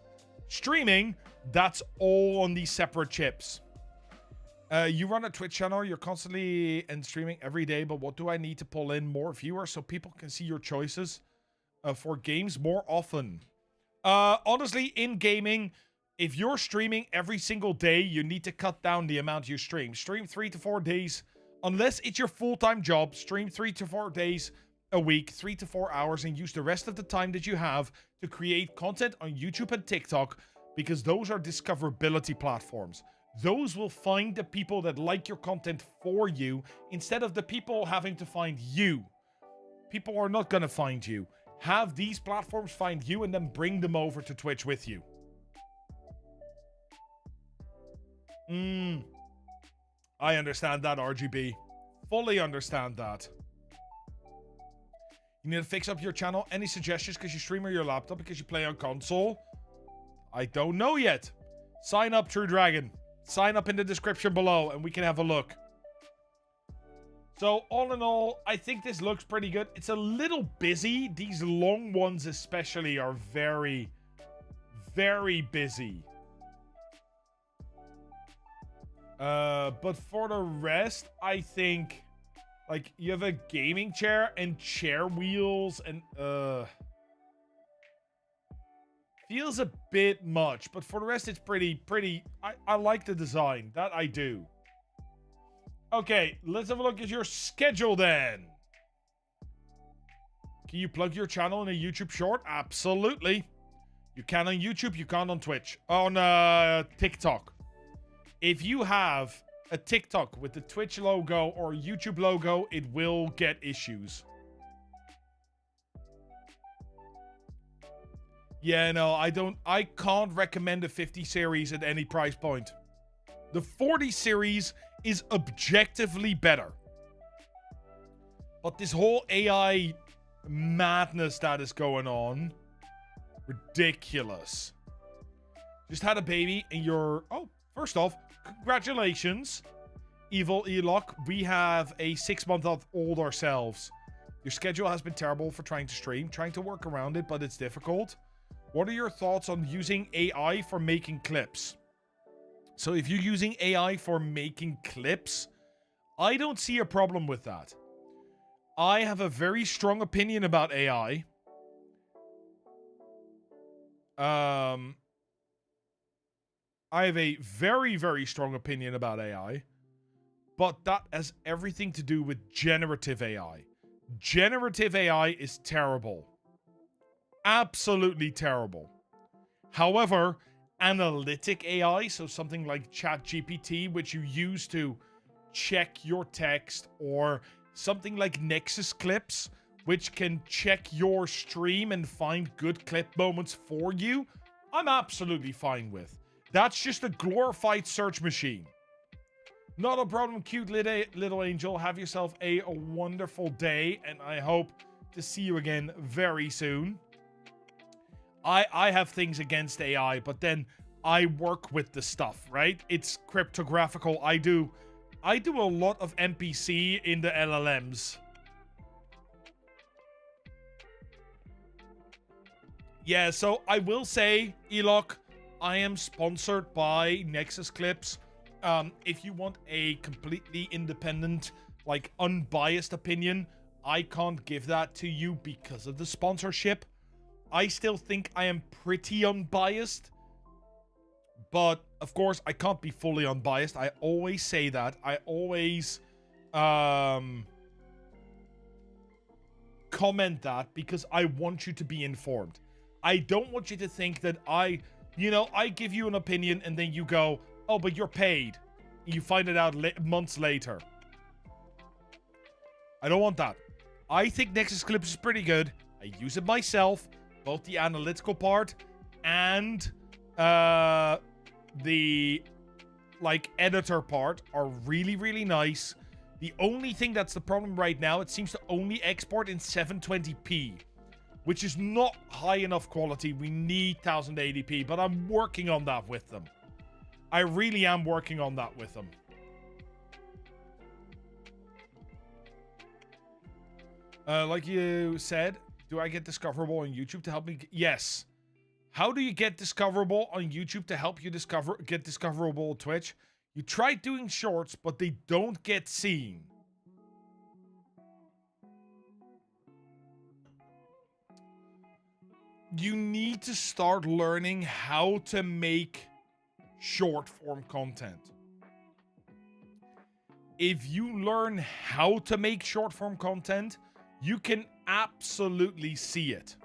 Streaming, that's all on these separate chips. You run a Twitch channel, you're constantly and streaming every day, but what do I need to pull in more viewers so people can see your choices for games more often? Honestly, in gaming, if you're streaming every single day, you need to cut down the amount you stream. Stream 3 to 4 days. Unless it's your full-time job, stream 3 to 4 days a week, 3 to 4 hours, and use the rest of the time that you have to create content on YouTube and TikTok, because those are discoverability platforms. Those will find the people that like your content for you instead of the people having to find you. People are not going to find you. Have these platforms find you and then bring them over to Twitch with you. I understand that, RGB. Fully understand that. You need to fix up your channel. Any suggestions because you stream on your laptop, because you play on console? I don't know yet. Sign up, True Dragon. Sign up in the description below and we can have a look. So, all in all, I think this looks pretty good. It's a little busy. These long ones especially are very, very busy. But for the rest, I think, like, you have a gaming chair and chair wheels and, feels a bit much. But for the rest, it's pretty, I like the design. That I do. Okay, let's have a look at your schedule then. Can you plug your channel in a YouTube short? Absolutely. You can on YouTube, you can't on Twitch. On TikTok. If you have a TikTok with the Twitch logo or YouTube logo, it will get issues. Yeah, no, I can't recommend a 50 series at any price point. The 40 series is objectively better. But this whole AI madness that is going on, ridiculous. Just had a baby and you're... Oh, first off, congratulations, Evil Elock. We have a 6-month-old ourselves. Your schedule has been terrible for trying to stream, trying to work around it, but it's difficult. What are your thoughts on using AI for making clips? So if you're using AI for making clips, I don't see a problem with that. I have a very strong opinion about AI. I have a very, very strong opinion about AI. But that has everything to do with generative AI. Generative AI is terrible. Absolutely terrible. However, analytic AI, so something like ChatGPT, which you use to check your text, or something like Nexus Clips, which can check your stream and find good clip moments for you, I'm absolutely fine with. That's just a glorified search machine. Not a problem, cute little angel. Have yourself a wonderful day, and I hope to see you again very soon. I have things against AI, but then I work with the stuff, right? It's cryptographical. I do a lot of NPC in the LLMs. Yeah, so I will say, Elock, I am sponsored by Nexus Clips. If you want a completely independent, like, unbiased opinion, I can't give that to you because of the sponsorship. I still think I am pretty unbiased. But, of course, I can't be fully unbiased. I always say that. I always comment that because I want you to be informed. I don't want you to think that I give you an opinion and then you go, oh, but you're paid. You find it out months later. I don't want that. I think Nexus Clips is pretty good. I use it myself. Both the analytical part and the, like, editor part are really, really nice. The only thing that's the problem right now, it seems to only export in 720p, which is not high enough quality. We need 1080p, but I'm working on that with them. I really am working on that with them. Like you said, do I get discoverable on YouTube to help me? Yes. How do you get discoverable on YouTube to help you get discoverable on Twitch? You try doing shorts, but they don't get seen. You need to start learning how to make short form content. If you learn how to make short form content, you can absolutely see it.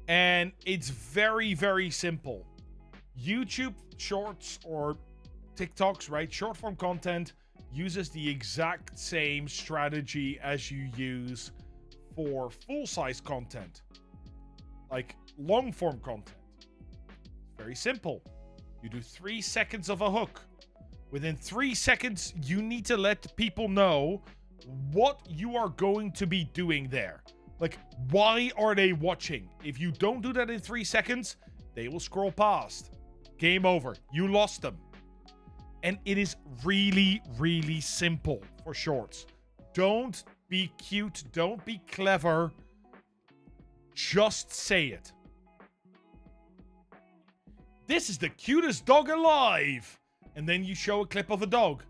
And it's very, very simple. YouTube shorts or TikToks, right? Short form content uses the exact same strategy as you use for full-size content. Like long form content. Very simple. You do 3 seconds of a hook. Within 3 seconds, you need to let people know what you are going to be doing there. Like, why are they watching? If you don't do that in 3 seconds, they will scroll past. Game over. You lost them. And it is really, really simple for shorts. Don't be cute. Don't be clever. Just say it. This is the cutest dog alive. And then you show a clip of a dog.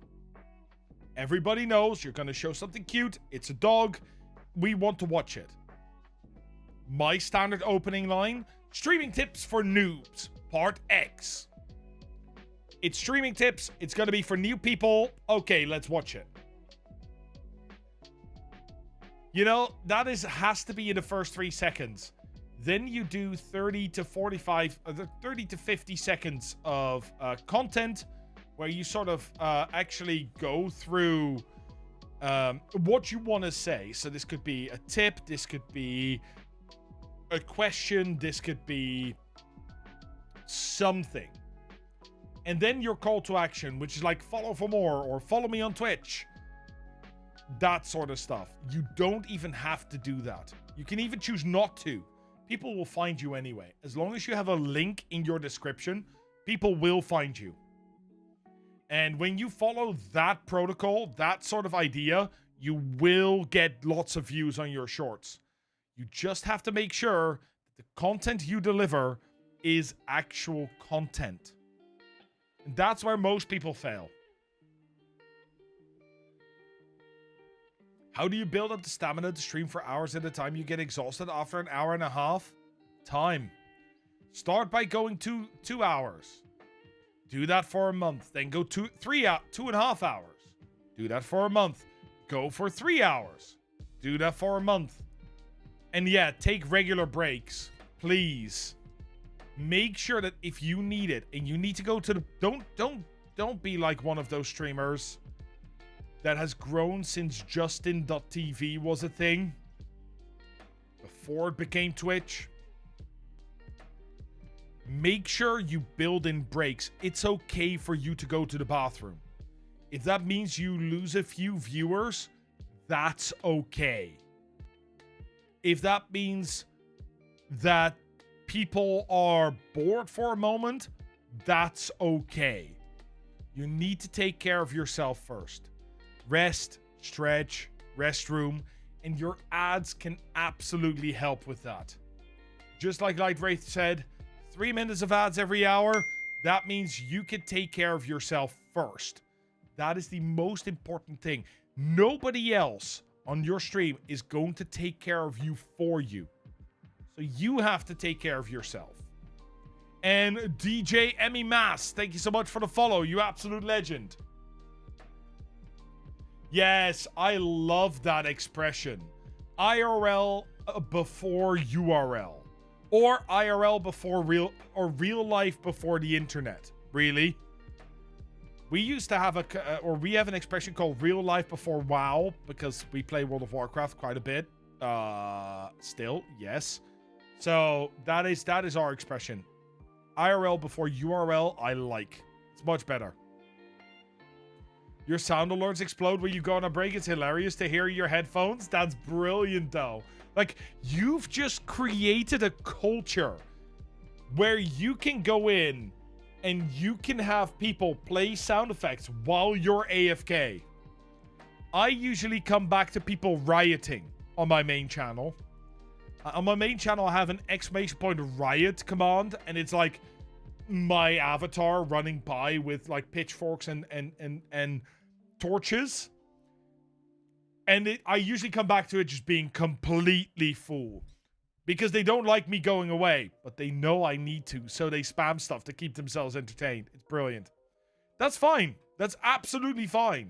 Everybody knows you're going to show something cute. It's a dog. We want to watch it. My standard opening line, streaming tips for noobs, part X. It's streaming tips. It's going to be for new people. Okay, let's watch it. You know, that has to be in the first 3 seconds. Then you do 30 to 50 seconds of content where you sort of actually go through what you want to say. So this could be a tip. This could be a question. This could be something. And then your call to action, which is like follow for more or follow me on Twitch. That sort of stuff. You don't even have to do that. You can even choose not to. People will find you anyway. As long as you have a link in your description, people will find you. And when you follow that protocol, that sort of idea, you will get lots of views on your shorts. You just have to make sure that the content you deliver is actual content. And that's where most people fail. How do you build up the stamina to stream for hours at a time? You get exhausted after an hour and a half? Time. Start by going 2 hours. Do that for a month. Then go 2.5 hours. Do that for a month. Go for 3 hours. Do that for a month. And yeah, take regular breaks. Please. Make sure that if you need it and you need to go to the... Don't be like one of those streamers that has grown since Justin.tv was a thing. Before it became Twitch. Make sure you build in breaks. It's okay for you to go to the bathroom. If that means you lose a few viewers, that's okay. If that means that people are bored for a moment, that's okay. You need to take care of yourself first. Rest, stretch, restroom, and your ads can absolutely help with that. Just like Lightwraith said, 3 minutes of ads every hour, that means you can take care of yourself first. That is the most important thing. Nobody else on your stream is going to take care of you for you. So you have to take care of yourself. And DJ Emmy Mass, thank you so much for the follow. You absolute legend. Yes, I love that expression. IRL before URL. Or IRL before real, or real life before the internet. Really? We used to have we have an expression called real life before WoW, because we play World of Warcraft quite a bit. Still, yes. So that is our expression. IRL before URL, I like. It's much better. Your sound alerts explode when you go on a break. It's hilarious to hear your headphones. That's brilliant, though. Like, you've just created a culture where you can go in and you can have people play sound effects while you're AFK. I usually come back to people rioting on my main channel. On my main channel, I have an exclamation point riot command, and it's like my avatar running by with like pitchforks and torches. And I usually come back to it just being completely full. Because they don't like me going away, but they know I need to, so they spam stuff to keep themselves entertained. It's brilliant. That's fine. That's absolutely fine.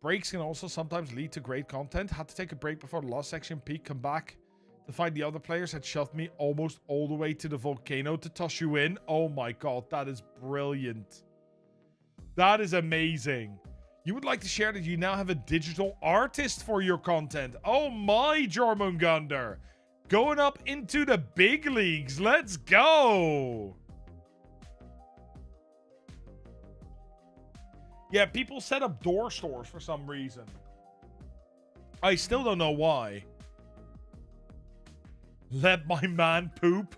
Breaks can also sometimes lead to great content. Had to take a break before the last section peak, come back to find the other players had shoved me almost all the way to the volcano to toss you in. Oh my god, that is brilliant. That is amazing. You would like to share that you now have a digital artist for your content. Oh my, Jormungandr. Going up into the big leagues. Let's go. Yeah, people set up door stores for some reason. I still don't know why. Let my man poop.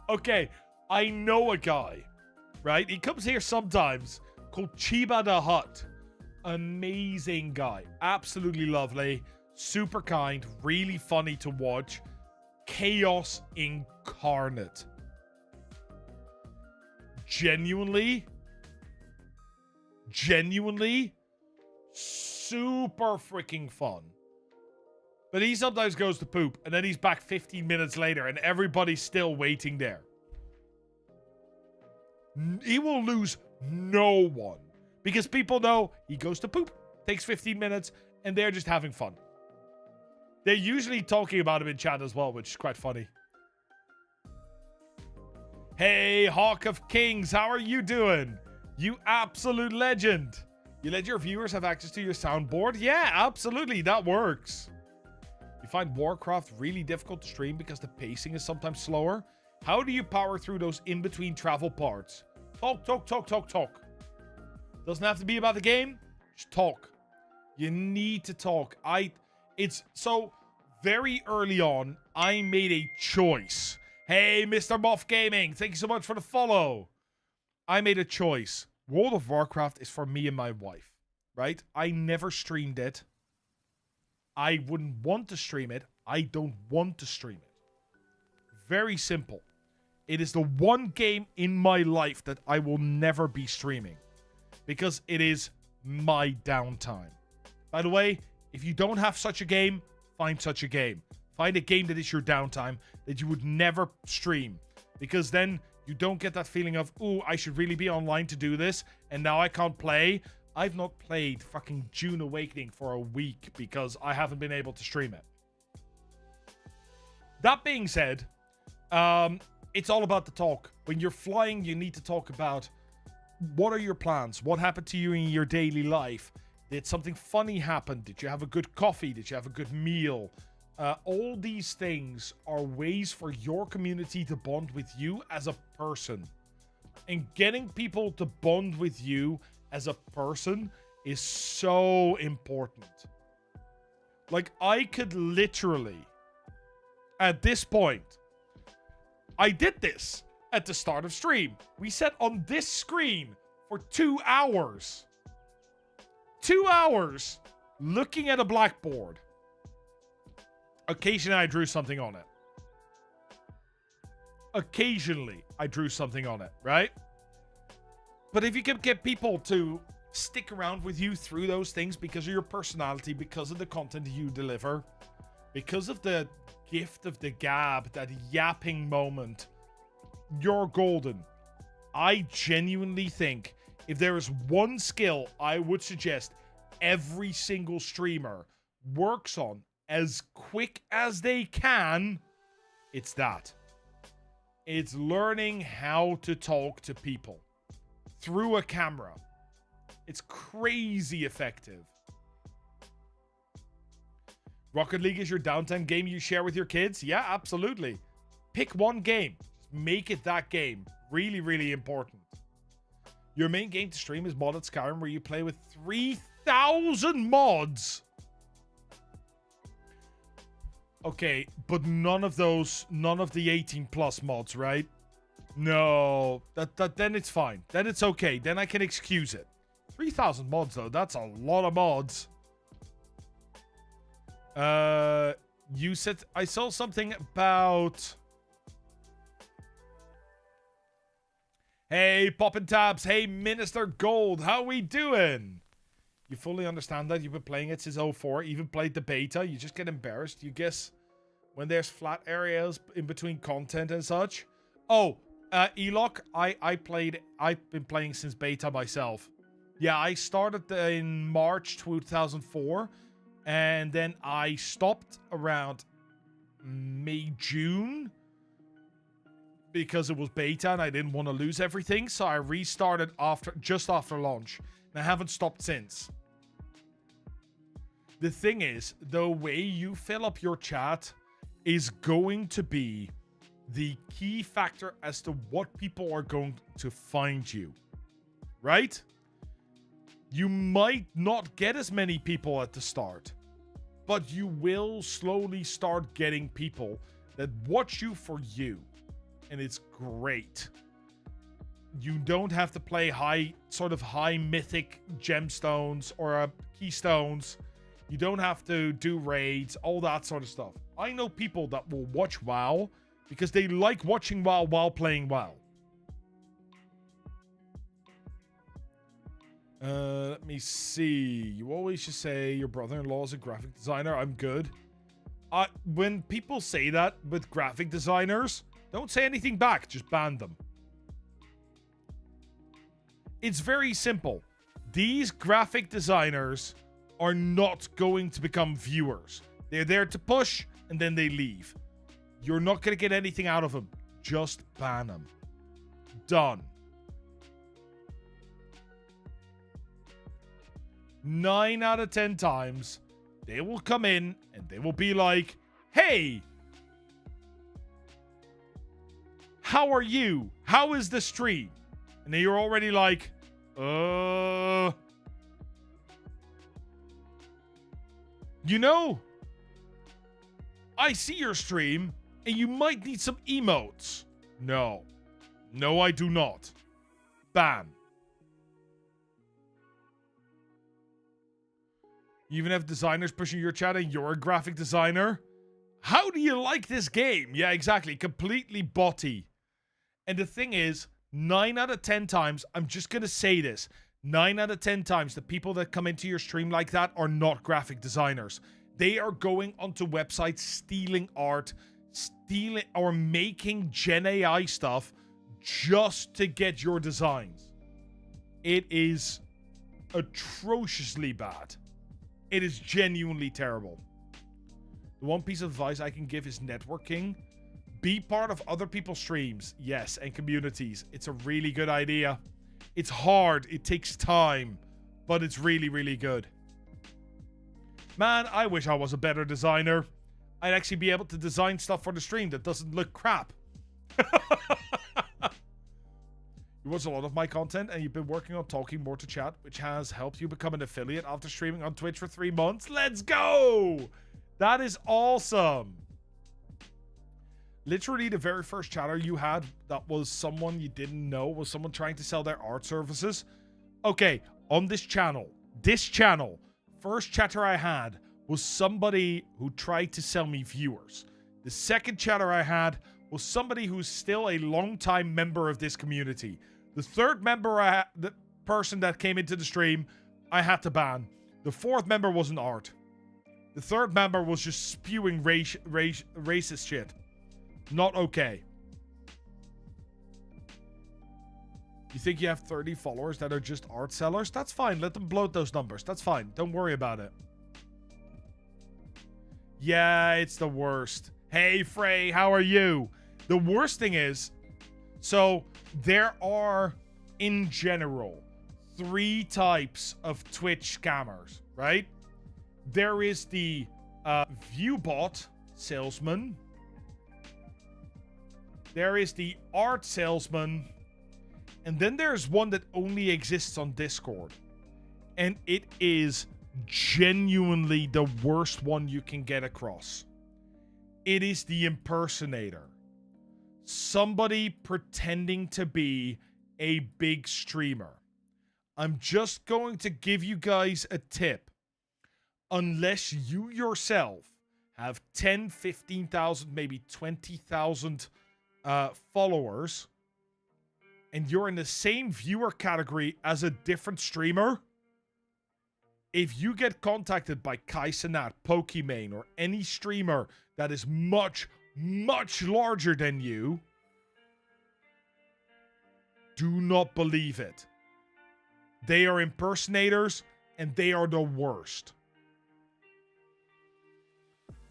Okay, I know a guy, right? He comes here sometimes, called Chiba the Hut. Amazing guy. Absolutely lovely. Super kind. Really funny to watch. Chaos incarnate. Genuinely super freaking fun. But he sometimes goes to poop, and then he's back 15 minutes later, and everybody's still waiting there. He will lose no one. Because people know he goes to poop, takes 15 minutes, and they're just having fun. They're usually talking about him in chat as well, which is quite funny. Hey, Hawk of Kings, how are you doing? You absolute legend. You let your viewers have access to your soundboard? Yeah, absolutely, that works. You find Warcraft really difficult to stream because the pacing is sometimes slower? How do you power through those in-between travel parts? Talk. Doesn't have to be about the game, just talk. You need to talk. It's so very early on, I made a choice. Hey, Mr. Moff Gaming, thank you so much for the follow. I made a choice. World of Warcraft is for me and my wife, right? I never streamed it. I wouldn't want to stream it. I don't want to stream it. Very simple. It is the one game in my life that I will never be streaming because it is my downtime. By the way, if you don't have such a game, find such a game. Find a game that is your downtime that you would never stream, because then you don't get that feeling of, ooh, I should really be online to do this, and now I can't play. I've not played fucking June Awakening for a week because I haven't been able to stream it. That being said, it's all about the talk. When you're flying, you need to talk about what are your plans? What happened to you in your daily life? Did something funny happen? Did you have a good coffee? Did you have a good meal? All these things are ways for your community to bond with you as a person. And getting people to bond with you as a person is so important. Like, I could literally, at this point, I did this at the start of stream. We sat on this screen for 2 hours. 2 hours looking at a blackboard. Occasionally, I drew something on it. Occasionally, I drew something on it, right? But if you can get people to stick around with you through those things because of your personality, because of the content you deliver, because of the gift of the gab, that yapping moment, you're golden. I genuinely think if there is one skill I would suggest every single streamer works on as quick as they can, it's that. It's learning how to talk to people through a camera. It's crazy effective. Rocket League is your downtime game you share with your kids? Yeah, absolutely. Pick one game. Just make it that game. Really, really important. Your main game to stream is modded Skyrim, where you play with 3,000 mods. Okay, but none of the 18 plus mods, right? No, then it's fine. Then it's okay. Then I can excuse it. 3,000 mods though, that's a lot of mods. You said I saw something about. Hey, Poppin' Tabs. Hey, Minister Gold. How we doing? You fully understand that? You've been playing it since 04. Even played the beta. You just get embarrassed. You guess when there's flat areas in between content and such. Oh, Elok. I've been playing since beta myself. Yeah, I started in March 2004. And then I stopped around May, June. Because it was beta and I didn't want to lose everything. So I restarted just after launch. And I haven't stopped since. the thing is, the way you fill up your chat is going to be the key factor as to what people are going to find you, right? You might not get as many people at the start, but you will slowly start getting people that watch you for you, and it's great. You don't have to play high mythic gemstones or keystones. You don't have to do raids, all that sort of stuff. I know people that will watch WoW because they like watching WoW while playing WoW. Let me see. You always just say your brother-in-law is a graphic designer. I'm good. When people say that with graphic designers, don't say anything back. Just ban them. It's very simple. These graphic designers are not going to become viewers. They're there to push, and then they leave. You're not going to get anything out of them. Just ban them. Done. 9 out of 10 times, they will come in and they will be like, hey, how are you? How is the stream? And then you're already like, you know, I see your stream and you might need some emotes. No. No, I do not. Ban. You even have designers pushing your chat and you're a graphic designer. How do you like this game? Yeah, exactly. Completely botty. And the thing is, 9 out of 10 times, I'm just going to say this. 9 out of 10 times, the people that come into your stream like that are not graphic designers. They are going onto websites, stealing art, stealing or making Gen AI stuff just to get your designs. It is atrociously bad. It is genuinely terrible. The one piece of advice I can give is networking. Be part of other people's streams, yes, and communities. It's a really good idea. It's hard, it takes time, but it's really, really good. Man, I wish I was a better designer. I'd actually be able to design stuff for the stream that doesn't look crap. You watch a lot of my content and you've been working on talking more to chat, which has helped you become an affiliate after streaming on Twitch for 3 months. Let's go! That is awesome. Literally the very first chatter you had that was someone you didn't know, was someone trying to sell their art services. Okay, on this channel, first chatter I had was somebody who tried to sell me viewers. The second chatter I had was somebody who's still a long-time member of this community. The third member, the person that came into the stream, I had to ban. The fourth member wasn't art. The third member was just spewing racist shit. Not okay. You think you have 30 followers that are just art sellers? That's fine. Let them bloat those numbers. That's fine. Don't worry about it. Yeah, it's the worst. Hey, Frey, how are you? The worst thing is, so there are, in general, 3 types of Twitch scammers, right? There is the ViewBot salesman. There is the art salesman. And then there's one that only exists on Discord. And it is genuinely the worst one you can get across. It is the impersonator. Somebody pretending to be a big streamer. I'm just going to give you guys a tip. Unless you yourself have 10, 15,000, maybe 20,000 followers, and you're in the same viewer category as a different streamer, if you get contacted by Kai Cenat, Pokimane, or any streamer that is much, much larger than you, do not believe it. They are impersonators, and they are the worst.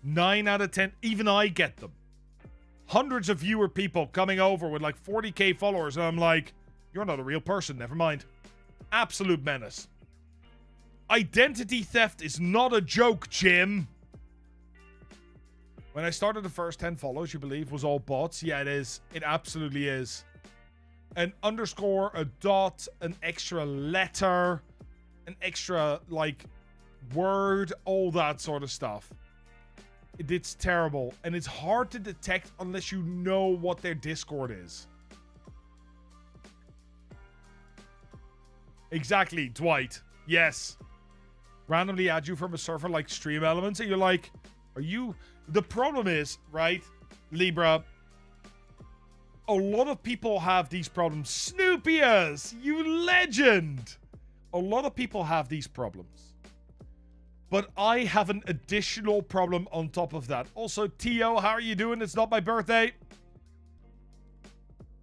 9 out of 10, even I get them. Hundreds of viewer people coming over with like 40k followers, and I'm like, you're not a real person, never mind. Absolute menace. Identity theft is not a joke, Jim. When I started, the first 10 follows, you believe, was all bots? Yeah, it is. It absolutely is. An underscore, a dot, an extra letter, an extra, like, word, all that sort of stuff. It's terrible. And it's hard to detect unless you know what their Discord is. Exactly, Dwight. Yes. Randomly add you from a server like Stream Elements, and you're like, are you... The problem is, right, Libra, a lot of people have these problems. Snoopias, you legend! A lot of people have these problems. But I have an additional problem on top of that. Also, Tio, how are you doing? It's not my birthday.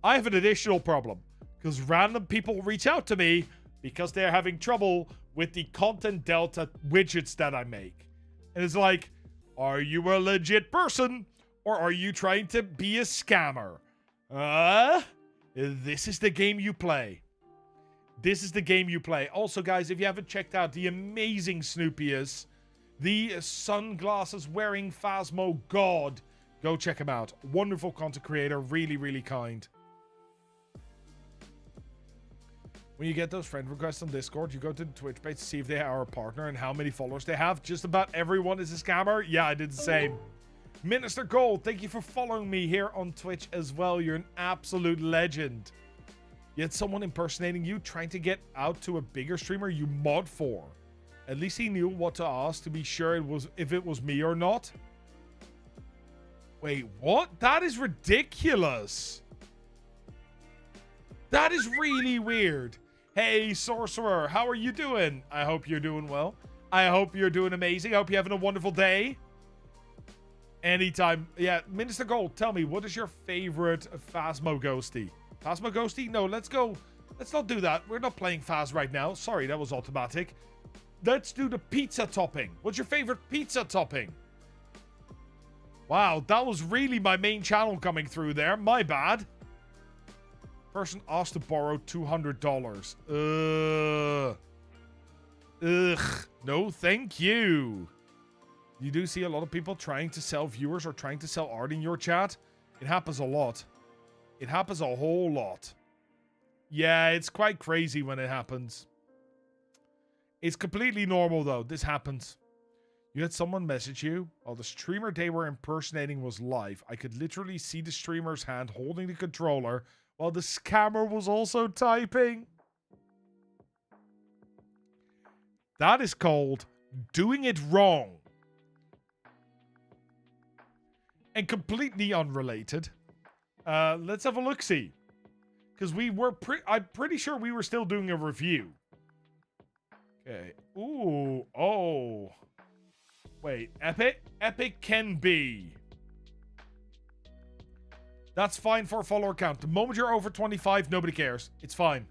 I have an additional problem. Because random people reach out to me because they're having trouble with the content delta widgets that I make. And it's like, are you a legit person? Or are you trying to be a scammer? This is the game you play. This is the game you play. Also, guys, if you haven't checked out the amazing Snoopias, the sunglasses wearing Phasmo God, go check him out. Wonderful content creator. Really, really kind. When you get those friend requests on Discord, you go to the Twitch page to see if they are a partner and how many followers they have. Just about everyone is a scammer. Yeah, I did the same. Minister Gold, thank you for following me here on Twitch as well. You're an absolute legend. You had someone impersonating you, trying to get out to a bigger streamer you mod for. At least he knew what to ask to be sure if it was me or not. Wait, what? That is ridiculous. That is really weird. Hey, Sorcerer, how are you doing? I hope you're doing well. I hope you're doing amazing. I hope you're having a wonderful day. Anytime. Yeah, Minister Gold, tell me, what is your favorite Phasmo Ghosty? Phasmo Ghosty? No, let's go. Let's not do that. We're not playing Phas right now. Sorry, that was automatic. Let's do the pizza topping. What's your favorite pizza topping? Wow, that was really my main channel coming through there. My bad. Person asked to borrow $200. Ugh. No, thank you. You do see a lot of people trying to sell viewers or trying to sell art in your chat. It happens a lot. It happens a whole lot. Yeah, it's quite crazy when it happens. It's completely normal, though. This happens. You had someone message you while the streamer they were impersonating was live. I could literally see the streamer's hand holding the controller while the scammer was also typing. That is called doing it wrong. And completely unrelated. Let's have a look-see. Because I'm pretty sure we were still doing a review. Okay. Ooh. Oh. Wait. Epic? Epic can be. That's fine for a follower count. The moment you're over 25, nobody cares. It's fine.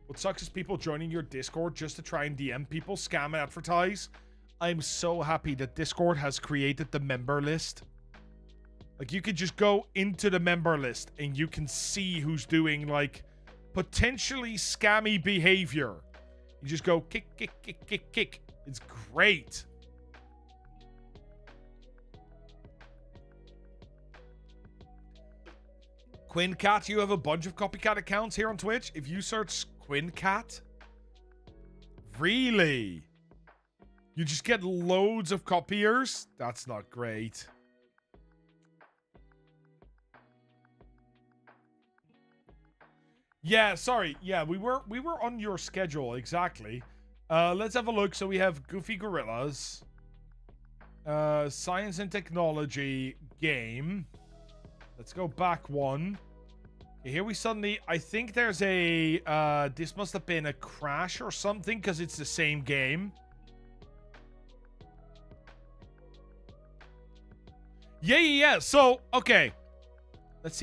What sucks is people joining your Discord just to try and DM people, scam and advertise. I'm so happy that Discord has created the member list. Like, you could just go into the member list and you can see who's doing, like, potentially scammy behavior. You just go kick, kick, kick, kick, kick. It's great. QuinCat, you have a bunch of copycat accounts here on Twitch. If you search QuinCat, really? You just get loads of copiers? That's not great. Yeah, sorry. Yeah, we were on your schedule, exactly. Let's have a look. So we have Goofy Gorillas, Science and Technology game. Let's go back one. Okay, here we suddenly, I think there's a, this must have been a crash or something because it's the same game. Yeah. So, okay. Let's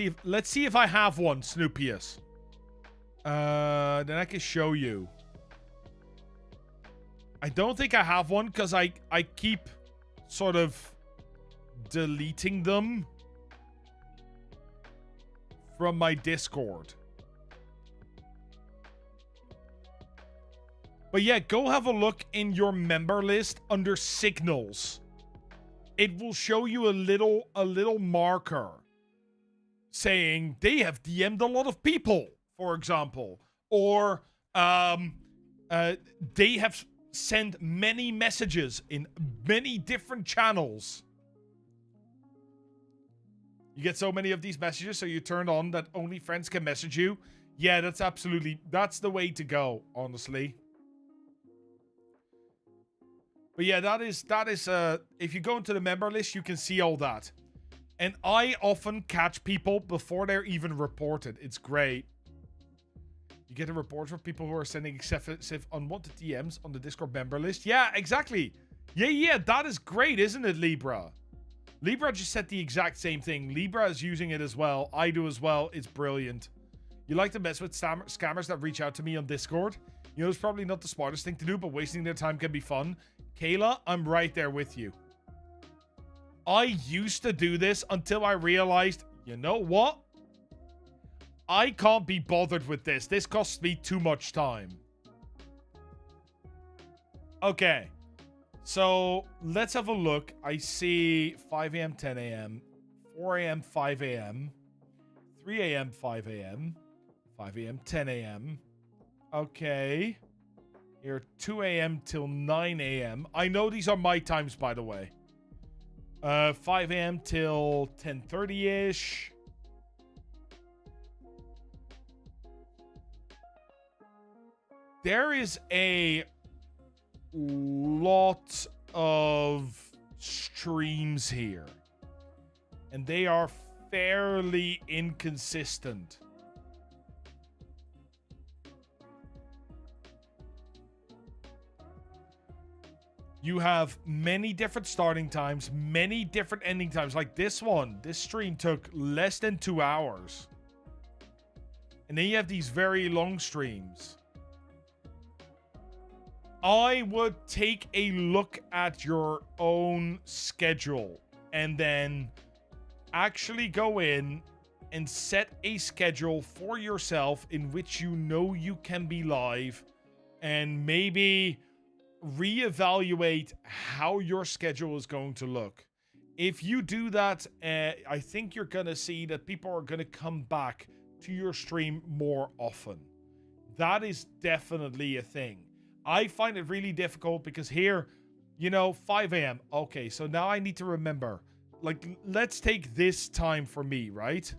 see if I have one, Snoopius. Then I can show you. I don't think I have one because I keep sort of deleting them from my Discord. But yeah, go have a look in your member list under signals. It will show you a little marker saying they have DM'd a lot of people, for example, or they have sent many messages in many different channels. You get so many of these messages, so you turn on that only friends can message you. Yeah, that's the way to go, honestly. But yeah, that is if you go into the member list, you can see all that. And I often catch people before they're even reported. It's great. You get a report for people who are sending excessive unwanted DMs on the Discord member list. Yeah, exactly. Yeah, that is great, isn't it, Libra? Libra just said the exact same thing. Libra is using it as well. I do as well. It's brilliant. You like to mess with scammers that reach out to me on Discord? You know, it's probably not the smartest thing to do, but wasting their time can be fun. Kayla, I'm right there with you. I used to do this until I realized, you know what? I can't be bothered with this. This costs me too much time. Okay. So, let's have a look. I see 5 a.m., 10 a.m., 4 a.m., 5 a.m., 3 a.m., 5 a.m., 5 a.m., 10 a.m. Okay. Here, 2 a.m. till 9 a.m. I know these are my times, by the way. 5 a.m. till 10:30-ish. There is a lot of streams here. And they are fairly inconsistent. You have many different starting times, many different ending times. Like this one, this stream took less than 2 hours. And then you have these very long streams. I would take a look at your own schedule and then actually go in and set a schedule for yourself in which you know you can be live, and maybe reevaluate how your schedule is going to look. If you do that, I think you're going to see that people are going to come back to your stream more often. That is definitely a thing. I find it really difficult because here, you know, 5 a.m. Okay, so now I need to remember. Like, let's take this time for me, right?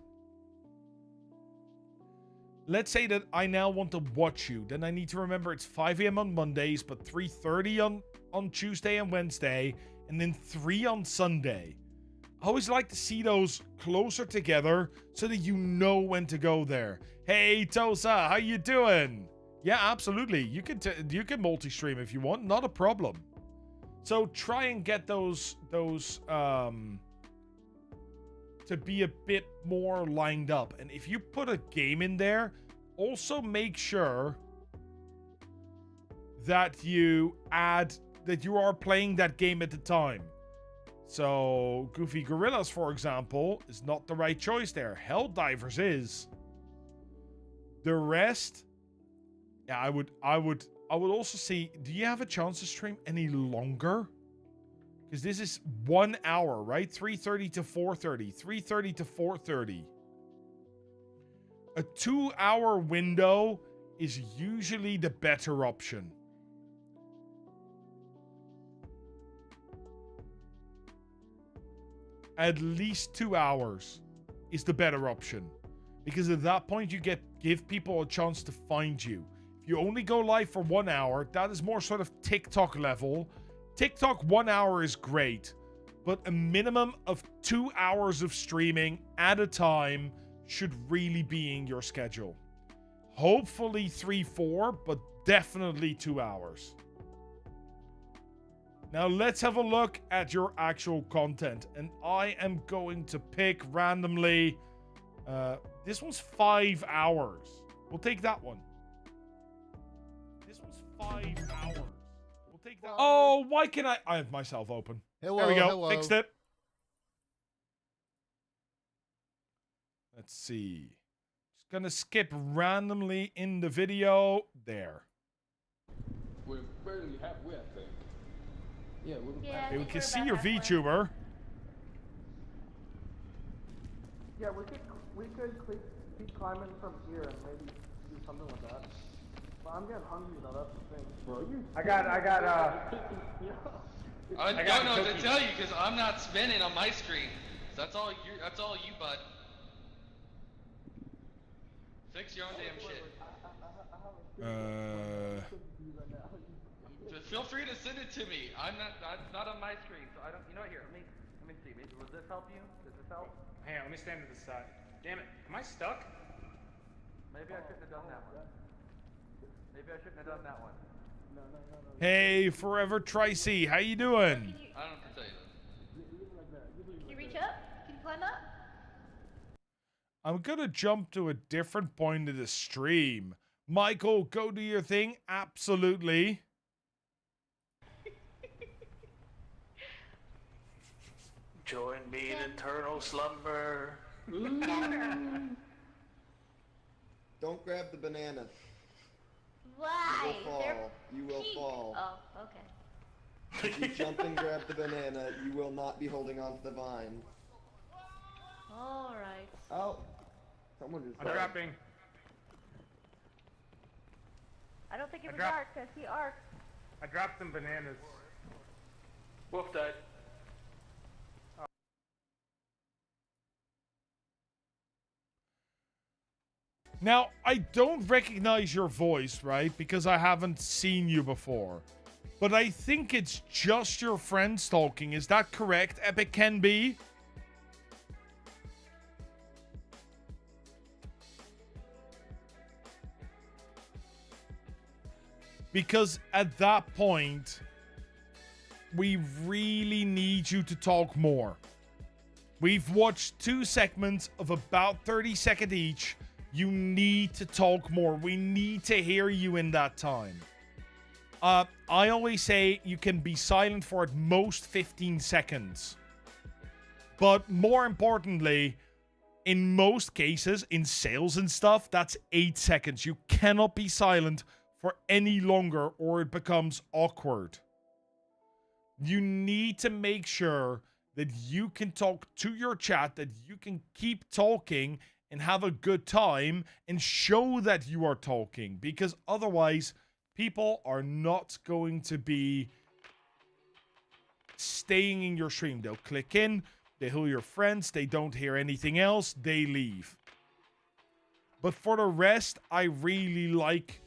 Let's say that I now want to watch you. Then I need to remember it's 5 a.m. on Mondays, but 3:30 on Tuesday and Wednesday, and then 3 on Sunday. I always like to see those closer together so that you know when to go there. Hey, Tosa, how you doing? Yeah, absolutely. You can multi-stream if you want. Not a problem. So try and get those to be a bit more lined up. And if you put a game in there, also make sure that you add that you are playing that game at the time. So Goofy Gorillas, for example, is not the right choice there. Helldivers is. The rest, yeah, I would also see, do you have a chance to stream any longer? Because this is 1 hour, right? 3:30 to 4:30. 3:30 to 4:30. A 2-hour window is usually the better option. At least 2 hours is the better option. Because at that point, you give people a chance to find you. If you only go live for 1 hour, that is more sort of TikTok level. TikTok 1 hour is great, but a minimum of 2 hours of streaming at a time should really be in your schedule. Hopefully 3-4, but definitely 2 hours. Now let's have a look at your actual content, and I am going to pick randomly. This one's 5 hours. We'll take that one. This one's 5 hours. We'll take that. Oh, why can I have myself open? Hello, there we go. hello. Fixed it. Let's see. Just gonna skip randomly in the video. There. We're barely halfway, I think. Yeah, we're Yeah, I Hey, we think can we're see about your halfway. VTuber. Yeah, we could keep climbing from here and maybe do something with that. But I'm getting hungry though. That's the thing. Bro, you. I got I don't know what to tell you because I'm not spinning on my screen. So that's all you, bud. Fix your own damn shit. Feel free to send it to me. I'm not on my screen, so I don't. You know what? Here, let me see. Maybe will this help you? Does this help? Hang on, let me stand to the side. Damn it, am I stuck? Maybe I shouldn't have done that one. Maybe I shouldn't have done that one. Hey, Forever Tricey, how you doing? I don't have to tell you that. Can you reach up? Can you climb up? I'm gonna jump to a different point of the stream. Michael, go do your thing. Absolutely. Join me in eternal slumber. Don't grab the banana. Why? You will fall. You will fall. Oh, okay. If you jump and grab the banana, you will not be holding on to the vine. Alright. Oh. Someone just I'm dropping. I don't think it was dropped- arc, I see arc. I dropped some bananas. Wolf died. Now, I don't recognize your voice, right? Because I haven't seen you before. But I think it's just your friends talking. Is that correct, Epic Can Be? Because at that point, we really need you to talk more. We've watched 2 segments of about 30 seconds each. You need to talk more. We need to hear you in that time. I always say you can be silent for at most 15 seconds. But more importantly, in most cases, in sales and stuff, that's 8 seconds. You cannot be silent for any longer or it becomes awkward. You need to make sure that you can talk to your chat, that you can keep talking and have a good time and show that you are talking, because otherwise people are not going to be staying in your stream. They'll click in, they hear your friends, they don't hear anything else, they leave. But for the rest, I really like,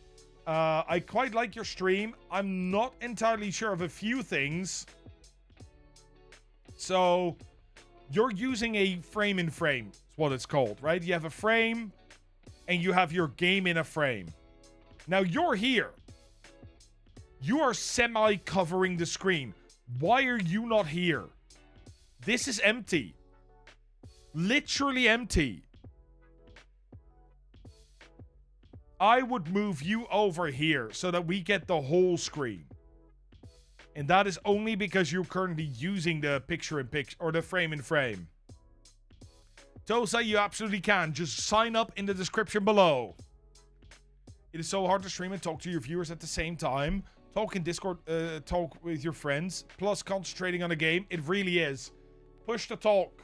I quite like your stream. I'm not entirely sure of a few things. So you're using a frame in frame. What it's called, right? You have a frame and you have your game in a frame. Now you're here. You are semi covering the screen. Why are you not here? This is empty. Literally empty. I would move you over here so that we get the whole screen. And that is only because you're currently using the picture in picture or the frame in frame. Tosa, you absolutely can. Just sign up in the description below. It is so hard to stream and talk to your viewers at the same time. Talk in Discord, talk with your friends, plus concentrating on the game. It really is. Push to talk.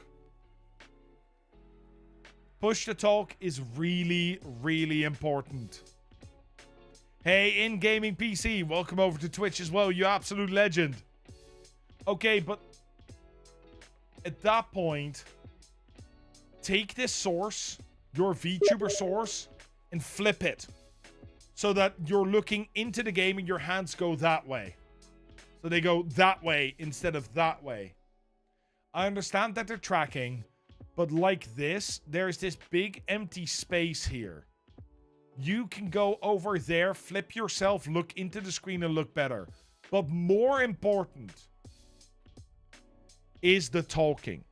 Push to talk is really, really important. Hey, In Gaming PC, welcome over to Twitch as well. You absolute legend. Okay, but at that point, take this source, your VTuber source, and flip it so that you're looking into the game and your hands go that way. So they go that way instead of that way. I understand that they're tracking, but like this, there's this big empty space here. You can go over there, flip yourself, look into the screen and look better. But more important is the talking.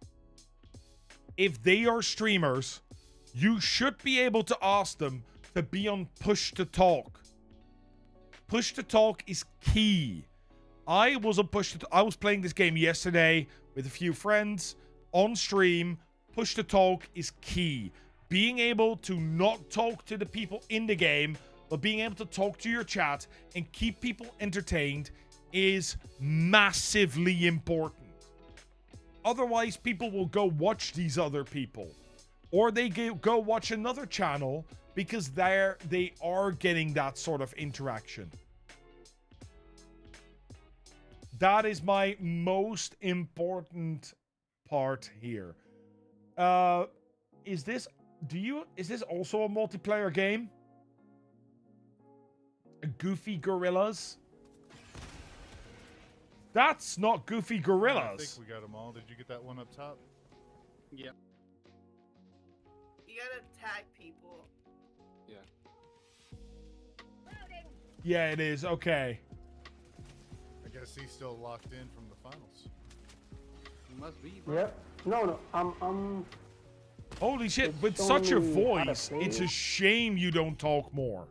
If they are streamers, you should be able to ask them to be on push to talk. Push to talk is key. I was on push to I was playing this game yesterday with a few friends on stream. Push to talk is key. Being able to not talk to the people in the game, but being able to talk to your chat and keep people entertained is massively important. Otherwise, people will go watch these other people, or they go watch another channel because they are getting that sort of interaction. That is my most important part here. Is this also a multiplayer game? Goofy Gorillas? That's not Goofy Gorillas. I think we got them all. Did you get that one up top? Yep. You gotta tag people. Yeah. Yeah, it is. Okay. I guess he's still locked in from the finals. He must be, bro. Yep. No, I'm. Holy shit, It's with such a only how to voice, say it's it. a shame you don't talk more.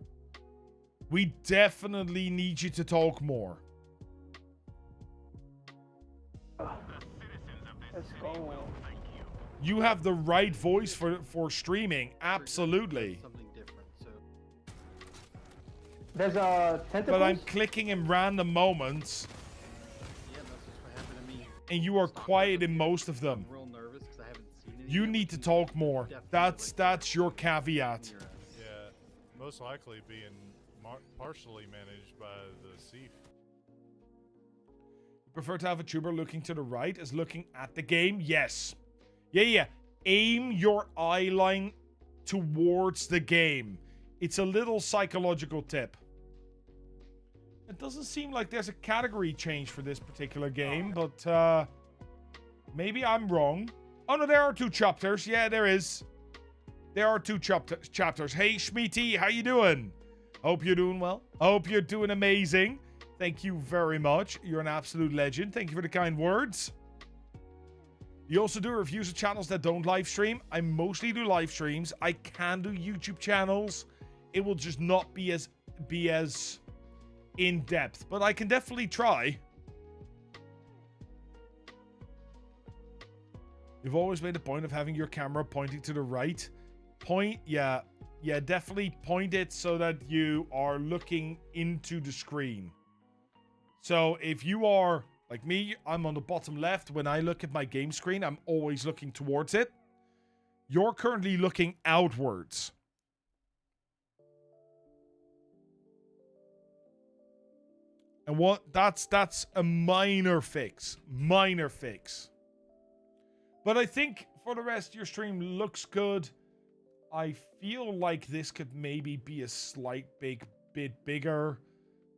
We definitely need you to talk more. Let's go. You have the right voice for streaming, absolutely. Something different, so. There's a tentacles. But I'm clicking in random moments, Yeah, that's just what happened to me. and you are quiet in most of them. I'm real nervous because I haven't seen it. You need to talk more. That's your caveat. Yeah, most likely being partially managed by the Thief. Prefer to have a tuber looking to the right as looking at the game? Yes. Yeah. Aim your eye line towards the game. It's a little psychological tip. It doesn't seem like there's a category change for this particular game, but maybe I'm wrong. Oh no, there are 2 chapters. Yeah, there is. There are 2 chapters. Hey, Schmeety, how you doing? Hope you're doing well. Hope you're doing amazing. Thank you very much. You're an absolute legend. Thank you for the kind words. You also do reviews of channels that don't live stream. I mostly do live streams. I can do YouTube channels. It will just not be as in depth, but I can definitely try. You've always made a point of having your camera pointing to the right. Yeah, definitely point it so that you are looking into the screen. So if you are like me, I'm on the bottom left. When I look at my game screen, I'm always looking towards it. You're currently looking outwards. And that's a minor fix. But I think for the rest, your stream looks good. I feel like this could maybe be a slight bit bigger.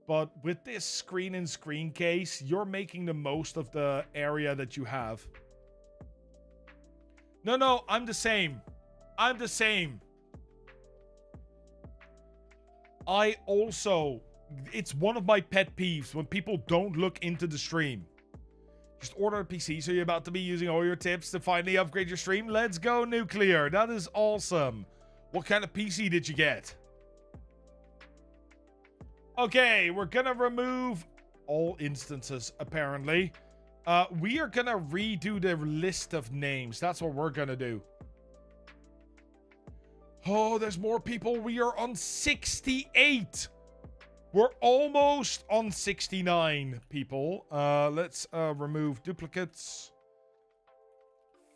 But with this screen case, you're making the most of the area that you have. No, I'm the same. I also... It's one of my pet peeves when people don't look into the stream. Just order a PC, so you're about to be using all your tips to finally upgrade your stream. Let's go, Nuclear. That is awesome. What kind of PC did you get? Okay, we're gonna remove all instances, apparently. We are gonna redo the list of names. That's what we're gonna do. Oh, there's more people. We are on 68. We're almost on 69 people. Let's remove duplicates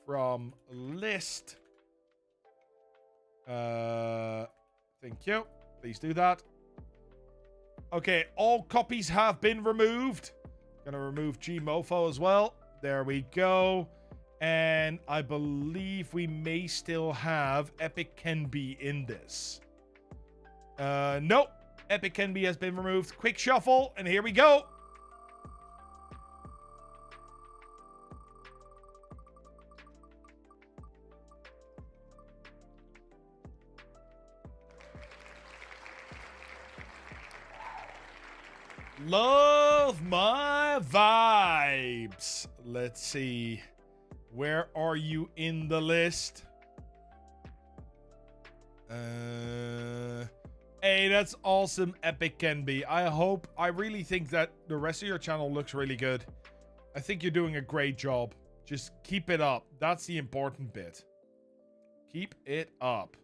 from list. Thank you. Please do that. Okay, all copies have been removed. Gonna remove Gmofo as well. There we go. And I believe we may still have Epic Kenby in this. Nope. Epic Kenby has been removed. Quick shuffle, and here we go. Love my vibes. Let's see. Where are you in the list? Hey, that's awesome, Epic Kenby. I really think that the rest of your channel looks really good. I think you're doing a great job. Just keep it up. That's the important bit. Keep it up.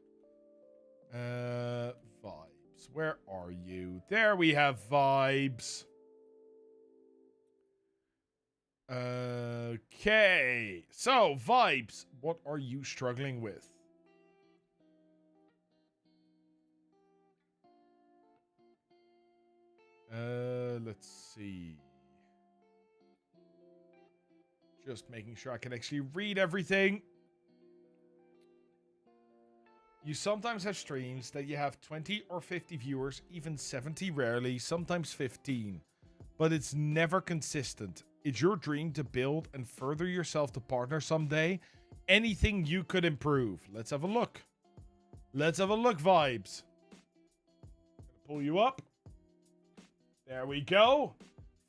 Vibes. Where are you? There we have vibes. Okay. So, vibes. What are you struggling with? Let's see. Just making sure I can actually read everything. You sometimes have streams that you have 20 or 50 viewers, even 70 rarely, sometimes 15. But it's never consistent. It's your dream to build and further yourself to partner someday. Anything you could improve. Let's have a look. Let's have a look, vibes. Pull you up. There we go.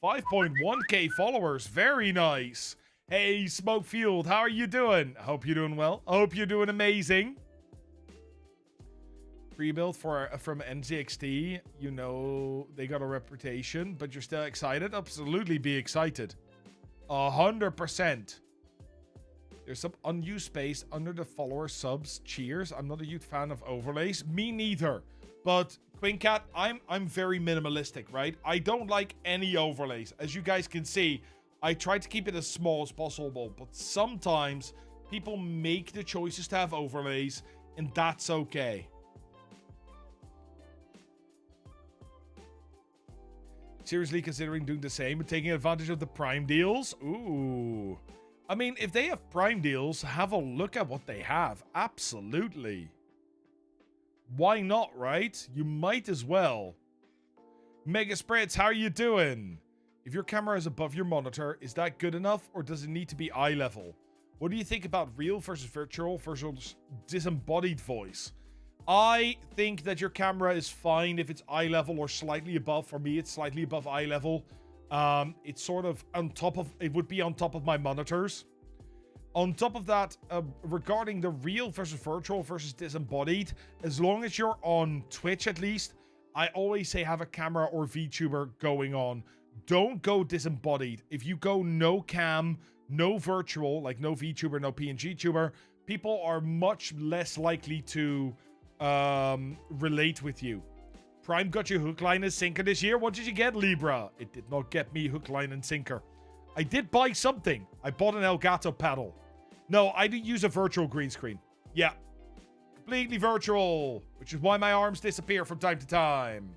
5.1k followers. Very nice. Hey, Smokefield, how are you doing? I hope you're doing well. I hope you're doing amazing. Pre-built from NZXT. You know they got a reputation, but you're still excited? Absolutely be excited. 100%. There's some unused space under the follower subs. Cheers. I'm not a huge fan of overlays. Me neither. But Quincat, I'm very minimalistic, right? I don't like any overlays. As you guys can see, I try to keep it as small as possible, but sometimes people make the choices to have overlays, and that's okay. Seriously considering doing the same and taking advantage of the Prime deals? Ooh. I mean, if they have Prime deals, have a look at what they have. Absolutely. Why not, right? You might as well. Mega Spritz, how are you doing? If your camera is above your monitor, is that good enough or does it need to be eye level? What do you think about real versus virtual versus disembodied voice? I think that your camera is fine if it's eye level or slightly above. For me, it's slightly above eye level. It's sort of on top of, it would be on top of my monitors. On top of that, regarding the real versus virtual versus disembodied, as long as you're on Twitch at least, I always say have a camera or VTuber going on. Don't go disembodied. If you go no cam, no virtual, like no VTuber, no PNG tuber, people are much less likely to relate with you. Prime got you hook, line, and sinker this year. What did you get, Libra? It did not get me hook, line, and sinker. I did buy something. I bought an Elgato paddle. No, I didn't use a virtual green screen. Yeah. Completely virtual, which is why my arms disappear from time to time.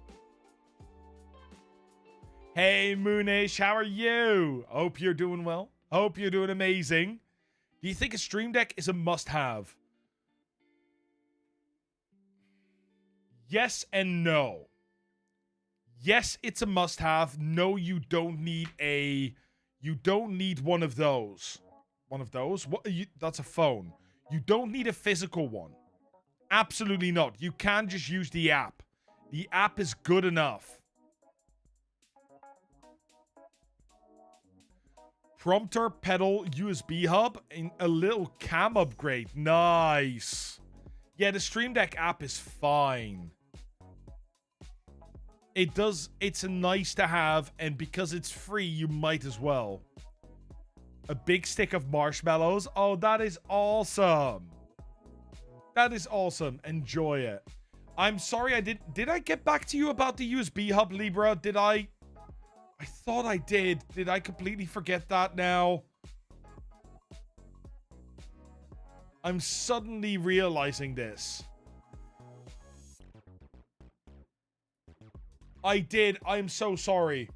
Hey, Moonish, how are you? Hope you're doing well. Hope you're doing amazing. Do you think a Stream Deck is a must-have? Yes and no. Yes, it's a must-have. No, you don't need a... You don't need one of those. One of those? What? That's a phone. You don't need a physical one. Absolutely not. You can just use the app. The app is good enough. Prompter, pedal, USB hub, and a little cam upgrade. Nice. Yeah, the Stream Deck app is fine. It's a nice to have, and because it's free, you might as well. A big stick of marshmallows. Oh, that is awesome. That is awesome. Enjoy it. I'm sorry I did I get back to you about the USB hub, Libra? Did I? I thought I did. Did I completely forget that now? I'm suddenly realizing this. I did. I'm so sorry.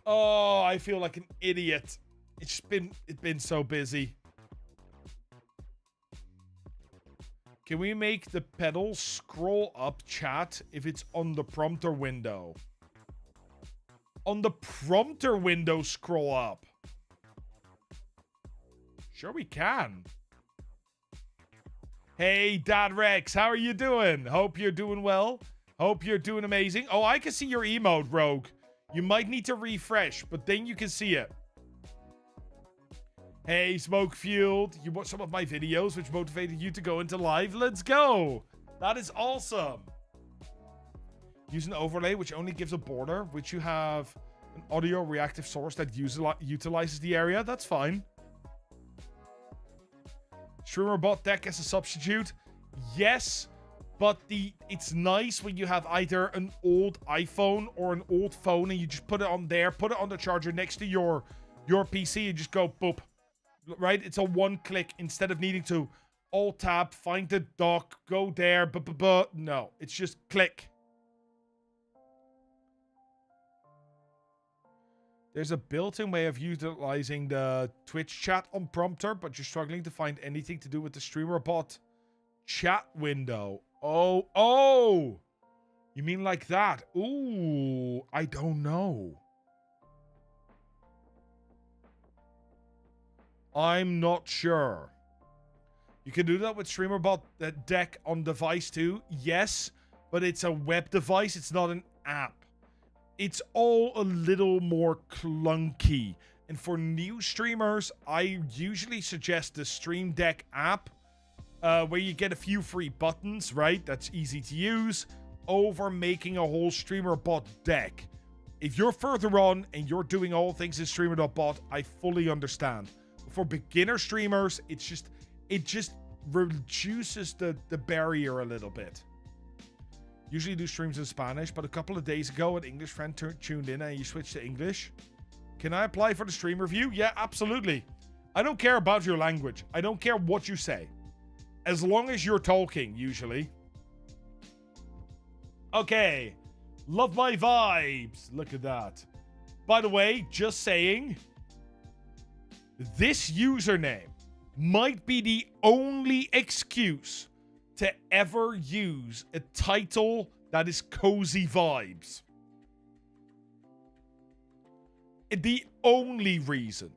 Oh, I feel like an idiot. It's been so busy. Can we make the pedal scroll up, chat, if it's on the prompter window? On the prompter window, scroll up. Sure we can. Hey, Dad Rex, how are you doing? Hope you're doing well. Hope you're doing amazing. Oh, I can see your emote, Rogue. You might need to refresh, but then you can see it. Hey, Smoke Fueled. You watched some of my videos, which motivated you to go into live. Let's go. That is awesome. Use an overlay, which only gives a border, which you have an audio reactive source that utilizes the area. That's fine. Streamer.bot deck as a substitute. Yes. But it's nice when you have either an old iPhone or an old phone and you just put it on there, put it on the charger next to your PC and just go boop. Right? It's a one click instead of needing to alt tab, find the dock, go there, no, it's just click. There's a built-in way of utilizing the Twitch chat on prompter, but you're struggling to find anything to do with the Streamer.bot chat window. Oh! You mean like that? Ooh, I don't know. I'm not sure. You can do that with Streamer.bot deck on device too. Yes, but it's a web device. It's not an app. It's all a little more clunky. And for new streamers, I usually suggest the Stream Deck app, where you get a few free buttons, right? That's easy to use, over making a whole Streamer.bot deck. If you're further on and you're doing all things in Streamer.bot, I fully understand. But for beginner streamers, it just reduces the barrier a little bit. Usually do streams in Spanish, but a couple of days ago an English friend tuned in and you switched to English. Can I apply for the stream review? Yeah, absolutely. I don't care about your language. I don't care what you say. As long as you're talking, usually. Okay. Love my vibes. Look at that. By the way, just saying, this username might be the only excuse to ever use a title that is cozy vibes. The only reason.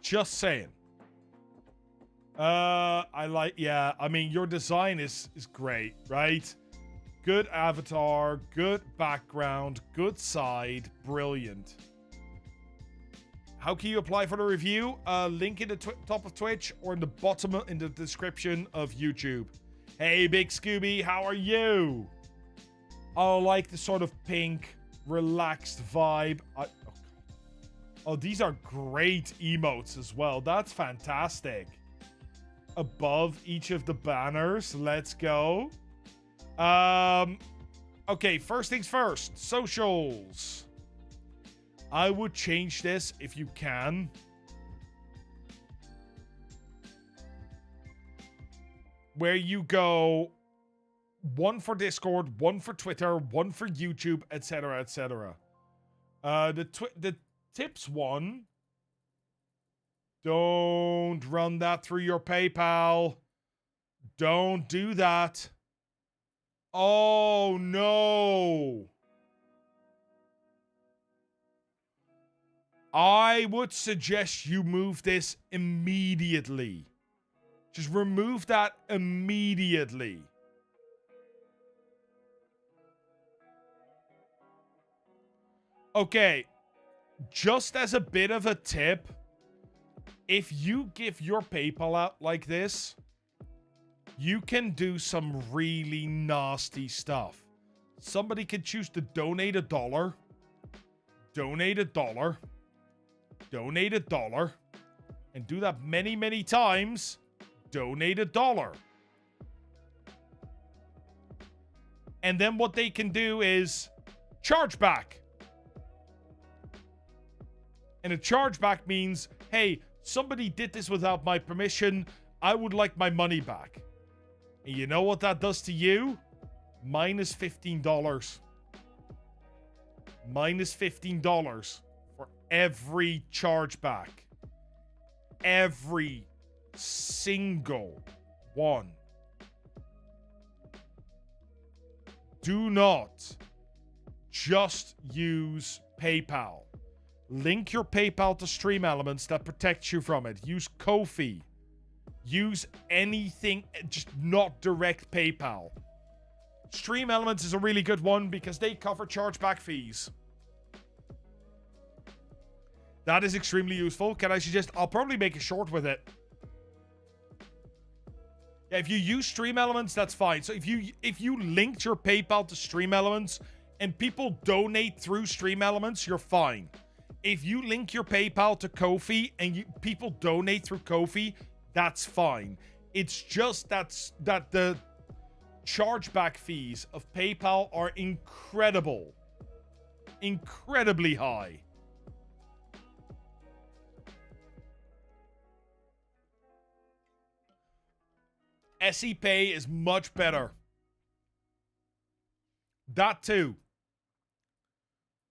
Just saying. I mean, your design is great, right? Good avatar, good background, good side, brilliant. How can you apply for the review? Link in the top of Twitch or in the bottom in the description of YouTube. Hey, Big Scooby, how are you? I like the sort of pink, relaxed vibe. Oh, these are great emotes as well. That's fantastic. Above each of the banners. Let's go. Okay, first things first. Socials. I would change this if you can. Where you go one for Discord, one for Twitter, one for YouTube, etc., etc. The tips one. Don't run that through your PayPal. Don't do that. Oh no. I would suggest you move this immediately. Just remove that immediately. Okay. Just as a bit of a tip, if you give your PayPal out like this, you can do some really nasty stuff. Somebody could choose to donate $1, donate $1, donate $1, and do that many, many times. Donate $1. And then what they can do is charge back. And a chargeback means, hey, somebody did this without my permission. I would like my money back. And you know what that does to you? Minus $15. Minus $15 for every chargeback. Every single one. Do not just use PayPal. Link your PayPal to Stream Elements that protects you from it. Use Ko-fi. Use anything, just not direct PayPal. Stream Elements is a really good one because they cover chargeback fees. That is extremely useful. Can I suggest? I'll probably make a short with it. Yeah, if you use Stream Elements, that's fine. So if you linked your PayPal to Stream Elements and people donate through Stream Elements, you're fine. If you link your PayPal to Ko-fi and people donate through Ko-fi, that's fine. It's just that the chargeback fees of PayPal are incredible. Incredibly high. SE Pay is much better. That too.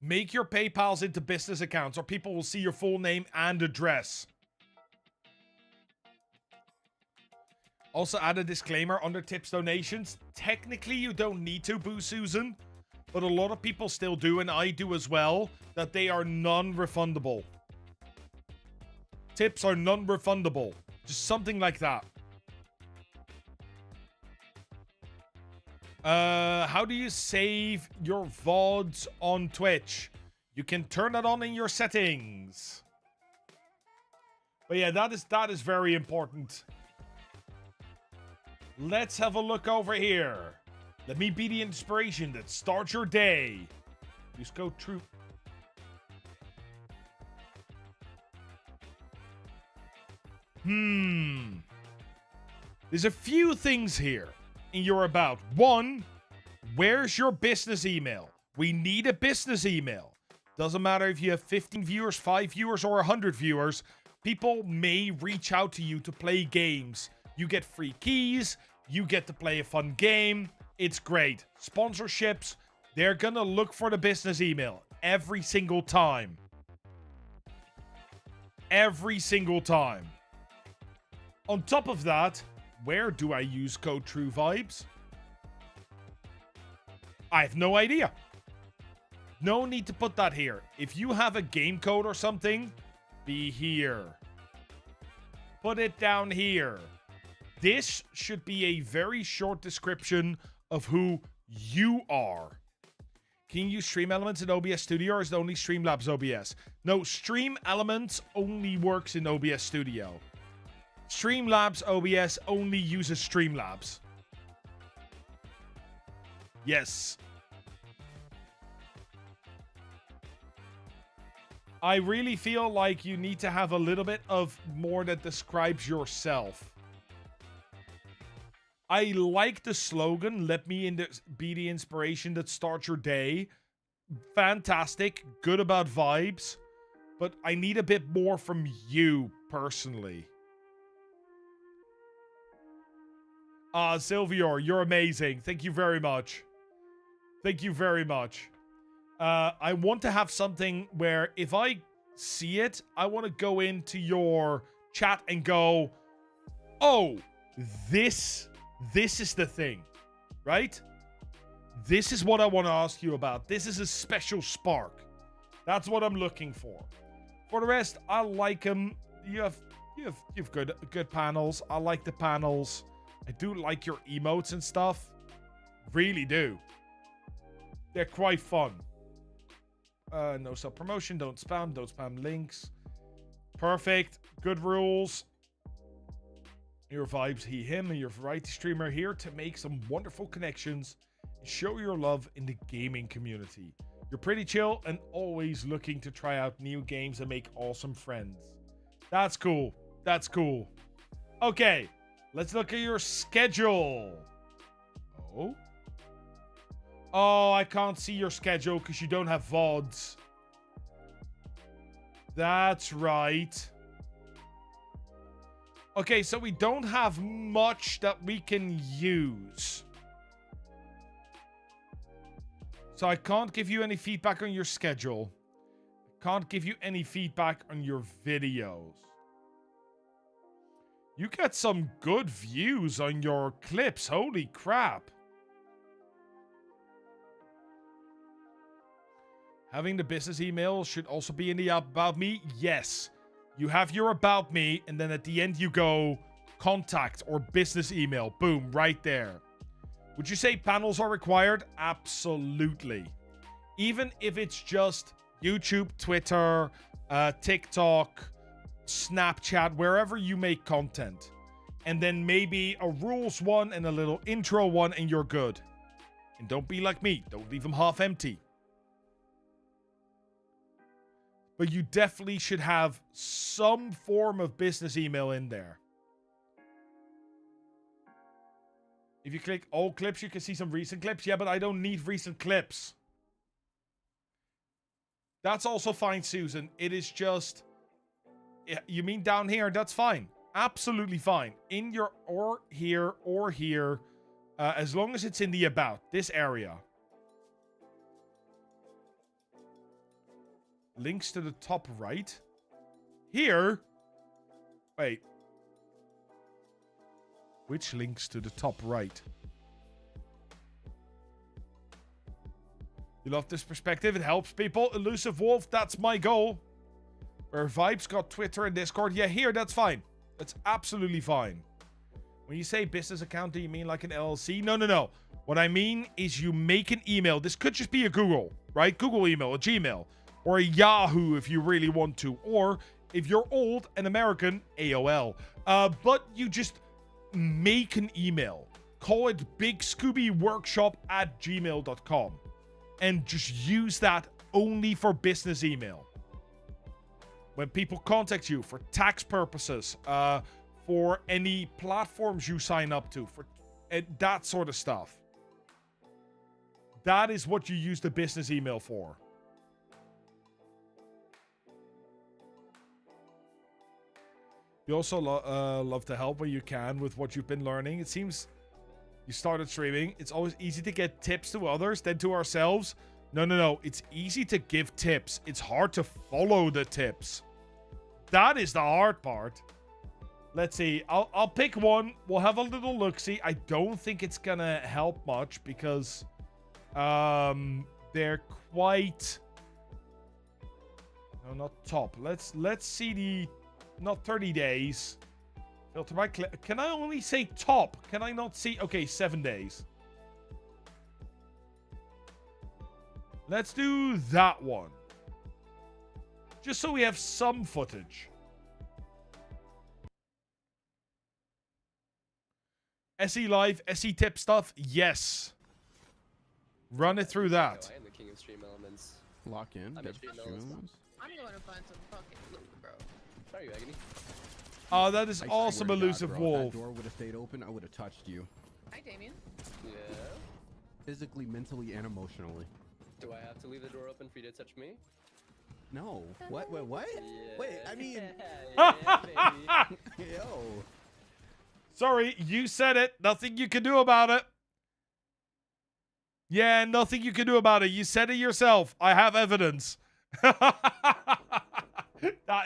Make your PayPals into business accounts or people will see your full name and address. Also add a disclaimer under tips donations. Technically you don't need to, Boo Susan, but a lot of people still do, and I do as well, that they are non-refundable. Tips are non-refundable. Just something like that. How do you save your VODs on Twitch? You can turn that on in your settings. But yeah, that is very important. Let's have a look over here. Let me be the inspiration that starts your day. Use code TRUE. There's a few things here in your about. One, where's your business email? We need a business email. Doesn't matter if you have 15 viewers, 5 viewers, or 100 viewers. People may reach out to you to play games. You get free keys. You get to play a fun game. It's great. Sponsorships, they're gonna look for the business email every single time. Every single time. On top of that, where do I use code TrueVibes? I have no idea. No need to put that here. If you have a game code or something, be here. Put it down here. This should be a very short description of who you are. Can you use Stream Elements in OBS Studio, or is it only Streamlabs OBS? No, Stream Elements only works in OBS Studio. Streamlabs OBS only uses Streamlabs. Yes. I really feel like you need to have a little bit of more that describes yourself. I like the slogan, let me be the inspiration that starts your day. Fantastic, good about vibes, but I need a bit more from you personally. Silvior, you're amazing. Thank you very much. Thank you very much. I want to have something where if I see it, I want to go into your chat and go, oh, this is the thing, right? This is what I want to ask you about. This is a special spark. That's what I'm looking for. For the rest, I like them. You have good panels. I like the panels. I do like your emotes and stuff. Really do. They're quite fun. No self-promotion. Don't spam links. Perfect. Good rules. Your vibes, he, him, and your variety streamer here to make some wonderful connections and show your love in the gaming community. You're pretty chill and always looking to try out new games and make awesome friends. That's cool. That's cool. Okay, let's look at your schedule. Oh, I can't see your schedule because you don't have VODs. That's right. Okay, so we don't have much that we can use. So I can't give you any feedback on your schedule. Can't give you any feedback on your videos. You get some good views on your clips. Holy crap. Having the business email should also be in the About Me. Yes. You have your About Me, and then at the end you go contact or business email. Boom, right there. Would you say panels are required? Absolutely. Even if it's just YouTube, Twitter, TikTok, Snapchat, wherever you make content. And then maybe a rules one and a little intro one, and you're good. And don't be like me. Don't leave them half empty. But you definitely should have some form of business email in there. If you click all clips, you can see some recent clips. Yeah, but I don't need recent clips. That's also fine, Susan. It is just... You mean down here? That's fine. Absolutely fine. In your... Or here. As long as it's in the about. This area. Links to the top right. Here? Wait. Which links to the top right? You love this perspective. It helps people. Elusive Wolf, that's my goal. Where Vibes got Twitter and Discord. Yeah, here, that's fine. That's absolutely fine. When you say business account, do you mean like an LLC? No. What I mean is you make an email. This could just be a Google, right? Google email, a Gmail, or a Yahoo if you really want to. Or if you're old and American, AOL. But you just make an email. Call it bigscoobyworkshop@gmail.com. And just use that only for business email. When people contact you for tax purposes, for any platforms you sign up to, for that sort of stuff. That is what you use the business email for. You also love to help where you can with what you've been learning. It seems you started streaming. It's always easy to get tips to others than to ourselves. No. It's easy to give tips. It's hard to follow the tips. That is the hard part. Let's see. I'll pick one. We'll have a little look-see. I don't think it's gonna help much because they're quite... No, not top. Let's see the... Not 30 days. Filter by clip. Can I only say top? Can I not see... Okay, 7 days. Let's do that one. Just so we have some footage. SE Live, SE Tip stuff? Yes. Run it through that. I am the king of stream elements. Lock in. I'm a stream elements. I'm going to find some fucking loot, bro. Sorry, Agony. Oh, that is I awesome, swear to God, Elusive bro, Wolf. If that door would have stayed open, I would have touched you. Hi, Damien. Yeah? Physically, mentally, and emotionally. Do I have to leave the door open for you to touch me? No. What? Wait, what? Yeah. Wait, I mean... yeah, baby. Yo. Sorry, you said it. Nothing you can do about it. Yeah, nothing you can do about it. You said it yourself. I have evidence. That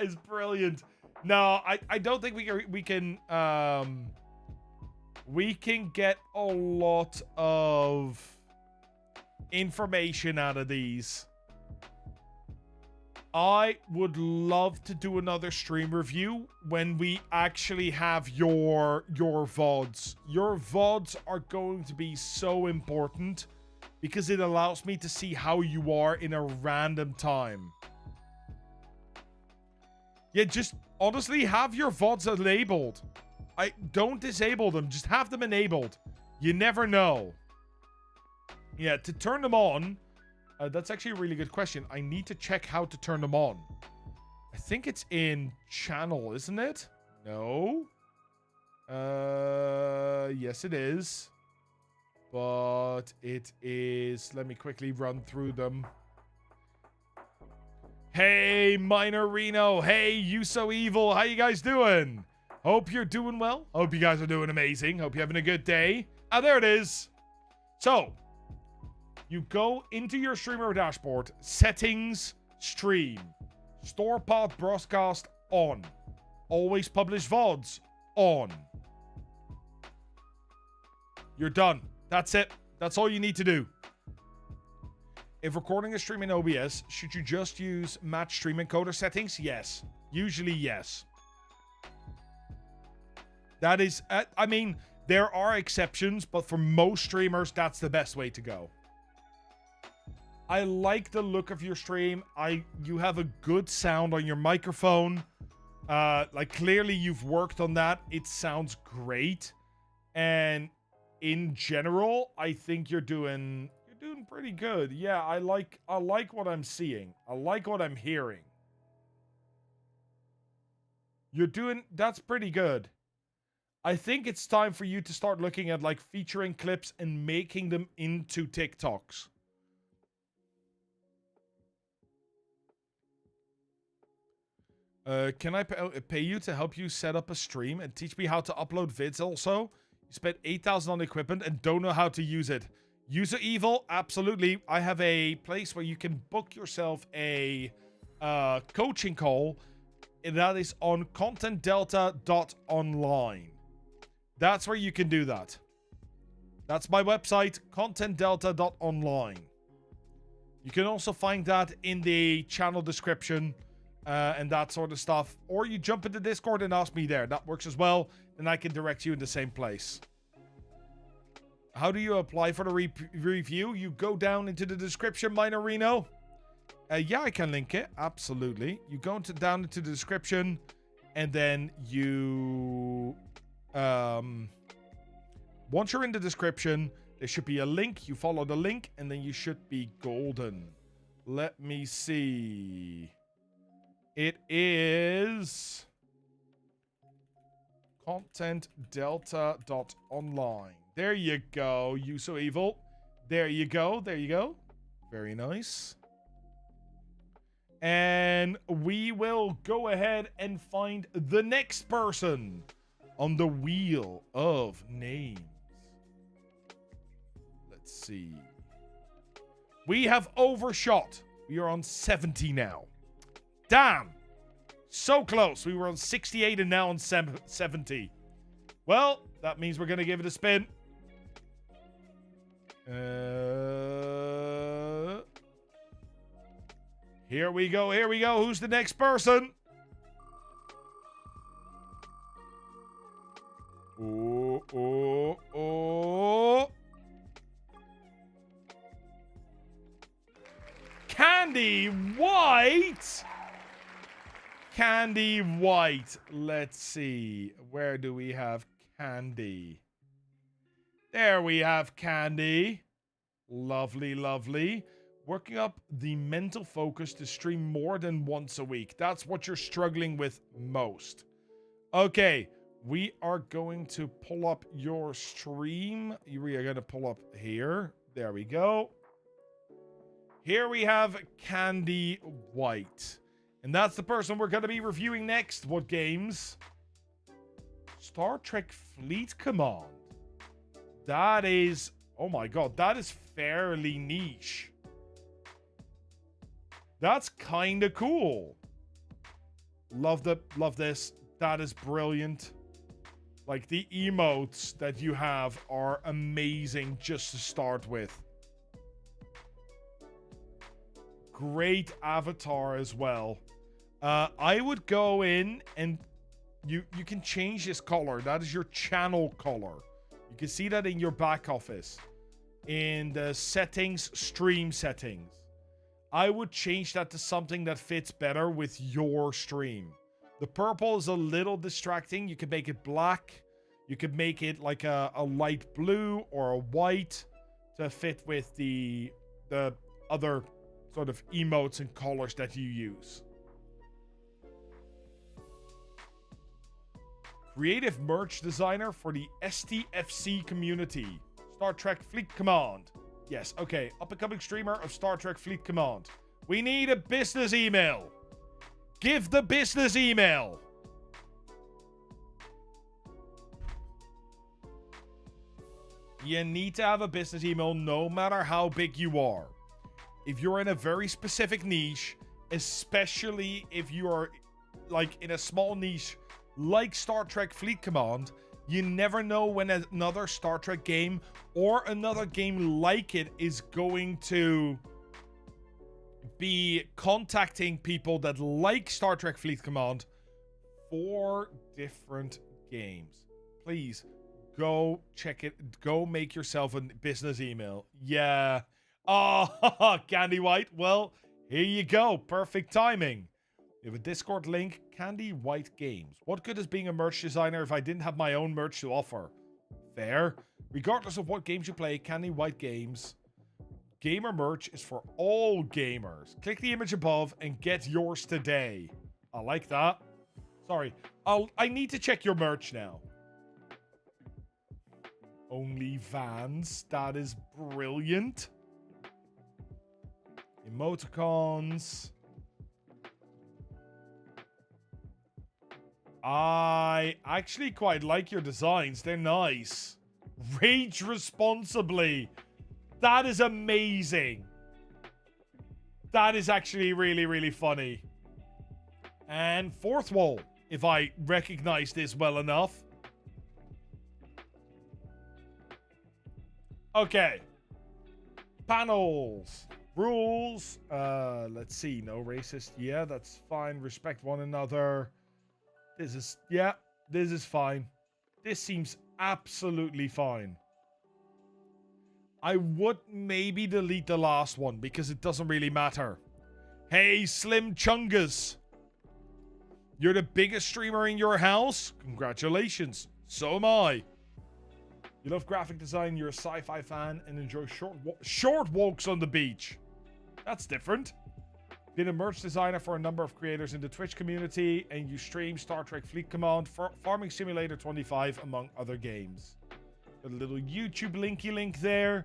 is brilliant. No, I don't think we can get a lot of information out of these. I would love to do another stream review when we actually have your VODs. Your VODs are going to be so important because it allows me to see how you are in a random time. Yeah, just honestly have your VODs enabled. Don't disable them, just have them enabled. You never know. Yeah, to turn them on, that's actually a really good question. I need to check how to turn them on. I think it's in channel, isn't it? No. Yes, it is. But it is... Let me quickly run through them. Hey, Minor Reno. Hey, You So Evil. How you guys doing? Hope you're doing well. Hope you guys are doing amazing. Hope you're having a good day. Ah, there it is. So... You go into your streamer dashboard, settings, stream, store-pod broadcast on, always publish VODs on. You're done. That's it. That's all you need to do. If recording a stream in OBS, should you just use match stream encoder settings? Yes. Usually, yes. That is, I mean, there are exceptions, but for most streamers, that's the best way to go. I like the look of your stream. You have a good sound on your microphone. Like clearly you've worked on that. It sounds great. And in general, I think you're doing pretty good. Yeah, I like what I'm seeing. I like what I'm hearing. That's pretty good. I think it's time for you to start looking at like featuring clips and making them into TikToks. Can I pay you to help you set up a stream and teach me how to upload vids also? You spent 8,000 on equipment and don't know how to use it. User evil? Absolutely. I have a place where you can book yourself a coaching call. And that is on contentdelta.online. That's where you can do that. That's my website, contentdelta.online. You can also find that in the channel description. And that sort of stuff. Or you jump into Discord and ask me there. That works as well. Then I can direct you in the same place. How do you apply for the review? You go down into the description, Minorino. Yeah, I can link it. Absolutely. You go down into the description. And then you... once you're in the description, there should be a link. You follow the link. And then you should be golden. Let me see... It is contentdelta.online. There you go, you so evil. There you go, there you go. Very nice. And we will go ahead and find the next person on the wheel of names. Let's see. We have overshot. We are on 70 now. Damn! So close. We were on 68 and now on 70. Well, that means we're going to give it a spin. Here we go, here we go. Who's the next person? Oh, oh, oh. Candy White! Candy White. Let's see. Where do we have Candy? There we have Candy. Lovely, lovely. Working up the mental focus to stream more than once a week. That's what you're struggling with most. Okay. We are going to pull up your stream. We are going to pull up here. There we go. Here we have Candy White. And that's the person we're going to be reviewing next. What games? Star Trek Fleet Command. That is... Oh my god, that is fairly niche. That's kind of cool. Love this. That is brilliant. Like, the emotes that you have are amazing just to start with. Great avatar as well. I would go in and you can change this color. That is your channel color. You can see that in your back office. In the settings, stream settings. I would change that to something that fits better with your stream. The purple is a little distracting. You could make it black. You could make it like a light blue or a white to fit with the other sort of emotes and colors that you use. Creative merch designer for the STFC community. Star Trek Fleet Command. Yes, okay. Up-and-coming streamer of Star Trek Fleet Command. We need a business email. Give the business email. You need to have a business email no matter how big you are. If you're in a very specific niche, especially if you are like in a small niche like Star Trek Fleet Command, you never know when another Star Trek game or another game like it is going to be contacting people that like Star Trek Fleet Command for different games. Please go check it. Go make yourself a business email. Yeah. Oh, Candy White. Well, here you go. Perfect timing. We have a Discord link. Candy White Games. What good is being a merch designer if I didn't have my own merch to offer? Fair. Regardless of what games you play, Candy White Games. Gamer merch is for all gamers. Click the image above and get yours today. I like that. Sorry. I need to check your merch now. Only Vans. That is brilliant. Emoticons. I actually quite like your designs. They're nice. Rage responsibly. That is amazing. That is actually really, really funny. And fourth wall, if I recognize this well enough. Okay. Panels. Rules. Let's see. No racist. Yeah, that's fine. Respect one another. This is, yeah, this is fine. This seems absolutely fine. I would maybe delete the last one because it doesn't really matter. Hey, Slim Chungus. You're the biggest streamer in your house? Congratulations. So am I. You love graphic design, you're a sci-fi fan, and enjoy short walks on the beach. That's different. Been a merch designer for a number of creators in the Twitch community, and you stream Star Trek Fleet Command, Farming Simulator 25, among other games. A little YouTube linky link there.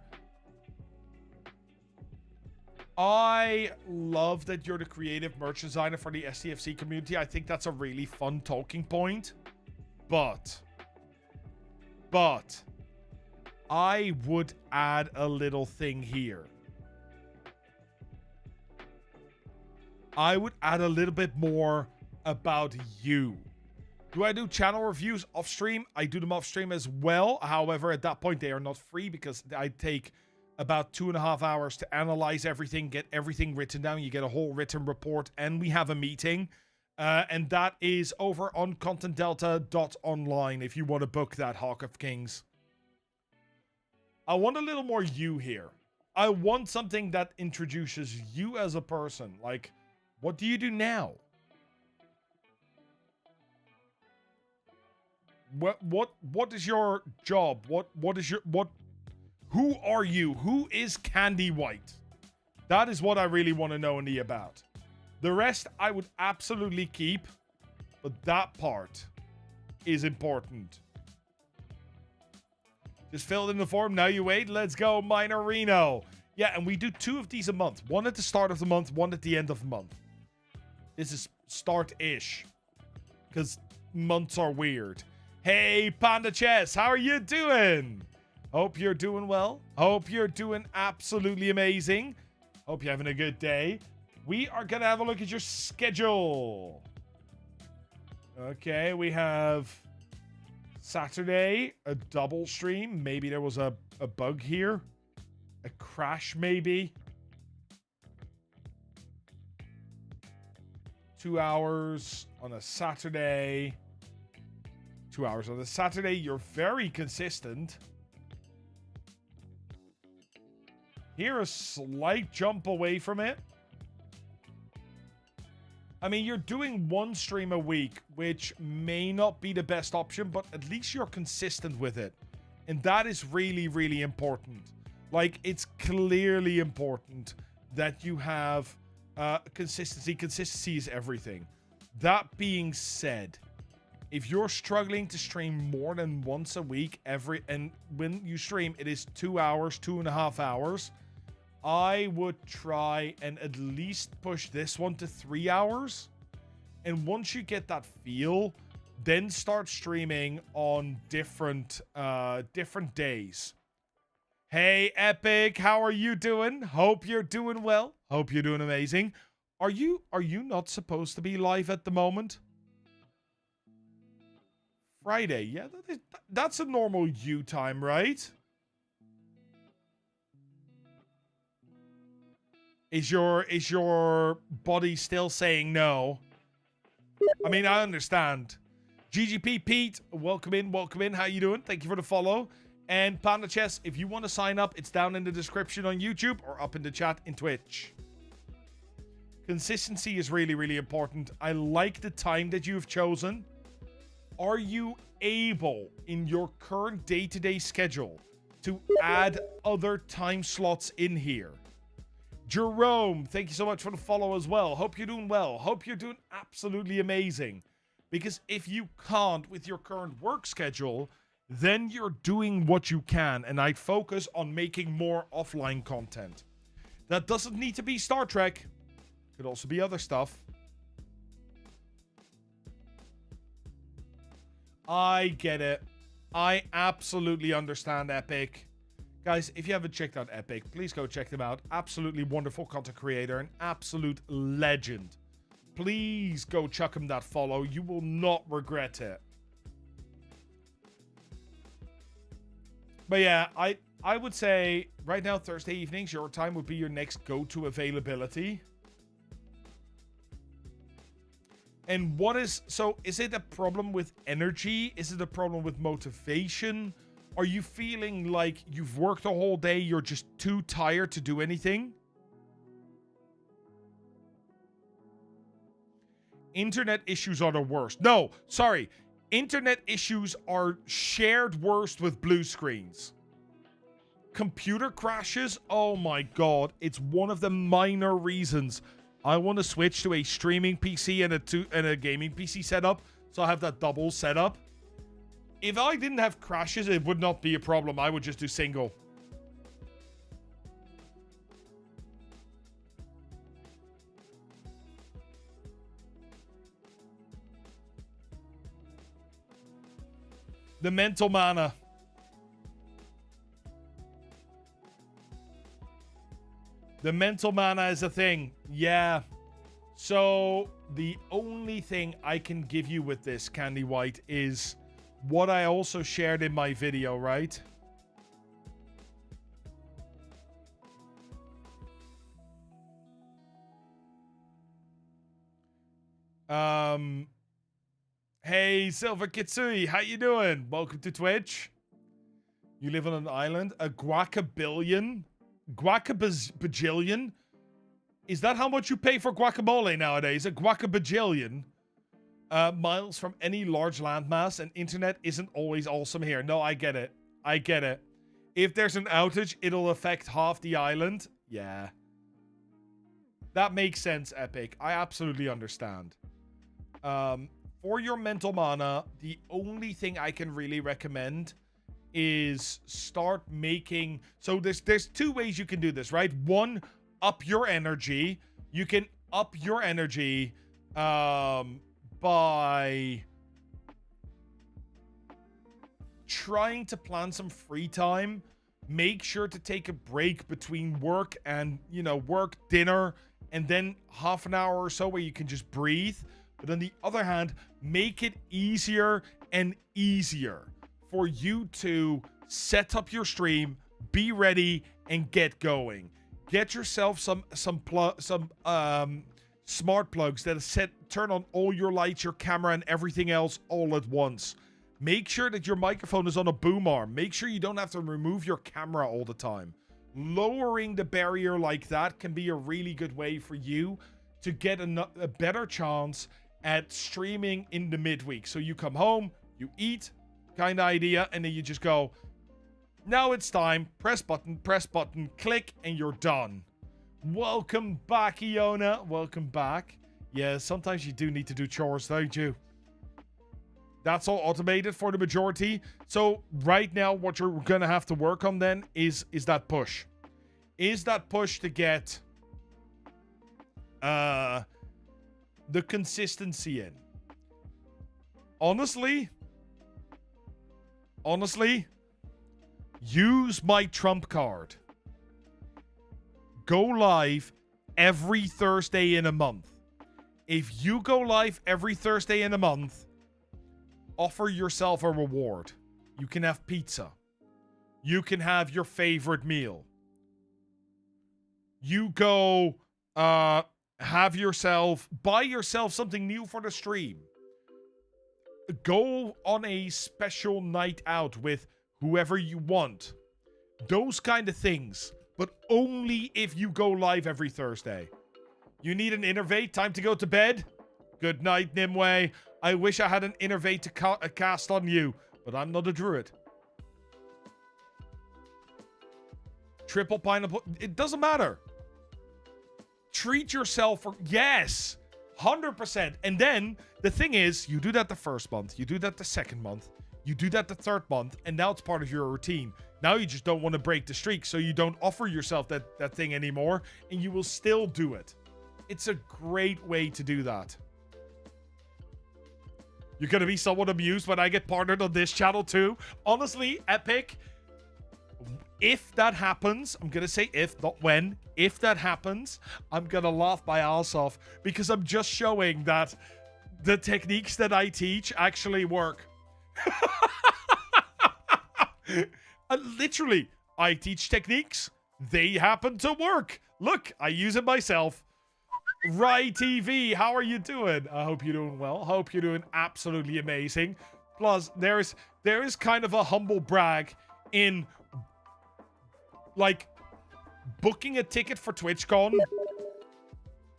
I love that you're the creative merch designer for the STFC community. I think that's a really fun talking point. But I would add a little thing here. I would add a little bit more about you. Do I do channel reviews off stream? I do them off stream as well. However, at that point, they are not free because I take about 2.5 hours to analyze everything, get everything written down. You get a whole written report, and we have a meeting. And that is over on contentdelta.online if you want to book that, Hawk of Kings. I want a little more you here. I want something that introduces you as a person. Like, what do you do now? What is your job? Who are you? Who is Candy White? That is what I really want to know about. The rest I would absolutely keep, but that part is important. Just filled in the form. Now you wait. Let's go, Minorino. Yeah, and we do 2 of these a month. One at the start of the month, one at the end of the month. This is start-ish. Because months are weird. Hey, Panda Chess, how are you doing? Hope you're doing well. Hope you're doing absolutely amazing. Hope you're having a good day. We are going to have a look at your schedule. Okay, we have Saturday, a double stream. Maybe there was a bug here. A crash, maybe. 2 hours on a Saturday. 2 hours on a Saturday. You're very consistent. Here, a slight jump away from it. I mean, you're doing 1 stream a week, which may not be the best option, but at least you're consistent with it. And that is really, really important. Like, it's clearly important that you have consistency. Consistency is everything. That being said, if you're struggling to stream more than once a week, and when you stream, it is 2 hours, 2.5 hours, I would try and at least push this one to 3 hours. And once you get that feel, then start streaming on different days. Hey, Epic, how are you doing? Hope you're doing well. Hope you're doing amazing. Are you not supposed to be live at the moment? Friday, yeah, that's a normal you time, right? Is your body still saying no? I mean, I understand. GGP Pete, welcome in. How you doing? Thank you for the follow. And Panda Chess, if you want to sign up, it's down in the description on YouTube or up in the chat in Twitch. Consistency is really, really important. I like the time that you've chosen. Are you able, in your current day-to-day schedule, to add other time slots in here? Jerome, thank you so much for the follow as well. Hope you're doing well. Hope you're doing absolutely amazing. Because if you can't with your current work schedule, then you're doing what you can, and I'd focus on making more offline content. That doesn't need to be Star Trek. Could also be other stuff. I get it. I absolutely understand Epic. Guys, if you haven't checked out Epic, please go check them out. Absolutely wonderful content creator, an absolute legend. Please go chuck him that follow. You will not regret it. But yeah, I would say right now, Thursday evenings, your time would be your next go-to availability. And what is... So, is it a problem with energy? Is it a problem with motivation? Are you feeling like you've worked a whole day, you're just too tired to do anything? Internet issues are the worst. No, sorry. Internet issues are shared worst with blue screens. Computer crashes, oh my god. It's one of the minor reasons I want to switch to a streaming PC and a gaming PC setup, so I have that double setup. If I didn't have crashes, it would not be a problem. I would just do single. The mental mana. The mental mana is a thing. Yeah. So, the only thing I can give you with this, Candy White, is what I also shared in my video, right? Hey, Silver Kitsui, how you doing? Welcome to Twitch. You live on an island? A guacabillion? Guacabajillion? Is that how much you pay for guacamole nowadays? A guacabajillion? Miles from any large landmass, and internet isn't always awesome here. No, I get it. I get it. If there's an outage, it'll affect half the island. Yeah. That makes sense, Epic. I absolutely understand. For your mental mana, the only thing I can really recommend is start making... So there's two ways you can do this, right? One, up your energy. You can up your energy by trying to plan some free time. Make sure to take a break between work and, you know, work, dinner, and then half an hour or so where you can just breathe. But on the other hand, make it easier and easier for you to set up your stream, be ready, and get going. Get yourself some smart plugs that turn on all your lights, your camera, and everything else all at once. Make sure that your microphone is on a boom arm. Make sure you don't have to remove your camera all the time. Lowering the barrier like that can be a really good way for you to get a better chance at streaming in the midweek. So you come home, you eat, kind of idea, and then you just go, now it's time, press button, click, and you're done. Welcome back, Iona. Welcome back. Yeah, sometimes you do need to do chores, don't you? That's all automated for the majority. So right now, what you're going to have to work on then is that push. Is that push to get the consistency in. Honestly, use my trump card. Go live every Thursday in a month. If you go live every Thursday in a month, offer yourself a reward. You can have pizza. You can have your favorite meal. You go buy yourself something new for the stream. Go on a special night out with whoever you want. Those kind of things. But only if you go live every Thursday. You need an innervate? Time to go to bed? Good night, Nimue. I wish I had an innervate to cast on you, but I'm not a druid. Triple pineapple. It doesn't matter. Treat yourself for... Yes! 100%. And then, the thing is, you do that the first month. You do that the second month. You do that the third month, and now it's part of your routine. Now you just don't want to break the streak, so you don't offer yourself that thing anymore, and you will still do it. It's a great way to do that. You're going to be somewhat amused when I get partnered on this channel too. Honestly, Epic, if that happens, I'm going to say if, not when. If that happens, I'm going to laugh my ass off because I'm just showing that the techniques that I teach actually work. Literally, I teach techniques. They happen to work. Look, I use it myself. Rye TV, how are you doing? I hope you're doing well. Hope you're doing absolutely amazing. Plus, there is kind of a humble brag in, like, booking a ticket for TwitchCon.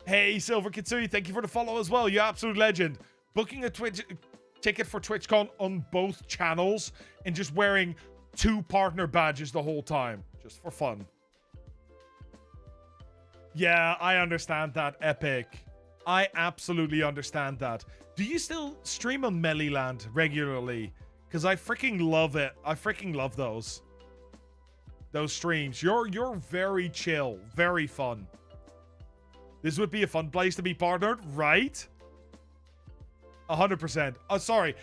Hey, Silver Kitsui, thank you for the follow as well. You absolute legend. Booking a ticket for TwitchCon on both channels and just wearing 2 partner badges the whole time. Just for fun. Yeah, I understand that, Epic. I absolutely understand that. Do you still stream on Meliland regularly? Because I freaking love it. I freaking love those streams. You're very chill, very fun. This would be a fun place to be partnered, right? 100%. Oh, sorry,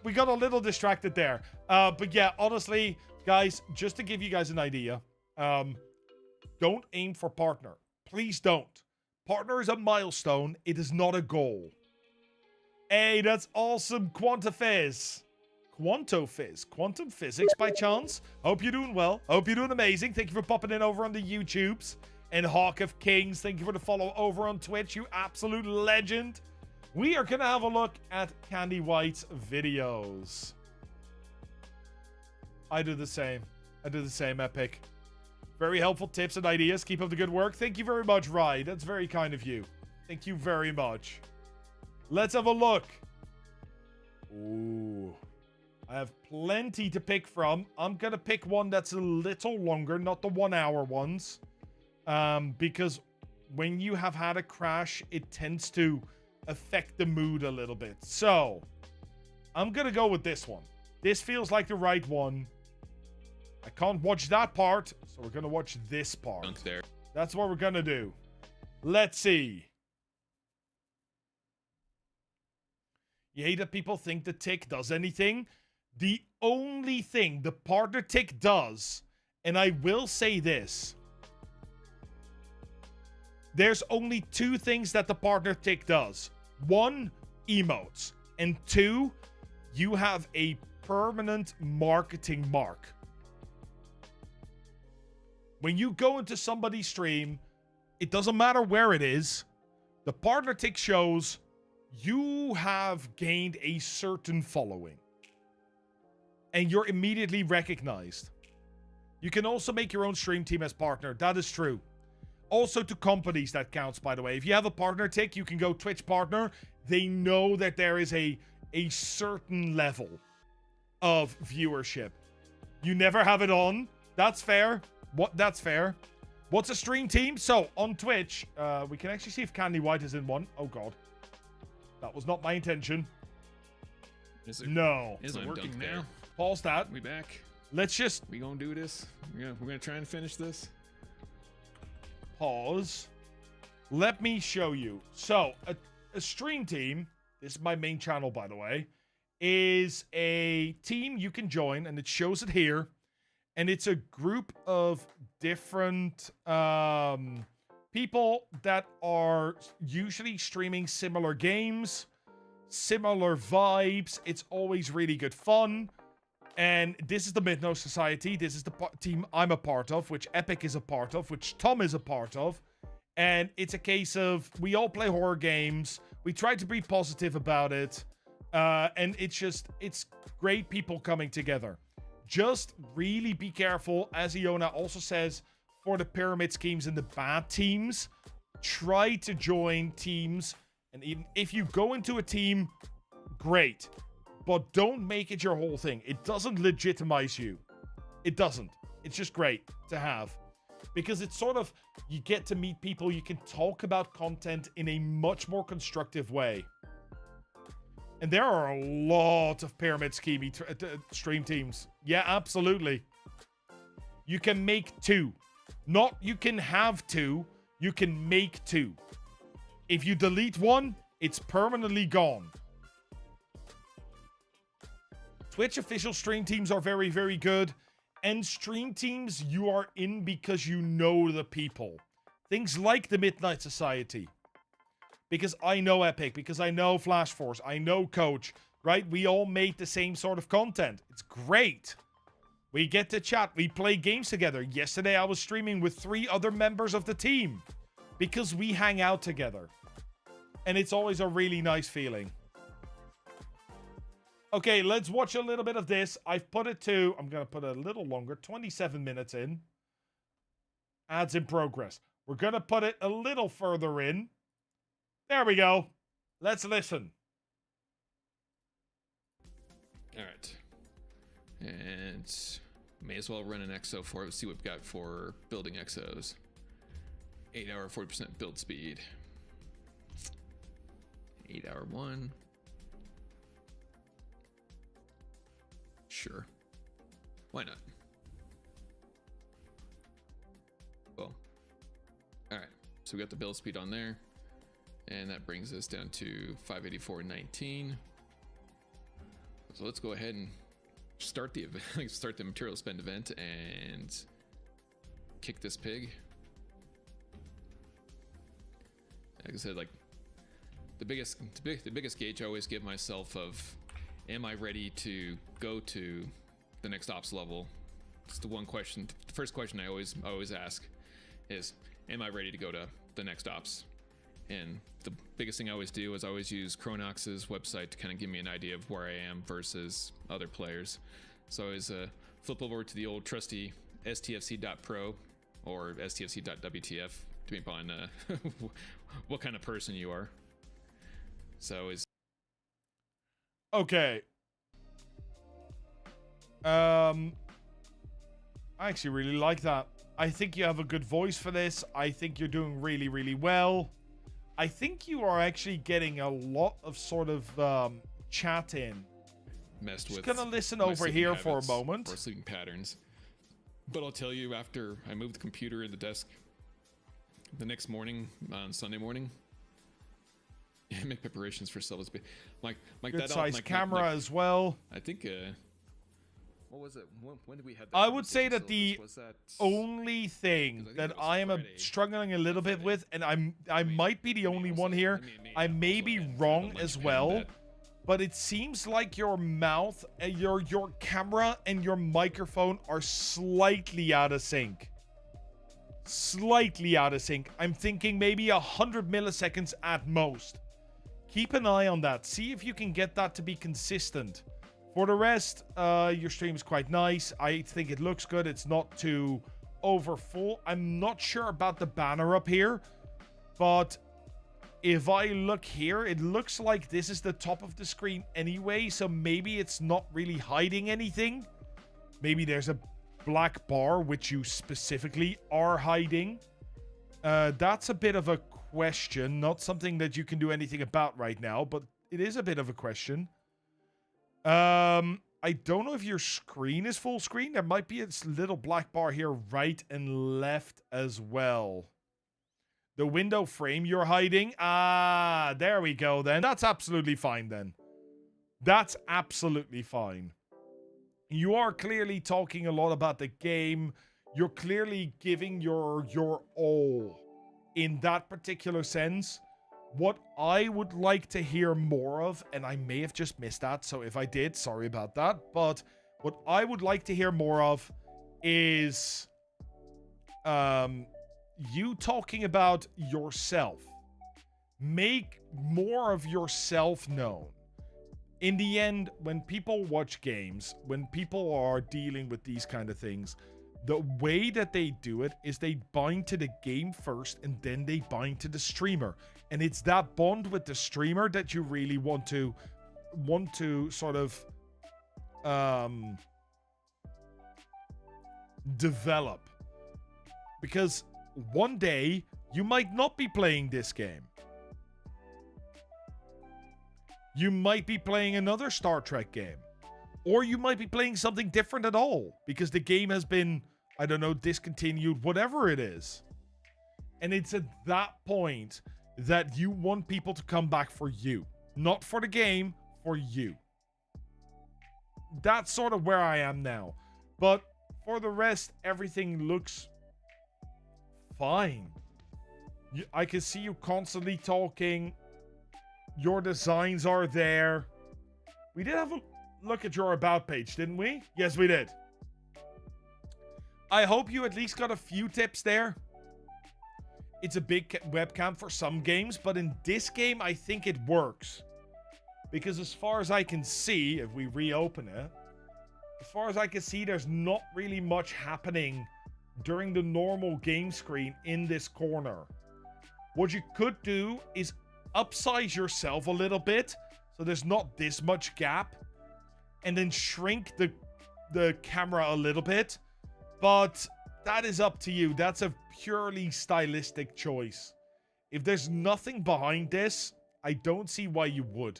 we got a little distracted there. But yeah, honestly, guys, just to give you guys an idea, don't aim for partner. Please don't. Partner is a milestone. It is not a goal. Hey, that's awesome. Quantum physics by chance. Hope you're doing well. Hope you're doing amazing. Thank you for popping in over on the YouTubes. And Hawk of Kings, thank you for the follow over on Twitch. You absolute legend. We are going to have a look at Candy White's videos. I do the same. Epic. Very helpful tips and ideas. Keep up the good work. Thank you very much, Rye. That's very kind of you. Thank you very much. Let's have a look. Ooh. I have plenty to pick from. I'm going to pick one that's a little longer, not the 1 hour ones. Because when you have had a crash, it tends to affect the mood a little bit. So, I'm going to go with this one. This feels like the right one. I can't watch that part, so we're going to watch this part. That's what we're going to do. Let's see. You hate that people think the tick does anything? The only thing the partner tick does, and I will say this, there's only 2 things that the partner tick does. 1, emotes. And 2, you have a permanent marketing mark. When you go into somebody's stream, it doesn't matter where it is, the partner tick shows you have gained a certain following. And you're immediately recognized. You can also make your own stream team as partner. That is true. Also to companies that counts, by the way. If you have a partner tick, you can go Twitch partner. They know that there is a certain level of viewership. You never have it on. That's fair. That's fair. What's a stream team? So, on Twitch, we can actually see if Candy White is in one. Oh, God. That was not my intention. No. Is it working now? Pause that. We back. Let's just... We gonna do this? We're gonna try and finish this? Pause. Let me show you. So, a stream team, this is my main channel, by the way, is a team you can join, and it shows it here. And it's a group of different people that are usually streaming similar games, similar vibes. It's always really good fun. And this is the Mythno Society. This is the team I'm a part of, which Epic is a part of, which Tom is a part of. And it's a case of we all play horror games. We try to be positive about it. And it's great people coming together. Just really be careful, as Iona also says, for the pyramid schemes and the bad teams. Try to join teams. And even if you go into a team, great. But don't make it your whole thing. It doesn't legitimize you. It doesn't. It's just great to have. Because it's sort of, you get to meet people. You can talk about content in a much more constructive way. And there are a lot of Pyramid Scheme stream teams. Yeah, absolutely. You can make 2. Not you can have 2. You can make 2. If you delete one, it's permanently gone. Twitch official stream teams are very, very good. And stream teams you are in because you know the people. Things like the Midnight Society. Because I know Epic, because I know Flash Force, I know Coach, right? We all make the same sort of content. It's great. We get to chat, we play games together. Yesterday I was streaming with 3 other members of the team. Because we hang out together. And it's always a really nice feeling. Okay, let's watch a little bit of this. I've put it to, I'm going to put it a little longer, 27 minutes in. Ads in progress. We're going to put it a little further in. There we go. Let's listen. All right. And may as well run an exo for it. Let's see what we've got for building exos. 8 hour, 40% build speed. 8 hour 1. Sure. Why not? Well. Alright. So we got the build speed on there. And that brings us down to 584.19. So let's go ahead and start the event, start the material spend event and kick this pig. Like I said, like the biggest gauge I always give myself of, am I ready to go to the next ops level? It's the one question. The first question I always ask is, am I ready to go to the next ops? And the biggest thing I always do is I always use Chronox's website to kind of give me an idea of where I am versus other players. So I always flip over to the old trusty stfc.pro or stfc.wtf, depending upon what kind of person you are. So is okay. I actually really like that. I think you have a good voice for this. I think you're doing really, really well. I think you are actually getting a lot of sort of chat in. Messed Just with. gonna listen over here for a moment. Or sleeping patterns. But I'll tell you, after I moved the computer in the desk the next morning, on Sunday morning, make preparations for Silva's. Like good that. size camera as well. I think. What was it? When did we have that? I would say that the only thing that I am struggling a little bit with, and I might be the only one here. I may be wrong as well, but it seems like your mouth, your camera, and your microphone are slightly out of sync. Slightly out of sync. I'm thinking maybe 100 milliseconds at most. Keep an eye on that. See if you can get that to be consistent. For the rest, your stream is quite nice. I think it looks good. It's not too over full. I'm not sure about the banner up here, but if I look here, it looks like this is the top of the screen anyway, so maybe it's not really hiding anything. Maybe there's a black bar which you specifically are hiding. That's a bit of a question, not something that you can do anything about right now, but it is a bit of a question. I don't know if your screen is full screen. There might be a little black bar here right and left as well. The window frame you're hiding. Ah, there we go then. That's absolutely fine then. That's absolutely fine. You are clearly talking a lot about the game. You're clearly giving your all in that particular sense. What I would like to hear more of, and I may have just missed that, so if I did, sorry about that, but what I would like to hear more of is you talking about yourself. Make more of yourself known. In the end, when people watch games, when people are dealing with these kind of things, the way that they do it is they bind to the game first and then they bind to the streamer. And it's that bond with the streamer that you really want to sort of develop. Because one day you might not be playing this game. You might be playing another Star Trek game. Or you might be playing something different at all because the game has been, I don't know, discontinued, whatever it is. And it's at that point that you want people to come back for you. Not for the game, for you. That's sort of where I am now. But for the rest, everything looks fine. I can see you constantly talking. Your designs are there. We did have a look at your about page, didn't we? Yes, we did. I hope you at least got a few tips there. It's a big webcam for some games, but in this game, I think it works. Because as far as I can see, if we reopen it, as far as I can see, there's not really much happening during the normal game screen in this corner. What you could do is upsize yourself a little bit, so there's not this much gap, and then shrink the camera a little bit. But that is up to you. That's a purely stylistic choice. If there's nothing behind this, I don't see why you would.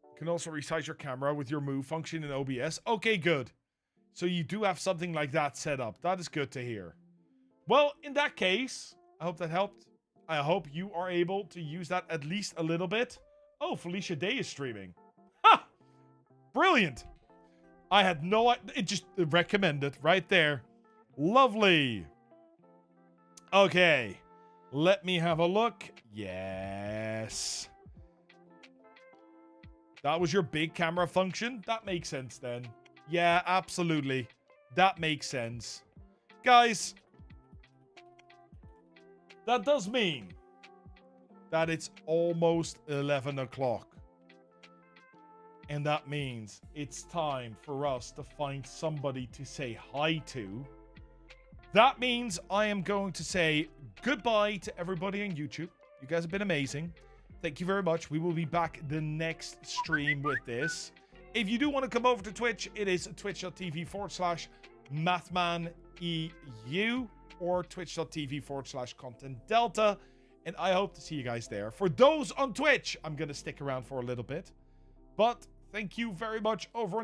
You can also resize your camera with your move function in OBS. Okay, good. So you do have something like that set up. That is good to hear. Well, in that case, I hope that helped. I hope you are able to use that at least a little bit. Oh, Felicia Day is streaming. Ha! Brilliant. I had no idea. It just recommended right there. Lovely. Okay. Let me have a look. Yes. That was your big camera function? That makes sense then. Yeah, absolutely. That makes sense. Guys, that does mean that it's almost 11 o'clock. And that means it's time for us to find somebody to say hi to. That means I am going to say goodbye to everybody on YouTube. You guys have been amazing. Thank you very much. We will be back the next stream with this. If you do want to come over to Twitch, it is twitch.tv/MathmanEU or twitch.tv/ContentDelta. And I hope to see you guys there. For those on Twitch, I'm going to stick around for a little bit. But thank you very much over on